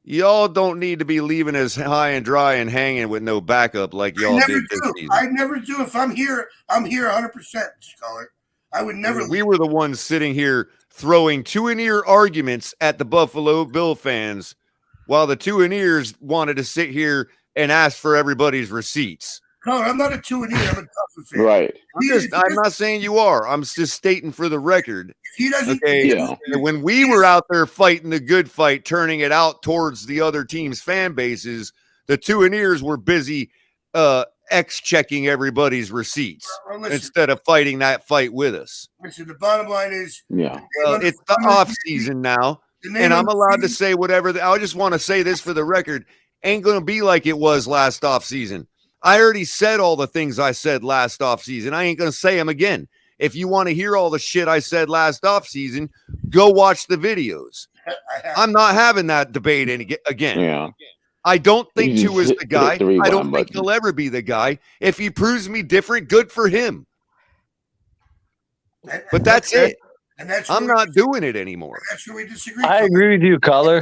y'all don't need to be leaving us high and dry and hanging with no backup like y'all did this season. I never do. If I'm here 100%, Scholar. I would never. We were the ones sitting here throwing two-in-ear arguments at the Buffalo Bill fans while the two-in-ears wanted to sit here and ask for everybody's receipts. Scholar, I'm not a two-in-ear. I'm a Dolphin fan. Right. I'm not saying you are. I'm just stating for the record. He doesn't. Okay. Yeah. When we were out there fighting the good fight, turning it out towards the other team's fan bases, the two-in-ears were busy X-checking everybody's receipts instead of fighting that fight with us. Listen, the bottom line is, Well, it's the off season now, and I'm allowed to say whatever. I just want to say this for the record: ain't going to be like it was last off season. I already said all the things I said last off season. I ain't going to say them again. If you want to hear all the shit I said last off season, go watch the videos. I'm not having that debate again. Yeah. I don't think You Tua is just the guy. hit the rewind I don't think button. he'll ever be the guy. If he proves me different, good for him. But that's it. And that's I'm not doing it anymore. That's where we disagree. I agree with you, Color.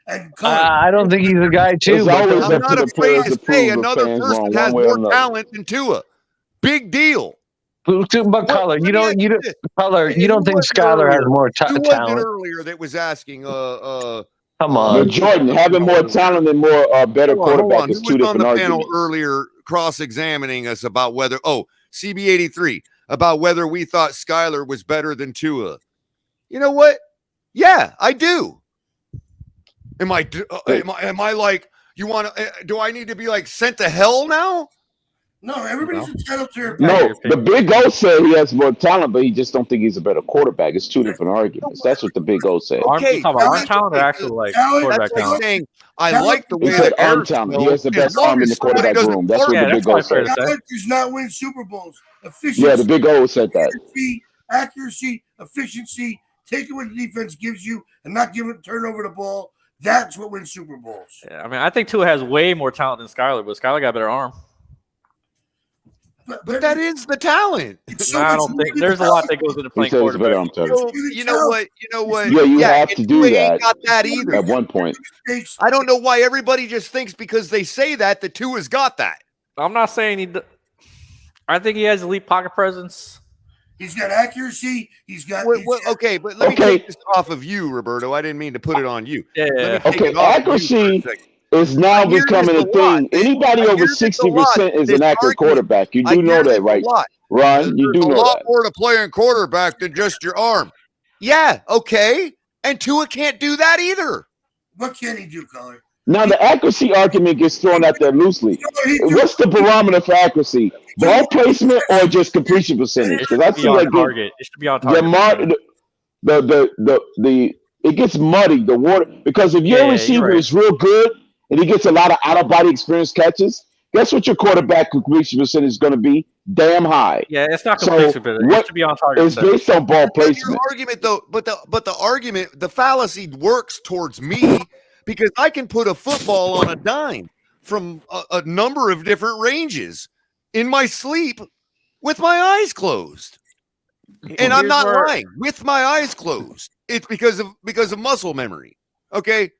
And I don't think he's a guy too. I'm not afraid to say another person has more talent than Tua. Big deal. But Color, you don't think Skyler has more talent? Earlier that was asking. Come on, Jordan, having more talent and more better quarterback is two different arguments. Panel earlier cross-examining us about whether CB83 about whether we thought Skyler was better than Tua. You know what? Yeah, I do. Am I like you want to? Do I need to be like sent to hell now? No, everybody's entitled to their opinion. No, the Big O said he has more talent, but he just don't think he's a better quarterback. It's two different arguments. That's what the Big O said. Okay, arm talent or actual like quarterback talent? Saying, I like the way he said arm talent. He has the best arm in the quarterback room. That's what the Big O said. Talent does not win Super Bowls. Efficiency. Yeah, the Big O said that. Accuracy, efficiency, taking what the defense gives you and not giving turn over the ball. That's what wins Super Bowls. Yeah, I mean, I think Tua has way more talent than Skyler, but Skyler got a better arm. But that is the talent. I don't think there's a lot that goes into playing quarterback. You know what? Yeah, you have to do that. Ain't got that either. At one point, I don't know why everybody just thinks because they say that the Tua's got that. I'm not saying I think he has elite pocket presence. He's got accuracy. He's got. Okay, but let me take this off of you, Roberto. I didn't mean to put it on you. Yeah. Okay, accuracy is now becoming a thing. Anybody over 60% is an accurate quarterback. You do know that, right, Ron? You do know that. There's a lot more to playing quarterback than just your arm. Yeah, okay. And Tua can't do that either. What can he do, Color? Now, the accuracy argument gets thrown out there loosely. What's the barometer for accuracy? Ball placement or just completion percentage? Because I see like it should be on target. It gets muddy, the water, because if your receiver is real good and he gets a lot of out-of-body experience catches, guess what your quarterback completion percentage is going to be? Damn high. Yeah, it's not completion percentage. It should be on target. It's based on ball placement. Your argument, though, but the argument, the fallacy works towards me because I can put a football on a dime from a number of different ranges in my sleep with my eyes closed. And I'm not lying. With my eyes closed. It's because of muscle memory. Okay?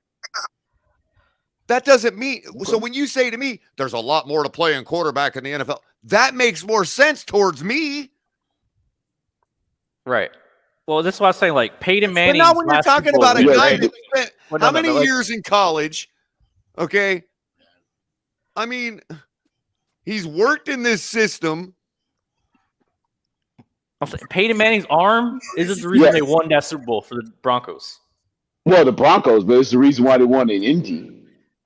That doesn't mean so when you say to me there's a lot more to play in quarterback in the NFL, that makes more sense towards me. Right. Well, this is what I was saying. Like Peyton Manning. But now when you're talking about a guy that spent how many years in college? Okay. I mean, he's worked in this system. Peyton Manning's arm is the reason they won that Super Bowl for the Broncos. Well, the Broncos, but it's the reason why they won in Indy.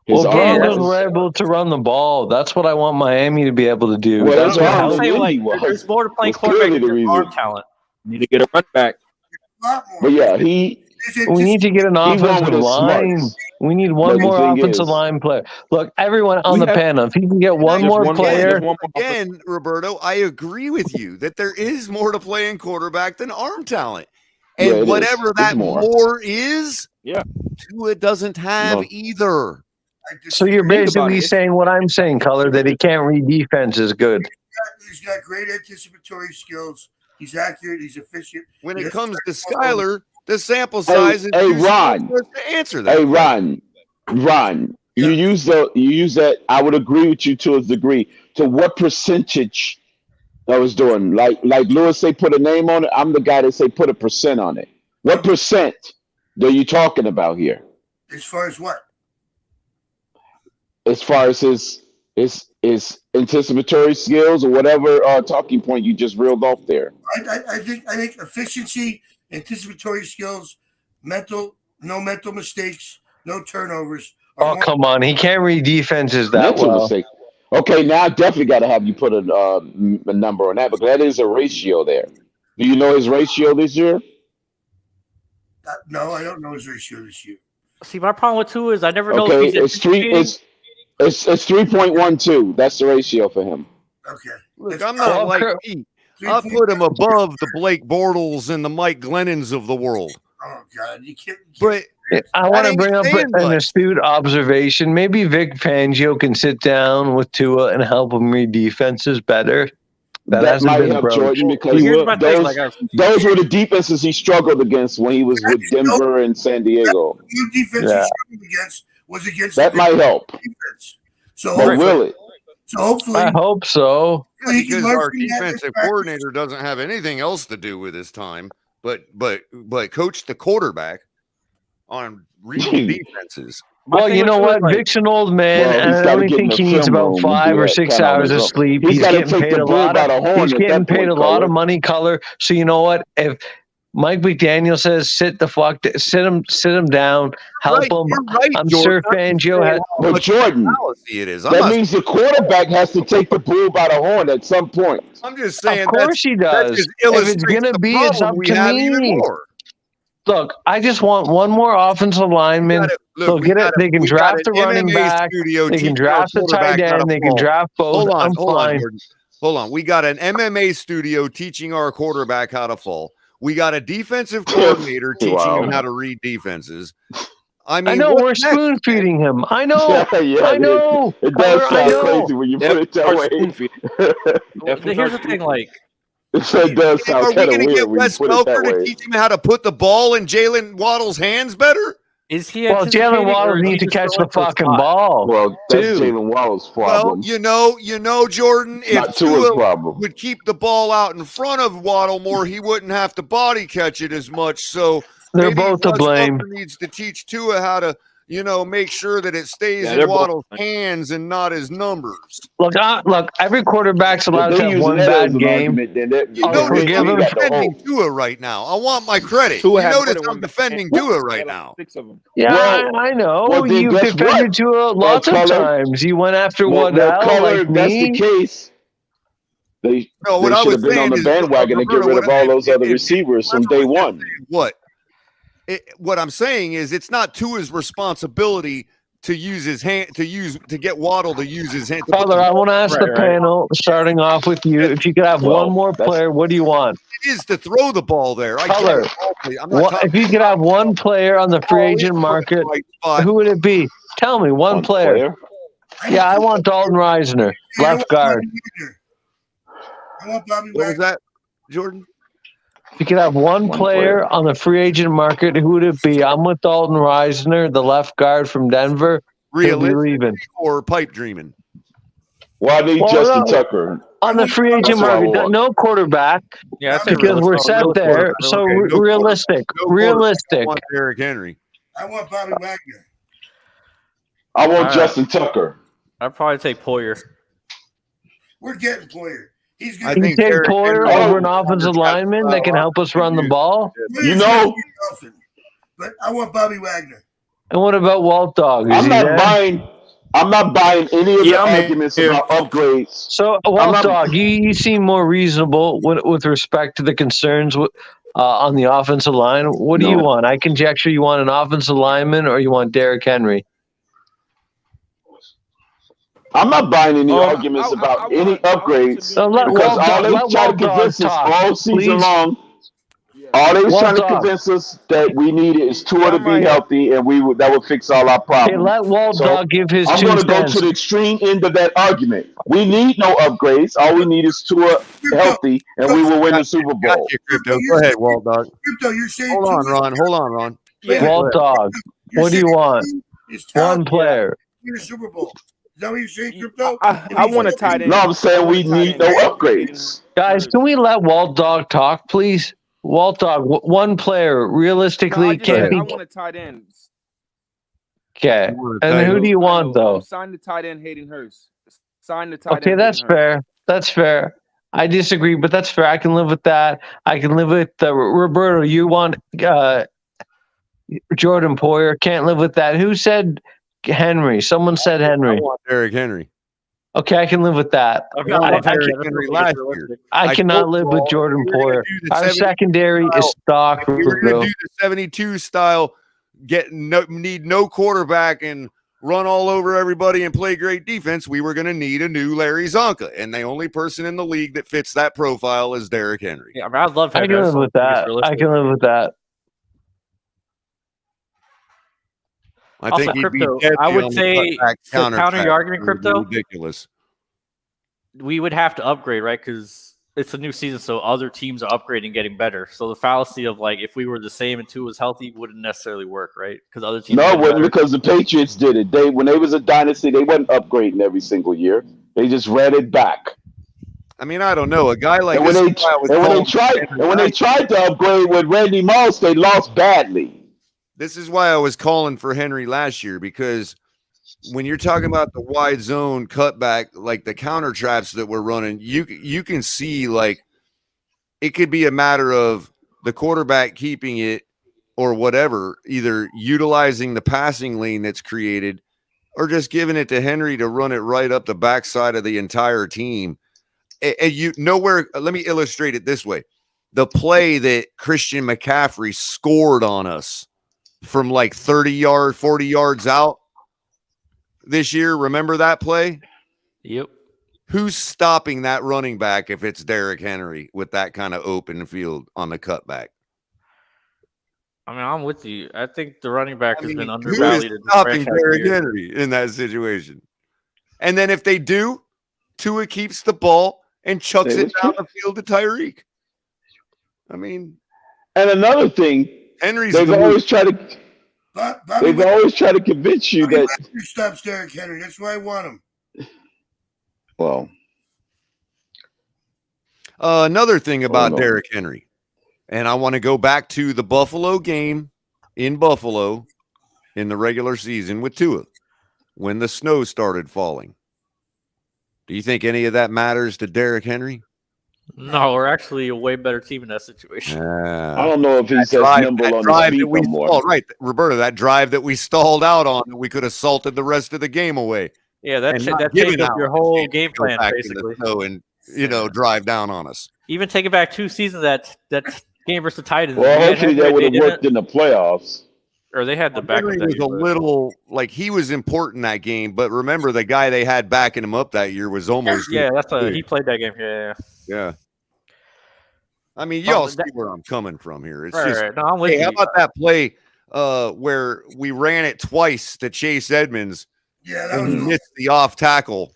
Broncos were able to run the ball. That's what I want Miami to be able to do. Well, that's what I'm saying. Like, there's more to playing quarterback than your arm talent. You need to get a run back. But yeah, we need to get an offensive line. We need one more offensive line player. Look, everyone on the panel, if you can get one more player. Again, Roberto, I agree with you that there is more to play in quarterback than arm talent. And whatever that more is, Tua doesn't have either. So you're basically saying what I'm saying, Color, that he can't read defense is good. He's got great anticipatory skills. He's accurate. He's efficient. When it comes to Skyler, the sample size is Ron, to answer that. Hey, Ron, you use that. I would agree with you to a degree. To what percentage I was doing? Like Lewis say, put a name on it. I'm the guy that say put a percent on it. What percent are you talking about here? As far as what? As far as his anticipatory skills or whatever talking point you just reeled off there. I think efficiency, anticipatory skills, no mental mistakes, no turnovers. Oh, come on. He can't read defenses that well. Mistake. Okay, now I definitely got to have you put a number on that, because that is a ratio there. Do you know his ratio this year? No, I don't know his ratio this year. See, my problem with Tua is I never know if he's It's 3.12. That's the ratio for him. Okay. Look, I'm not like Pete. I'll put him above the Blake Bortles and the Mike Glennons of the world. Oh, God. You can't. But I want to bring up an astute observation. Maybe Vic Fangio can sit down with Tua and help him read defenses better. That might help Jordan because those were the defenses he struggled against when he was with Denver and San Diego. The defense he struggled against was against that might help. Defense. So but will it? So hopefully, I hope so. Yeah, because our defensive coordinator doesn't have anything else to do with his time, but coach the quarterback on reading defenses. Well, you know what? Vic's an old man, and I only think he needs about 5 or 6 hours of sleep. He's getting paid a lot of money, color. So you know what? If Mike McDaniel says sit him down, help him. Right, I'm Jordan. sure Fangio has. But Jordan, that means the quarterback has to take the bull by the horn at some point. I'm just saying. Of course he does. If it's going to be, it's up to me. Look, I just want one more offensive lineman. They can draft the running back. They can draft the tight end. They can draft both. I'm fine. Hold on. We got an MMA studio teaching our quarterback how to fall. We got a defensive coordinator teaching him how to read defenses. I know we're spoon feeding him. I know. I know. It does sound crazy when you put it that way. Here's the thing, like. It does sound Are we kind of going to weird get when Wes you put it that Welker to way. teach him how to put the ball in Jalen Waddle's hands better? Is he? Well, Jalen Waddle needs to catch the fucking ball. Well, that's Jalen Waddle's problem. Well, you know, Jordan, Not if Tua's Tua problem. would keep the ball out in front of Waddle more, he wouldn't have to body catch it as much. So they're maybe both to Wes blame. Welker needs to teach Tua how to, make sure that it stays in Waddle's hands and not his numbers. Look, every quarterback's allowed to have one bad game. I'm defending Tua right now. I want my credit. You notice I'm defending Tua right now. Yeah, I know. You've defended Tua lots of times. You went after Waddell like that's me. the case. They should have been on the bandwagon and get rid of all those other receivers from day one. What I'm saying is it's not Tua's responsibility to use his hand to get Waddle to use his hand. Father, I want to ask the panel, starting off with you, if you could have one more player, what do you want? It is to throw the ball there. If you could have one player on the free agent market, who would it be? Tell me, one player. Yeah, I want Dalton Reisner, left guard. I want Bobby What was that, Jordan? If you could have one player on the free agent market, who would it be? I'm with Dalton Reisner, the left guard from Denver. Realistic or pipe dreaming? Why need Justin Tucker? On the free agent market, no quarterback. Yeah, because we're set there. So realistic. I want Derrick Henry. I want Bobby Wagner. I want Justin Tucker. I'd probably take Poyer. We're getting Poyer. He's going to take Poyer over an offensive lineman that can help us run the ball. You know, but I want Bobby Wagner. And what about Walt Dog? I'm not buying any of the arguments about upgrades. So Walt Dog, you seem more reasonable with respect to the concerns on the offensive line. What do you want? I conjecture you want an offensive lineman or you want Derrick Henry. I'm not buying any arguments about any upgrades because all they try to convince us all season long. All they was trying to convince us that we needed is Tua to be healthy, and that would fix all our problems. Okay, let Walt Dog give his I'm going to go to the extreme end of that argument. We need no upgrades. All we need is Tua healthy, and we will win the Super Bowl. Crypto. Go ahead, Walt Dog. Crypto, you're saying Hold on, Ron. Walt Dog, what do you want? One player. Win the Super Bowl. Is that what you're saying, Crypto? I want a tight end. No, I'm saying we need no upgrades. Guys, can we let Walt Dog talk, please? Walt Dog, one player, realistically, I want a tight end. Okay. And who do you want, though? Sign the tight end, Hayden Hurst. Sign the tight end. Okay, that's fair. That's fair. I disagree, but that's fair. I can live with that. I can live with Roberto. You want Jordan Poyer. Can't live with that. Who said Henry? Someone said Henry. I want Derrick Henry. Okay, I can live with that. Okay, I cannot live with Jordan Poyer. Our secondary is stock. We were going to do the 72 style, need no quarterback and run all over everybody and play great defense. We were going to need a new Larry Zonka, and the only person in the league that fits that profile is Derrick Henry. Yeah, I mean, I'd love. I can live with that. I can live with that. I think he'd be I would say to counter your argument, Crypto. Ridiculous. We would have to upgrade, right? Because it's a new season, so other teams are upgrading, getting better. So the fallacy of like if we were the same and Tua was healthy wouldn't necessarily work, right? Because other teams. No, it wouldn't, because the Patriots did it. When they was a dynasty, they wasn't upgrading every single year. They just read it back. I mean, I don't know. A guy like when they tried to upgrade with Randy Moss, they lost badly. This is why I was calling for Henry last year, because when you're talking about the wide zone cutback, like the counter traps that we're running, you can see like it could be a matter of the quarterback keeping it or whatever, either utilizing the passing lane that's created or just giving it to Henry to run it right up the backside of the entire team. And let me illustrate it this way. The play that Christian McCaffrey scored on us from like 40 yards out this year. Remember that play? Yep. Who's stopping that running back if it's Derrick Henry with that kind of open field on the cutback? I mean, I'm with you. I think the running back has been Who undervalued. is stopping Derrick Henry in that situation? And then if they do, Tua keeps the ball and chucks it down the field to Tyreek. I mean, and another thing, they've always tried to convince you that stops Derrick Henry. That's why I want him. Well, another thing about Derrick Henry, and I want to go back to the Buffalo game in Buffalo in the regular season with Tua when the snow started falling. Do you think any of that matters to Derrick Henry? No, we're actually a way better team in that situation. I don't know if he's as nimble on the feet no more. Right, Roberto, that drive that we stalled out on, we could have salted the rest of the game away. Yeah, that changed up your whole game plan, basically. And drive down on us. Even taking back 2 seasons, that game versus the Titans. Well, hopefully that would have worked in the playoffs. Or they had the back. Henry was a little like he was important that game, but remember the guy they had backing him up that year was almost he played that game. Yeah. I mean, y'all see where I'm coming from here. It's right. No, I'm with you. How about that play where we ran it twice to Chase Edmonds? Yeah, that and he missed the off tackle,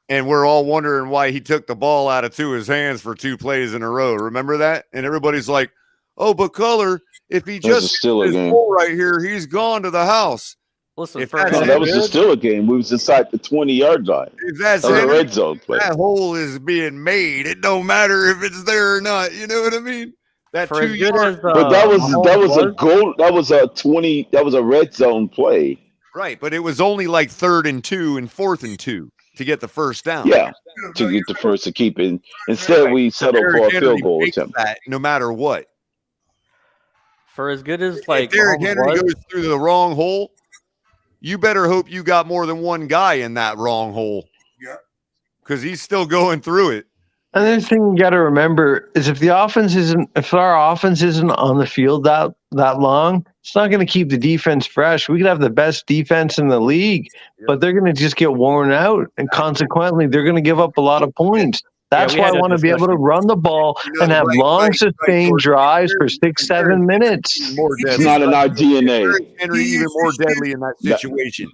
and we're all wondering why he took the ball out of Tua's hands for 2 plays in a row. Remember that? And everybody's like, "Oh, but Color, if he just still his goal right here, he's gone to the house." Listen, that was still a game. We was inside the 20-yard line. If that's a red zone play. That hole is being made. It don't matter if it's there or not. You know what I mean? That 2 yards. But that was a goal. That was a 20. That was a red zone play. Right, but it was only like 3rd and 2 and 4th and 2 to get the first down. Yeah, to get the first to keep it. Instead, we settled for a field goal attempt. No matter what. For as good as like if Derrick Henry goes through the wrong hole, you better hope you got more than one guy in that wrong hole. Yeah. Because he's still going through it. Another thing you got to remember is if our offense isn't on the field that long, it's not going to keep the defense fresh. We could have the best defense in the league, but they're going to just get worn out, and consequently, they're going to give up a lot of points. That's why I want to be able to run the ball and have long, sustained drives for 6-7 minutes. It's not in our DNA. Henry even more deadly in that situation.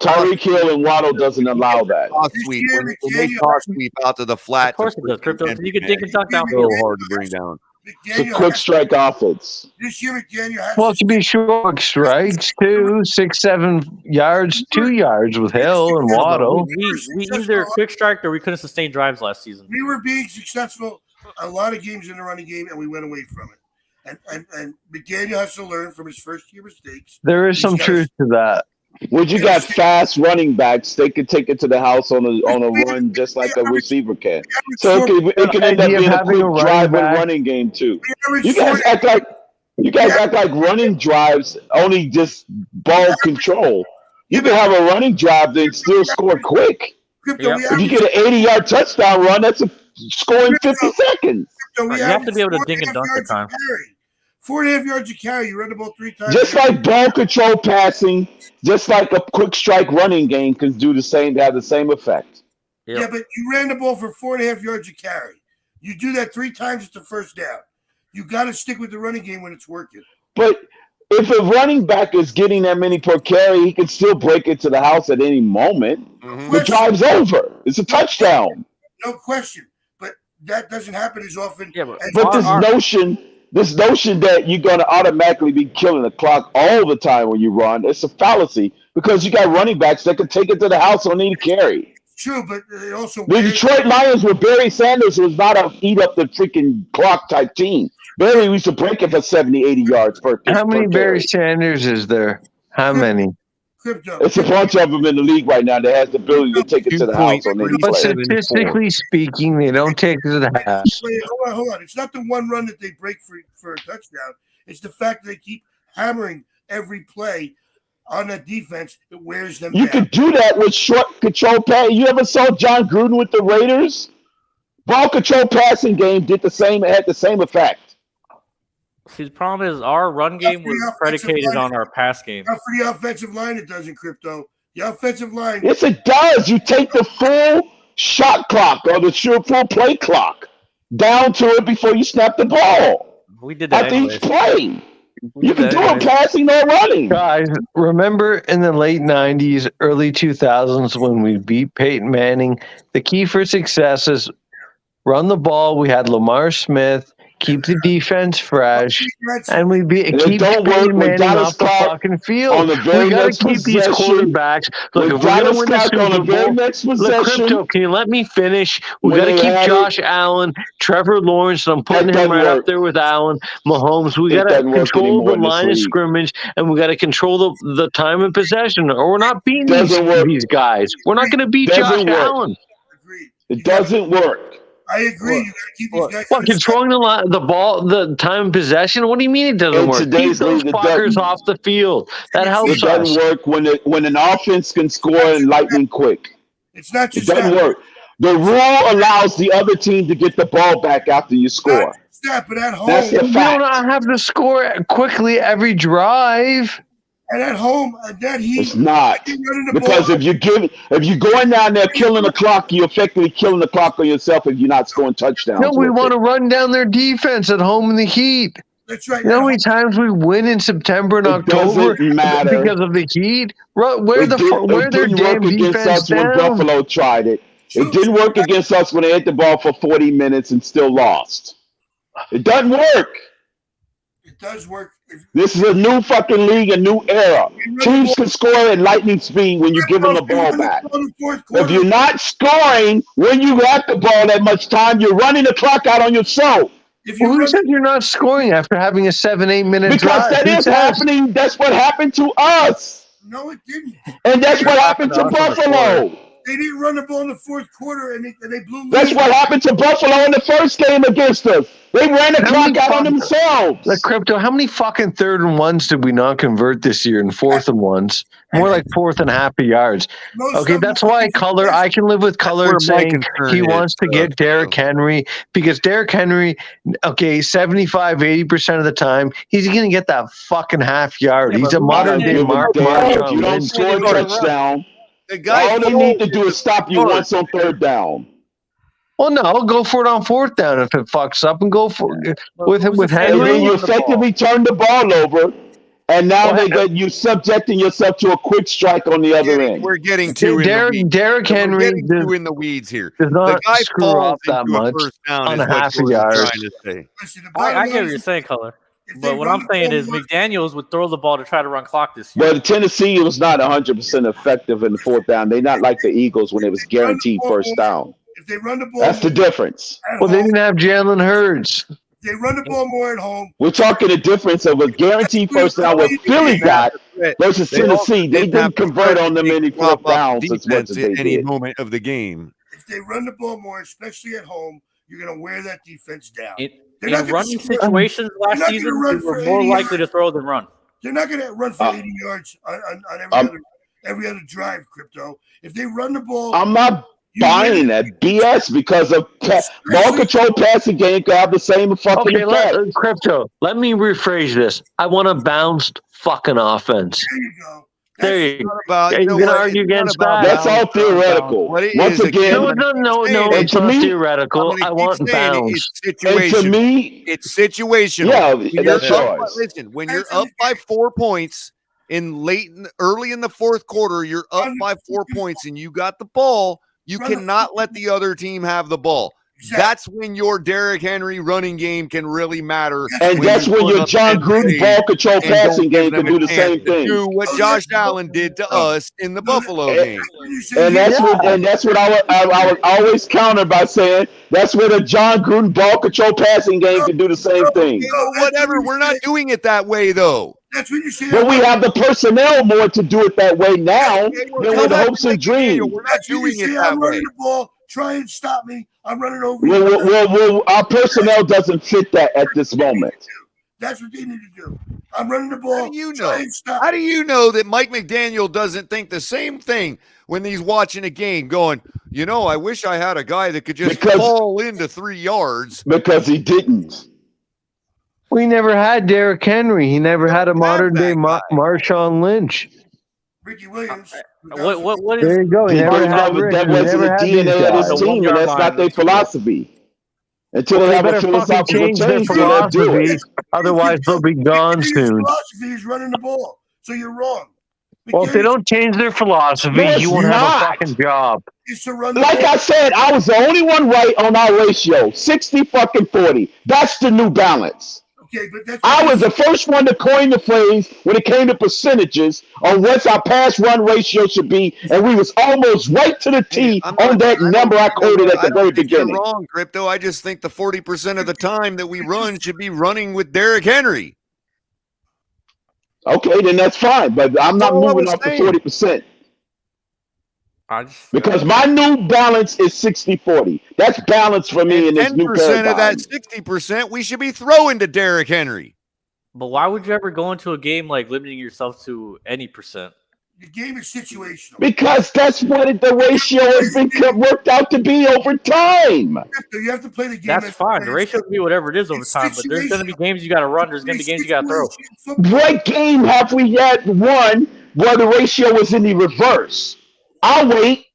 Tyreek Hill and Waddle doesn't allow that. When they toss sweep out to the flat. Of course it does, Crypto. You can dig and duck down. So hard to bring down. It's a quick strike offense. This year, McDaniel Well, to be short strikes, 2, 6-7 yards, 2 yards with Hill and Waddle. We either quick strike or we couldn't sustain drives last season. We were being successful a lot of games in the running game, and we went away from it. And McDaniel has to learn from his first year mistakes. There is some truth to that. When you got fast running backs, they can take it to the house on a run just like a receiver can. So it can end up being a quick drive and running game too. You guys act like running drives only just ball control. You can have a running drive and still score quick. If you get an 80-yard touchdown run, that's a score in 50 seconds. You have to be able to ding and dunk at times. 4.5 yards of carry. You run the ball 3 times. Just like ball control passing, just like a quick strike running game can do the same, have the same effect. Yep. Yeah, but you ran the ball for 4.5 yards of carry. You do that 3 times, it's a first down. You got to stick with the running game when it's working. But if a running back is getting that many per carry, he can still break it to the house at any moment. The drive's over. It's a touchdown. No question. But that doesn't happen as often. Yeah, but this notion that you're going to automatically be killing the clock all the time when you run, it's a fallacy because you got running backs that can take it to the house on any carry. True, but it also the Detroit Lions with Barry Sanders was not a eat up the freaking clock type team. Barry used to break it for 70, 80 yards per carry. How many Barry Sanders is there? How many? It's a bunch of them in the league right now that has the ability to take it to the house on any But play. statistically speaking, they don't take it to the house. Wait, hold on. It's not the one run that they break for a touchdown. It's the fact that they keep hammering every play on that defense. It wears them You down. could do that with short control pass. You ever saw John Gruden with the Raiders? Ball control passing game did the same. It had the same effect. See, the problem is our run game was predicated on our pass game. Not for the offensive line, it doesn't, Crypto. The offensive line. Yes, it does. You take the full shot clock or the full play clock down to it before you snap the ball. We did that after each anyways. play. You can do it passing or running. Guys, remember in the late 90s, early 2000s when we beat Peyton Manning, the key for success is run the ball. We had Lamar Smith, keep the defense fresh, and we keep Peyton Manning off the fucking field. We got to keep these quarterbacks. Look, if we're going to win the Super Bowl, look, Crypto, can you let me finish? We got to keep Josh Allen, Trevor Lawrence. I'm putting him right up there with Allen, Mahomes. We got to control the line of scrimmage, and we got to control the time of possession, or we're not beating these guys. We're not going to beat Josh Allen. It doesn't work. I agree. You got to keep these guys. What, controlling the ball, the time of possession? What do you mean it doesn't work? Keep those fuckers off the field. That helps us. It doesn't work when an offense can score in lightning quick. It's not just it doesn't work. The rule allows the other team to get the ball back after you score. But at home, that's the fact. You don't have to score quickly every drive. And at home, it's not because if you're going down there killing the clock, you're effectively killing the clock on yourself if you're not scoring touchdowns. No, we want to run down their defense at home in the heat. That's right. You know how many times we win in September and October because of the heat? Where their damn defense down? When Buffalo tried it. It didn't work against us when they hit the ball for 40 minutes and still lost. It doesn't work. It does work. This is a new fucking league, a new era. Teams can score at lightning speed when you give them the ball back. If you're not scoring when you got the ball that much time, you're running the clock out on yourself. Who said you're not scoring after having a 7-8 minute drive? Because that is happening. That's what happened to us. No, it didn't. And that's what happened to Buffalo. They didn't run the ball in the fourth quarter, and they blew. That's what happened to Buffalo in the first game against us. They ran the clock out on themselves. The Crypto, how many fucking 3rd and 1s did we not convert this year and 4th and 1s? More like 4th and half a yards. Okay, that's why I can live with Color saying he wants to get Derrick Henry because Derrick Henry, 75-80% of the time, he's going to get that fucking half yard. He's a modern day Mark Marshall. If you don't score a touchdown, all they need to do is stop you once on 3rd down. Well, no, go for it on 4th down if it fucks up, and go for it with Henry. And then you effectively turn the ball over, and now you're subjecting yourself to a quick strike on the other end. We're getting too in the weeds. Derrick Henry too in the weeds here. Does not the guy screw up that much on a half a yard. I get what you're saying, Color. But what I'm saying is McDaniels would throw the ball to try to run clock this year. But Tennessee was not 100% effective in the 4th down. They're not like the Eagles when it was guaranteed first down. If they run the ball, that's the difference. Well, they didn't have Jalen Hurts. They run the ball more at home. We're talking the difference of a guaranteed first down what Philly got versus Tennessee. They didn't convert on them any 4th downs as much as they at any did. moment of the game. If they run the ball more, especially at home, you're going to wear that defense down. In running situations last season, we were more likely to throw than run. They're not going to run for 80 yards on every other drive, Crypto. If they run the ball, I'm not buying that BS because of ball control passing game can have the same fucking effect. Crypto, let me rephrase this. I want a bounced fucking offense. There you go. There you go. You can argue against that. That's all theoretical. Once again, no, it's not theoretical. I want bounds. And to me, it's situational. Yeah, that's right. Listen, when you're up by 4 points early in the 4th quarter, you're up by 4 points and you got the ball. You cannot let the other team have the ball. That's when your Derrick Henry running game can really matter. And that's when your John Gruden ball control passing game can do the same thing. Do what Josh Allen did to us in the Buffalo game. And that's what I would always counter by saying that's where the John Gruden ball control passing game can do the same thing. Whatever, we're not doing it that way though. That's what you say. But we have the personnel more to do it that way now than with hopes and dreams. We're not doing it that I'm way. running the ball. Try and stop me. I'm running over you. Well, our personnel doesn't fit that at this moment. That's what they need to do. I'm running the ball. How do you know? How do you know that Mike McDaniel doesn't think the same thing when he's watching a game going, I wish I had a guy that could just fall into 3 yards. Because he didn't. We never had Derrick Henry. He never had a modern-day Marshawn Lynch. Ricky Williams. What is? There you go. That wasn't the DNA of this team, and that's not their philosophy. Until they have a philosophical change, they'll do it. Otherwise, they'll be gone soon. Philosophy is running the ball, so you're wrong. Well, if they don't change their philosophy, you won't have a fucking job. It's to run like I said, I was the only one right on our ratio, 60-40. That's the new balance. Okay, but I was the first one to coin the phrase when it came to percentages on what our pass run ratio should be, and we was almost right to the T on that number I quoted at the very beginning. You're wrong, Crypto. I just think the 40% of the time that we run should be running with Derrick Henry. Okay, then that's fine, but I'm not moving off the 40%. Because my new balance is 60-40. That's balance for me in this new paradigm. 10% of that 60%, we should be throwing to Derrick Henry. But why would you ever go into a game like limiting yourself to any percent? The game is situational. Because that's what the ratio has been worked out to be over time. You have to play the game. That's fine. The ratio can be whatever it is over time, but there's going to be games you got to run. There's going to be games you got to throw. What game have we had won where the ratio was in the reverse? I'll wait.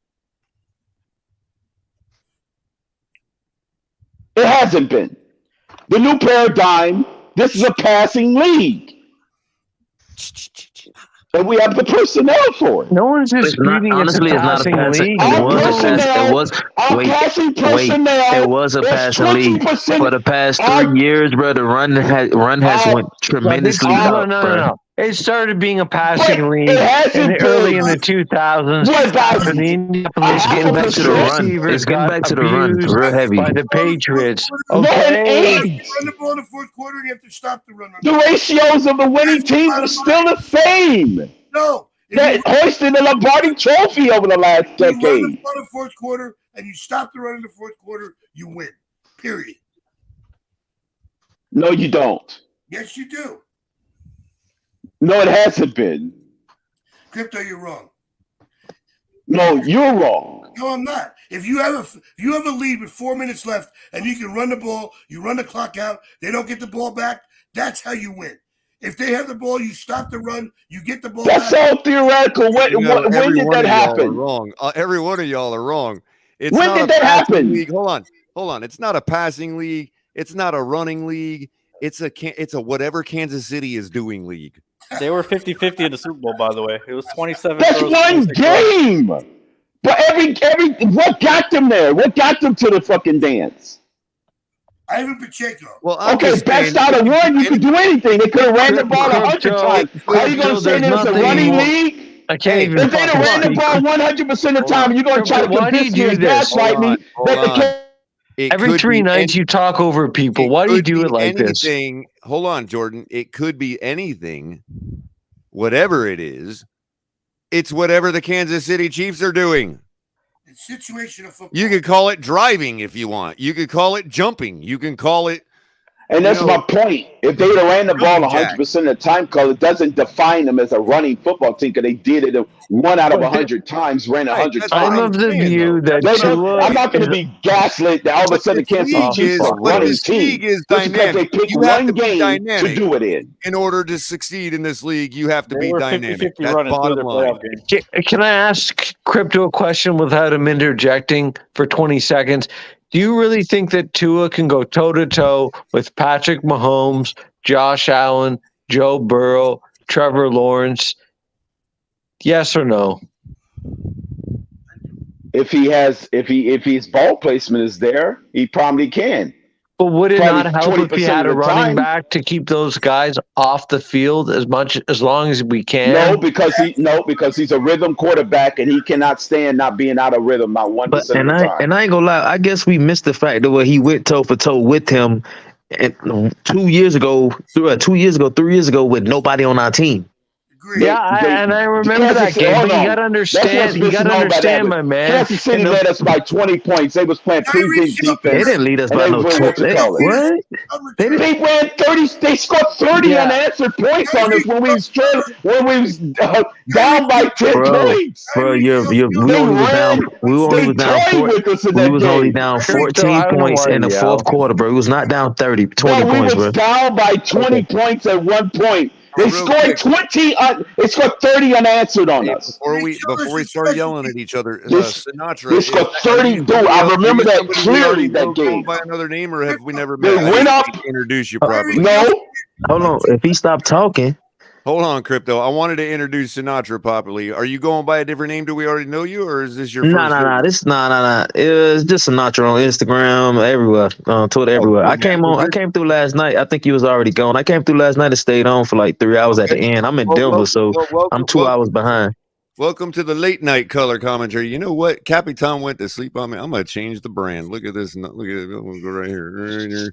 It hasn't been. The new paradigm, this is a passing league. And we have the personnel for it. No one's disputing it's a passing league. It was a passing league. For the past 3 years, bro, the run has went tremendously up. No. It started being a passing league early in the 2000s. And the Indianapolis getting back to the run. It's getting back to the run real heavy. By the Patriots. Okay. Run the ball in the fourth quarter and you have to stop the run. The ratios of the winning teams are still the same. No. That hoisted the Lombardi Trophy over the last decade. You run the ball in the fourth quarter and you stop the run in the fourth quarter, you win. Period. No, you don't. Yes, you do. No, it hasn't been. Crypto, you're wrong. No, you're wrong. No, I'm not. If you have a lead with 4 minutes left and you can run the ball, you run the clock out, they don't get the ball back, that's how you win. If they have the ball, you stop the run, you get the ball back. That's all theoretical. When did that happen? Wrong. Every one of y'all are wrong. When did that happen? League. Hold on. It's not a passing league. It's not a running league. It's a whatever Kansas City is doing league. They were 50-50 in the Super Bowl, by the way. It was 27. That's one game. But every what got them there? What got them to the fucking dance? Ivan Pacheco. Well, okay, best out of one, you could do anything. They could have ran the ball 100 times. Are you going to say there's a running league? I can't even. If they'd have ran the ball 100% of the time, you're going to try to convince me and gaslight me that every 3 nights you talk over people. Why do you do it like this? Hold on, Jordan. It could be anything. Whatever it is, it's whatever the Kansas City Chiefs are doing. It's situational football. You could call it driving if you want. You could call it jumping. You can call it. And that's my point. If they would have ran the ball 100% of the time, because it doesn't define them as a running football team, because they did it 1 out of 100 times, ran 100 times. I'm of the view that I'm not going to be gaslit that all of a sudden the Kansas City Chiefs are a running team. Is just because they pick one game to do it in. In order to succeed in this league, you have to be dynamic. That's bottom line. Can I ask Crypto a question without him interjecting for 20 seconds? Do you really think that Tua can go toe-to-toe with Patrick Mahomes, Josh Allen, Joe Burrow, Trevor Lawrence? Yes or no? if his ball placement is there, he probably can. But would it Probably not help if he 20% had of a the running time. back to keep those guys off the field as long as we can? No, because he's a rhythm quarterback and he cannot stand not being out of rhythm not 1% of the time. And I ain't gonna lie, I guess we missed the fact that he went toe for toe with him 3 years ago with nobody on our team. Yeah, I remember that game. But you gotta understand, my man. Kansas City led us by 20 points. They was playing prevent defense. They didn't lead us by no 20. What? They ran 30. They scored 30 unanswered points on us when we was down by 10 points. Bro, we was only down 14 points in the fourth quarter, bro. It was not down 20 points, bro. We was down by 20 points at one point. They scored 20. They scored 30 unanswered on us. Before we start yelling at each other, Sinatra. They scored 30. Dude, I remember that clearly. That game. By another name, or have we never met? They went up. Introduce you properly. No. Hold on. If he stopped talking. Hold on, Crypto. I wanted to introduce Sinatra properly. Are you going by a different name? Do we already know you, or is this your first? No. It's just Sinatra on Instagram, everywhere, on Twitter, everywhere. I came through last night. I think you was already gone. I came through last night and stayed on for like 3 hours at the end. I'm in Denver, so I'm 2 hours behind. Welcome to the late night color commentary. You know what? Capitan went to sleep on me. I'm gonna change the brand. Look at this. Look at it. I'm gonna go right here.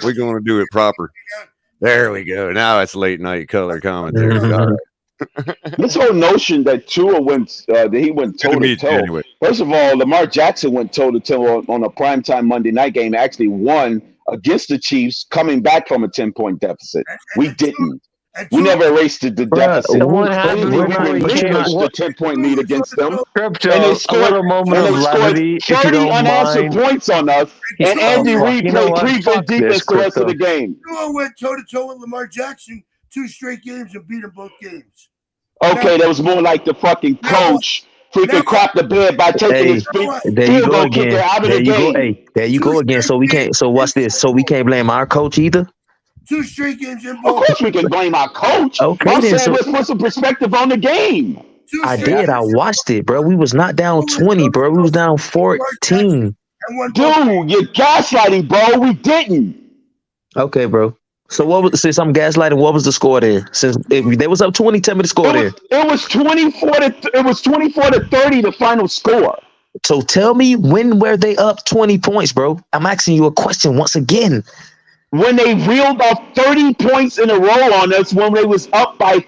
We're gonna do it proper. There we go. Now it's late night color commentary. This whole notion that Tua went toe to toe. First of all, Lamar Jackson went toe to toe on a primetime Monday night game. Actually won against the Chiefs, coming back from a 10-point deficit. We didn't. We never erased the deficit. We relinquished the 10-point lead against them. And they scored 30 unanswered points on us. And Andy Reid played prevent defense the rest of the game. Tua went toe-to-toe with Lamar Jackson 2 straight games and beat him both games. Okay, that was more like the fucking coach freaking crap the bed by taking his field goal kicker out of the game. There you go again. So we can't. So what's this? So we can't blame our coach either. 2 straight games in both. Of course we can blame our coach. Okay, I'm saying let's put some perspective on the game. I did. I watched it, bro. We was not down 20, bro. We was down 14. Dude, you're gaslighting, bro. We didn't. Okay, bro. So since I'm gaslighting, what was the score there? Since if they was up 20, tell me the score there. It was 24 to 30, the final score. So tell me, when were they up 20 points, bro? I'm asking you a question once again. When they reeled off 30 points in a row on us when they was up by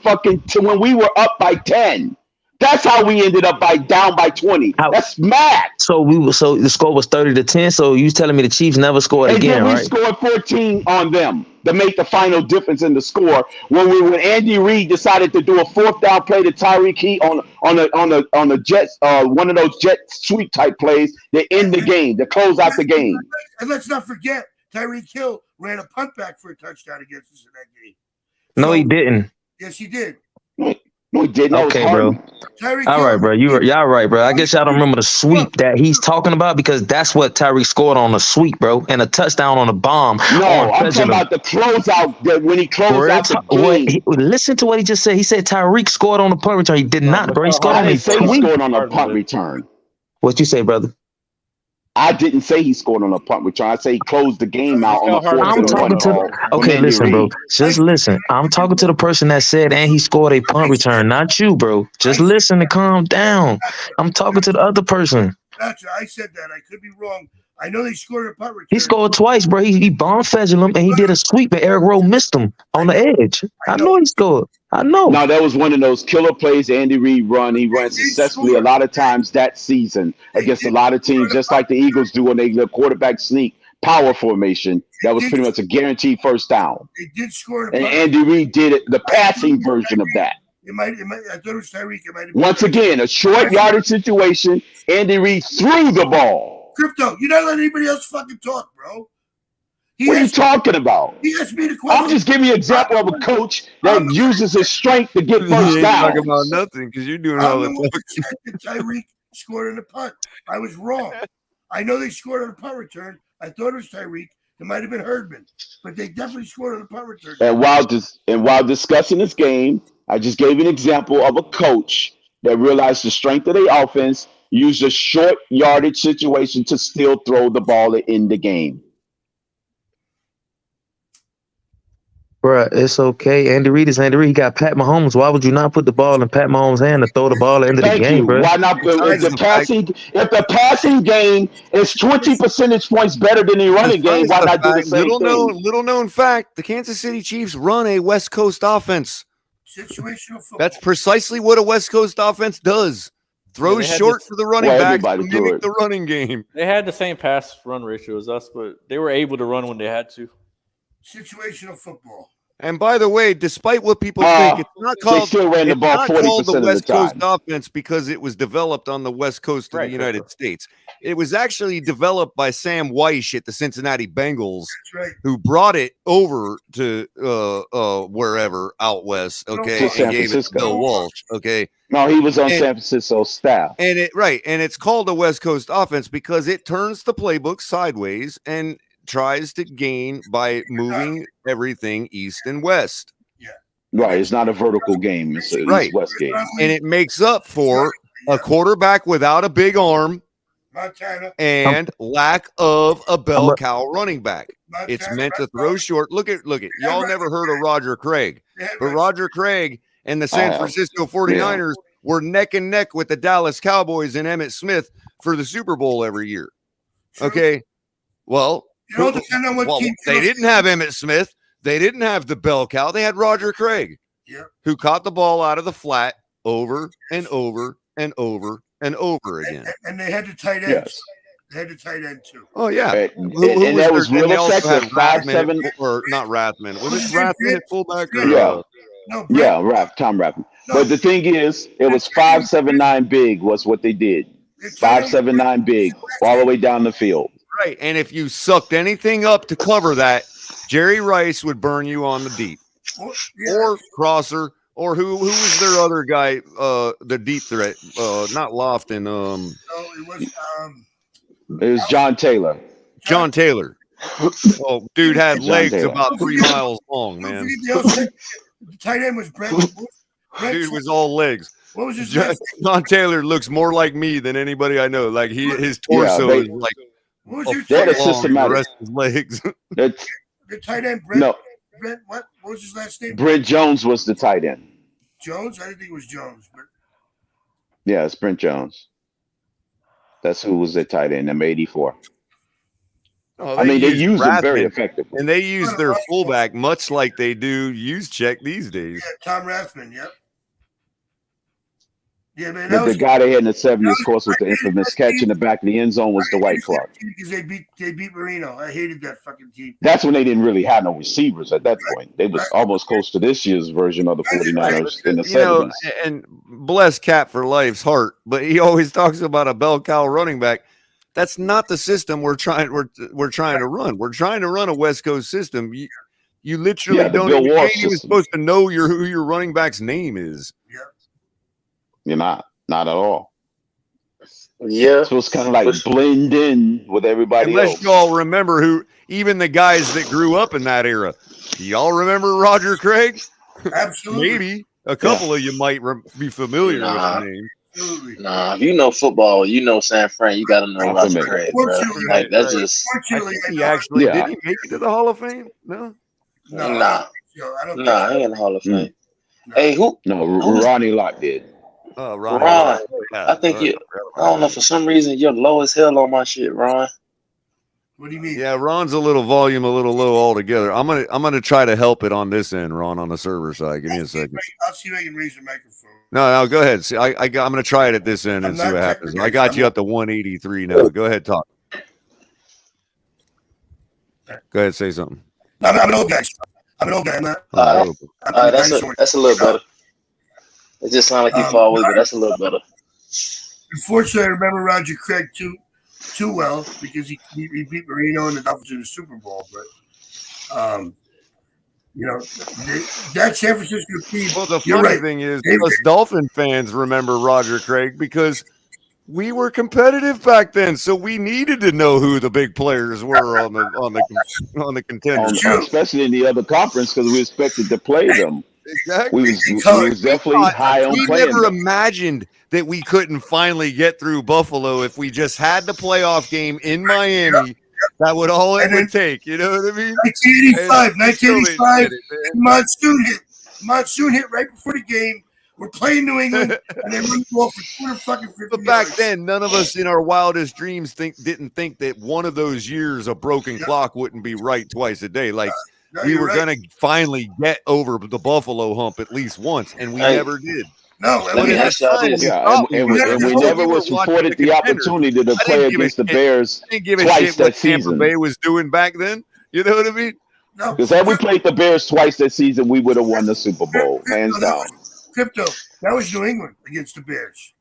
when we were up by 10. That's how we ended up down by 20. That's mad. So the score was 30 to 10. So you telling me the Chiefs never scored again, right? We scored 14 on them to make the final difference in the score. When Andy Reid decided to do a 4th down play to Tyreek Hill on the Jets, one of those jet sweep type plays that end the game, to close out the game. And let's not forget, Tyreek Hill ran a punt back for a touchdown against us in that game. No, he didn't. Yes, he did. No, he didn't. Okay, bro. All right, bro. Y'all right, bro. I guess y'all don't remember the sweep that he's talking about, because that's what Tyreek scored on a sweep, bro, and a touchdown on a bomb. No, I'm talking about the closeout, when he closed out the game. Listen to what he just said. He said Tyreek scored on the punt return. He did not, bro. He scored on a sweep. He scored on a punt return. What you say, brother? I didn't say he scored on a punt return. I say he closed the game out on the 4th. Okay, listen, bro. Just listen. I'm talking to the person that said, and he scored a punt return, not you, bro. Just listen and calm down. I'm talking to the other person. That's right. I said that. I could be wrong. I know they scored a punt return. He scored twice, bro. He bomb-fedged him, and he did a sweep, and Eric Rowe missed him on the edge. I know he scored. I know. No, that was one of those killer plays Andy Reid run. He ran successfully a lot of times that season against a lot of teams, just like the Eagles do when they the quarterback sneak power formation. That was pretty much a guaranteed first down. They did score. And Andy Reid did it, the passing version of that. I thought it was Tyreek. Once again, a short yardage situation. Andy Reid threw the ball. Crypto, you're not letting anybody else fucking talk, bro. What are you talking about? He asked me the question. I'm just giving you an example of a coach that uses his strength to get first down. Talking about nothing because you're doing all the talking. Tyreek scored on the punt. I was wrong. I know they scored on a punt return. I thought it was Tyreek. It might have been Herdman, but they definitely scored on a punt return. And while discussing this game, I just gave an example of a coach that realized the strength of their offense, use a short yardage situation to still throw the ball in the game. Bruh, it's okay. Andy Reid is Andy Reid. He got Pat Mahomes. Why would you not put the ball in Pat Mahomes' hand to throw the ball at the end of the Thank game, you. bro? Why not? If the passing game is 20 percentage points better than the running game, why not do the same thing? Little known fact: the Kansas City Chiefs run a West Coast offense. Situational football. That's precisely what a West Coast offense does. Throws short for the running back to mimic the running game. They had the same pass run ratio as us, but they were able to run when they had to. Situational football. And by the way, despite what people think, it's not called, they still ran the ball 40% the of the West Coast time. offense because it was developed on the West Coast of the United States. It was actually developed by Sam Weish at the Cincinnati Bengals, who brought it over to wherever out west, okay, San and gave it to Francisco. Bill Walsh, okay. No, he was on San Francisco's staff. And it's called a West Coast offense because it turns the playbook sideways and tries to gain by moving everything east and west. Right, it's not a vertical game. It's a east-west game. And it makes up for a quarterback without a big arm and lack of a bell cow running back. It's meant to throw short. Look at y'all never heard of Roger Craig, but Roger Craig and the San Francisco 49ers were neck and neck with the Dallas Cowboys and Emmitt Smith for the Super Bowl every year. Okay, well, Depend on what team they didn't have Emmitt Smith. They didn't have the bell cow. They had Roger Craig, who caught the ball out of the flat over and over and over and over again. And they had the tight ends. Yes. They had the tight end too. Oh yeah, and that was real effective. 5-7 or not Rathman. Was it Rathman at fullback? Or, Tom Rathman. But the thing is, it was 5-7-9 big was what they did. 5-7-9 big all the way down the field. Right, and if you sucked anything up to cover that, Jerry Rice would burn you on the deep, or crosser, or who was their other guy? The deep threat, not Lofton. It was John Taylor. John Taylor. Oh, dude had legs about 3 miles long, man. The tight end was Brent. Dude was all legs. What was his name? John Taylor looks more like me than anybody I know. Like his torso is like. What was The systematic. rest of his legs. The tight end, Brent. No. Brent, what was his last name? Brent Jones was the tight end. Jones? I didn't think it was Jones. But... Yeah, it's Brent Jones. That's who was the tight end, number 84. Oh, they use him very effectively. And they use their fullback much like they do use check these days. Yeah, Tom Rathman, yep. Yeah, man. The guy they had in the 70s, of course, with the infamous catch in the back of the end zone was Dwight Clark. Because they beat Marino. I hated that fucking team. That's when they didn't really have no receivers at that point. They was almost close to this year's version of the 49ers in the 70s. And bless Cap for life's heart, but he always talks about a bell cow running back. That's not the system we're trying to run. We're trying to run a West Coast system. You literally don't even supposed to know who your running back's name is. Yeah. You're not at all. Yeah. So it's kind of like blend in with everybody Unless else. y'all remember who, even the guys that grew up in that era. Do y'all remember Roger Craig? Absolutely. Maybe a couple of you might be familiar with the name. Nah, if you know football, you know San Fran, you got to know Roger Craig, bro. Like, that's just... He actually, did he make it to the Hall of Fame? No. Nah, he ain't in the Hall of Fame. Hey, who? No, Ronnie Lott did. Ron, I think I don't know, for some reason you're low as hell on my shit, Ron. What do you mean? Yeah, Ron's a little low altogether. I'm gonna try to help it on this end, Ron, on the server side. Give me a second. I'll see if I can raise the microphone. No, go ahead. See, I'm gonna try it at this end and see what happens. I got you up to 183 now. Go ahead, talk. Go ahead, say something. I'm an old guy. I'm not. That's a little better. It just sounds like you fall away, but that's a little better. Unfortunately, I remember Roger Craig too well because he beat Marino and the Dolphins in the Super Bowl. But that San Francisco team. Well, the funny thing is, us Dolphin fans remember Roger Craig because we were competitive back then, so we needed to know who the big players were on the contenders, especially in the other conference because we expected to play them. Exactly. We was definitely high on we playing. never imagined that we couldn't finally get through Buffalo if we just had the playoff game in Miami. That would all it would take. You know what I mean? 1985. Monsoon hit right before the game. We're playing New England, and they run the ball for 250 But back then, none of us in our wildest dreams didn't think that one of those years a broken clock wouldn't be right twice a day. Like we were going to finally get over the Buffalo hump at least once, and we never did. No, and we never was afforded the opportunity to play against the Bears twice that season. Tampa Bay was doing back then. You know what I mean? No, because had we played the Bears twice that season, we would have won the Super Bowl, hands down. Crypto, that was New England against the Bears.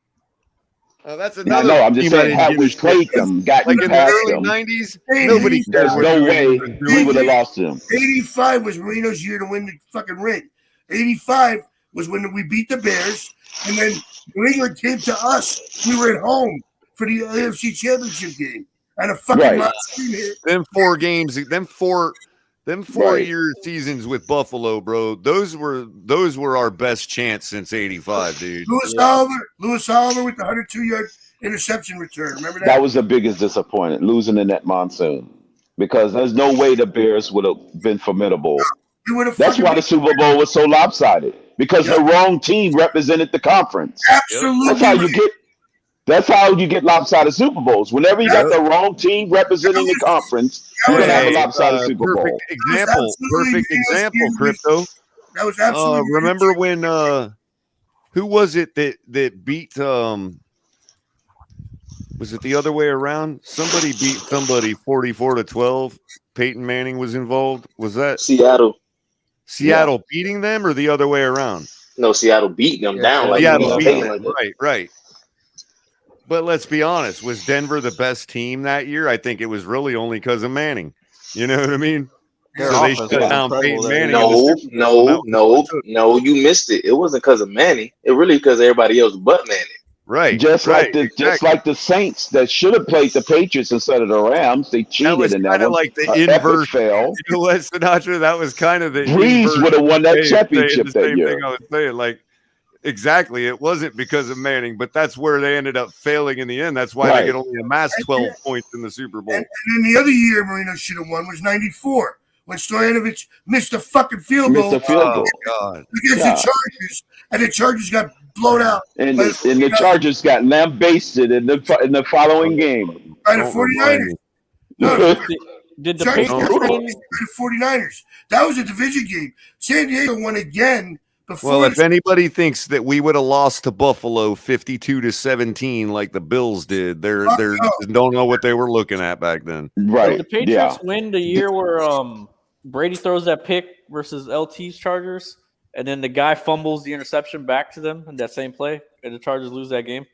That's another. No, I'm just saying, had we played them, gotten like past in the early them, 90s, nobody. There's no way we would have lost them. 85 was Marino's year to win the fucking ring. 85 was when we beat the Bears, and then New England came to us. We were at home for the AFC Championship game, and a fucking monsoon hit. Them 4 games, them four year seasons with Buffalo, bro. Those were our best chance since '85, dude. Lewis Oliver with the 102-yard interception return. Remember that? That was the biggest disappointment, losing in that monsoon, because there's no way the Bears would have been formidable. That's why the Super Bowl was so lopsided, because the wrong team represented the conference. Absolutely. That's how you get lopsided Super Bowls. Whenever you got the wrong team representing the conference, you're gonna have a lopsided Super Bowl. Perfect example, Crypto. That was absolutely. Remember when who was it that beat was it the other way around? Somebody beat somebody 44-12. Peyton Manning was involved. Was that Seattle beating them, or the other way around? No, Seattle beating them down. Right. But let's be honest, was Denver the best team that year? I think it was really only because of Manning. You know what I mean? So they shut down Peyton Manning. No, you missed it. It wasn't because of Manning. It really because everybody else but Manning. Right. Just like the Saints that should have played the Patriots instead of the Rams. They cheated in that one. Like the inverse fail. You know what, Sinatra? That was kind of the Breeze would have won that championship that year. Thing I was saying, like. Exactly. It wasn't because of Manning, but that's where they ended up failing in the end. That's why they could only amass 12 points in the Super Bowl. And then the other year Marino should have won was 94, when Stoyanovich missed a fucking field goal against the Chargers, and the Chargers got blown out. And the Chargers got lambasted in the following game. By the 49ers. Did the Patriots win? The 49ers. That was a division game. San Diego won again. Well, if anybody thinks that we would have lost to Buffalo 52-17 like the Bills did, they don't know what they were looking at back then. Right. Did the Patriots win the year where Brady throws that pick versus LT's Chargers, and then the guy fumbles the interception back to them in that same play, and the Chargers lose that game?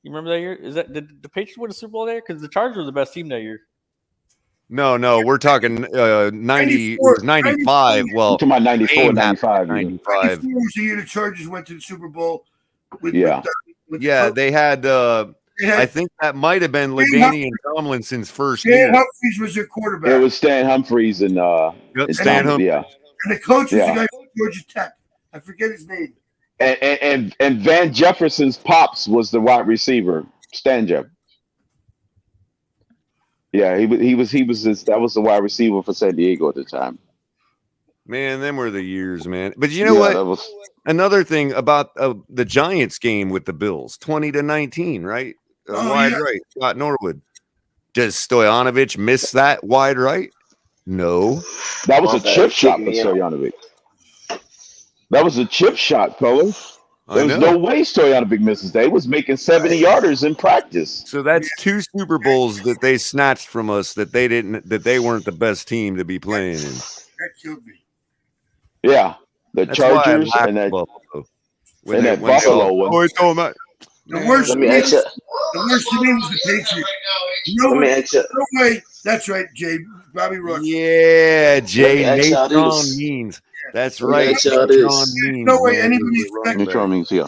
You remember that year? Did the Patriots win the Super Bowl there? Because the Chargers were the best team that year. No, we're talking 90, 95. Well, to my 94, 95. 95. 94 was the year the Chargers went to the Super Bowl. With they had. I think that might have been LaDainian Tomlinson's first year. Stan Humphries was their quarterback. It was Stan Humphries and Stan Humphries. Yeah. And the coach was the guy from Georgia Tech. I forget his name. And Van Jefferson's pops was the wide receiver, Stan Jeff. Yeah, he was that was the wide receiver for San Diego at the time. Man, them were the years, man. But you know what? Another thing about the Giants game with the Bills, 20-19, right? Wide right, Scott Norwood. Does Stoyanovich miss that wide right? No. That was a chip shot for Stoyanovich. That was a chip shot, fellas. There's no way Stoyanovich misses that. He was making 70-yarders in practice. So that's 2 Super Bowls that they snatched from us that they weren't the best team to be playing in. That killed me. Yeah, that's Chargers and that Buffalo. The worst to me was the Patriots. No way. That's right, Jay. Bobby Ross. Yeah, Jay. Nathan Means. That's right. No way anybody expected. Yeah.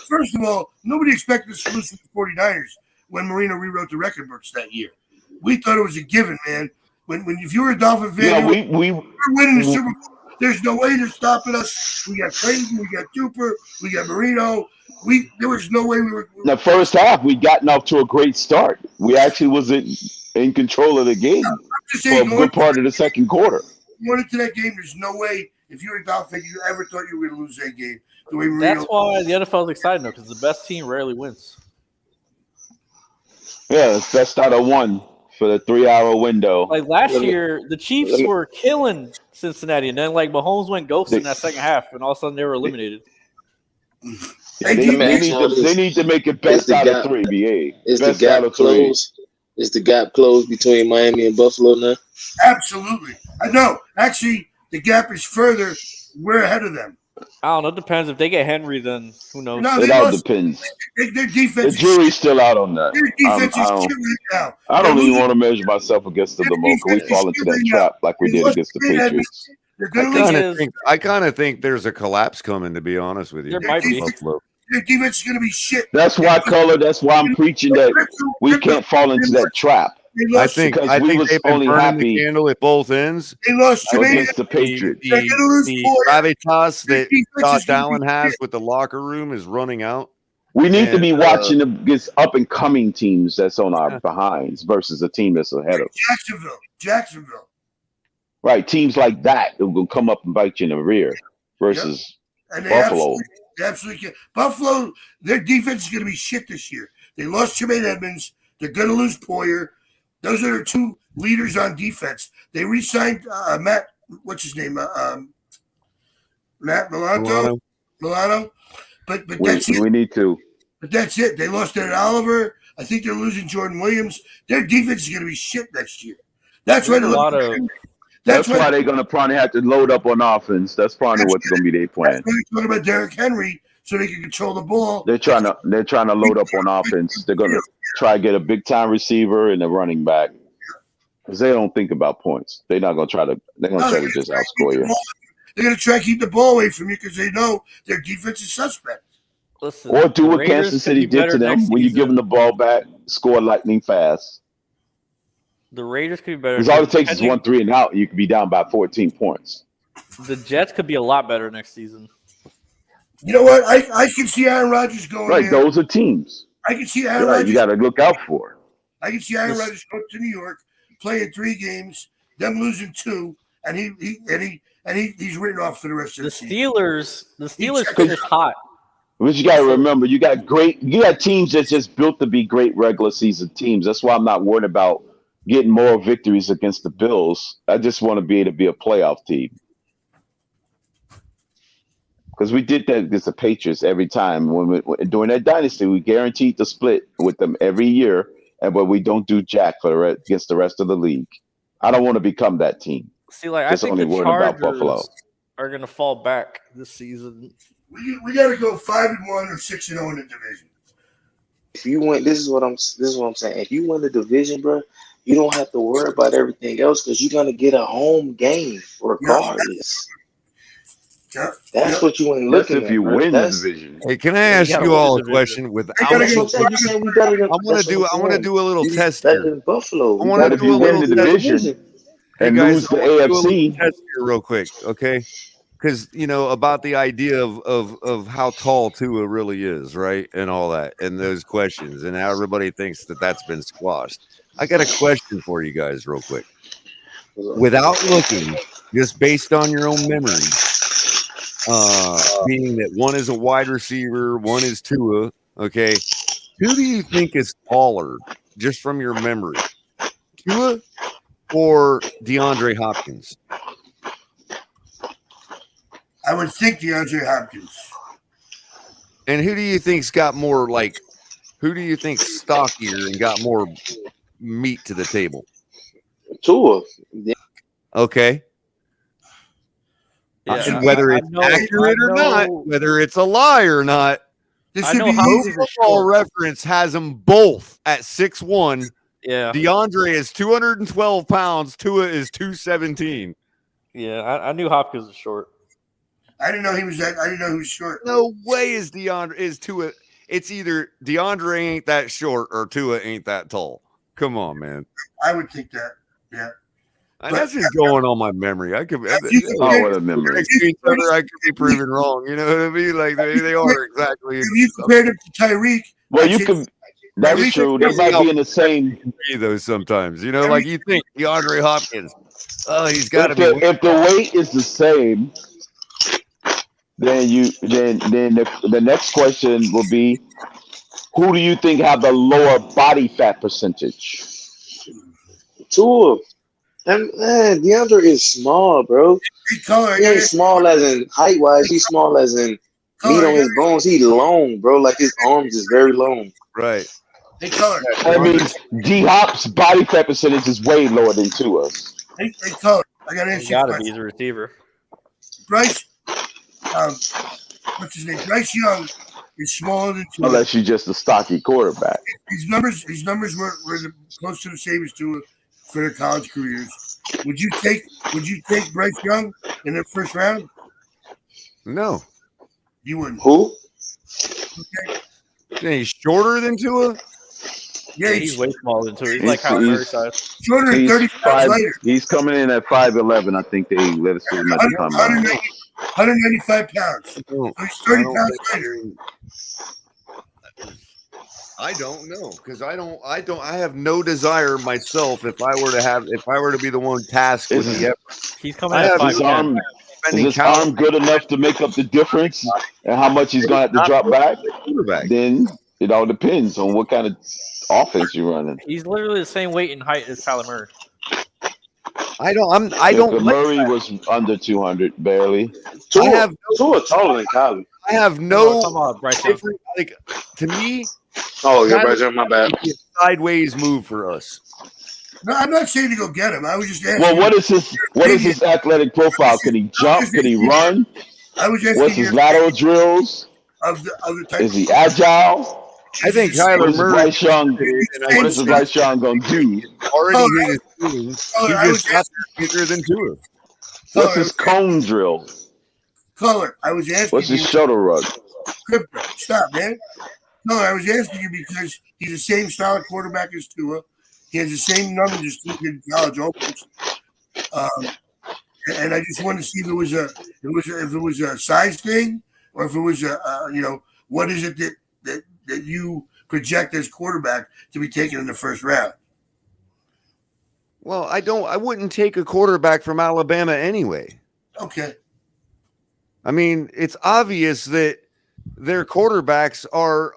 First of all, nobody expected us to lose to the 49ers when Marino rewrote the record books that year. We thought it was a given, man. When if you were a Dolphin fan, we were winning the Super Bowl. There's no way they're stopping us. We got Clayton, we got Cooper, we got Marino. There was no way we were. The first half, we gotten off to a great start. We actually was in control of the game for a good part of the second quarter. Going into that game, there's no way if you're a Dolphin, you ever thought you were going to lose that game. The way That's why the NFL is excited though, because the best team rarely wins. Yeah, it's best out of one for the 3-hour window. Like last year, the Chiefs were killing Cincinnati, and then like Mahomes went ghost in that second half, and all of a sudden they were eliminated. They need to make it best out of 3, BA. Is the gap closed? Is the gap closed between Miami and Buffalo now? Absolutely. I know. Actually, the gap is further. We're ahead of them. I don't know. It depends. If they get Henry, then who knows? No, it all depends. Their defense. The jury's still out on that. Their defense is shit right now. I don't even want to measure myself against them no more. We fall into that trap like we did against the Patriots. I kind of think there's a collapse coming, to be honest with you. There might be. Their defense is going to be shit. That's why, Color. That's why I'm preaching that we can't fall into that trap. I think they've been burning the candle at both ends. They lost against the Patriots. The gravitas that Josh Allen has with the locker room is running out. We need to be watching against up and coming teams that's on our behinds versus a team that's ahead of us. Jacksonville. Right, teams like that will come up and bite you in the rear versus Buffalo. They absolutely can't. Buffalo, their defense is going to be shit this year. They lost Jermaine Edmonds. They're going to lose Poyer. Those are their 2 leaders on defense. They re-signed Matt. What's his name? Matt Milano. But that's it. We need to. But that's it. They lost Ed Oliver. I think they're losing Jordan Williams. Their defense is going to be shit next year. That's why That's why they're going to probably have to load up on offense. That's probably what's going to be their plan. They're talking about Derrick Henry so they can control the ball. They're trying to load up on offense. They're going to try to get a big time receiver and a running back because they don't think about points. They're not going to try to. They're going to try to just outscore you. They're going to try to keep the ball away from you because they know their defense is suspect. Listen, or do what Kansas City did to them when you give them the ball back, score lightning fast. The Raiders could be better. Because all it takes is 1 3 and out. You could be down by 14 points. The Jets could be a lot better next season. You know what? I can see Aaron Rodgers going right, there. Those are teams. I can see Aaron Rodgers. You got to look out for it. I can see Aaron Rodgers go to New York, playing 3 games, them losing 2, and he's written off for the rest of the season. The Steelers finished hot. But you got to remember, you got teams that's just built to be great regular season teams. That's why I'm not worried about getting more victories against the Bills. I just want to be able to be a playoff team. Because we did that against the Patriots every time. During that dynasty, we guaranteed the split with them every year, but we don't do jack against the rest of the league. I don't want to become that team. See, like I think the Chargers are going to fall back this season. We got to go 5-1 or 6-0 in the division. If you win, this is what I'm saying. If you win the division, bro, you don't have to worry about everything else because you're gonna get a home game regardless. That's what you ain't looking at. If you win the division. Hey, can I ask you all a question? I want to do a little test here. Buffalo. I want to do a little division and lose the AFC test here real quick, okay? Because about the idea of how tall Tua really is, right, and all that, and those questions, and how everybody thinks that that's been squashed. I got a question for you guys, real quick. Without looking, just based on your own memory, being that one is a wide receiver, one is Tua. Okay, who do you think is taller, just from your memory, Tua or DeAndre Hopkins? I would think DeAndre Hopkins. And who do you think's got more, who do you think's stockier and got more meat to the table? Tua. Yeah. Okay. Yeah, and whether it's accurate or not, whether it's a lie or not, Football Reference has them both at 6'1". Yeah. DeAndre is 212 pounds. Tua is 217. Yeah, I knew Hopkins was short. I didn't know he was that. I didn't know he was short. No way is Tua. It's either DeAndre ain't that short or Tua ain't that tall. Come on, man. I would think that. Yeah. That's just going on my memory. I could. What a memory! I could be proven wrong. You know what I mean? Like they are exactly. If you compared him to Tyreek, well, you can. That's true. They might be in the same. Though sometimes, you know, like you think DeAndre Hopkins. Oh, he's got to be. If the weight is the same, then the next question will be, who do you think have the lower body fat percentage? Tua. And man, DeAndre is small, bro. He ain't small as in height wise. He's small as in meat on his bones. He's long, bro. Like his arms is very long. Right. I mean, D Hop's body fat percentage is way lower than Tua's. Hey, Color, I got to ask you a question. He's a receiver. Bryce, what's his name? Bryce Young is smaller than Tua. Unless you're just a stocky quarterback. His numbers were close to the same as Tua for their college careers. Would you take Bryce Young in the first round? No. You wouldn't. Who? Okay. He's shorter than Tua? Yeah, he's way smaller than Tua. He's like Kyler Murray size. Shorter than 30 pounds later. He's coming in at 5'11". I think they let us see him at the time. 195 pounds. So he's 30 pounds later. I don't know, because I have no desire myself if I were to be the one tasked with the effort. He's coming at 5'10". Is his arm good enough to make up the difference and how much he's going to have to drop back? Then it all depends on what kind of offense you're running. He's literally the same weight and height as Kyler Murray. Murray was under 200 barely. Tua taller than Kyler. I have no different, like, to me. Oh, yeah, Bryce Young, my bad. Sideways move for us. No, I'm not saying to go get him. I was just asking. Well, what is his athletic profile? Can he jump? Can he run? I was asking. What's his lateral drills? Of the type. Is he agile? I think Kyler Murray. What is Bryce Young going to do? Already hit his feelings. He just got bigger than Tua. What's his cone drill? Color. I was asking. What's his shuttle run? Stop, man. No, I was asking you because he's the same solid quarterback as Tua. He has the same numbers as Tua did in college, almost. And I just wanted to see if it was a size thing, or if it was what is it that you project as quarterback to be taken in the first round? Well, I wouldn't take a quarterback from Alabama anyway. Okay. I mean, it's obvious that their quarterbacks are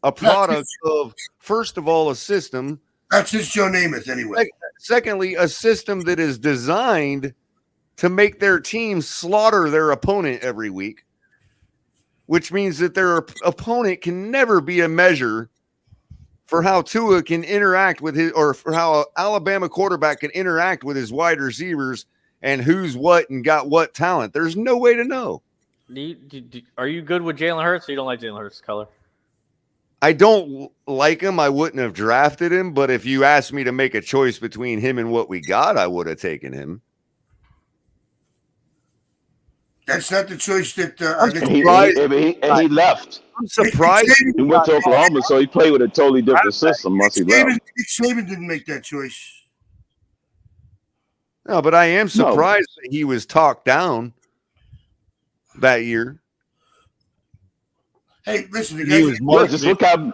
a product of, first of all, a system. That's just Joe Namath anyway. Secondly, a system that is designed to make their team slaughter their opponent every week, which means that their opponent can never be a measure for how Tua can interact with or for how an Alabama quarterback can interact with his wide receivers and who's what and got what talent. There's no way to know. Are you good with Jalen Hurts, or you don't like Jalen Hurts, Color? I don't like him. I wouldn't have drafted him, but if you asked me to make a choice between him and what we got, I would have taken him. That's not the choice that he left. I'm surprised. He went to Oklahoma, so he played with a totally different system once he left. Nick Saban didn't make that choice. No, but I am surprised that he was talked down that year. Hey, listen, just look how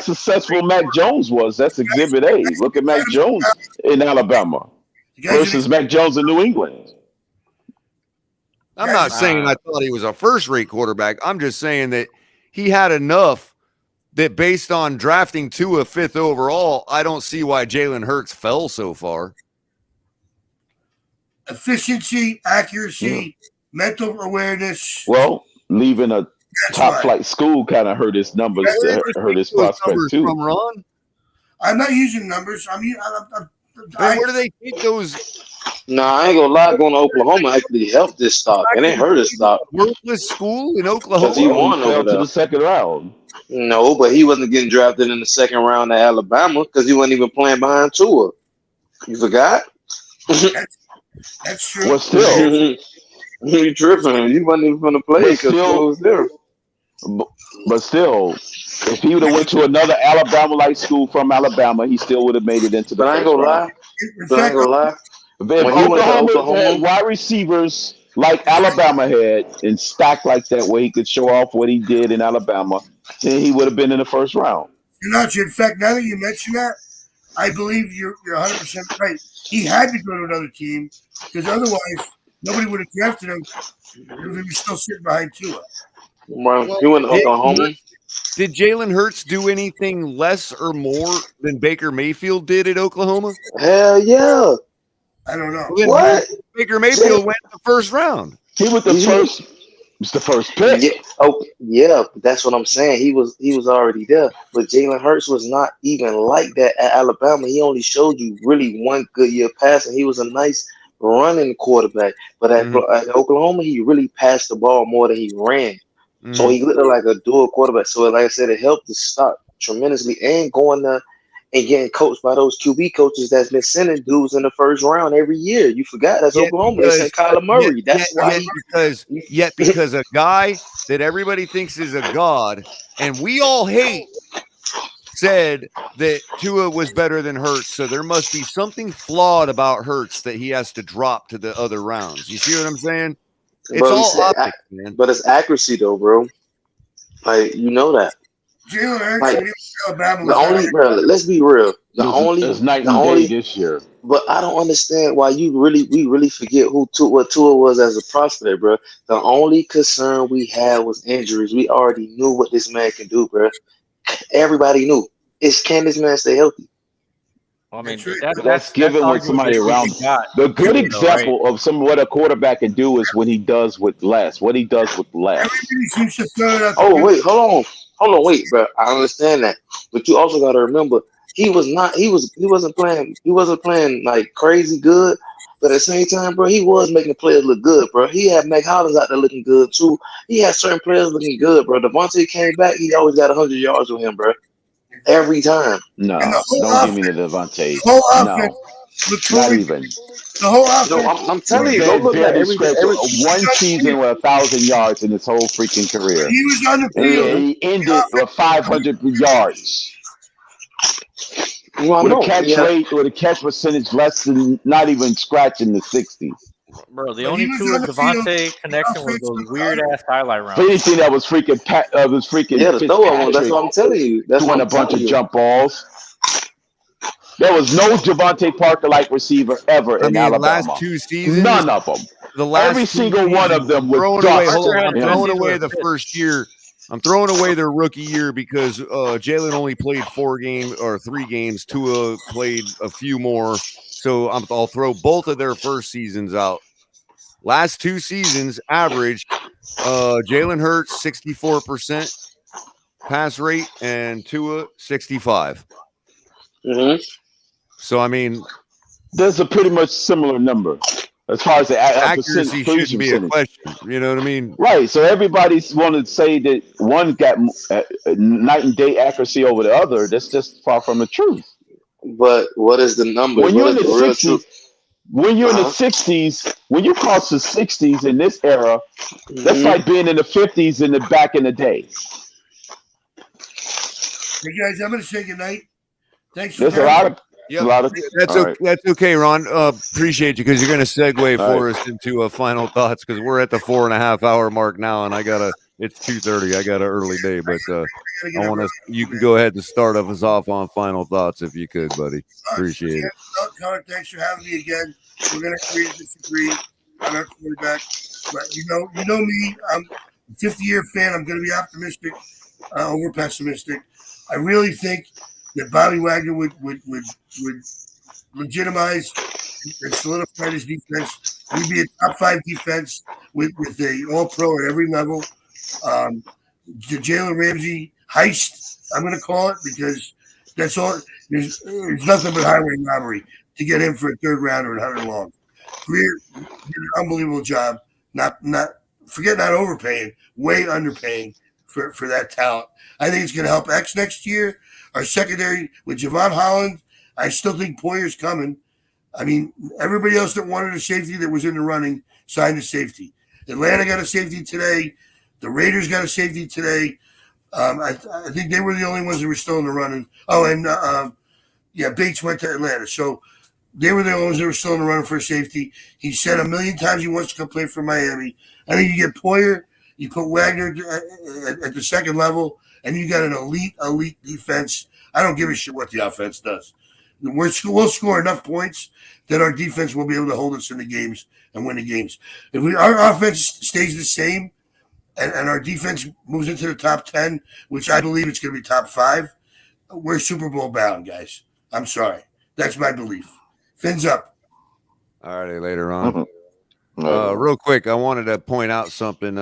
successful Mac Jones was. That's Exhibit A. Look at Mac Jones in Alabama versus Mac Jones in New England. I'm not saying I thought he was a first-rate quarterback. I'm just saying that he had enough that based on drafting Tua 5th overall, I don't see why Jalen Hurts fell so far. Efficiency, accuracy, mental awareness. Well, leaving a top-flight school kind of hurt his numbers, hurt his prospect too. From Ron? I'm not using numbers. Where do they take those? Nah, I ain't gonna lie. Going to Oklahoma actually helped this stock. It ain't hurt his stock. Worthless school in Oklahoma. Because he won over there. To the second round. No, but he wasn't getting drafted in the second round of Alabama because he wasn't even playing behind Tua. You forgot? That's true. Well, still, you tripping? You wasn't even going to play because Tua was there. But still, if he would have went to another Alabama-like school from Alabama, he still would have made it into the. But I ain't gonna lie. So I ain't gonna lie. If When he went to Oklahoma had Oklahoma, wide receivers like Alabama had and stacked like that where he could show off what he did in Alabama, then he would have been in the first round. In fact, now that you mention that, I believe you're 100% right. He had to go to another team because otherwise nobody would have drafted him if he was still sitting behind Tua. He went to Oklahoma. Did Jalen Hurts do anything less or more than Baker Mayfield did at Oklahoma? Hell yeah. I don't know. What? Baker Mayfield went in the first round. He was the first. It's the first pick. Yeah. Oh, yeah. That's what I'm saying. He was already there. But Jalen Hurts was not even like that at Alabama. He only showed you really one good year passing. He was a nice running quarterback. But at Oklahoma, he really passed the ball more than he ran. So he looked like a dual quarterback. So like I said, it helped the stock tremendously and going there and getting coached by those QB coaches that's been sending dudes in the first round every year. You forgot that's Oklahoma. They sent Kyler Murray. Because a guy that everybody thinks is a god and we all hate said that Tua was better than Hurts. So there must be something flawed about Hurts that he has to drop to the other rounds. You see what I'm saying? It's all optics, man. But it's accuracy though, bro. Like you know that. Jalen Hurts, Like, Alabama. The only, bro, let's be real. It's night and day this year. But I don't understand why we really forget what Tua was as a prospect, bro. The only concern we had was injuries. We already knew what this man can do, bro. Everybody knew. Can this man stay healthy? I mean, that's given with somebody around. The good example of what a quarterback can do is when he does with less. What he does with less. Oh wait, hold on, wait, bro. I understand that, but you also got to remember he wasn't playing like crazy good, but at the same time, bro, he was making players look good, bro. He had Mac Hollins out there looking good too. He had certain players looking good, bro. Devontae came back, he always got 100 yards with him, bro. Every time. No, don't give me the Devontae. No, not even. The whole offense. No, I'm telling you, go look at every one season with 1,000 yards in his whole freaking career. He was on the field. And he ended with 500 yards. Well, with a catch percentage less than not even scratching the 60s. Bro, the only Tua Devontae connection was those weird ass highlight rounds. Anything that was freaking the throw one. That's what I'm telling you. That's doing a bunch of jump balls. There was no Devontae Parker-like receiver ever in Alabama. Last 2 seasons, none of them. Every single one of them was I'm throwing away the first year. I'm throwing away their rookie year because Jalen only played 3 games. Tua played a few more. So I'll throw both of their first seasons out. Last 2 seasons, average, Jalen Hurts 64% pass rate and Tua 65. So I mean, there's a pretty much similar number as far as the accuracy shouldn't be a question. You know what I mean? Right. So everybody's want to say that one got night and day accuracy over the other. That's just far from the truth. But what is the number? When you're in the 60s, when you're in the 60s, when you cross the 60s in this era, that's like being in the 50s in the back in the day. Hey guys, I'm gonna say goodnight. Thanks for There's a lot of That's okay, Ron. Appreciate you because you're going to segue for us into final thoughts because we're at the 4.5 hour mark now, and it's 2:30. I got an early day, but I want us. You can go ahead and start us off on final thoughts if you could, buddy. Appreciate it. Connor, thanks for having me again. We're going to agree to disagree on our quarterback, but you know me. I'm a 50-year fan. I'm going to be optimistic over pessimistic. I really think that Bobby Wagner would legitimize and solidify his defense. We'd be a top 5 defense with a all-pro at every level. The Jalen Ramsey heist, I'm going to call it, because that's all. There's nothing but highway robbery to get him for a 3rd rounder and 100 long. Greer did an unbelievable job. Not overpaying, way underpaying for that talent. I think it's going to help X next year. Our secondary with Javon Holland, I still think Poyer's coming. I mean, everybody else that wanted a safety that was in the running signed a safety. Atlanta got a safety today. The Raiders got a safety today. I think they were the only ones that were still in the running. Oh, and Bates went to Atlanta. So They were the only ones that were still in the running for safety. He said a million times he wants to come play for Miami. I think you get Poyer, you put Wagner at the second level, and you got an elite defense. I don't give a shit what the offense does. We'll score enough points that our defense will be able to hold us in the games and win the games. If our offense stays the same and our defense moves into the top 10, which I believe it's going to be top 5, we're Super Bowl bound, guys. I'm sorry. That's my belief. Fins up. All righty, later on. Real quick, I wanted to point out something.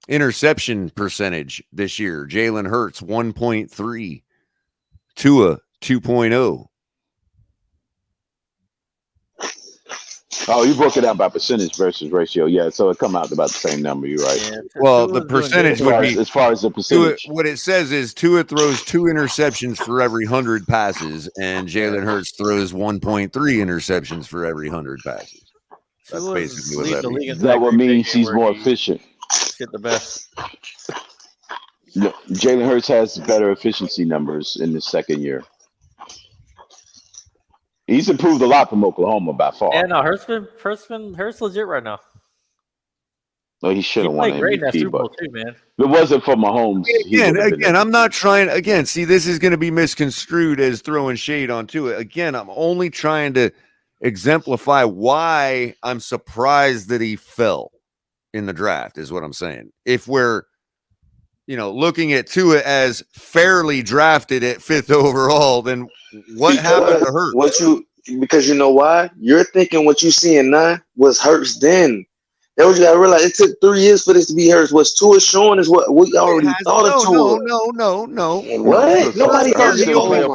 Interception percentage this year. Jalen Hurts 1.3, Tua 2.0. Oh, you broke it down by percentage versus ratio. Yeah, so it come out about the same number. You're right. Yeah, well, the percentage would be as far as the percentage. Tua, what it says is Tua throws 2 interceptions for every 100 passes, and Jalen Hurts throws 1.3 interceptions for every 100 passes. That's basically what that means. That would mean she's more efficient. Get the best. Jalen Hurts has better efficiency numbers in his second year. He's improved a lot from Oklahoma by far. Yeah, no, Hurts legit right now. No, he should have won MVP, great in that Super Bowl but too, man. if it wasn't for Mahomes. Again, I'm not trying. Again, see, this is going to be misconstrued as throwing shade onto it. Again, I'm only trying to exemplify why I'm surprised that he fell in the draft, is what I'm saying. If we're, looking at Tua as fairly drafted at 5th overall, then what happened to Hurts? Because you know why? You're thinking what you seeing now was Hurts then. That was you gotta realize. It took 3 years for this to be Hurts. What Tua showing is what we already thought of Tua. No. What? Nobody thought Jalen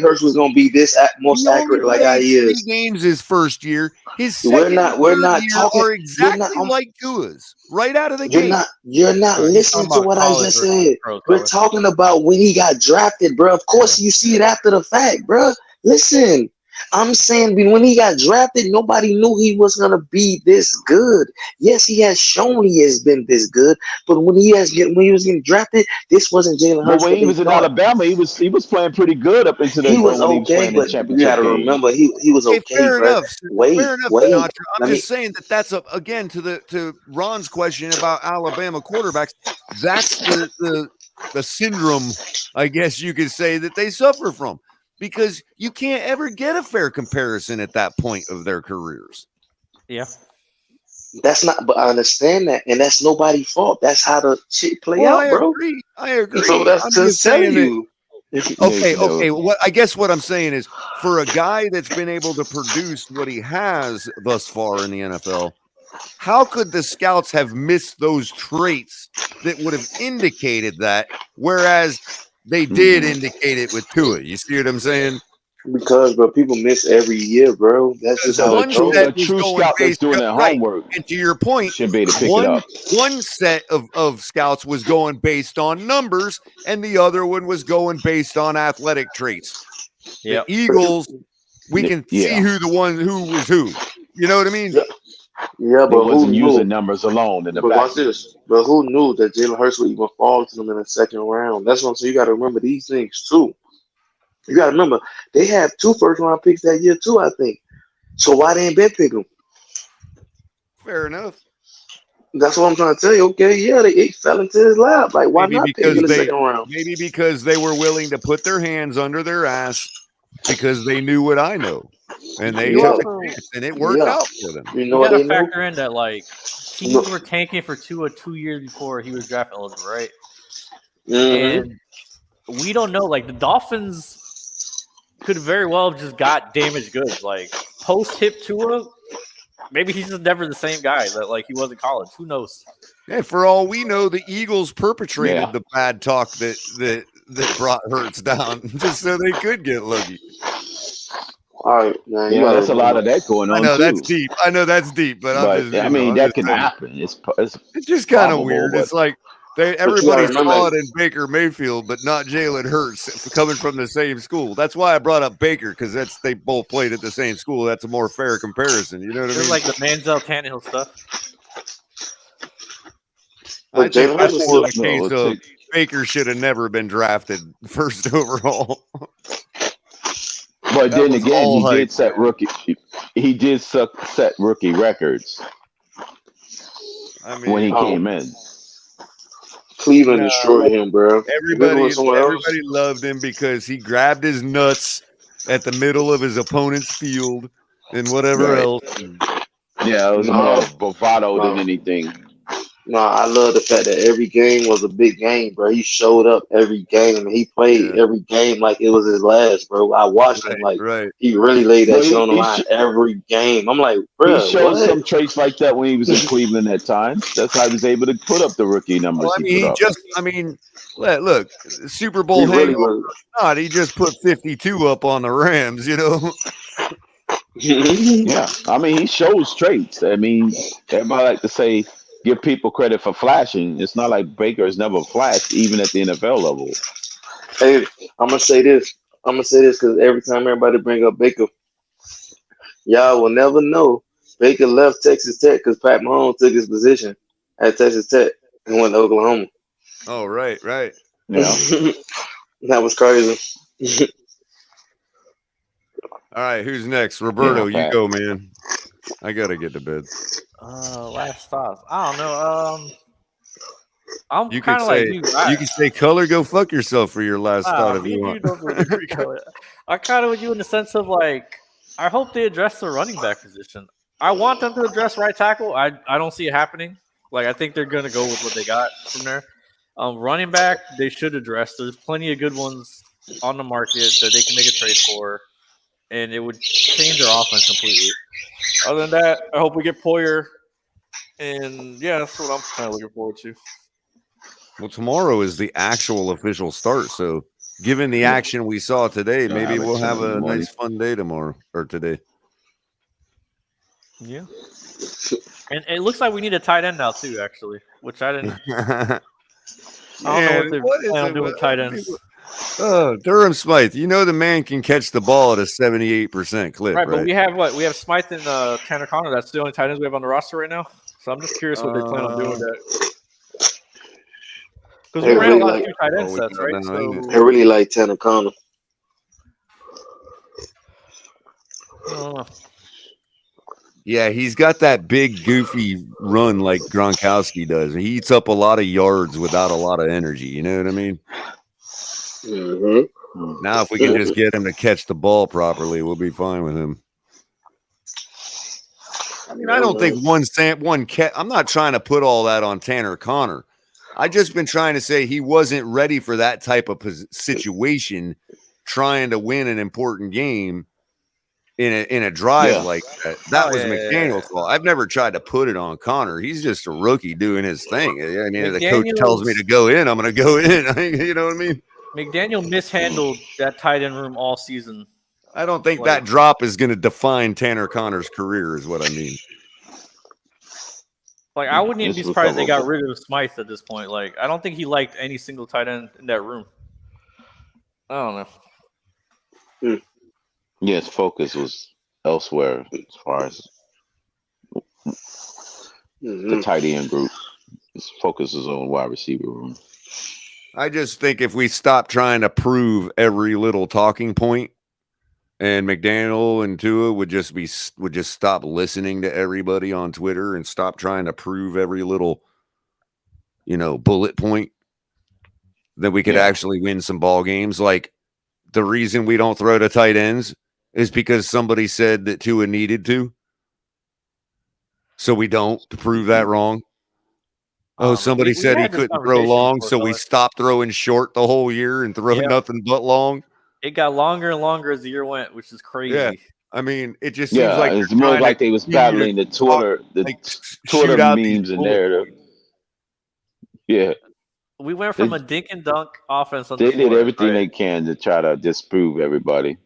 Hurts was gonna be this most accurate like I is. 3 games his first year. His second we're not talking are exactly like Tua's right out of the gate. You're not listening to what I just said. We're talking about when he got drafted, bro. Of course, you see it after the fact, bro. Listen. I'm saying when he got drafted, nobody knew he was gonna be this good. Yes, he has shown he has been this good, but when he was getting drafted, this wasn't Jalen Hurts. But when he was in Alabama, he was playing pretty good up into the. He was okay, but you gotta remember he was okay. Fair enough. Wait. Sinatra. I'm just saying that's again to Ron's question about Alabama quarterbacks. That's the syndrome, I guess you could say, that they suffer from. Because you can't ever get a fair comparison at that point of their careers. Yeah. That's not, but I understand that, and that's nobody's fault. That's how the shit play out, bro. I agree. So that's just telling you. Okay. I guess what I'm saying is, for a guy that's been able to produce what he has thus far in the NFL, how could the scouts have missed those traits that would have indicated that, whereas they did indicate it with Tua? You see what I'm saying? Because, bro, people miss every year, bro. That's just how it goes. A true scout that's doing their homework. And to your point, should be able to pick it up. One set of scouts was going based on numbers, and the other one was going based on athletic traits. The Eagles, we can see who was who. You know what I mean? Yeah, but who wasn't using numbers alone in the back. Watch this. But who knew that Jalen Hurts would even fall to them in the second round? That's what I'm saying. You got to remember these things too. You got to remember they had 2 first-round picks that year too, I think. So why they ain't been pick them? Fair enough. That's what I'm trying to tell you. Okay, yeah, they fell into his lap. Like, why not pick in the second round? Maybe because they were willing to put their hands under their ass because they knew what I know. And they took a chance, and it worked out for them. You know what they factor in that, like, teams were tanking for Tua 2 years before he was draft eligible, right? And we don't know. Like, the Dolphins could very well have just got damaged goods. Like, post-hip Tua, maybe he's just never the same guy that, like, he was in college. Who knows? Yeah, for all we know, the Eagles perpetrated the bad talk that brought Hurts down just so they could get lucky. All right, man. Yeah, that's a lot of that going on. I know too. that's deep, but I'm just, I mean, that can happen. It's just kind of weird. It's like everybody saw it in Baker Mayfield, but not Jalen Hurts coming from the same school. That's why I brought up Baker, because they both played at the same school. That's a more fair comparison. You know what I mean? It's like the Manziel Tannehill stuff. I think that's more the case of Baker should have never been drafted first overall. But then again, he did set rookie. He did set rookie records. I mean, when he came in, Cleveland destroyed him, bro. Everybody loved him because he grabbed his nuts at the middle of his opponent's field and whatever else. Yeah, it was more bravado than anything. No, I love the fact that every game was a big game, bro. He showed up every game. He played every game like it was his last, bro. I watched him like he really laid that shit on the line every game. I'm like, bro, he showed some traits like that when he was in Cleveland at times. That's how he was able to put up the rookie numbers. Look, Super Bowl hangover or not, he just put 52 up on the Rams, you know. Yeah, I mean, he shows traits. I mean, everybody like to say, give people credit for flashing. It's not like Baker has never flashed, even at the NFL level. Hey, I'm gonna say this because every time everybody bring up Baker, y'all will never know Baker left Texas Tech because Pat Mahomes took his position at Texas Tech and went to Oklahoma. Oh, right. Yeah, that was crazy. All right, who's next? Roberto, you go, man. I gotta get to bed. Last thoughts. I don't know. I'm You kind could of say like you. you can say color. Go fuck yourself for your last thought if you want. I kind of with you in the sense of like, I hope they address the running back position. I want them to address right tackle. I don't see it happening. Like I think they're gonna go with what they got from there. Running back, they should address. There's plenty of good ones on the market that they can make a trade for, and it would change their offense completely. Other than that, I hope we get Poyer, and yeah, that's what I'm kind of looking forward to. Well, tomorrow is the actual official start, so given the action we saw today, maybe we'll have a nice fun day tomorrow or today. Yeah, and it looks like we need a tight end now too, actually, which I didn't. I don't know what they're planning on doing with tight ends. Oh, Durham Smythe, you know the man can catch the ball at a 78% clip, right? But we have what? We have Smythe and Tanner Connor. That's the only tight ends we have on the roster right now. So I'm just curious what they plan on doing with that. Because we ran a lot of 2 tight end sets, right? So I really like Tanner Connor. Yeah, he's got that big, goofy run like Gronkowski does. He eats up a lot of yards without a lot of energy. You know what I mean? Mm-hmm. Now, if we can just get him to catch the ball properly, we'll be fine with him. I mean, I don't think I'm not trying to put all that on Tanner Connor. I just been trying to say he wasn't ready for that type of situation, trying to win an important game in a drive like that. That was McDaniel's fault. I've never tried to put it on Connor. He's just a rookie doing his thing. I mean, the coach tells me to go in, I'm going to go in. You know what I mean? McDaniel mishandled that tight end room all season. I don't think that drop is going to define Tanner Connor's career is what I mean. Like, I wouldn't even be surprised if they got rid of Smythe at this point. Like, I don't think he liked any single tight end in that room. I don't know. Yeah, his focus was elsewhere as far as the tight end group. His focus is on wide receiver room. I just think if we stop trying to prove every little talking point, and McDaniel and Tua would just stop listening to everybody on Twitter and stop trying to prove every little, bullet point, that we could actually win some ball games. Like the reason we don't throw to tight ends is because somebody said that Tua needed to. So we don't, to prove that wrong. Somebody said he couldn't throw long, so we stopped throwing short the whole year and throw nothing but long. It got longer and longer as the year went, which is crazy. Yeah. I mean, it just seems like it's more like they was battling the Twitter memes and narrative. Yeah. We went from a dink and dunk offense on they did everything they can to try to disprove everybody.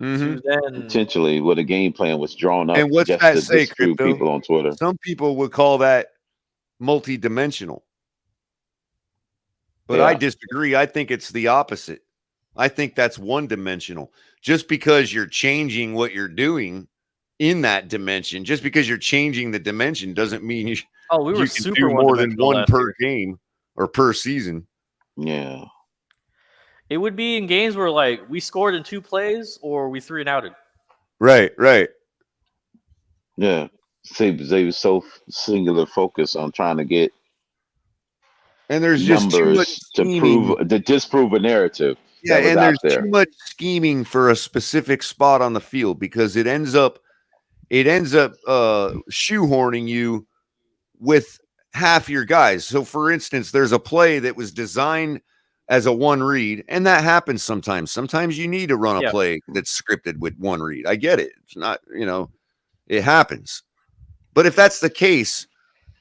Mm-hmm. Potentially, what a game plan was drawn up and what's just that to say, disprove Crypto? People on Twitter. Some people would call that multi-dimensional. But I disagree. I think it's the opposite. I think that's one-dimensional. Just because you're changing what you're doing in that dimension, just because you're changing the dimension doesn't mean you we were can super do more than one per game or per season. Yeah. It would be in games where like we scored in 2 plays or we 3-and-outed. Right. Yeah. They were so singular focused on trying to get and there's just too much scheming to disprove a narrative. Yeah, that was and out there's there. too much scheming for a specific spot on the field because it ends up shoehorning you with half your guys. So for instance, there's a play that was designed as a one read, and that happens sometimes. Sometimes you need to run a play that's scripted with one read. I get it. It's not, it happens. But if that's the case,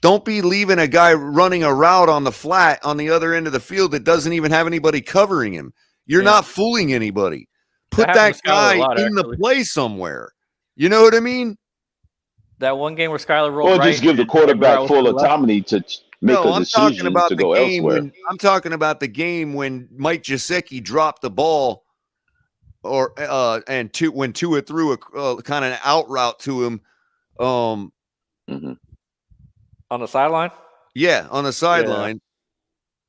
don't be leaving a guy running a route on the flat on the other end of the field that doesn't even have anybody covering him. You're not fooling anybody. Put that guy in the play somewhere. You know what I mean? That one game where Skyler rolled or just give the quarterback full autonomy to make a decision to go elsewhere. I'm talking about the game when Mike Gesicki dropped the ball, or when Tua threw a kind of an out route to him. On the sideline? Yeah, on the sideline. Yeah.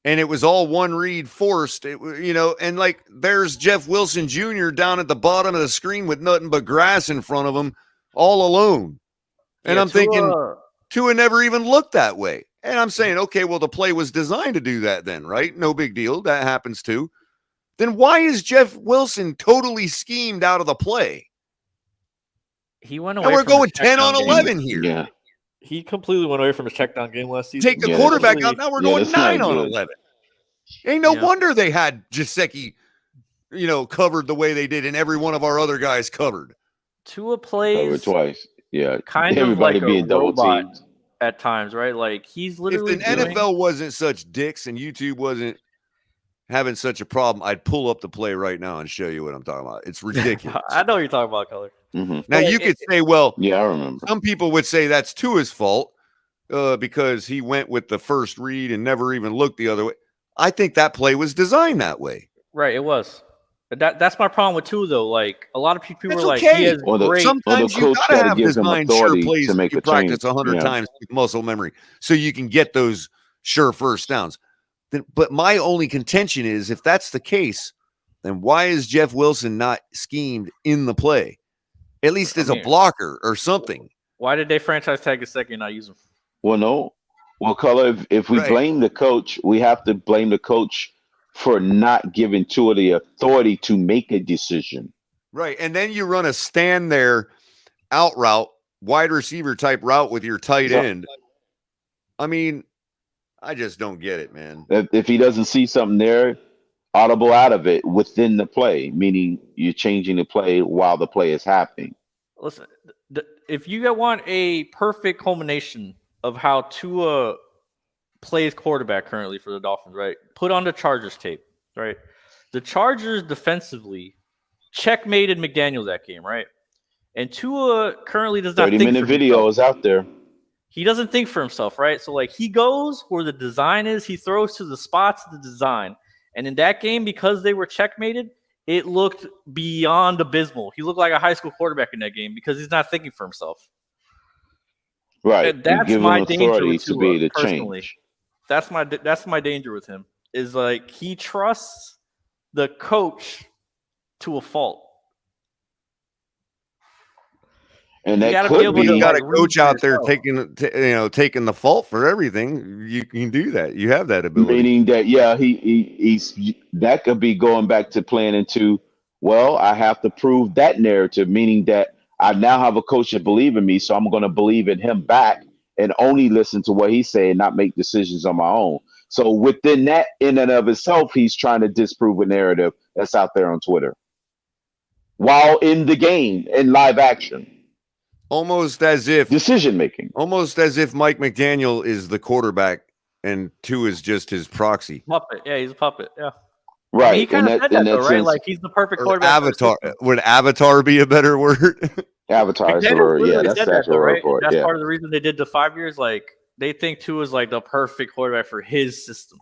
And it was all one read forced, and like there's Jeff Wilson Jr. down at the bottom of the screen with nothing but grass in front of him, all alone. And I'm thinking, Tua never even looked that way. And I'm saying, okay, well, the play was designed to do that then, right? No big deal. That happens too. Then why is Jeff Wilson totally schemed out of the play? He went away. And we're going 10 on 11 here. Yeah. He completely went away from his check down game last season. Take the quarterback out. Now we're going 9 on 11. Ain't no wonder they had Gesicki, covered the way they did, and every one of our other guys covered. Tua plays covered twice. Yeah, kind everybody of like being double teamed at times, right? Like he's literally. If the NFL wasn't such dicks and YouTube wasn't having such a problem, I'd pull up the play right now and show you what I'm talking about. It's ridiculous. I know what you're talking about, Color. Now you could say, well, yeah, I remember. Some people would say that's Tua's fault because he went with the first read and never even looked the other way. I think that play was designed that way. Right, it was. That's my problem with Tua, though. Like a lot of people were like, okay. he has great. Sometimes you gotta have designed sure plays to make you practice 100 times with muscle memory, so you can get those sure first downs. But my only contention is, if that's the case, then why is Jeff Wilson not schemed in the play, at least as a blocker or something? Why did they franchise tag Gesicki and not use him? Well, no. Well, Color, if we blame the coach, we have to blame the coach for not giving Tua the authority to make a decision. Right. And then you run a stand there out route, wide receiver type route with your tight end. I mean, I just don't get it, man. If he doesn't see something there, audible out of it within the play, meaning you're changing the play while the play is happening. Listen, if you want a perfect culmination of how Tua plays quarterback currently for the Dolphins, right? Put on the Chargers tape, right? The Chargers defensively checkmated McDaniel that game, right? And Tua currently does not think 30-minute video is out there. He doesn't think for himself, right? So, like, he goes where the design is. He throws to the spots of the design. And in that game, because they were checkmated, it looked beyond abysmal. He looked like a high school quarterback in that game because he's not thinking for himself. Right. And that's my danger with Tua, personally. That's my danger with him. Is like he trusts the coach to a fault. And that could be you got a coach out there taking the fault for everything. You can do that. You have that ability. Meaning that, yeah, he's that could be going back to playing into, well, I have to prove that narrative, meaning that I now have a coach that believes in me, so I'm going to believe in him back and only listen to what he's saying, not make decisions on my own. So within that, in and of itself, he's trying to disprove a narrative that's out there on Twitter while in the game, in live action. Almost as if decision making. Almost as if Mike McDaniel is the quarterback and Tua is just his proxy. Puppet. Yeah, he's a puppet. Yeah. Right. I mean, he kind of said that, though, right? Like, he's the perfect quarterback. Avatar. Would avatar be a better word? Avatar is the word. Yeah, that's the word for it. That's part of the reason they did the 5 years. Like, they think Tua is like the perfect quarterback for his system.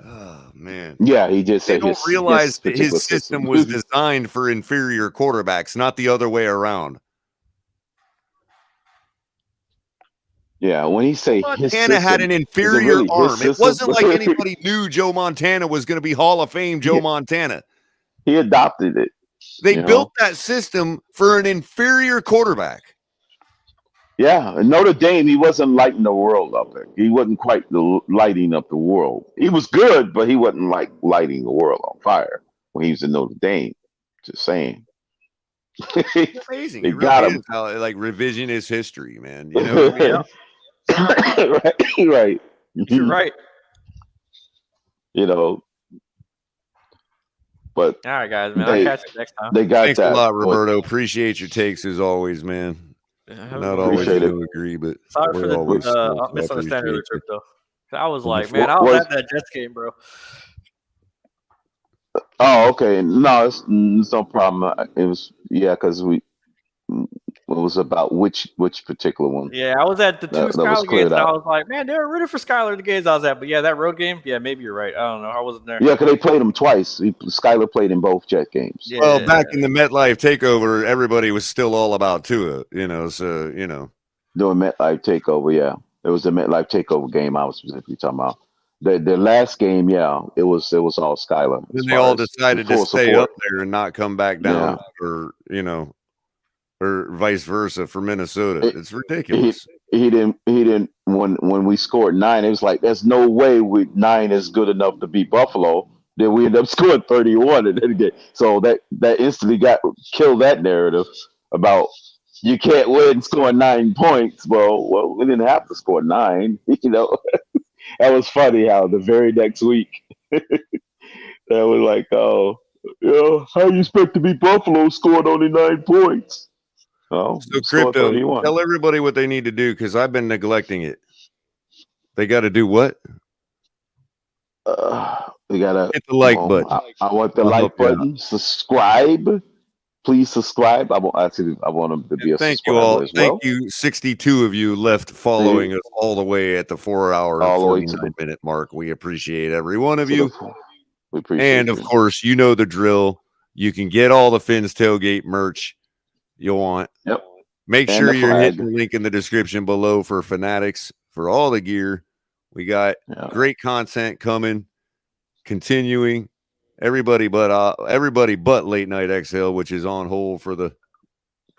Oh, man. Yeah, he just said they don't realize that his system was designed for inferior quarterbacks, not the other way around. Yeah, when he say his Montana system, had an inferior really arm. It wasn't like anybody knew Joe Montana was going to be Hall of Fame Joe Montana. He adopted it. They built that system for an inferior quarterback. Yeah, in Notre Dame, he wasn't lighting the world up. He wasn't quite lighting up the world. He was good, but he wasn't like lighting the world on fire when he was in Notre Dame. Just saying. Amazing. They It got really him. is how, like, revisionist history, man. You know what I mean? Right. You're right. You know, but all right, guys, man. I'll catch you next time. They got Thanks that. a lot, Roberto. Appreciate your takes as always, man. Not always going to agree, but sorry for the misunderstanding of the crypto. I was like, man, I was at that Jets game, bro. Oh, okay. No, it's no problem. It was because it was about which particular one. Yeah, I was at the two Skyler games, and I was like, man, they were rooting for Skyler the games I was at. But yeah, that road game, yeah, maybe you're right. I don't know. I wasn't there. Yeah, because they played him twice. Skyler played in both Jet games. Yeah. Well, back in the MetLife takeover, everybody was still all about Tua, so, Doing MetLife takeover, yeah. It was the MetLife takeover game I was specifically talking about. The last game, yeah, it was all Skyler. Then they all decided to stay up there and not come back down, or vice versa for Minnesota. It's ridiculous. He didn't when we scored 9, it was like there's no way 9 is good enough to beat Buffalo. Then we ended up scoring 31 in that game. So that instantly killed that narrative about you can't win scoring 9 points. Well, we didn't have to score 9. That was funny how the very next week that was like, oh, how you expect to beat Buffalo scored only 9 points? Oh, so crypto, tell everybody what they need to do because I've been neglecting it. They got to do what? They gotta hit the like button. I want the like button. Subscribe. Please subscribe. I want them to be a thank subscriber you all. as well. Thank you, 62 of you left following us all the way at the 4-hour and 49-minute mark. We appreciate every one of you. We appreciate and of course, you know the drill. You can get all the Finn's Tailgate merch you want. Yep. Make And sure the you're flag. hitting the link in the description below for Fanatics for all the gear. We got great content coming, continuing. Everybody but Late Night XL, which is on hold for the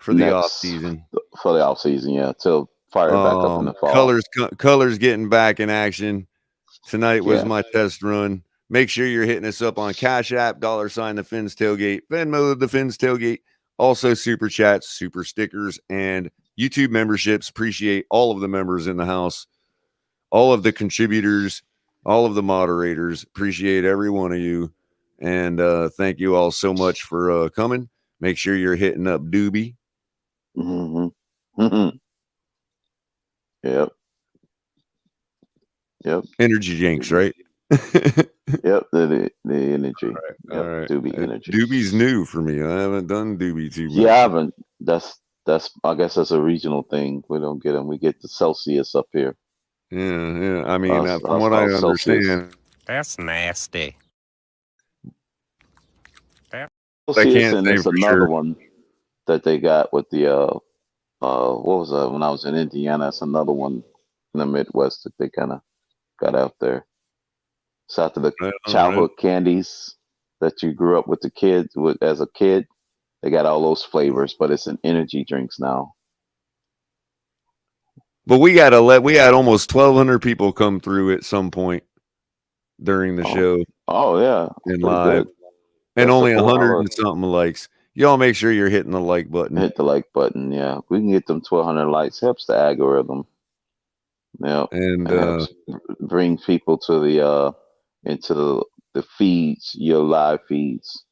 off season. For the off season, yeah. Till fire back up in the fall. Colors getting back in action. Tonight was my test run. Make sure you're hitting us up on Cash App, $ the Finn's Tailgate, Venmo the Finn's Tailgate. Also, super chats, super stickers, and YouTube memberships. Appreciate all of the members in the house, all of the contributors, all of the moderators. Appreciate every one of you. And thank you all so much for coming. Make sure you're hitting up Doobie. Yep. Energy drinks, right? Yep, the energy. All right. Doobie energy. Doobie's new for me. I haven't done Doobie too much. Yeah, I haven't. That's I guess that's a regional thing. We don't get them. We get the Celsius up here. Yeah. I mean, from what I understand, that's nasty. Celsius, and there's another one that they got with the what was that? When I was in Indiana, that's another one in the Midwest that they kind of got out there. It's after the childhood candies that you grew up with the kids with as a kid. They got all those flavors, but it's in energy drinks now. But we had almost 1,200 people come through at some point during the show. Oh yeah, and live, and only 100 and something likes. Y'all make sure you're hitting the like button. Hit the like button, yeah. We can get them 1,200 likes. Helps the algorithm. Yeah, and helps bring people to the into the feeds, your live feeds.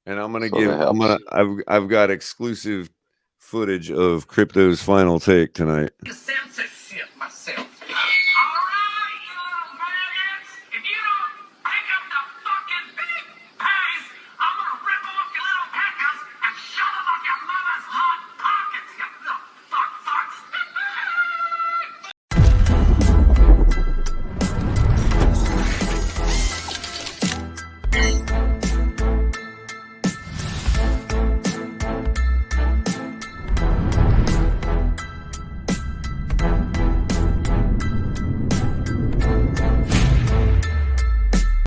And I'm gonna I've got exclusive footage of Crypto's final take tonight. Consensus.